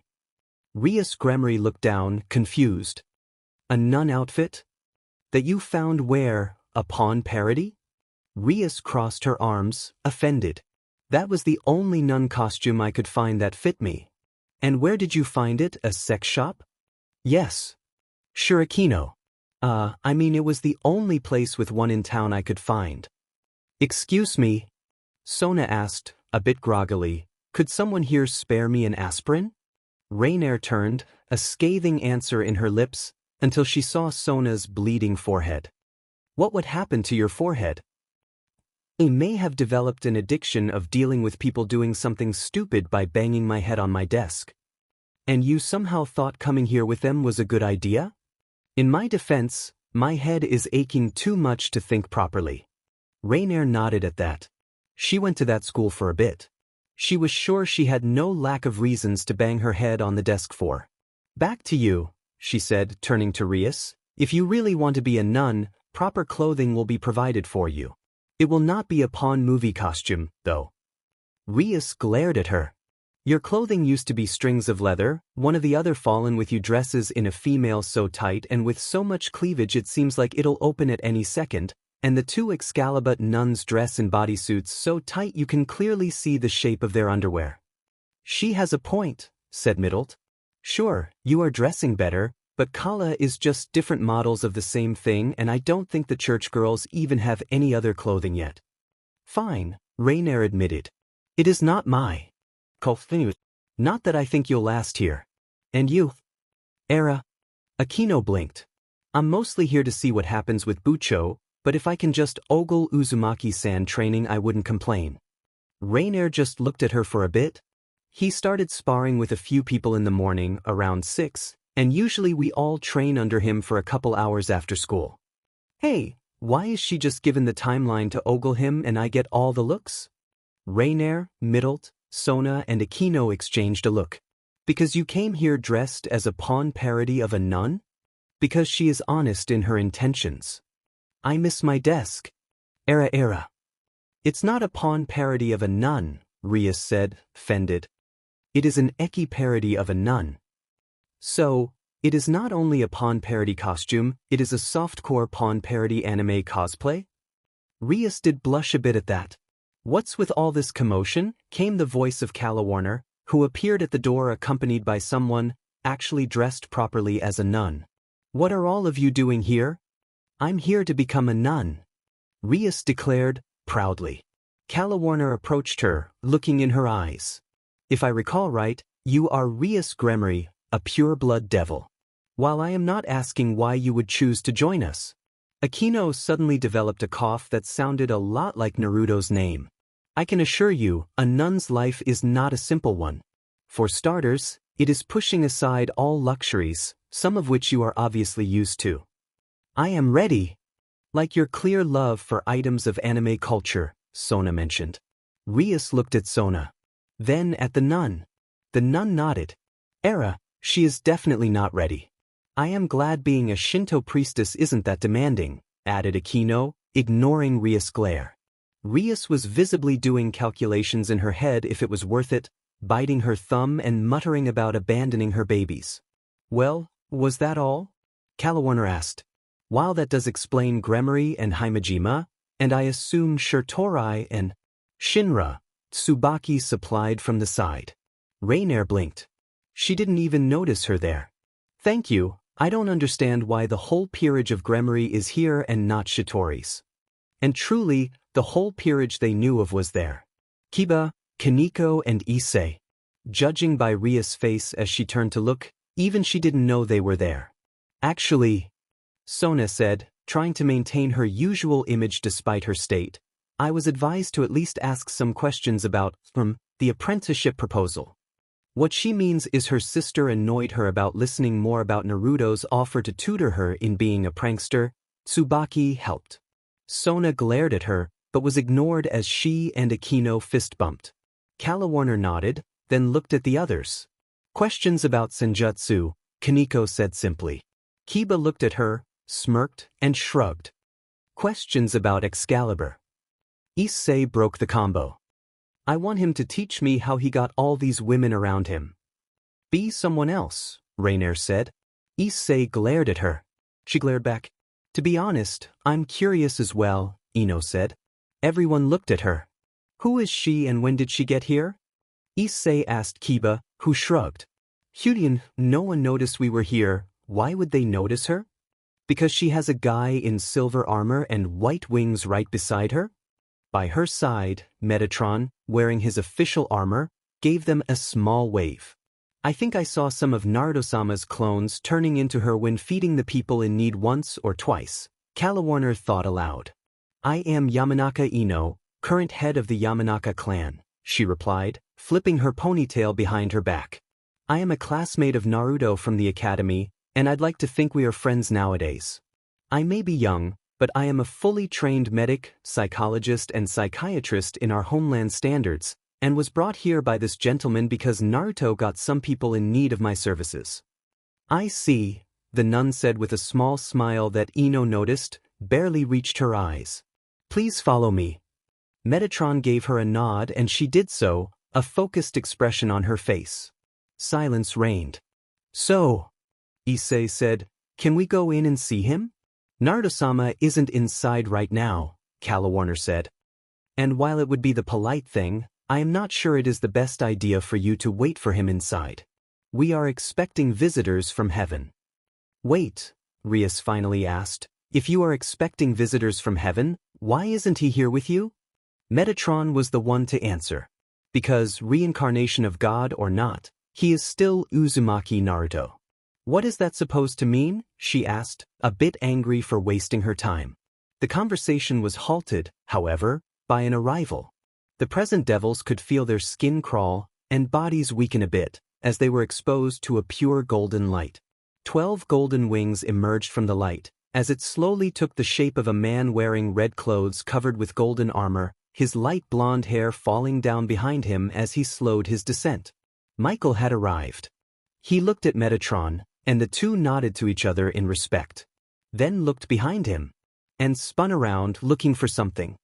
Rias Gremory looked down, confused. A nun outfit? That you found where, a pawn parody? Rias crossed her arms, offended. That was the only nun costume I could find that fit me. And where did you find it, a sex shop? Yes. Shurikino. I mean it was the only place with one in town I could find. Excuse me? Sona asked, a bit groggily, could someone here spare me an aspirin? Rainier turned, a scathing answer in her lips, until she saw Sona's bleeding forehead. What would happen to your forehead? I may have developed an addiction of dealing with people doing something stupid by banging my head on my desk. And you somehow thought coming here with them was a good idea? In my defense, my head is aching too much to think properly. Rainier nodded at that. She went to that school for a bit. She was sure she had no lack of reasons to bang her head on the desk for. Back to you, she said, turning to Rias. If you really want to be a nun, proper clothing will be provided for you. It will not be a pawn movie costume, though. Rias glared at her. Your clothing used to be strings of leather, one of the other fallen with you dresses in a female so tight and with so much cleavage it seems like it'll open at any second, and the two Excalibur nuns dress in bodysuits so tight you can clearly see the shape of their underwear. She has a point, said Middlet. Sure, you are dressing better, but Kala is just different models of the same thing and I don't think the church girls even have any other clothing yet. Fine, Rainier admitted. It is not my clothing. Not that I think you'll last here. And you? Era. Akino blinked. I'm mostly here to see what happens with Bucho, but if I can just ogle Uzumaki-san training I wouldn't complain. Rainier just looked at her for a bit. He started sparring with a few people in the morning, around 6, and usually we all train under him for a couple hours after school. Hey, why is she just given the timeline to ogle him and I get all the looks? Rainier, Middlet, Sona and Akino exchanged a look. Because you came here dressed as a pawn parody of a nun? Because she is honest in her intentions. I miss my desk. Era. It's not a pawn parody of a nun, Rias said, offended. It is an eki parody of a nun. So, it is not only a pawn parody costume, it is a softcore pawn parody anime cosplay? Rias did blush a bit at that. What's with all this commotion? Came the voice of Calawarner, who appeared at the door accompanied by someone, actually dressed properly as a nun. What are all of you doing here? I'm here to become a nun, Rias declared, proudly. Calawarner approached her, looking in her eyes. If I recall right, you are Rias Gremory, a pure-blood devil. While I am not asking why you would choose to join us. Akino suddenly developed a cough that sounded a lot like Naruto's name. I can assure you, a nun's life is not a simple one. For starters, it is pushing aside all luxuries, some of which you are obviously used to. I am ready. Like your clear love for items of anime culture, Sona mentioned. Rias looked at Sona. Then at the nun. The nun nodded. Era, she is definitely not ready. I am glad being a Shinto priestess isn't that demanding, added Akino, ignoring Rias' glare. Rias was visibly doing calculations in her head if it was worth it, biting her thumb and muttering about abandoning her babies. Well, was that all? Calawarner asked. While that does explain Gremory and Himejima, and I assume Shurtorai and Shinra, Tsubaki supplied from the side. Rainier blinked. She didn't even notice her there. Thank you, I don't understand why the whole peerage of Gremory is here and not Shitori's. And truly, the whole peerage they knew of was there. Kiba, Kaneko and Issei. Judging by Ria's face as she turned to look, even she didn't know they were there. Actually, Sona said, trying to maintain her usual image despite her state, I was advised to at least ask some questions about, the apprenticeship proposal. What she means is her sister annoyed her about listening more about Naruto's offer to tutor her in being a prankster. Tsubaki helped. Sona glared at her, but was ignored as she and Akino fist-bumped. Calawarner nodded, then looked at the others. Questions about senjutsu, Kaneko said simply. Kiba looked at her, smirked, and shrugged. Questions about Excalibur. Issei broke the combo. I want him to teach me how he got all these women around him. Be someone else, Rainier said. Issei glared at her. She glared back. To be honest, I'm curious as well, Ino said. Everyone looked at her. Who is she and when did she get here? Issei asked Kiba, who shrugged. Hyudian, no one noticed we were here. Why would they notice her? Because she has a guy in silver armor and white wings right beside her? By her side, Metatron, wearing his official armor, gave them a small wave. I think I saw some of Naruto-sama's clones turning into her when feeding the people in need once or twice, Calawarner thought aloud. I am Yamanaka Ino, current head of the Yamanaka clan, she replied, flipping her ponytail behind her back. I am a classmate of Naruto from the academy, and I'd like to think we are friends nowadays. I may be young, but I am a fully trained medic, psychologist and psychiatrist in our homeland standards, and was brought here by this gentleman because Naruto got some people in need of my services. I see, the nun said with a small smile that Ino noticed, barely reached her eyes. Please follow me. Metatron gave her a nod and she did so, a focused expression on her face. Silence reigned. So, Issei said, can we go in and see him? Naruto-sama isn't inside right now, Calawarner said. And while it would be the polite thing, I am not sure it is the best idea for you to wait for him inside. We are expecting visitors from heaven. Wait, Rias finally asked, if you are expecting visitors from heaven, why isn't he here with you? Metatron was the one to answer. Because, reincarnation of God or not, he is still Uzumaki Naruto. What is that supposed to mean? She asked, a bit angry for wasting her time. The conversation was halted, however, by an arrival. The present devils could feel their skin crawl and bodies weaken a bit as they were exposed to a pure golden light. 12 golden wings emerged from the light as it slowly took the shape of a man wearing red clothes covered with golden armor, his light blonde hair falling down behind him as he slowed his descent. Michael had arrived. He looked at Metatron, and the two nodded to each other in respect. Then looked behind him and spun around looking for something.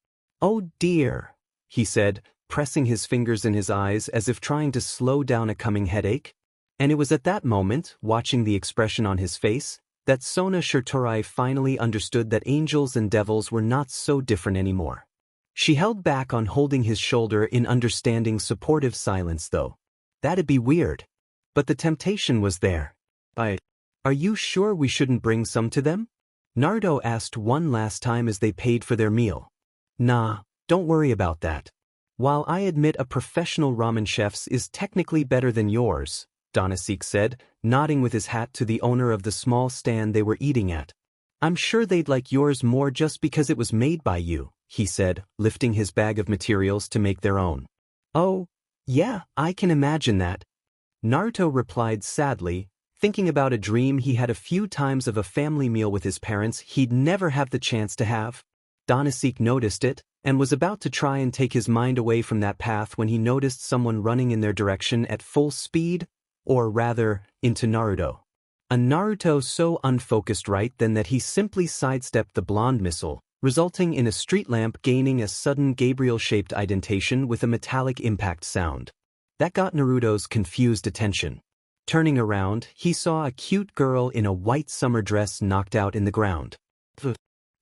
Oh dear, he said, pressing his fingers in his eyes as if trying to slow down a coming headache. And it was at that moment, watching the expression on his face, that Sona Shirtorai finally understood that angels and devils were not so different anymore. She held back on holding his shoulder in understanding supportive silence though. That'd be weird. But the temptation was there. Are you sure we shouldn't bring some to them? Naruto asked one last time as they paid for their meal. Nah, don't worry about that. While I admit a professional ramen chef's is technically better than yours, Donasek said, nodding with his hat to the owner of the small stand they were eating at. I'm sure they'd like yours more just because it was made by you, he said, lifting his bag of materials to make their own. Oh, yeah, I can imagine that. Naruto replied sadly, thinking about a dream he had a few times of a family meal with his parents he'd never have the chance to have. Donasek noticed it, and was about to try and take his mind away from that path when he noticed someone running in their direction at full speed, or rather, into Naruto. A Naruto so unfocused right then that he simply sidestepped the blonde missile, resulting in a street lamp gaining a sudden Gabriel-shaped indentation with a metallic impact sound. That got Naruto's confused attention. Turning around, he saw a cute girl in a white summer dress knocked out in the ground.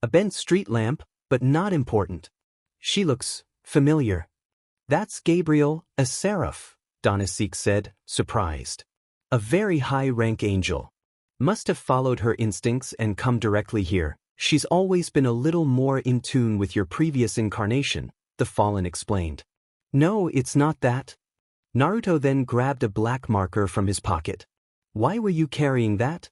A bent street lamp, but not important. She looks familiar. That's Gabriel, a seraph, Donasek said, surprised. A very high-rank angel. Must have followed her instincts and come directly here. She's always been a little more in tune with your previous incarnation, the Fallen explained. No, it's not that. Naruto then grabbed a black marker from his pocket. Why were you carrying that?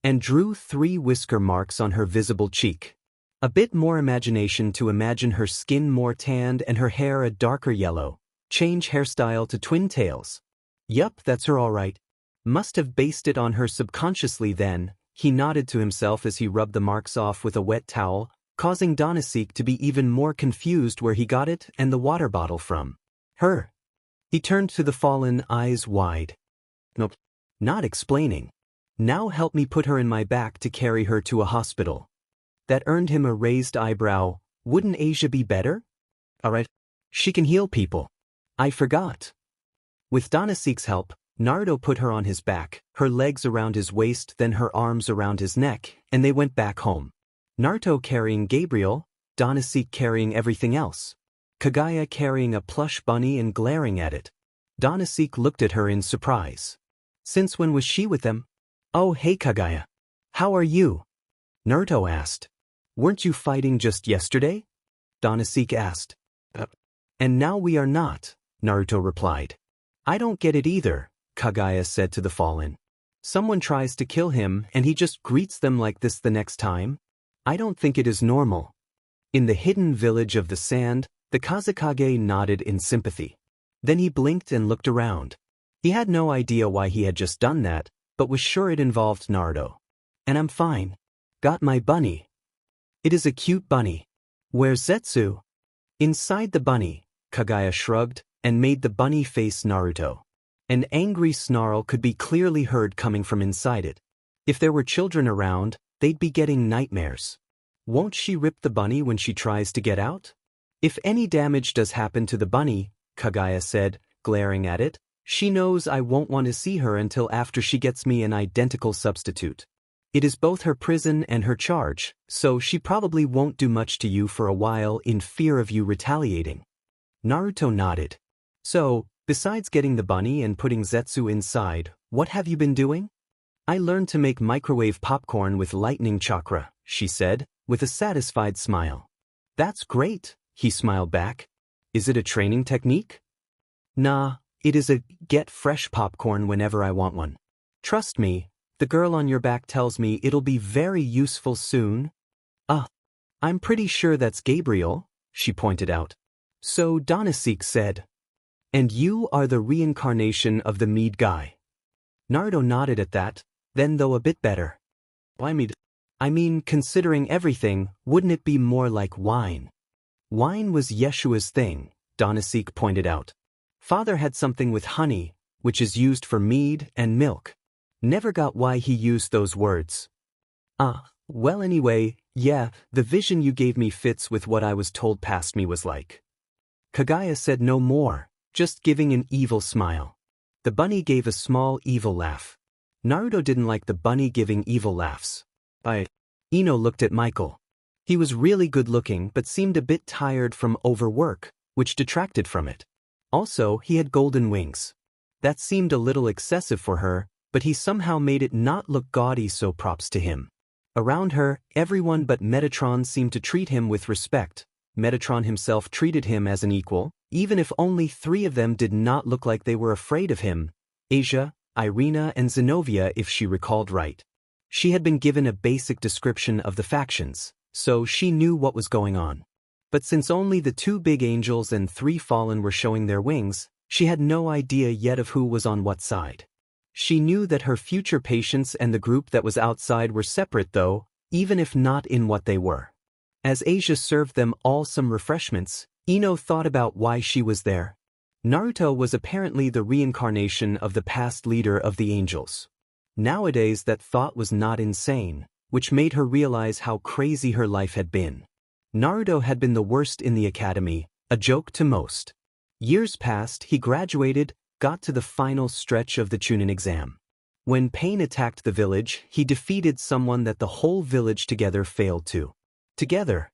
And drew 3 whisker marks on her visible cheek. A bit more imagination to imagine her skin more tanned and her hair a darker yellow. Change hairstyle to twin tails. Yup, that's her all right. Must have based it on her subconsciously then, he nodded to himself as he rubbed the marks off with a wet towel, causing Donasek to be even more confused where he got it and the water bottle from. Her. He turned to the Fallen, eyes wide. Nope. Not explaining. Now help me put her in my back to carry her to a hospital. That earned him a raised eyebrow. Wouldn't Asia be better? Alright. She can heal people. I forgot. With Danasik's help, Naruto put her on his back, her legs around his waist, then her arms around his neck, and they went back home. Naruto carrying Gabriel, Danasik carrying everything else. Kaguya carrying a plush bunny and glaring at it. Danasik looked at her in surprise. Since when was she with them? Oh hey Kaguya. How are you? Naruto asked. Weren't you fighting just yesterday? Danasik asked. And now we are not, Naruto replied. I don't get it either, Kaguya said to the fallen. Someone tries to kill him and he just greets them like this the next time? I don't think it is normal. In the hidden village of the sand, the Kazekage nodded in sympathy. Then he blinked and looked around. He had no idea why he had just done that, but was sure it involved Naruto. And I'm fine. Got my bunny. It is a cute bunny. Where's Zetsu? Inside the bunny, Kaguya shrugged and made the bunny face Naruto. An angry snarl could be clearly heard coming from inside it. If there were children around, they'd be getting nightmares. Won't she rip the bunny when she tries to get out? If any damage does happen to the bunny, Kaguya said, glaring at it, she knows I won't want to see her until after she gets me an identical substitute. It is both her prison and her charge, so she probably won't do much to you for a while in fear of you retaliating. Naruto nodded. So, besides getting the bunny and putting Zetsu inside, what have you been doing? I learned to make microwave popcorn with lightning chakra, she said, with a satisfied smile. That's great, he smiled back. Is it a training technique? Nah, it is a get fresh popcorn whenever I want one. Trust me, the girl on your back tells me it'll be very useful soon. I'm pretty sure that's Gabriel, she pointed out. So Danasik said. And you are the reincarnation of the mead guy. Naruto nodded at that, then though a bit better. I mean, considering everything, wouldn't it be more like wine? Wine was Yeshua's thing, Danasik pointed out. Father had something with honey, which is used for mead and milk. Never got why he used those words. Well anyway, yeah, the vision you gave me fits with what I was told past me was like. Kaguya said no more, just giving an evil smile. The bunny gave a small evil laugh. Naruto didn't like the bunny giving evil laughs. Ino looked at Michael. He was really good looking but seemed a bit tired from overwork, which detracted from it. Also, he had golden wings. That seemed a little excessive for her, but he somehow made it not look gaudy, so props to him. Around her, everyone but Metatron seemed to treat him with respect. Metatron himself treated him as an equal, even if only 3 of them did not look like they were afraid of him. Asia, Irina and Zenobia, if she recalled right. She had been given a basic description of the factions, so she knew what was going on. But since only the 2 big angels and 3 fallen were showing their wings, she had no idea yet of who was on what side. She knew that her future patients and the group that was outside were separate though, even if not in what they were. As Asia served them all some refreshments, Ino thought about why she was there. Naruto was apparently the reincarnation of the past leader of the angels. Nowadays that thought was not insane, which made her realize how crazy her life had been. Naruto had been the worst in the academy, a joke to most. Years passed, he graduated, got to the final stretch of the Chunin exam. When pain attacked the village, he defeated someone that the whole village together failed to. Together.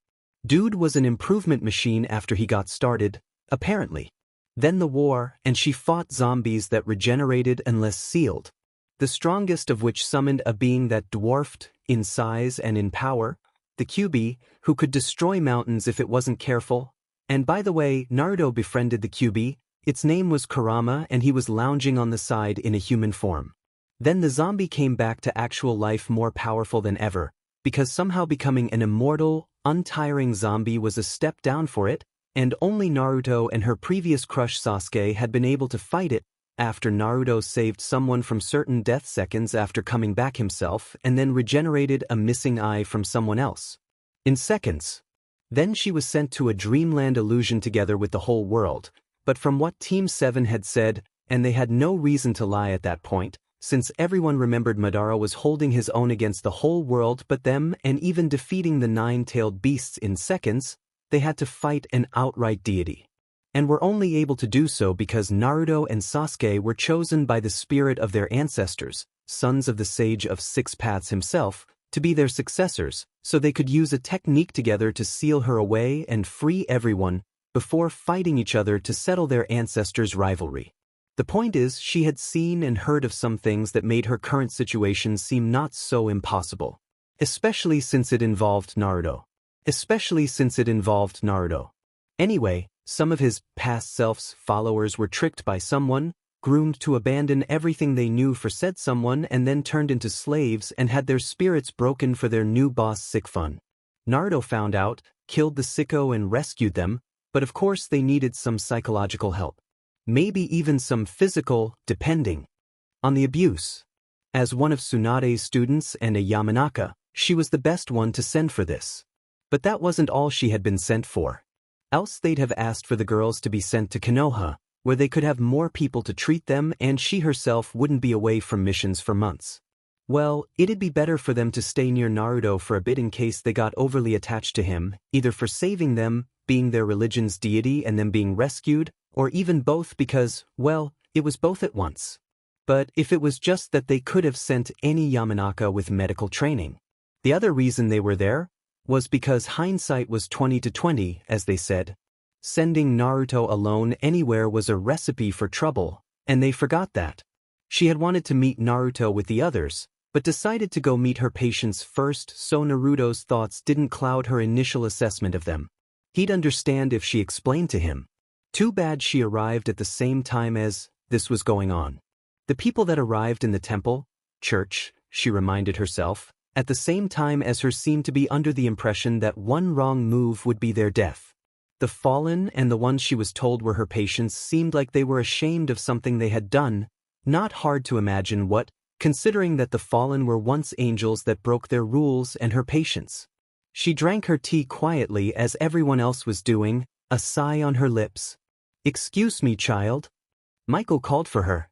Dude was an improvement machine after he got started, apparently. Then the war, and she fought zombies that regenerated unless sealed. The strongest of which summoned a being that dwarfed, in size and in power, the Kyuubi, who could destroy mountains if it wasn't careful. And by the way, Naruto befriended the Kyuubi. Its name was Kurama and he was lounging on the side in a human form. Then the zombie came back to actual life more powerful than ever, because somehow becoming an immortal, untiring zombie was a step down for it, and only Naruto and her previous crush Sasuke had been able to fight it, after Naruto saved someone from certain death seconds after coming back himself and then regenerated a missing eye from someone else. In seconds. Then she was sent to a dreamland illusion together with the whole world, but from what Team 7 had said, and they had no reason to lie at that point, since everyone remembered Madara was holding his own against the whole world but them and even defeating the nine-tailed beasts in seconds, they had to fight an outright deity. And were only able to do so because Naruto and Sasuke were chosen by the spirit of their ancestors, sons of the Sage of Six Paths himself, to be their successors, so they could use a technique together to seal her away and free everyone before fighting each other to settle their ancestors' rivalry. The point is, she had seen and heard of some things that made her current situation seem not so impossible. Especially since it involved Naruto. Anyway, some of his past self's followers were tricked by someone, groomed to abandon everything they knew for said someone and then turned into slaves and had their spirits broken for their new boss Sickfun. Naruto found out, killed the sicko and rescued them, but of course they needed some psychological help. Maybe even some physical, depending on the abuse. As one of Tsunade's students and a Yamanaka, she was the best one to send for this. But that wasn't all she had been sent for. Else they'd have asked for the girls to be sent to Konoha, where they could have more people to treat them and she herself wouldn't be away from missions for months. Well, it'd be better for them to stay near Naruto for a bit in case they got overly attached to him, either for saving them, being their religion's deity and them being rescued, or even both because, well, it was both at once. But if it was just that they could have sent any Yamanaka with medical training. The other reason they were there was because hindsight was 20/20, as they said. Sending Naruto alone anywhere was a recipe for trouble, and they forgot that. She had wanted to meet Naruto with the others, but decided to go meet her patients first so Naruto's thoughts didn't cloud her initial assessment of them. He'd understand if she explained to him. Too bad she arrived at the same time as this was going on. The people that arrived in the temple, church, she reminded herself, at the same time as her seemed to be under the impression that one wrong move would be their death. The fallen and the ones she was told were her patients seemed like they were ashamed of something they had done, not hard to imagine what, considering that the fallen were once angels that broke their rules and her patients. She drank her tea quietly as everyone else was doing, a sigh on her lips. "Excuse me, child." Michael called for her.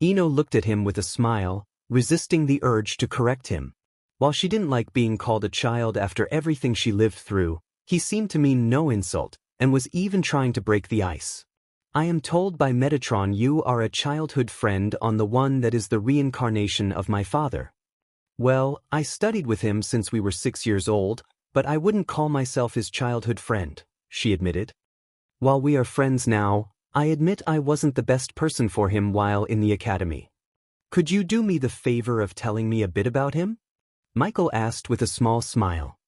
Ino looked at him with a smile, resisting the urge to correct him. While she didn't like being called a child after everything she lived through, he seemed to mean no insult, and was even trying to break the ice. "I am told by Metatron you are a childhood friend on the one that is the reincarnation of my father." "Well, I studied with him since we were 6 years old, but I wouldn't call myself his childhood friend," she admitted. "While we are friends now, I admit I wasn't the best person for him while in the academy. Could you do me the favor of telling me a bit about him?" Michael asked with a small smile.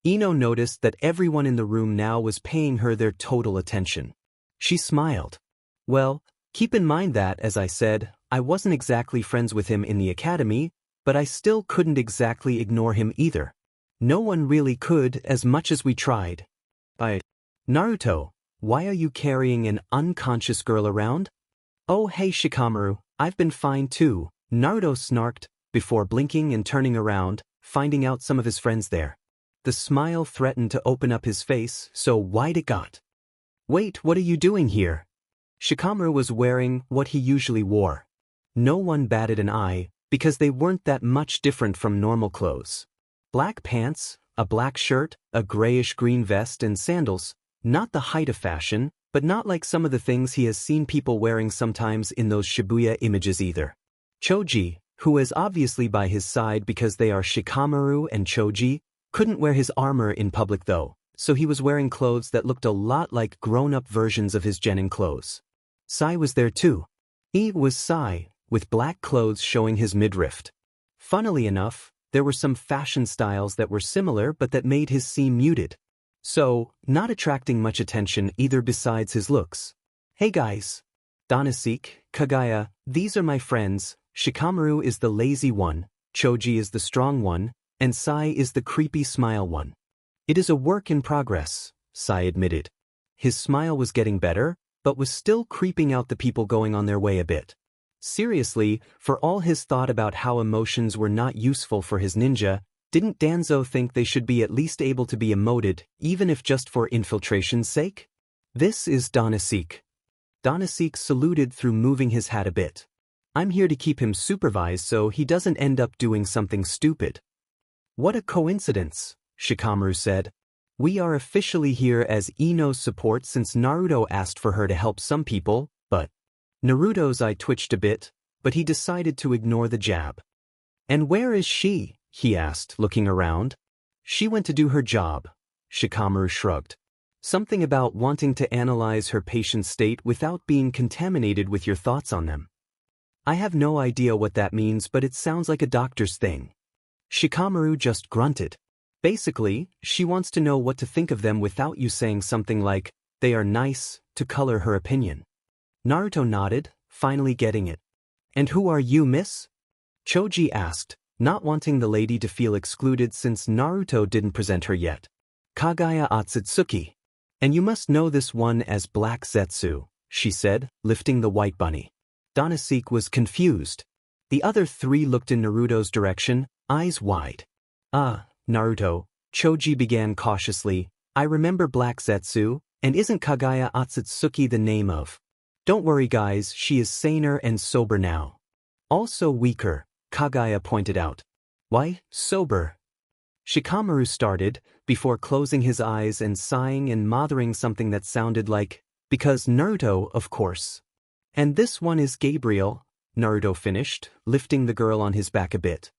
Ino noticed that everyone in the room now was paying her their total attention. She smiled. "Well, keep in mind that, as I said, I wasn't exactly friends with him in the academy, but I still couldn't exactly ignore him either. No one really could as much as we tried." "Naruto, why are you carrying an unconscious girl around?" "Oh hey Shikamaru, I've been fine too," Naruto snarked, before blinking and turning around, finding out some of his friends there. The smile threatened to open up his face, so wide it got. "Wait, what are you doing here?" Shikamaru was wearing what he usually wore. No one batted an eye, because they weren't that much different from normal clothes. Black pants, a black shirt, a grayish-green vest and sandals, not the height of fashion, but not like some of the things he has seen people wearing sometimes in those Shibuya images either. Choji, who was obviously by his side because they are Shikamaru and Choji, couldn't wear his armor in public though, so he was wearing clothes that looked a lot like grown-up versions of his genin clothes. Sai was there too. He was Sai, with black clothes showing his midriff. Funnily enough, there were some fashion styles that were similar but that made his seem muted. So, not attracting much attention either besides his looks. "Hey guys. Danasik, Kagaya, these are my friends. Shikamaru is the lazy one, Choji is the strong one, and Sai is the creepy smile one." "It is a work in progress," Sai admitted. His smile was getting better, but was still creeping out the people going on their way a bit. Seriously, for all his thought about how emotions were not useful for his ninja, didn't Danzo think they should be at least able to be emoted, even if just for infiltration's sake? "This is Danasik." Danasik saluted through moving his hat a bit. I'm here to keep him supervised so he doesn't end up doing something stupid. What a coincidence, Shikamaru said. We are officially here as Ino's support since Naruto asked for her to help some people, but Naruto's eye twitched a bit, but he decided to ignore the jab. And where is she? He asked, looking around. She went to do her job, Shikamaru shrugged. Something about wanting to analyze her patient's state without being contaminated with your thoughts on them. I have no idea what that means, but it sounds like a doctor's thing. Shikamaru just grunted. Basically, she wants to know what to think of them without you saying something like, they are nice, to color her opinion. Naruto nodded, finally getting it. And who are you, miss? Choji asked, not wanting the lady to feel excluded since Naruto didn't present her yet. Kagaya Otsutsuki. And you must know this one as Black Zetsu, she said, lifting the white bunny. Donasek was confused. The other three looked in Naruto's direction, eyes wide. Naruto, Choji began cautiously, I remember Black Zetsu, and isn't Kagaya Otsutsuki the name of? Don't worry guys, she is saner and sober now. Also weaker, Kagaya pointed out. Why, sober? Shikamaru started, before closing his eyes and sighing and mothering something that sounded like, because Naruto, of course. And this one is Gabriel, Naruto finished, lifting the girl on his back a bit.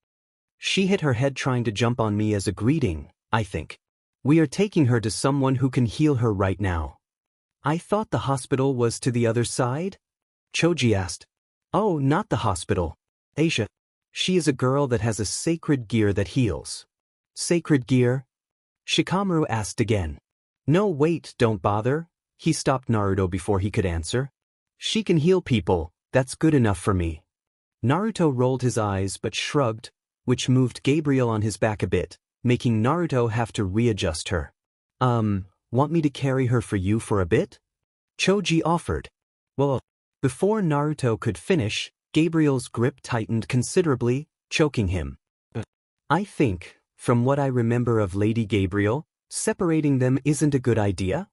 She hit her head trying to jump on me as a greeting, I think. We are taking her to someone who can heal her right now. I thought the hospital was to the other side? Choji asked. Oh, not the hospital. Asia. She is a girl that has a sacred gear that heals. Sacred gear? Shikamaru asked again. No, wait, don't bother. He stopped Naruto before he could answer. She can heal people, that's good enough for me. Naruto rolled his eyes but shrugged, which moved Gabriel on his back a bit, making Naruto have to readjust her. Want me to carry her for you for a bit? Choji offered. Well, before Naruto could finish, Gabriel's grip tightened considerably, choking him. I think, from what I remember of Lady Gabriel, separating them isn't a good idea?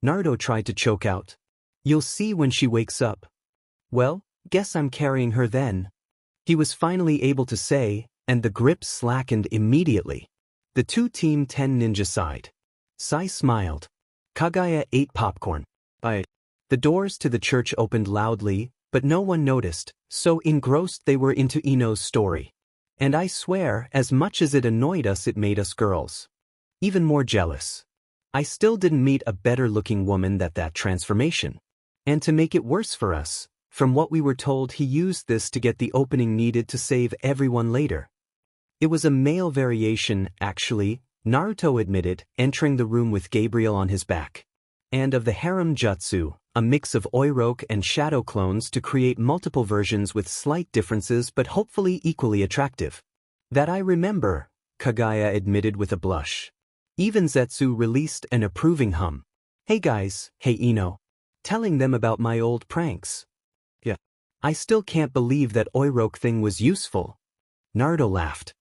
Naruto tried to choke out. You'll see when she wakes up. Well, guess I'm carrying her then. He was finally able to say, and the grip slackened immediately. The two Team 10 ninja sighed. Sai smiled. Kagaya ate popcorn. The doors to the church opened loudly, but no one noticed, so engrossed they were into Ino's story. And I swear, as much as it annoyed us, it made us girls even more jealous. I still didn't meet a better-looking woman than that transformation. And to make it worse for us, from what we were told, he used this to get the opening needed to save everyone later. It was a male variation, actually, Naruto admitted, entering the room with Gabriel on his back. And of the harem jutsu, a mix of Oiroke and shadow clones to create multiple versions with slight differences but hopefully equally attractive. That I remember, Kagaya admitted with a blush. Even Zetsu released an approving hum. Hey guys, hey Ino. Telling them about my old pranks. Yeah. I still can't believe that Oiroke thing was useful. Naruto laughed.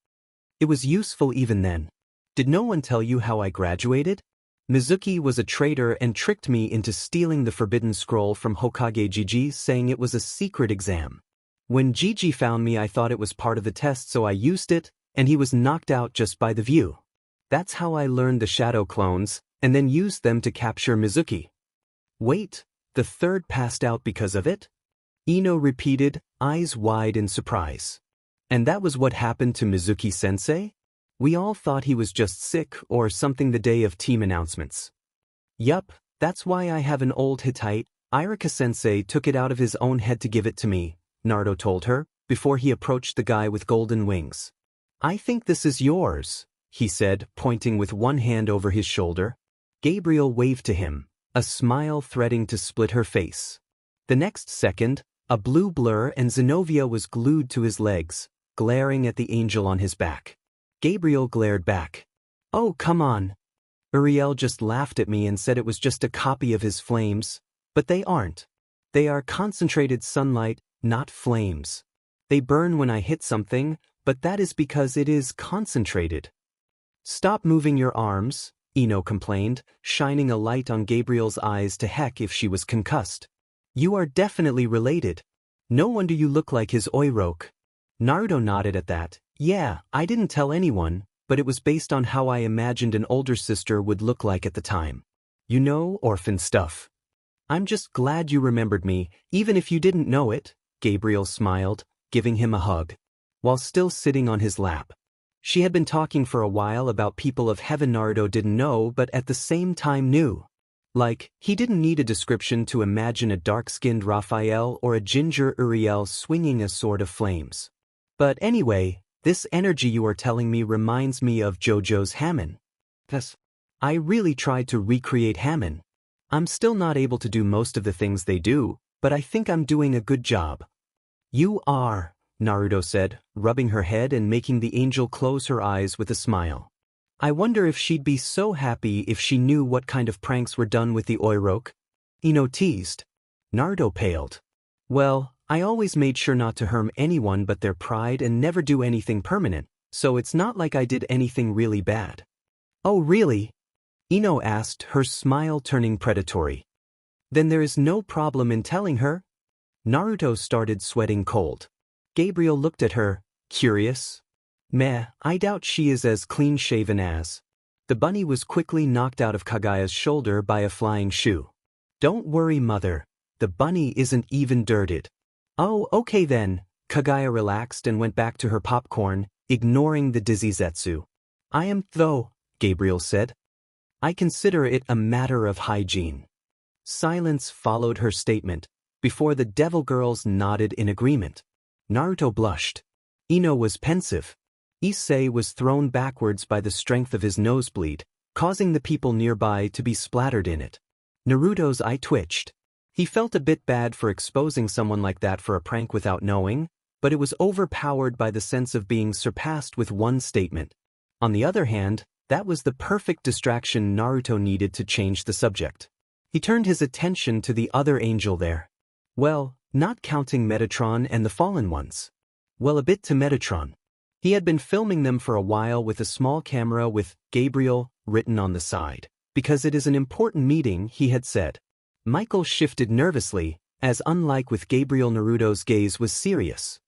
It was useful even then. Did no one tell you how I graduated? Mizuki was a traitor and tricked me into stealing the forbidden scroll from Hokage Gigi, saying it was a secret exam. When Gigi found me, I thought it was part of the test, so I used it, and he was knocked out just by the view. That's how I learned the shadow clones, and then used them to capture Mizuki. Wait, the third passed out because of it? Ino repeated, eyes wide in surprise. And that was what happened to Mizuki-sensei? We all thought he was just sick or something the day of team announcements. Yup, that's why I have an old Hittite. Irika-sensei took it out of his own head to give it to me, Naruto told her, before he approached the guy with golden wings. I think this is yours, he said, pointing with one hand over his shoulder. Gabriel waved to him, a smile threatening to split her face. The next second, a blue blur and Zenobia was glued to his legs, glaring at the angel on his back. Gabriel glared back. Oh, come on. Uriel just laughed at me and said it was just a copy of his flames, but they aren't. They are concentrated sunlight, not flames. They burn when I hit something, but that is because it is concentrated. Stop moving your arms, Ino complained, shining a light on Gabriel's eyes to heck if she was concussed. You are definitely related. No wonder you look like his Oiroke. Naruto nodded at that. Yeah, I didn't tell anyone, but it was based on how I imagined an older sister would look like at the time. You know, orphan stuff. I'm just glad you remembered me, even if you didn't know it, Gabriel smiled, giving him a hug, while still sitting on his lap. She had been talking for a while about people of heaven Naruto didn't know but at the same time knew. Like, he didn't need a description to imagine a dark-skinned Raphael or a ginger Uriel swinging a sword of flames. But anyway, this energy you are telling me reminds me of JoJo's Ramen. Yes. I really tried to recreate Ramen. I'm still not able to do most of the things they do, but I think I'm doing a good job. You are, Naruto said, rubbing her head and making the angel close her eyes with a smile. I wonder if she'd be so happy if she knew what kind of pranks were done with the Oiroke. Ino teased. Naruto paled. Well, I always made sure not to harm anyone but their pride and never do anything permanent, so it's not like I did anything really bad. Oh really? Ino asked, her smile turning predatory. Then there is no problem in telling her? Naruto started sweating cold. Gabriel looked at her, curious. Meh, I doubt she is as clean-shaven as. The bunny was quickly knocked out of Kagaya's shoulder by a flying shoe. Don't worry, mother. The bunny isn't even dirted. Oh, okay then. Kagaya relaxed and went back to her popcorn, ignoring the dizzy Zetsu. I am, though, Gabriel said. I consider it a matter of hygiene. Silence followed her statement, before the devil girls nodded in agreement. Naruto blushed. Ino was pensive. Issei was thrown backwards by the strength of his nosebleed, causing the people nearby to be splattered in it. Naruto's eye twitched. He felt a bit bad for exposing someone like that for a prank without knowing, but it was overpowered by the sense of being surpassed with one statement. On the other hand, that was the perfect distraction Naruto needed to change the subject. He turned his attention to the other angel there. Well, not counting Metatron and the fallen ones. Well, a bit to Metatron. He had been filming them for a while with a small camera with Gabriel written on the side, because it is an important meeting, he had said. Michael shifted nervously, as unlike with Gabriel, Naruto's gaze was serious.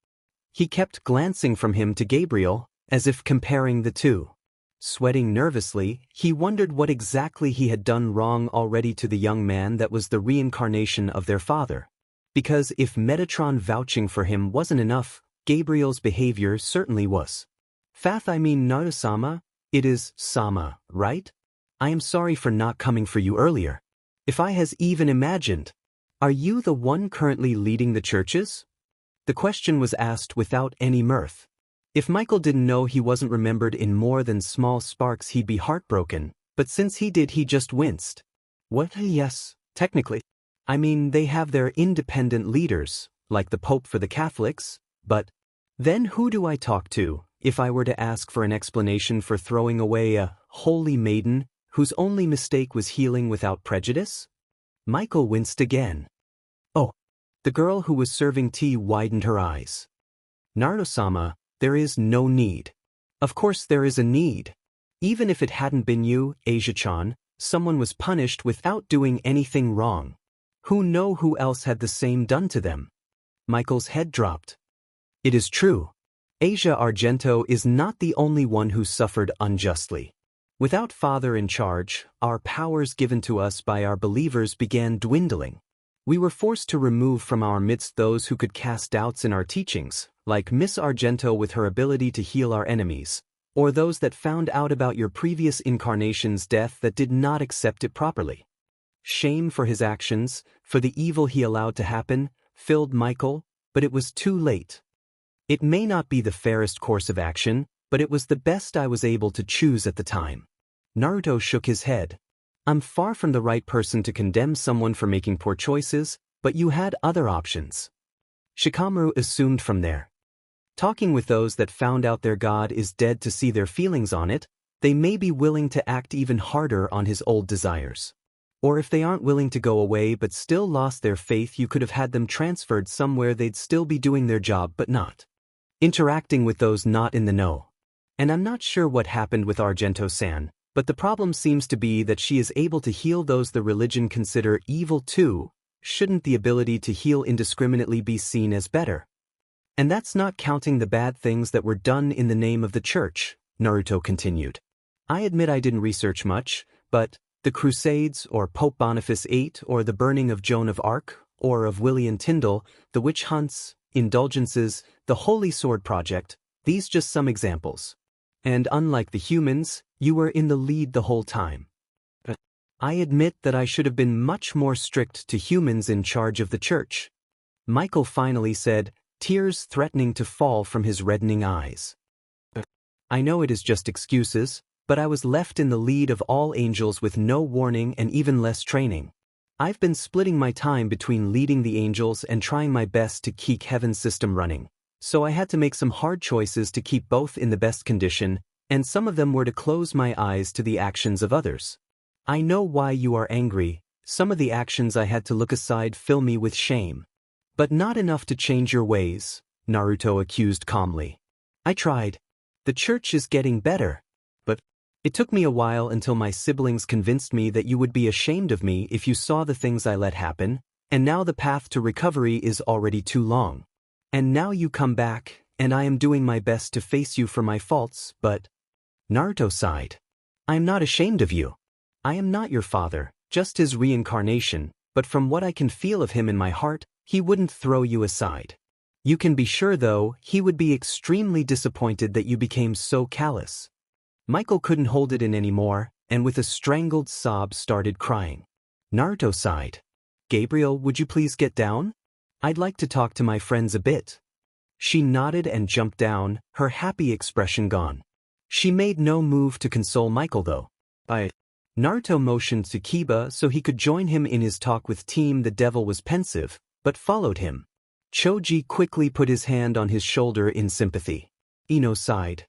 He kept glancing from him to Gabriel, as if comparing the two. Sweating nervously, he wondered what exactly he had done wrong already to the young man that was the reincarnation of their father. Because if Metatron vouching for him wasn't enough, Gabriel's behavior certainly was. I mean Naruto-sama, it is Sama, right? I am sorry for not coming for you earlier. If I has even imagined. Are you the one currently leading the churches? The question was asked without any mirth. If Michael didn't know he wasn't remembered in more than small sparks he'd be heartbroken, but since he did he just winced. What? Yes, technically. I mean they have their independent leaders, like the Pope for the Catholics, but then who do I talk to if I were to ask for an explanation for throwing away a holy maiden whose only mistake was healing without prejudice? Michael winced again. Oh. The girl who was serving tea widened her eyes. Naruto-sama, there is no need. Of course there is a need. Even if it hadn't been you, Asia-chan, someone was punished without doing anything wrong. Who else had the same done to them? Michael's head dropped. It is true. Asia Argento is not the only one who suffered unjustly. Without Father in charge, our powers given to us by our believers began dwindling. We were forced to remove from our midst those who could cast doubts in our teachings, like Miss Argento with her ability to heal our enemies, or those that found out about your previous incarnation's death that did not accept it properly. Shame for his actions, for the evil he allowed to happen, filled Michael, but it was too late. It may not be the fairest course of action, but it was the best I was able to choose at the time. Naruto shook his head. I'm far from the right person to condemn someone for making poor choices, but you had other options. Shikamaru assumed from there. Talking with those that found out their god is dead to see their feelings on it, they may be willing to act even harder on his old desires. Or if they aren't willing to go away but still lost their faith, you could have had them transferred somewhere they'd still be doing their job but not interacting with those not in the know. And I'm not sure what happened with Argento-san, but the problem seems to be that she is able to heal those the religion consider evil too, shouldn't the ability to heal indiscriminately be seen as better? And that's not counting the bad things that were done in the name of the church, Naruto continued. I admit I didn't research much, but the Crusades, or Pope Boniface VIII, or the burning of Joan of Arc, or of William Tyndall, the witch hunts, indulgences, the Holy Sword Project, these just some examples. And unlike the humans, you were in the lead the whole time. I admit that I should have been much more strict to humans in charge of the church. Michael finally said, tears threatening to fall from his reddening eyes. I know it is just excuses, but I was left in the lead of all angels with no warning and even less training. I've been splitting my time between leading the angels and trying my best to keep Heaven's system running, so I had to make some hard choices to keep both in the best condition, and some of them were to close my eyes to the actions of others. I know why you are angry. Some of the actions I had to look aside fill me with shame. But not enough to change your ways, Naruto accused calmly. I tried. The church is getting better. But it took me a while until my siblings convinced me that you would be ashamed of me if you saw the things I let happen, and now the path to recovery is already too long. And now you come back, and I am doing my best to face you for my faults, but… Naruto sighed. I am not ashamed of you. I am not your father, just his reincarnation, but from what I can feel of him in my heart, he wouldn't throw you aside. You can be sure, though, he would be extremely disappointed that you became so callous. Michael couldn't hold it in anymore, and with a strangled sob started crying. Naruto sighed. Gabriel, would you please get down? I'd like to talk to my friends a bit. She nodded and jumped down, her happy expression gone. She made no move to console Michael, though. Naruto motioned to Kiba so he could join him in his talk with Team the Devil was pensive, but followed him. Choji quickly put his hand on his shoulder in sympathy. Ino sighed.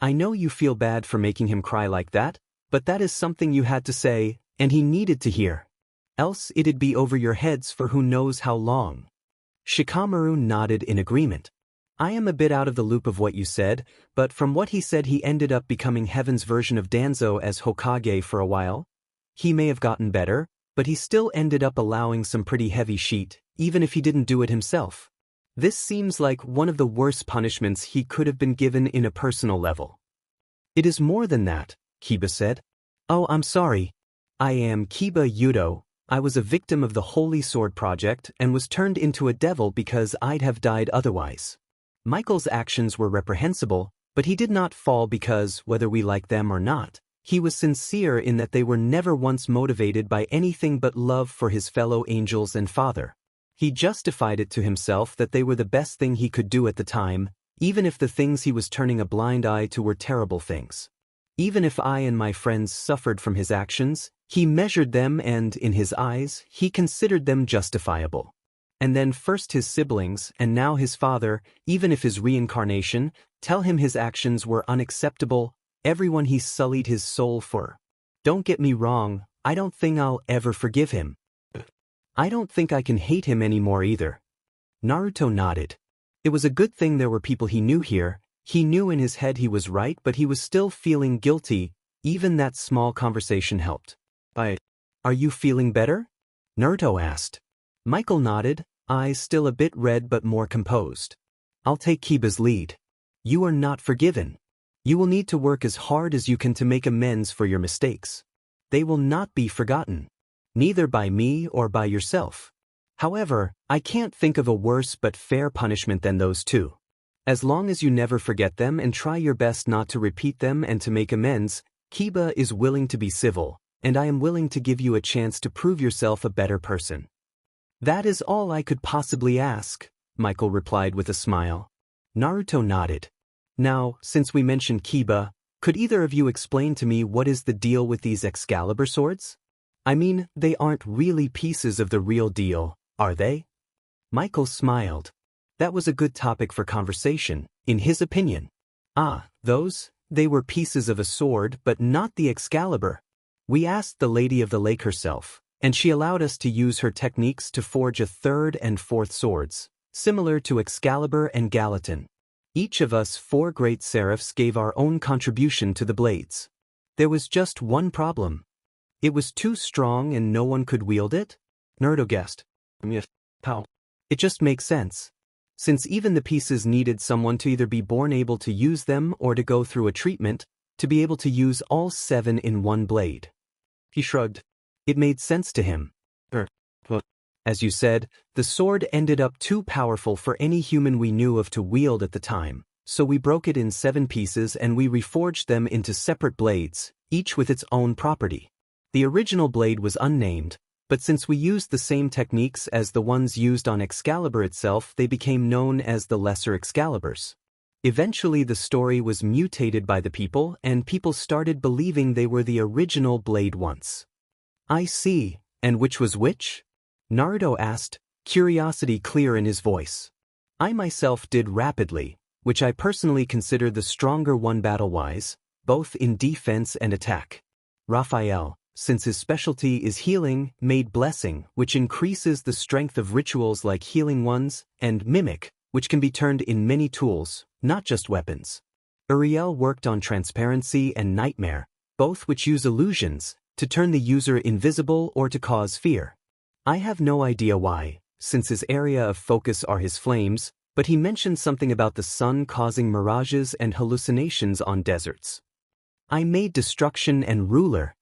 I know you feel bad for making him cry like that, but that is something you had to say, and he needed to hear. Else it'd be over your heads for who knows how long. Shikamaru nodded in agreement. I am a bit out of the loop of what you said, but from what he said he ended up becoming Heaven's version of Danzo as Hokage for a while. He may have gotten better, but he still ended up allowing some pretty heavy shit, even if he didn't do it himself. This seems like one of the worst punishments he could have been given in a personal level. It is more than that, Kiba said. Oh, I'm sorry. I am Kiba Yudo. I was a victim of the Holy Sword Project and was turned into a devil because I'd have died otherwise. Michael's actions were reprehensible, but he did not fall because, whether we like them or not, he was sincere in that they were never once motivated by anything but love for his fellow angels and father. He justified it to himself that they were the best thing he could do at the time, even if the things he was turning a blind eye to were terrible things. Even if I and my friends suffered from his actions, he measured them and, in his eyes, he considered them justifiable. And then first his siblings, and now his father, even if his reincarnation, tell him his actions were unacceptable, everyone he sullied his soul for. Don't get me wrong, I don't think I'll ever forgive him. I don't think I can hate him anymore either. Naruto nodded. It was a good thing there were people he knew here. He knew in his head he was right, but he was still feeling guilty. Even that small conversation helped. Are you feeling better? Naruto asked. Michael nodded, eyes still a bit red but more composed. I'll take Kiba's lead. You are not forgiven. You will need to work as hard as you can to make amends for your mistakes. They will not be forgotten. Neither by me or by yourself. However, I can't think of a worse but fair punishment than those two. As long as you never forget them and try your best not to repeat them and to make amends, Kiba is willing to be civil, and I am willing to give you a chance to prove yourself a better person. That is all I could possibly ask, Michael replied with a smile. Naruto nodded. Now, since we mentioned Kiba, could either of you explain to me what is the deal with these Excalibur swords? I mean, they aren't really pieces of the real deal, are they? Michael smiled. That was a good topic for conversation, in his opinion. Ah, those? They were pieces of a sword, but not the Excalibur. We asked the Lady of the Lake herself, and she allowed us to use her techniques to forge a third and fourth swords, similar to Excalibur and Gallatin. Each of us 4 great seraphs gave our own contribution to the blades. There was just one problem. It was too strong and no one could wield it? Naruto guessed. How? It just makes sense. Since even the pieces needed someone to either be born able to use them or to go through a treatment, to be able to use all 7 in one blade. He shrugged. It made sense to him. As you said, the sword ended up too powerful for any human we knew of to wield at the time, so we broke it in 7 pieces and we reforged them into separate blades, each with its own property. The original blade was unnamed, but since we used the same techniques as the ones used on Excalibur itself, they became known as the Lesser Excaliburs. Eventually the story was mutated by the people and people started believing they were the original blade once. I see, and which was which? Naruto asked, curiosity clear in his voice. I myself did rapidly, which I personally consider the stronger one battle-wise, both in defense and attack. Raphael, since his specialty is healing, made blessing, which increases the strength of rituals like healing ones, and mimic, which can be turned in many tools, not just weapons. Uriel worked on transparency and nightmare, both which use illusions, to turn the user invisible or to cause fear. I have no idea why, since his area of focus are his flames, but he mentioned something about the sun causing mirages and hallucinations on deserts. I made destruction and ruler.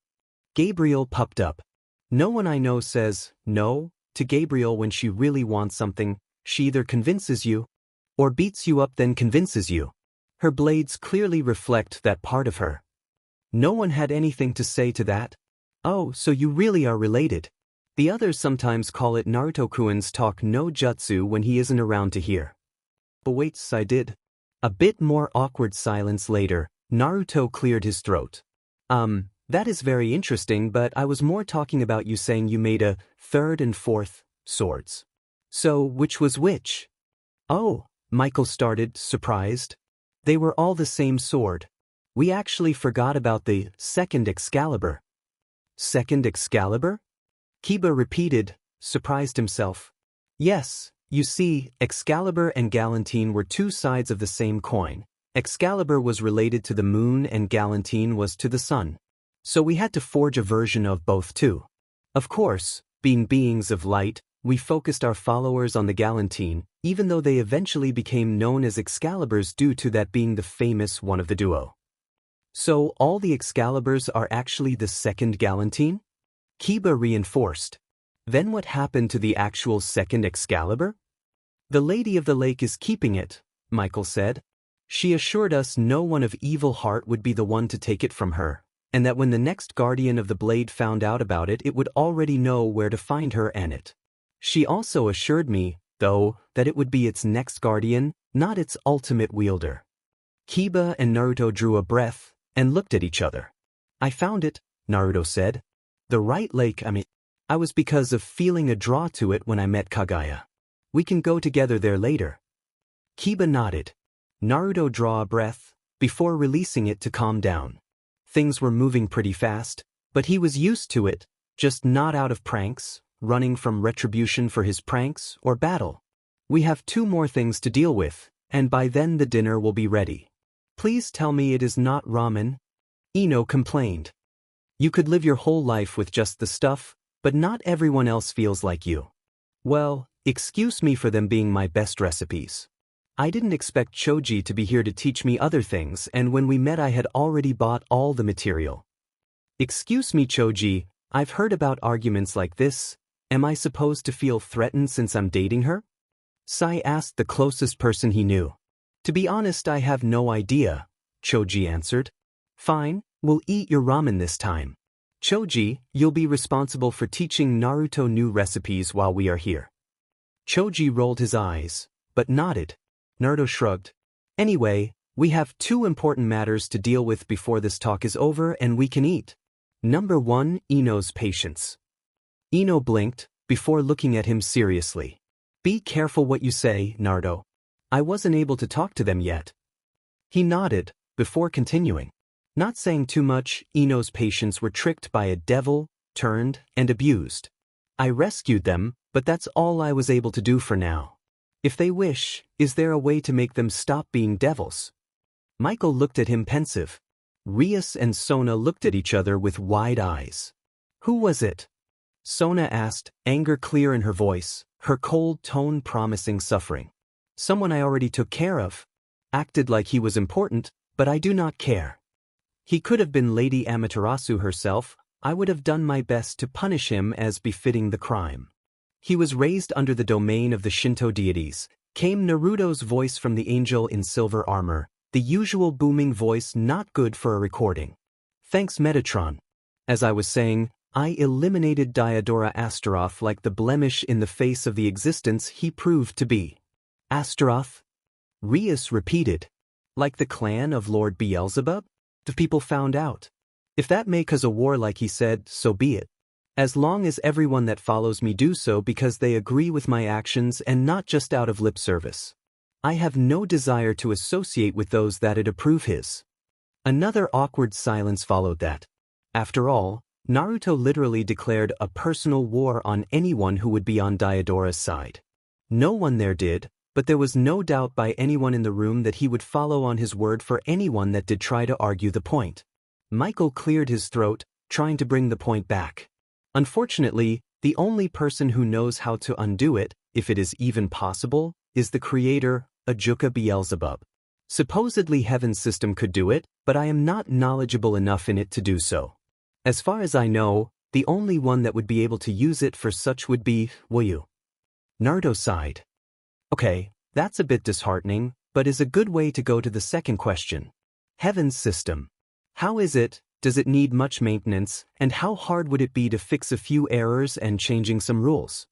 Gabriel puffed up. No one I know says no to Gabriel when she really wants something. She either convinces you or beats you up then convinces you. Her blades clearly reflect that part of her. No one had anything to say to that. Oh, so you really are related. The others sometimes call it Naruto-kun's talk no jutsu when he isn't around to hear. But wait, I did. A bit more awkward silence later, Naruto cleared his throat. That is very interesting, but I was more talking about you saying you made a 3rd and 4th swords. So, which was which? Oh, Michael started, surprised. They were all the same sword. We actually forgot about the 2nd Excalibur. 2nd Excalibur? Kiba repeated, surprised himself. Yes, you see, Excalibur and Galantine were 2 sides of the same coin. Excalibur was related to the moon and Galantine was to the sun. So we had to forge a version of both too. Of course, being beings of light, we focused our followers on the Galantine, even though they eventually became known as Excaliburs due to that being the famous one of the duo. So all the Excaliburs are actually the 2nd Galantine? Kiba reinforced. Then what happened to the actual 2nd Excalibur? The Lady of the Lake is keeping it, Michael said. She assured us no one of evil heart would be the one to take it from her, and that when the next guardian of the blade found out about it, it would already know where to find her and it. She also assured me, though, that it would be its next guardian, not its ultimate wielder. Kiba and Naruto drew a breath and looked at each other. I found it, Naruto said. The right lake, I was because of feeling a draw to it when I met Kagaya. We can go together there later. Kiba nodded. Naruto drew a breath before releasing it to calm down. Things were moving pretty fast, but he was used to it, just not out of pranks, running from retribution for his pranks, or battle. We have 2 more things to deal with, and by then the dinner will be ready. Please tell me it is not ramen. Ino complained. You could live your whole life with just the stuff, but not everyone else feels like you. Well, excuse me for them being my best recipes. I didn't expect Choji to be here to teach me other things, and when we met I had already bought all the material. Excuse me, Choji, I've heard about arguments like this. Am I supposed to feel threatened since I'm dating her? Sai asked the closest person he knew. To be honest, I have no idea, Choji answered. Fine, we'll eat your ramen this time. Choji, you'll be responsible for teaching Naruto new recipes while we are here. Choji rolled his eyes, but nodded. Naruto shrugged. Anyway, we have 2 important matters to deal with before this talk is over and we can eat. Number 1, Ino's patience. Ino blinked, before looking at him seriously. Be careful what you say, Naruto. I wasn't able to talk to them yet. He nodded, before continuing. Not saying too much, Ino's patients were tricked by a devil, turned, and abused. I rescued them, but that's all I was able to do for now. If they wish, is there a way to make them stop being devils? Michael looked at him pensive. Rias and Sona looked at each other with wide eyes. Who was it? Sona asked, anger clear in her voice, her cold tone promising suffering. Someone I already took care of. Acted like he was important, but I do not care. He could have been Lady Amaterasu herself. I would have done my best to punish him as befitting the crime. He was raised under the domain of the Shinto deities. Came Naruto's voice from the angel in silver armor, the usual booming voice not good for a recording. Thanks Metatron. As I was saying, I eliminated Diodora Astaroth like the blemish in the face of the existence he proved to be. Astaroth? Rias repeated. Like the clan of Lord Beelzebub? The people found out. If that may cause a war like he said, so be it. As long as everyone that follows me do so because they agree with my actions and not just out of lip service. I have no desire to associate with those that'd approve his. Another awkward silence followed that. After all, Naruto literally declared a personal war on anyone who would be on Diodora's side. No one there did, but there was no doubt by anyone in the room that he would follow on his word for anyone that did try to argue the point. Michael cleared his throat, trying to bring the point back. Unfortunately, the only person who knows how to undo it, if it is even possible, is the creator, Ajuka Beelzebub. Supposedly Heaven's system could do it, but I am not knowledgeable enough in it to do so. As far as I know, the only one that would be able to use it for such would be Woyu. Naruto sighed. Okay, that's a bit disheartening, but is a good way to go to the second question. Heaven's system. How is it? Does it need much maintenance, and how hard would it be to fix a few errors and changing some rules?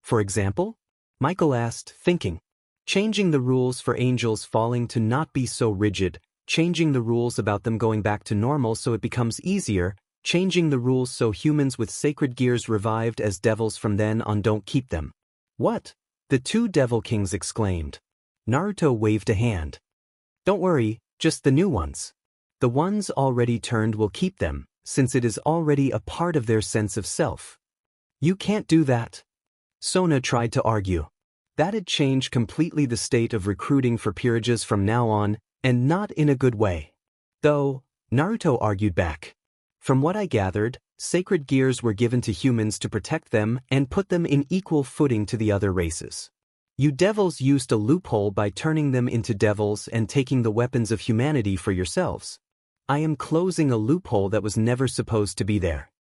For example? Michael asked, thinking. Changing the rules for angels falling to not be so rigid, changing the rules about them going back to normal so it becomes easier, changing the rules so humans with sacred gears revived as devils from then on don't keep them. What? The two devil kings exclaimed. Naruto waved a hand. Don't worry, just the new ones. The ones already turned will keep them, since it is already a part of their sense of self. You can't do that. Sona tried to argue. That'd change completely the state of recruiting for peerages from now on, and not in a good way. Though, Naruto argued back. From what I gathered, sacred gears were given to humans to protect them and put them in equal footing to the other races. You devils used a loophole by turning them into devils and taking the weapons of humanity for yourselves. I am closing a loophole that was never supposed to be there.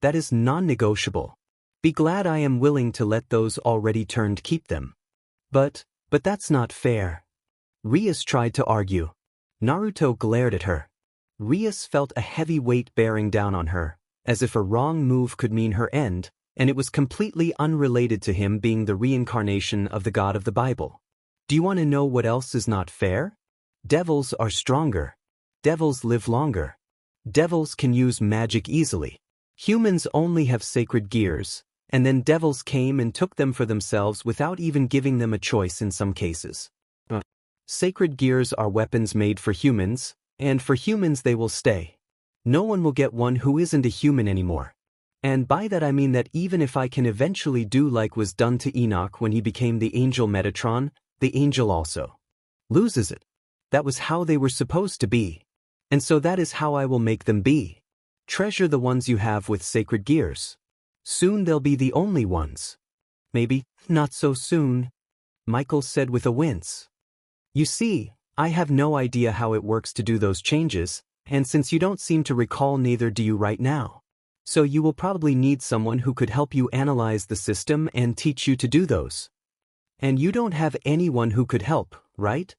That is non-negotiable. Be glad I am willing to let those already turned keep them. But that's not fair. Rias tried to argue. Naruto glared at her. Rias felt a heavy weight bearing down on her, as if a wrong move could mean her end, and it was completely unrelated to him being the reincarnation of the God of the Bible. Do you want to know what else is not fair? Devils are stronger. Devils live longer. Devils can use magic easily. Humans only have sacred gears, and then devils came and took them for themselves without even giving them a choice in some cases. Sacred gears are weapons made for humans, and for humans they will stay. No one will get one who isn't a human anymore. And by that I mean that even if I can eventually do like was done to Enoch when he became the angel Metatron, the angel also loses it. That was how they were supposed to be. And so that is how I will make them be. Treasure the ones you have with sacred gears. Soon they'll be the only ones. Maybe, not so soon, Michael said with a wince. You see, I have no idea how it works to do those changes, and since you don't seem to recall neither do you right now. So you will probably need someone who could help you analyze the system and teach you to do those. And you don't have anyone who could help, right?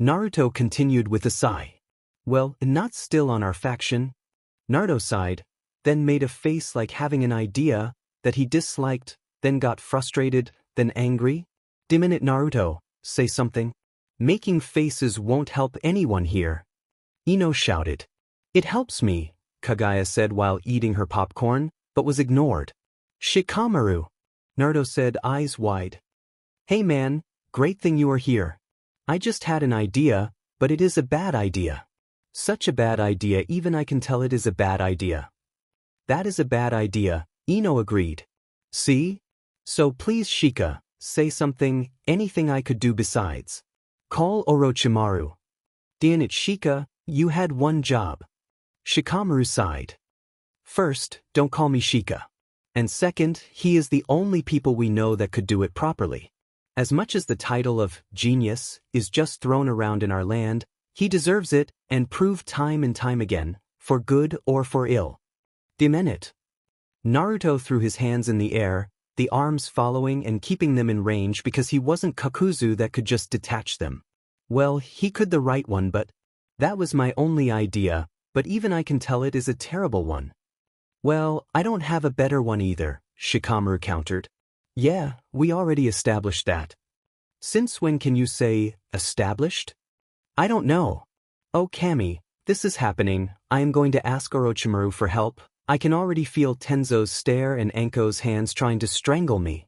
Naruto continued with a sigh. Well, not still on our faction. Naruto sighed, then made a face like having an idea that he disliked, then got frustrated, then angry. Minute Naruto, say something. Making faces won't help anyone here. Ino shouted. It helps me, Kagaya said while eating her popcorn, but was ignored. Shikamaru, Naruto said, eyes wide. Hey man, great thing you are here. I just had an idea, but it is a bad idea. Such a bad idea even I can tell it is a bad idea. That is a bad idea, Ino agreed. See? So please Shika, say something, anything I could do besides. Call Orochimaru. Damn it Shika, you had one job. Shikamaru sighed. First, don't call me Shika. And second, he is the only people we know that could do it properly. As much as the title of genius is just thrown around in our land, he deserves it and proved time and time again, for good or for ill. It. Naruto threw his hands in the air, the arms following and keeping them in range because he wasn't Kakuzu that could just detach them. Well, he could the right one, but that was my only idea, but even I can tell it is a terrible one. Well, I don't have a better one either, Shikamaru countered. Yeah, we already established that. Since when can you say, established? I don't know. Oh Kami, this is happening, I am going to ask Orochimaru for help. I can already feel Tenzo's stare and Anko's hands trying to strangle me.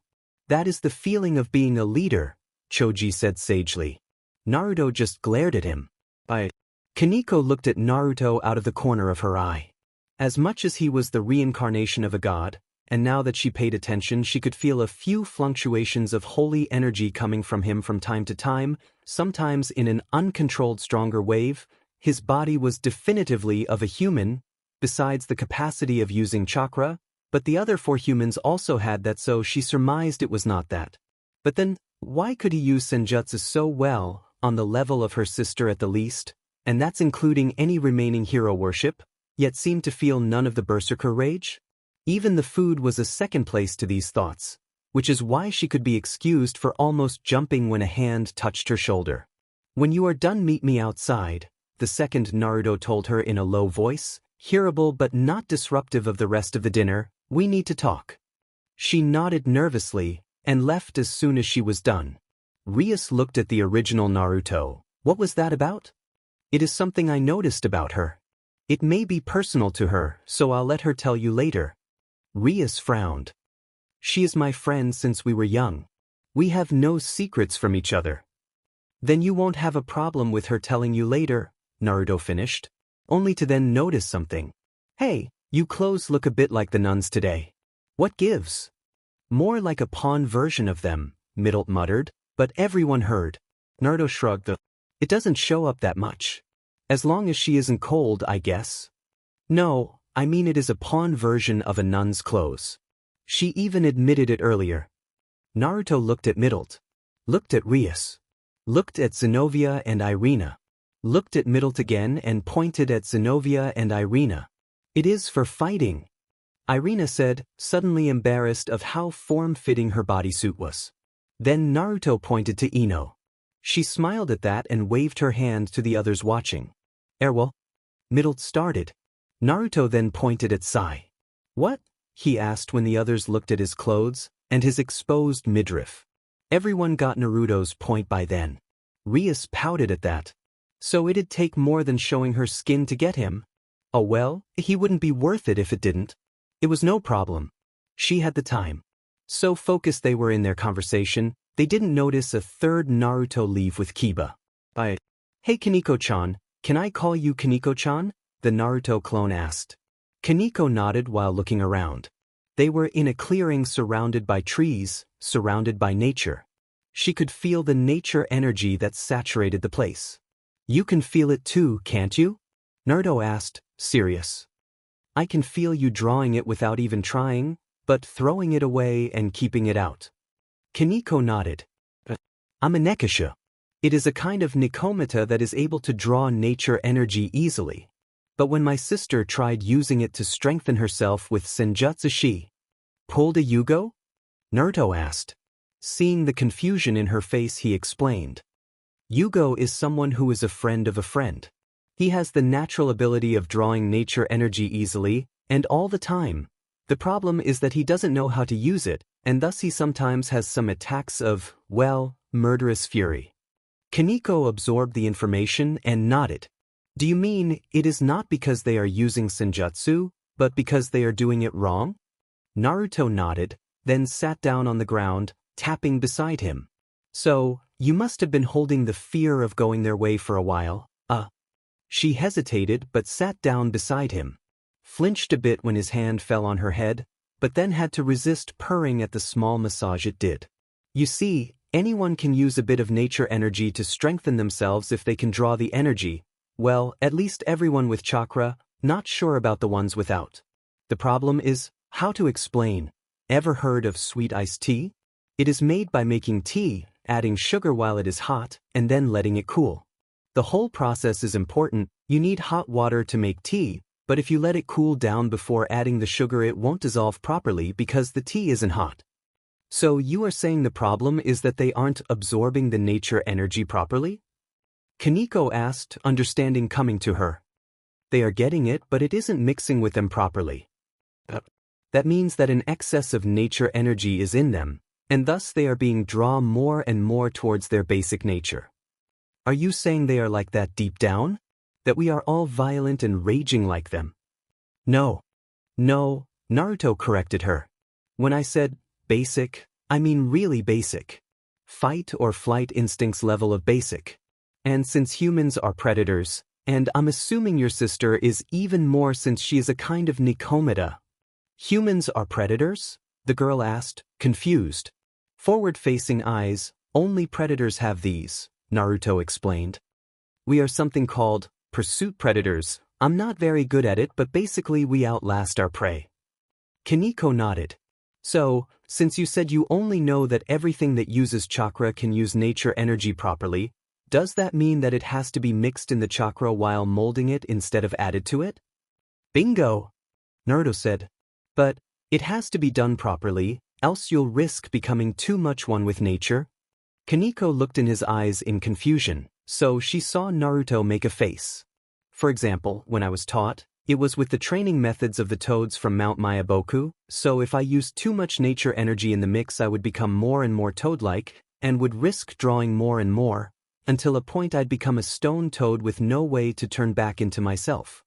That is the feeling of being a leader, Choji said sagely. Naruto just glared at him. Kaneko looked at Naruto out of the corner of her eye. As much as he was the reincarnation of a god, and now that she paid attention she could feel a few fluctuations of holy energy coming from him from time to time, sometimes in an uncontrolled stronger wave. His body was definitively of a human, besides the capacity of using chakra, but the other 4 humans also had that, so she surmised it was not that. But then, why could he use senjutsu so well, on the level of her sister at the least, and that's including any remaining hero worship, yet seemed to feel none of the berserker rage? Even the food was a second place to these thoughts, which is why she could be excused for almost jumping when a hand touched her shoulder. When you are done, meet me outside, the second Naruto told her in a low voice, hearable but not disruptive of the rest of the dinner. We need to talk. She nodded nervously and left as soon as she was done. Rias looked at the original Naruto. What was that about? It is something I noticed about her. It may be personal to her, so I'll let her tell you later. Rias frowned. She is my friend since we were young. We have no secrets from each other. Then you won't have a problem with her telling you later, Naruto finished, only to then notice something. Hey, you clothes look a bit like the nuns today. What gives? More like a pawn version of them, Middle muttered, but everyone heard. Naruto shrugged. It doesn't show up that much. As long as she isn't cold, I guess. No, I mean it is a pawn version of a nun's clothes. She even admitted it earlier. Naruto looked at Middle, looked at Rias, looked at Zenobia and Irina, looked at Middle again and pointed at Zenobia and Irina. It is for fighting, Irina said, suddenly embarrassed of how form-fitting her bodysuit was. Then Naruto pointed to Ino. She smiled at that and waved her hand to the others watching. Erwell? Middle started. Naruto then pointed at Sai. What? He asked when the others looked at his clothes and his exposed midriff. Everyone got Naruto's point by then. Rias pouted at that. So it'd take more than showing her skin to get him? Oh well, he wouldn't be worth it if it didn't. It was no problem. She had the time. So focused they were in their conversation, they didn't notice a third Naruto leave with Kiba. Hey Kaneko-chan, can I call you Kaneko-chan? The Naruto clone asked. Kaneko nodded while looking around. They were in a clearing surrounded by trees, surrounded by nature. She could feel the nature energy that saturated the place. You can feel it too, can't you? Naruto asked, serious. I can feel you drawing it without even trying, but throwing it away and keeping it out. Kaneko nodded. I'm a Nekasha. It is a kind of Nikomata that is able to draw nature energy easily. But when my sister tried using it to strengthen herself with senjutsu, she pulled a Yugo? Naruto asked. Seeing the confusion in her face, he explained. Yugo is someone who is a friend of a friend. He has the natural ability of drawing nature energy easily, and all the time. The problem is that he doesn't know how to use it, and thus he sometimes has some attacks of, well, murderous fury. Kaneko absorbed the information and nodded. Do you mean it is not because they are using senjutsu, but because they are doing it wrong? Naruto nodded, then sat down on the ground, tapping beside him. So, you must have been holding the fear of going their way for a while, She hesitated but sat down beside him. Flinched a bit when his hand fell on her head, but then had to resist purring at the small massage it did. You see, anyone can use a bit of nature energy to strengthen themselves if they can draw the energy. Well, at least everyone with chakra, not sure about the ones without. The problem is how to explain, Ever heard of sweet iced tea? It is made by making tea, adding sugar while it is hot, and then letting it cool. The whole process is important. You need hot water to make tea, but if you let it cool down before adding the sugar it won't dissolve properly because the tea isn't hot. So you are saying the problem is that they aren't absorbing the nature energy properly? Kaneko asked, understanding coming to her. They are getting it, but it isn't mixing with them properly. That means that an excess of nature energy is in them, and thus they are being drawn more and more towards their basic nature. Are you saying they are like that deep down? That we are all violent and raging like them? No, Naruto corrected her. When I said basic, I mean really basic. Fight or flight instincts level of basic. And since humans are predators, and I'm assuming your sister is even more since she is a kind of Nikomata. Humans are predators? The girl asked, confused. Forward-facing eyes, only predators have these, Naruto explained. We are something called pursuit predators. I'm not very good at it, but basically we outlast our prey. Kaneko nodded. So, since you said you only know that everything that uses chakra can use nature energy properly, does that mean that it has to be mixed in the chakra while molding it instead of added to it? Bingo! Naruto said. But it has to be done properly, else you'll risk becoming too much one with nature. Kaneko looked in his eyes in confusion, so she saw Naruto make a face. For example, when I was taught, it was with the training methods of the toads from Mount Mayaboku, so if I used too much nature energy in the mix I would become more and more toad-like, and would risk drawing more and more, until a point I'd become a stone toad with no way to turn back into myself.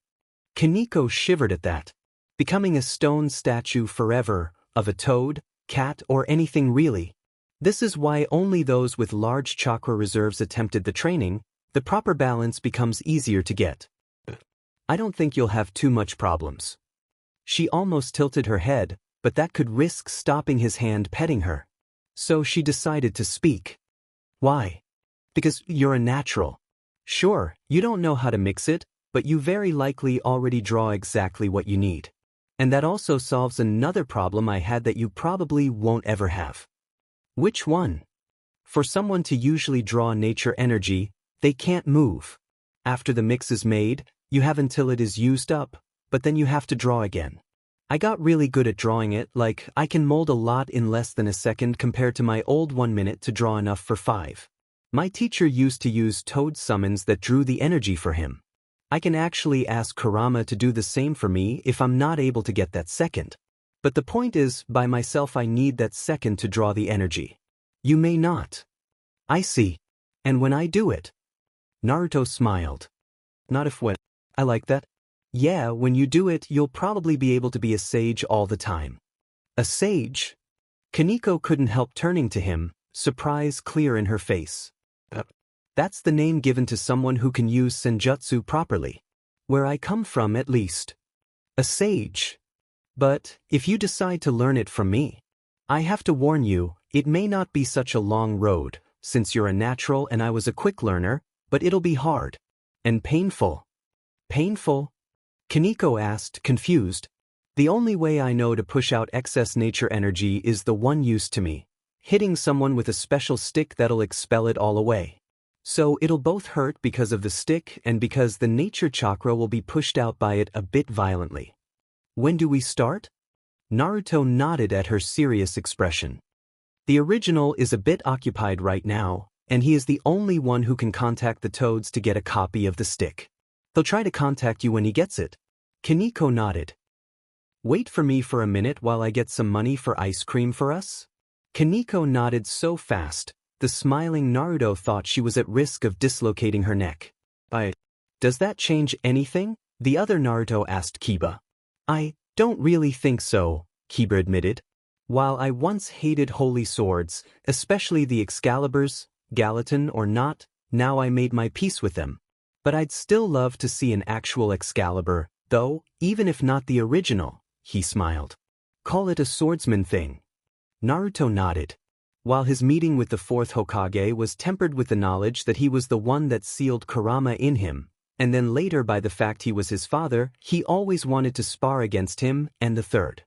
Kaneko shivered at that. Becoming a stone statue forever, of a toad, cat or anything really. This is why only those with large chakra reserves attempted the training. The proper balance becomes easier to get. I don't think you'll have too much problems. She almost tilted her head, but that could risk stopping his hand petting her. So she decided to speak. Why? Because you're a natural. Sure, you don't know how to mix it, but you very likely already draw exactly what you need. And that also solves another problem I had that you probably won't ever have. Which one? For someone to usually draw nature energy, they can't move. After the mix is made, you have until it is used up, but then you have to draw again. I got really good at drawing it, like I can mold a lot in less than a second compared to my old 1 minute to draw enough for 5. My teacher used to use toad summons that drew the energy for him. I can actually ask Kurama to do the same for me if I'm not able to get that second. But the point is, by myself I need that second to draw the energy. You may not. I see. And when I do it? Naruto smiled. Not if when. I like that. Yeah, when you do it, you'll probably be able to be a sage all the time. A sage? Kaneko couldn't help turning to him, surprise clear in her face. That's the name given to someone who can use senjutsu properly. Where I come from, at least. A sage. But, if you decide to learn it from me, I have to warn you, it may not be such a long road, since you're a natural and I was a quick learner, but it'll be hard. And painful. Painful? Kaneko asked, confused. The only way I know to push out excess nature energy is the one used to me. Hitting someone with a special stick that'll expel it all away. So it'll both hurt because of the stick and because the nature chakra will be pushed out by it a bit violently. When do we start? Naruto nodded at her serious expression. The original is a bit occupied right now, and he is the only one who can contact the toads to get a copy of the stick. He'll try to contact you when he gets it. Kaneko nodded. Wait for me for a minute while I get some money for ice cream for us? Kaneko nodded so fast, the smiling Naruto thought she was at risk of dislocating her neck. Does that change anything? The other Naruto asked Kiba. I don't really think so, Kiba admitted. While I once hated holy swords, especially the Excaliburs, Gallatin or not, now I made my peace with them. But I'd still love to see an actual Excalibur, though, even if not the original, he smiled. Call it a swordsman thing. Naruto nodded. While his meeting with the fourth Hokage was tempered with the knowledge that he was the one that sealed Kurama in him, and then later by the fact he was his father, he always wanted to spar against him and the third.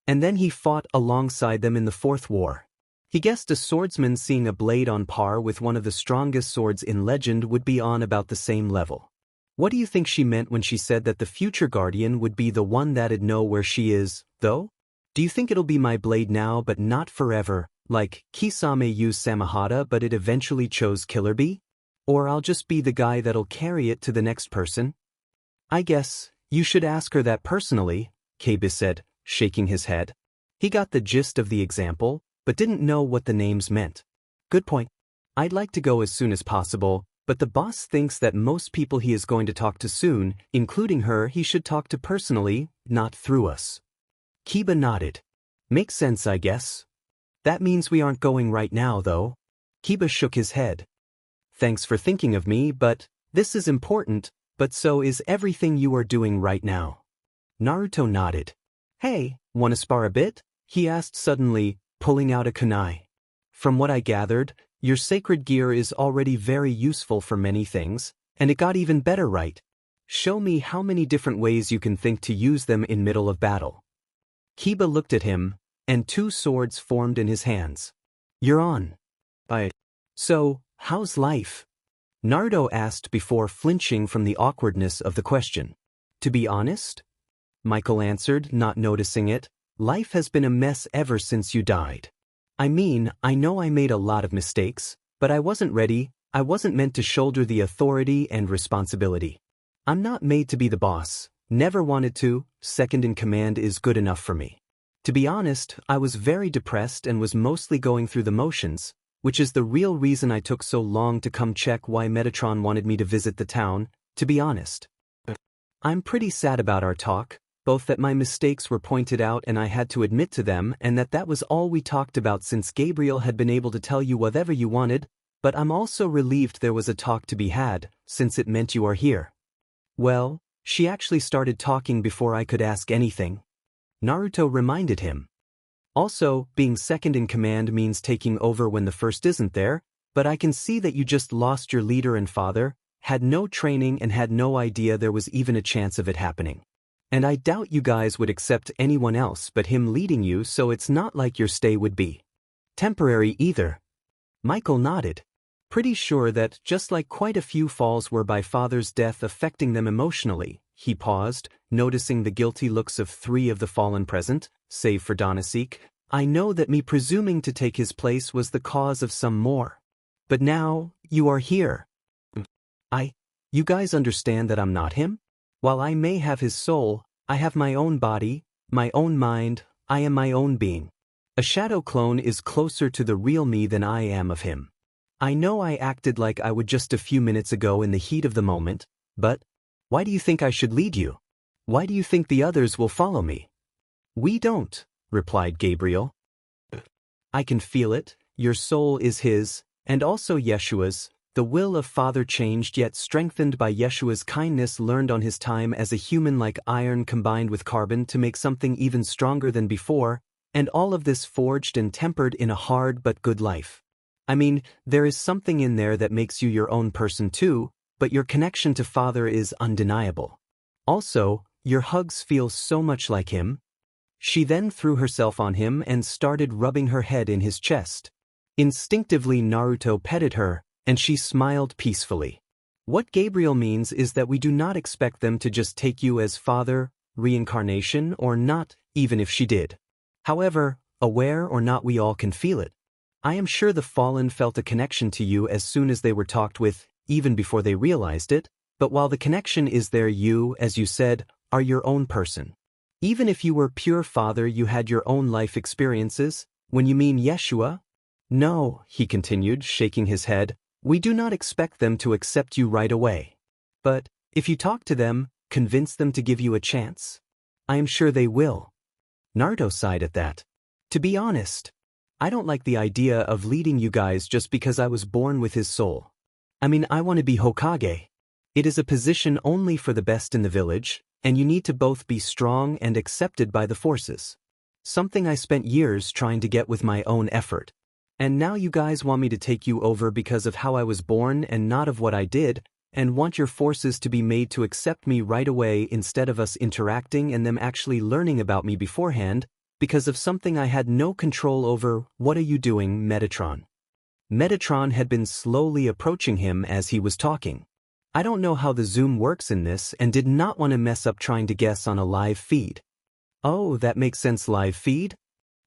And then he fought alongside them in the Fourth War. He guessed a swordsman seeing a blade on par with one of the strongest swords in legend would be on about the same level. What do you think she meant when she said that the future guardian would be the one that'd know where she is, though? Do you think it'll be my blade now but not forever, like Kisame used Samahata but it eventually chose Killer Bee? Or I'll just be the guy that'll carry it to the next person? I guess you should ask her that personally, Keiba said, shaking his head. He got the gist of the example, but didn't know what the names meant. Good point. I'd like to go as soon as possible, but the boss thinks that most people he is going to talk to soon, including her, he should talk to personally, not through us. Keiba nodded. Makes sense, I guess. That means we aren't going right now, though. Keiba shook his head. Thanks for thinking of me, but this is important, but so is everything you are doing right now. Naruto nodded. Hey, wanna spar a bit? He asked suddenly, pulling out a kunai. From what I gathered, your sacred gear is already very useful for many things, and it got even better, right? Show me how many different ways you can think to use them in middle of battle. Keiba looked at him, and 2 swords formed in his hands. You're on. So, how's life? Naruto asked before flinching from the awkwardness of the question. To be honest? Michael answered, not noticing it. Life has been a mess ever since you died. I mean, I know I made a lot of mistakes, but I wasn't ready. I wasn't meant to shoulder the authority and responsibility. I'm not made to be the boss. Never wanted to. Second in command is good enough for me. To be honest, I was very depressed and was mostly going through the motions, which is the real reason I took so long to come check why Metatron wanted me to visit the town, to be honest. I'm pretty sad about our talk, both that my mistakes were pointed out and I had to admit to them and that was all we talked about since Gabriel had been able to tell you whatever you wanted, but I'm also relieved there was a talk to be had, since it meant you are here. Well, she actually started talking before I could ask anything. Naruto reminded him. Also, being second in command means taking over when the first isn't there, but I can see that you just lost your leader and father, had no training and had no idea there was even a chance of it happening. And I doubt you guys would accept anyone else but him leading you, so it's not like your stay would be temporary either. Michael nodded. Pretty sure that, just like quite a few falls were by father's death affecting them emotionally, he paused, noticing the guilty looks of 3 of the fallen present, save for Donasek. I know that me presuming to take his place was the cause of some more. But now, you are here. You guys understand that I'm not him? While I may have his soul, I have my own body, my own mind, I am my own being. A shadow clone is closer to the real me than I am of him. I know I acted like I would just a few minutes ago in the heat of the moment, but why do you think I should lead you? Why do you think the others will follow me? We don't, replied Gabriel. I can feel it, your soul is his, and also Yeshua's. The will of Father changed yet strengthened by Yeshua's kindness learned on his time as a human like iron combined with carbon to make something even stronger than before, and all of this forged and tempered in a hard but good life. I mean, there is something in there that makes you your own person too, but your connection to Father is undeniable. Also, your hugs feel so much like him. She then threw herself on him and started rubbing her head in his chest. Instinctively Naruto petted her, and she smiled peacefully. What Gabriel means is that we do not expect them to just take you as Father, Reincarnation, or not, even if she did. However, aware or not, we all can feel it. I am sure the fallen felt a connection to you as soon as they were talked with, even before they realized it, but while the connection is there, you, as you said, are your own person. Even if you were pure Father, you had your own life experiences. When you mean Yeshua? No, he continued, shaking his head. We do not expect them to accept you right away. But, if you talk to them, convince them to give you a chance. I am sure they will. Naruto sighed at that. To be honest, I don't like the idea of leading you guys just because I was born with his soul. I mean, I want to be Hokage. It is a position only for the best in the village, and you need to both be strong and accepted by the forces. Something I spent years trying to get with my own effort. And now you guys want me to take you over because of how I was born and not of what I did, and want your forces to be made to accept me right away instead of us interacting and them actually learning about me beforehand, because of something I had no control over. What are you doing, Metatron? Metatron had been slowly approaching him as he was talking. I don't know how the zoom works in this and did not want to mess up trying to guess on a live feed. Oh, that makes sense, live feed?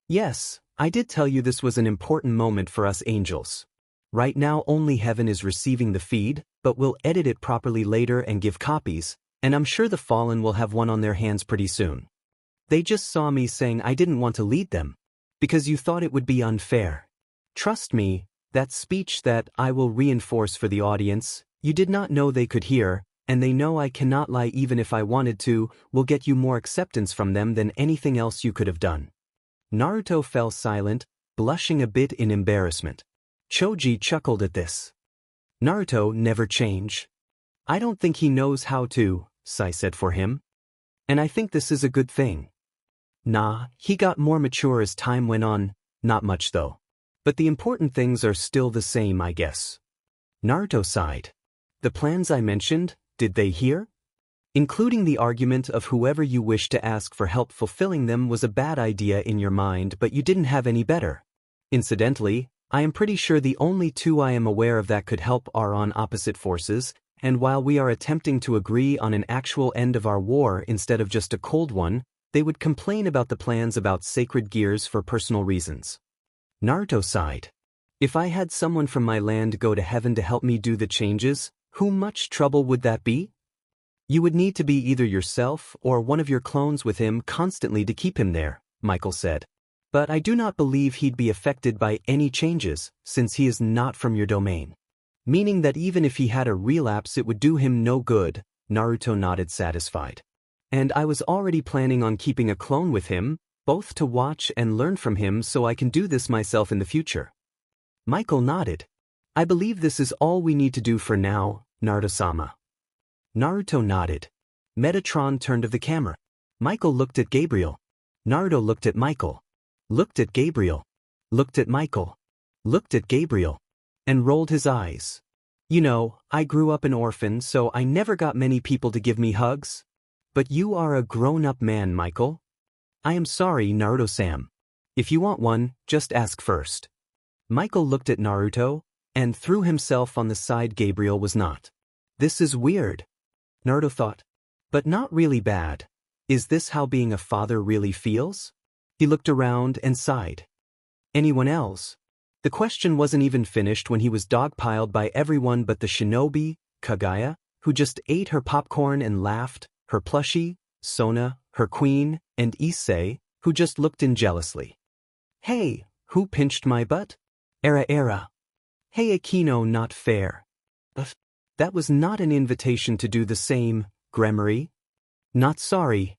Yes, I did tell you this was an important moment for us angels. Right now only heaven is receiving the feed, but we'll edit it properly later and give copies, and I'm sure the fallen will have one on their hands pretty soon. They just saw me saying I didn't want to lead them, because you thought it would be unfair. Trust me, that speech that I will reinforce for the audience, you did not know they could hear, and they know I cannot lie even if I wanted to, will get you more acceptance from them than anything else you could have done. Naruto fell silent, blushing a bit in embarrassment. Choji chuckled at this. Naruto never change. I don't think he knows how to, Sai said for him. And I think this is a good thing. Nah, he got more mature as time went on, not much though. But the important things are still the same, I guess. Naruto sighed. The plans I mentioned, did they hear? Including the argument of whoever you wish to ask for help fulfilling them was a bad idea in your mind, but you didn't have any better. Incidentally, I am pretty sure the only two I am aware of that could help are on opposite forces, and while we are attempting to agree on an actual end of our war instead of just a cold one, they would complain about the plans about sacred gears for personal reasons. Naruto sighed. If I had someone from my land go to heaven to help me do the changes, how much trouble would that be? You would need to be either yourself or one of your clones with him constantly to keep him there, Michael said. But I do not believe he'd be affected by any changes, since he is not from your domain. Meaning that even if he had a relapse it would do him no good, Naruto nodded satisfied. And I was already planning on keeping a clone with him, both to watch and learn from him so I can do this myself in the future. Michael nodded. I believe this is all we need to do for now, Naruto-sama. Naruto nodded. Metatron turned to the camera. Michael looked at Gabriel. Naruto looked at Michael. Looked at Gabriel. Looked at Michael. Looked at Gabriel. And rolled his eyes. You know, I grew up an orphan so I never got many people to give me hugs. But you are a grown-up man, Michael. I am sorry, Naruto-sam. If you want one, just ask first. Michael looked at Naruto, and threw himself on the side Gabriel was not. This is weird. Naruto thought. But not really bad. Is this how being a father really feels? He looked around and sighed. Anyone else? The question wasn't even finished when he was dogpiled by everyone but the shinobi, Kaguya, who just ate her popcorn and laughed, her plushie, Sona, her queen, and Issei, who just looked in jealously. Hey, who pinched my butt? Era. Hey Akino, not fair. That was not an invitation to do the same, Gremory. Not sorry.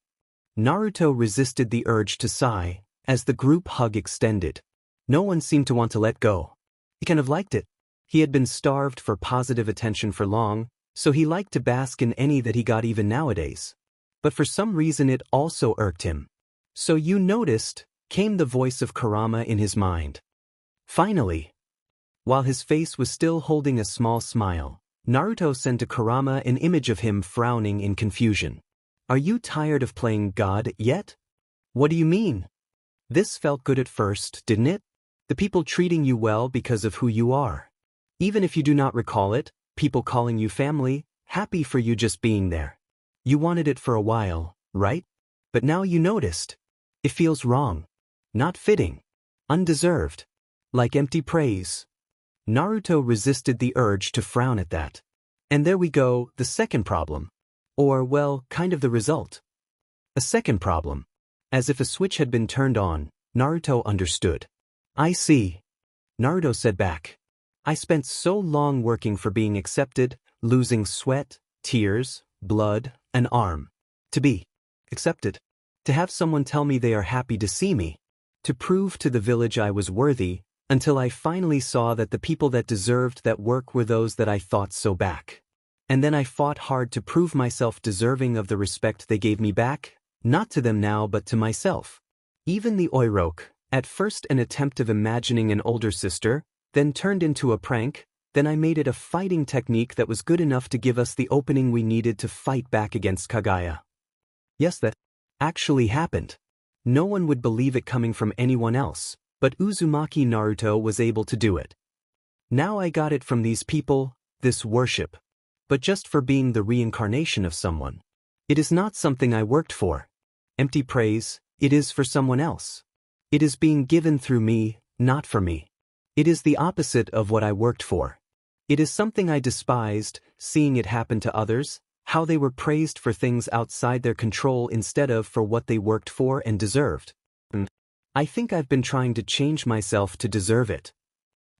Naruto resisted the urge to sigh, as the group hug extended. No one seemed to want to let go. He kind of liked it. He had been starved for positive attention for long, so he liked to bask in any that he got even nowadays. But for some reason it also irked him. So you noticed, came the voice of Kurama in his mind. Finally. While his face was still holding a small smile, Naruto sent to Kurama an image of him frowning in confusion. Are you tired of playing God yet? What do you mean? This felt good at first, didn't it? The people treating you well because of who you are. Even if you do not recall it, people calling you family, happy for you just being there. You wanted it for a while, right? But now you noticed. It feels wrong. Not fitting. Undeserved. Like empty praise. Naruto resisted the urge to frown at that. And there we go, the second problem. Or, well, kind of the result. A second problem. As if a switch had been turned on, Naruto understood. I see. Naruto said back. I spent so long working for being accepted, losing sweat, tears, blood, an arm. To be accepted. To have someone tell me they are happy to see me. To prove to the village I was worthy, until I finally saw that the people that deserved that work were those that I thought so back. And then I fought hard to prove myself deserving of the respect they gave me back, not to them now but to myself. Even the Oiroke, at first an attempt of imagining an older sister, then turned into a prank, then I made it a fighting technique that was good enough to give us the opening we needed to fight back against Kaguya. Yes, that actually happened. No one would believe it coming from anyone else, but Uzumaki Naruto was able to do it. Now I got it from these people, this worship. But just for being the reincarnation of someone. It is not something I worked for. Empty praise, it is for someone else. It is being given through me, not for me. It is the opposite of what I worked for. It is something I despised, seeing it happen to others, how they were praised for things outside their control instead of for what they worked for and deserved. I think I've been trying to change myself to deserve it.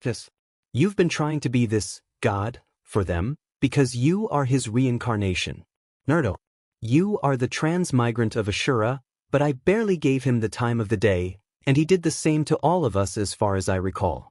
Yes. You've been trying to be this God for them because you are his reincarnation. Naruto. You are the transmigrant of Ashura, but I barely gave him the time of the day, and he did the same to all of us as far as I recall.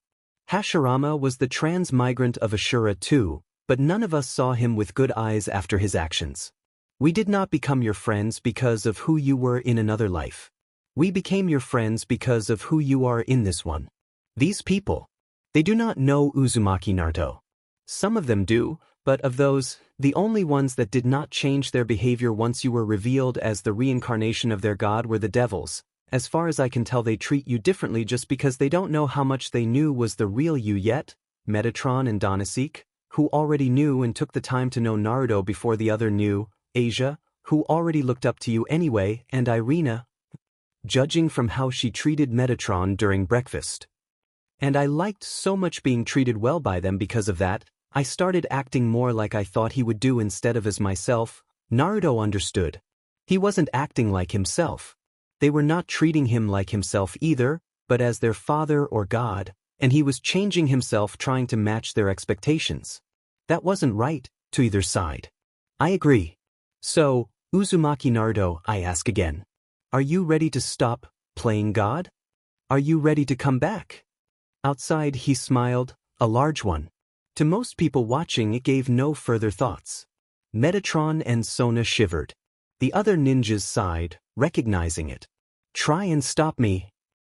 Hashirama was the transmigrant of Ashura too, but none of us saw him with good eyes after his actions. We did not become your friends because of who you were in another life. We became your friends because of who you are in this one. These people, they do not know Uzumaki Naruto. Some of them do, but of those, the only ones that did not change their behavior once you were revealed as the reincarnation of their god were the devils. As far as I can tell, they treat you differently just because they don't know how much they knew was the real you yet. Metatron and Donasek, who already knew and took the time to know Naruto before the other knew, Asia, who already looked up to you anyway, and Irina, judging from how she treated Metatron during breakfast. And I liked so much being treated well by them because of that. I started acting more like I thought he would do instead of as myself. Naruto understood. He wasn't acting like himself. They were not treating him like himself either, but as their father or god, and he was changing himself trying to match their expectations. That wasn't right, to either side. I agree. So, Uzumaki Naruto, I ask again. Are you ready to stop playing God? Are you ready to come back? Outside he smiled, a large one. To most people watching it gave no further thoughts. Metatron and Sona shivered. The other ninjas sighed, recognizing it. Try and stop me,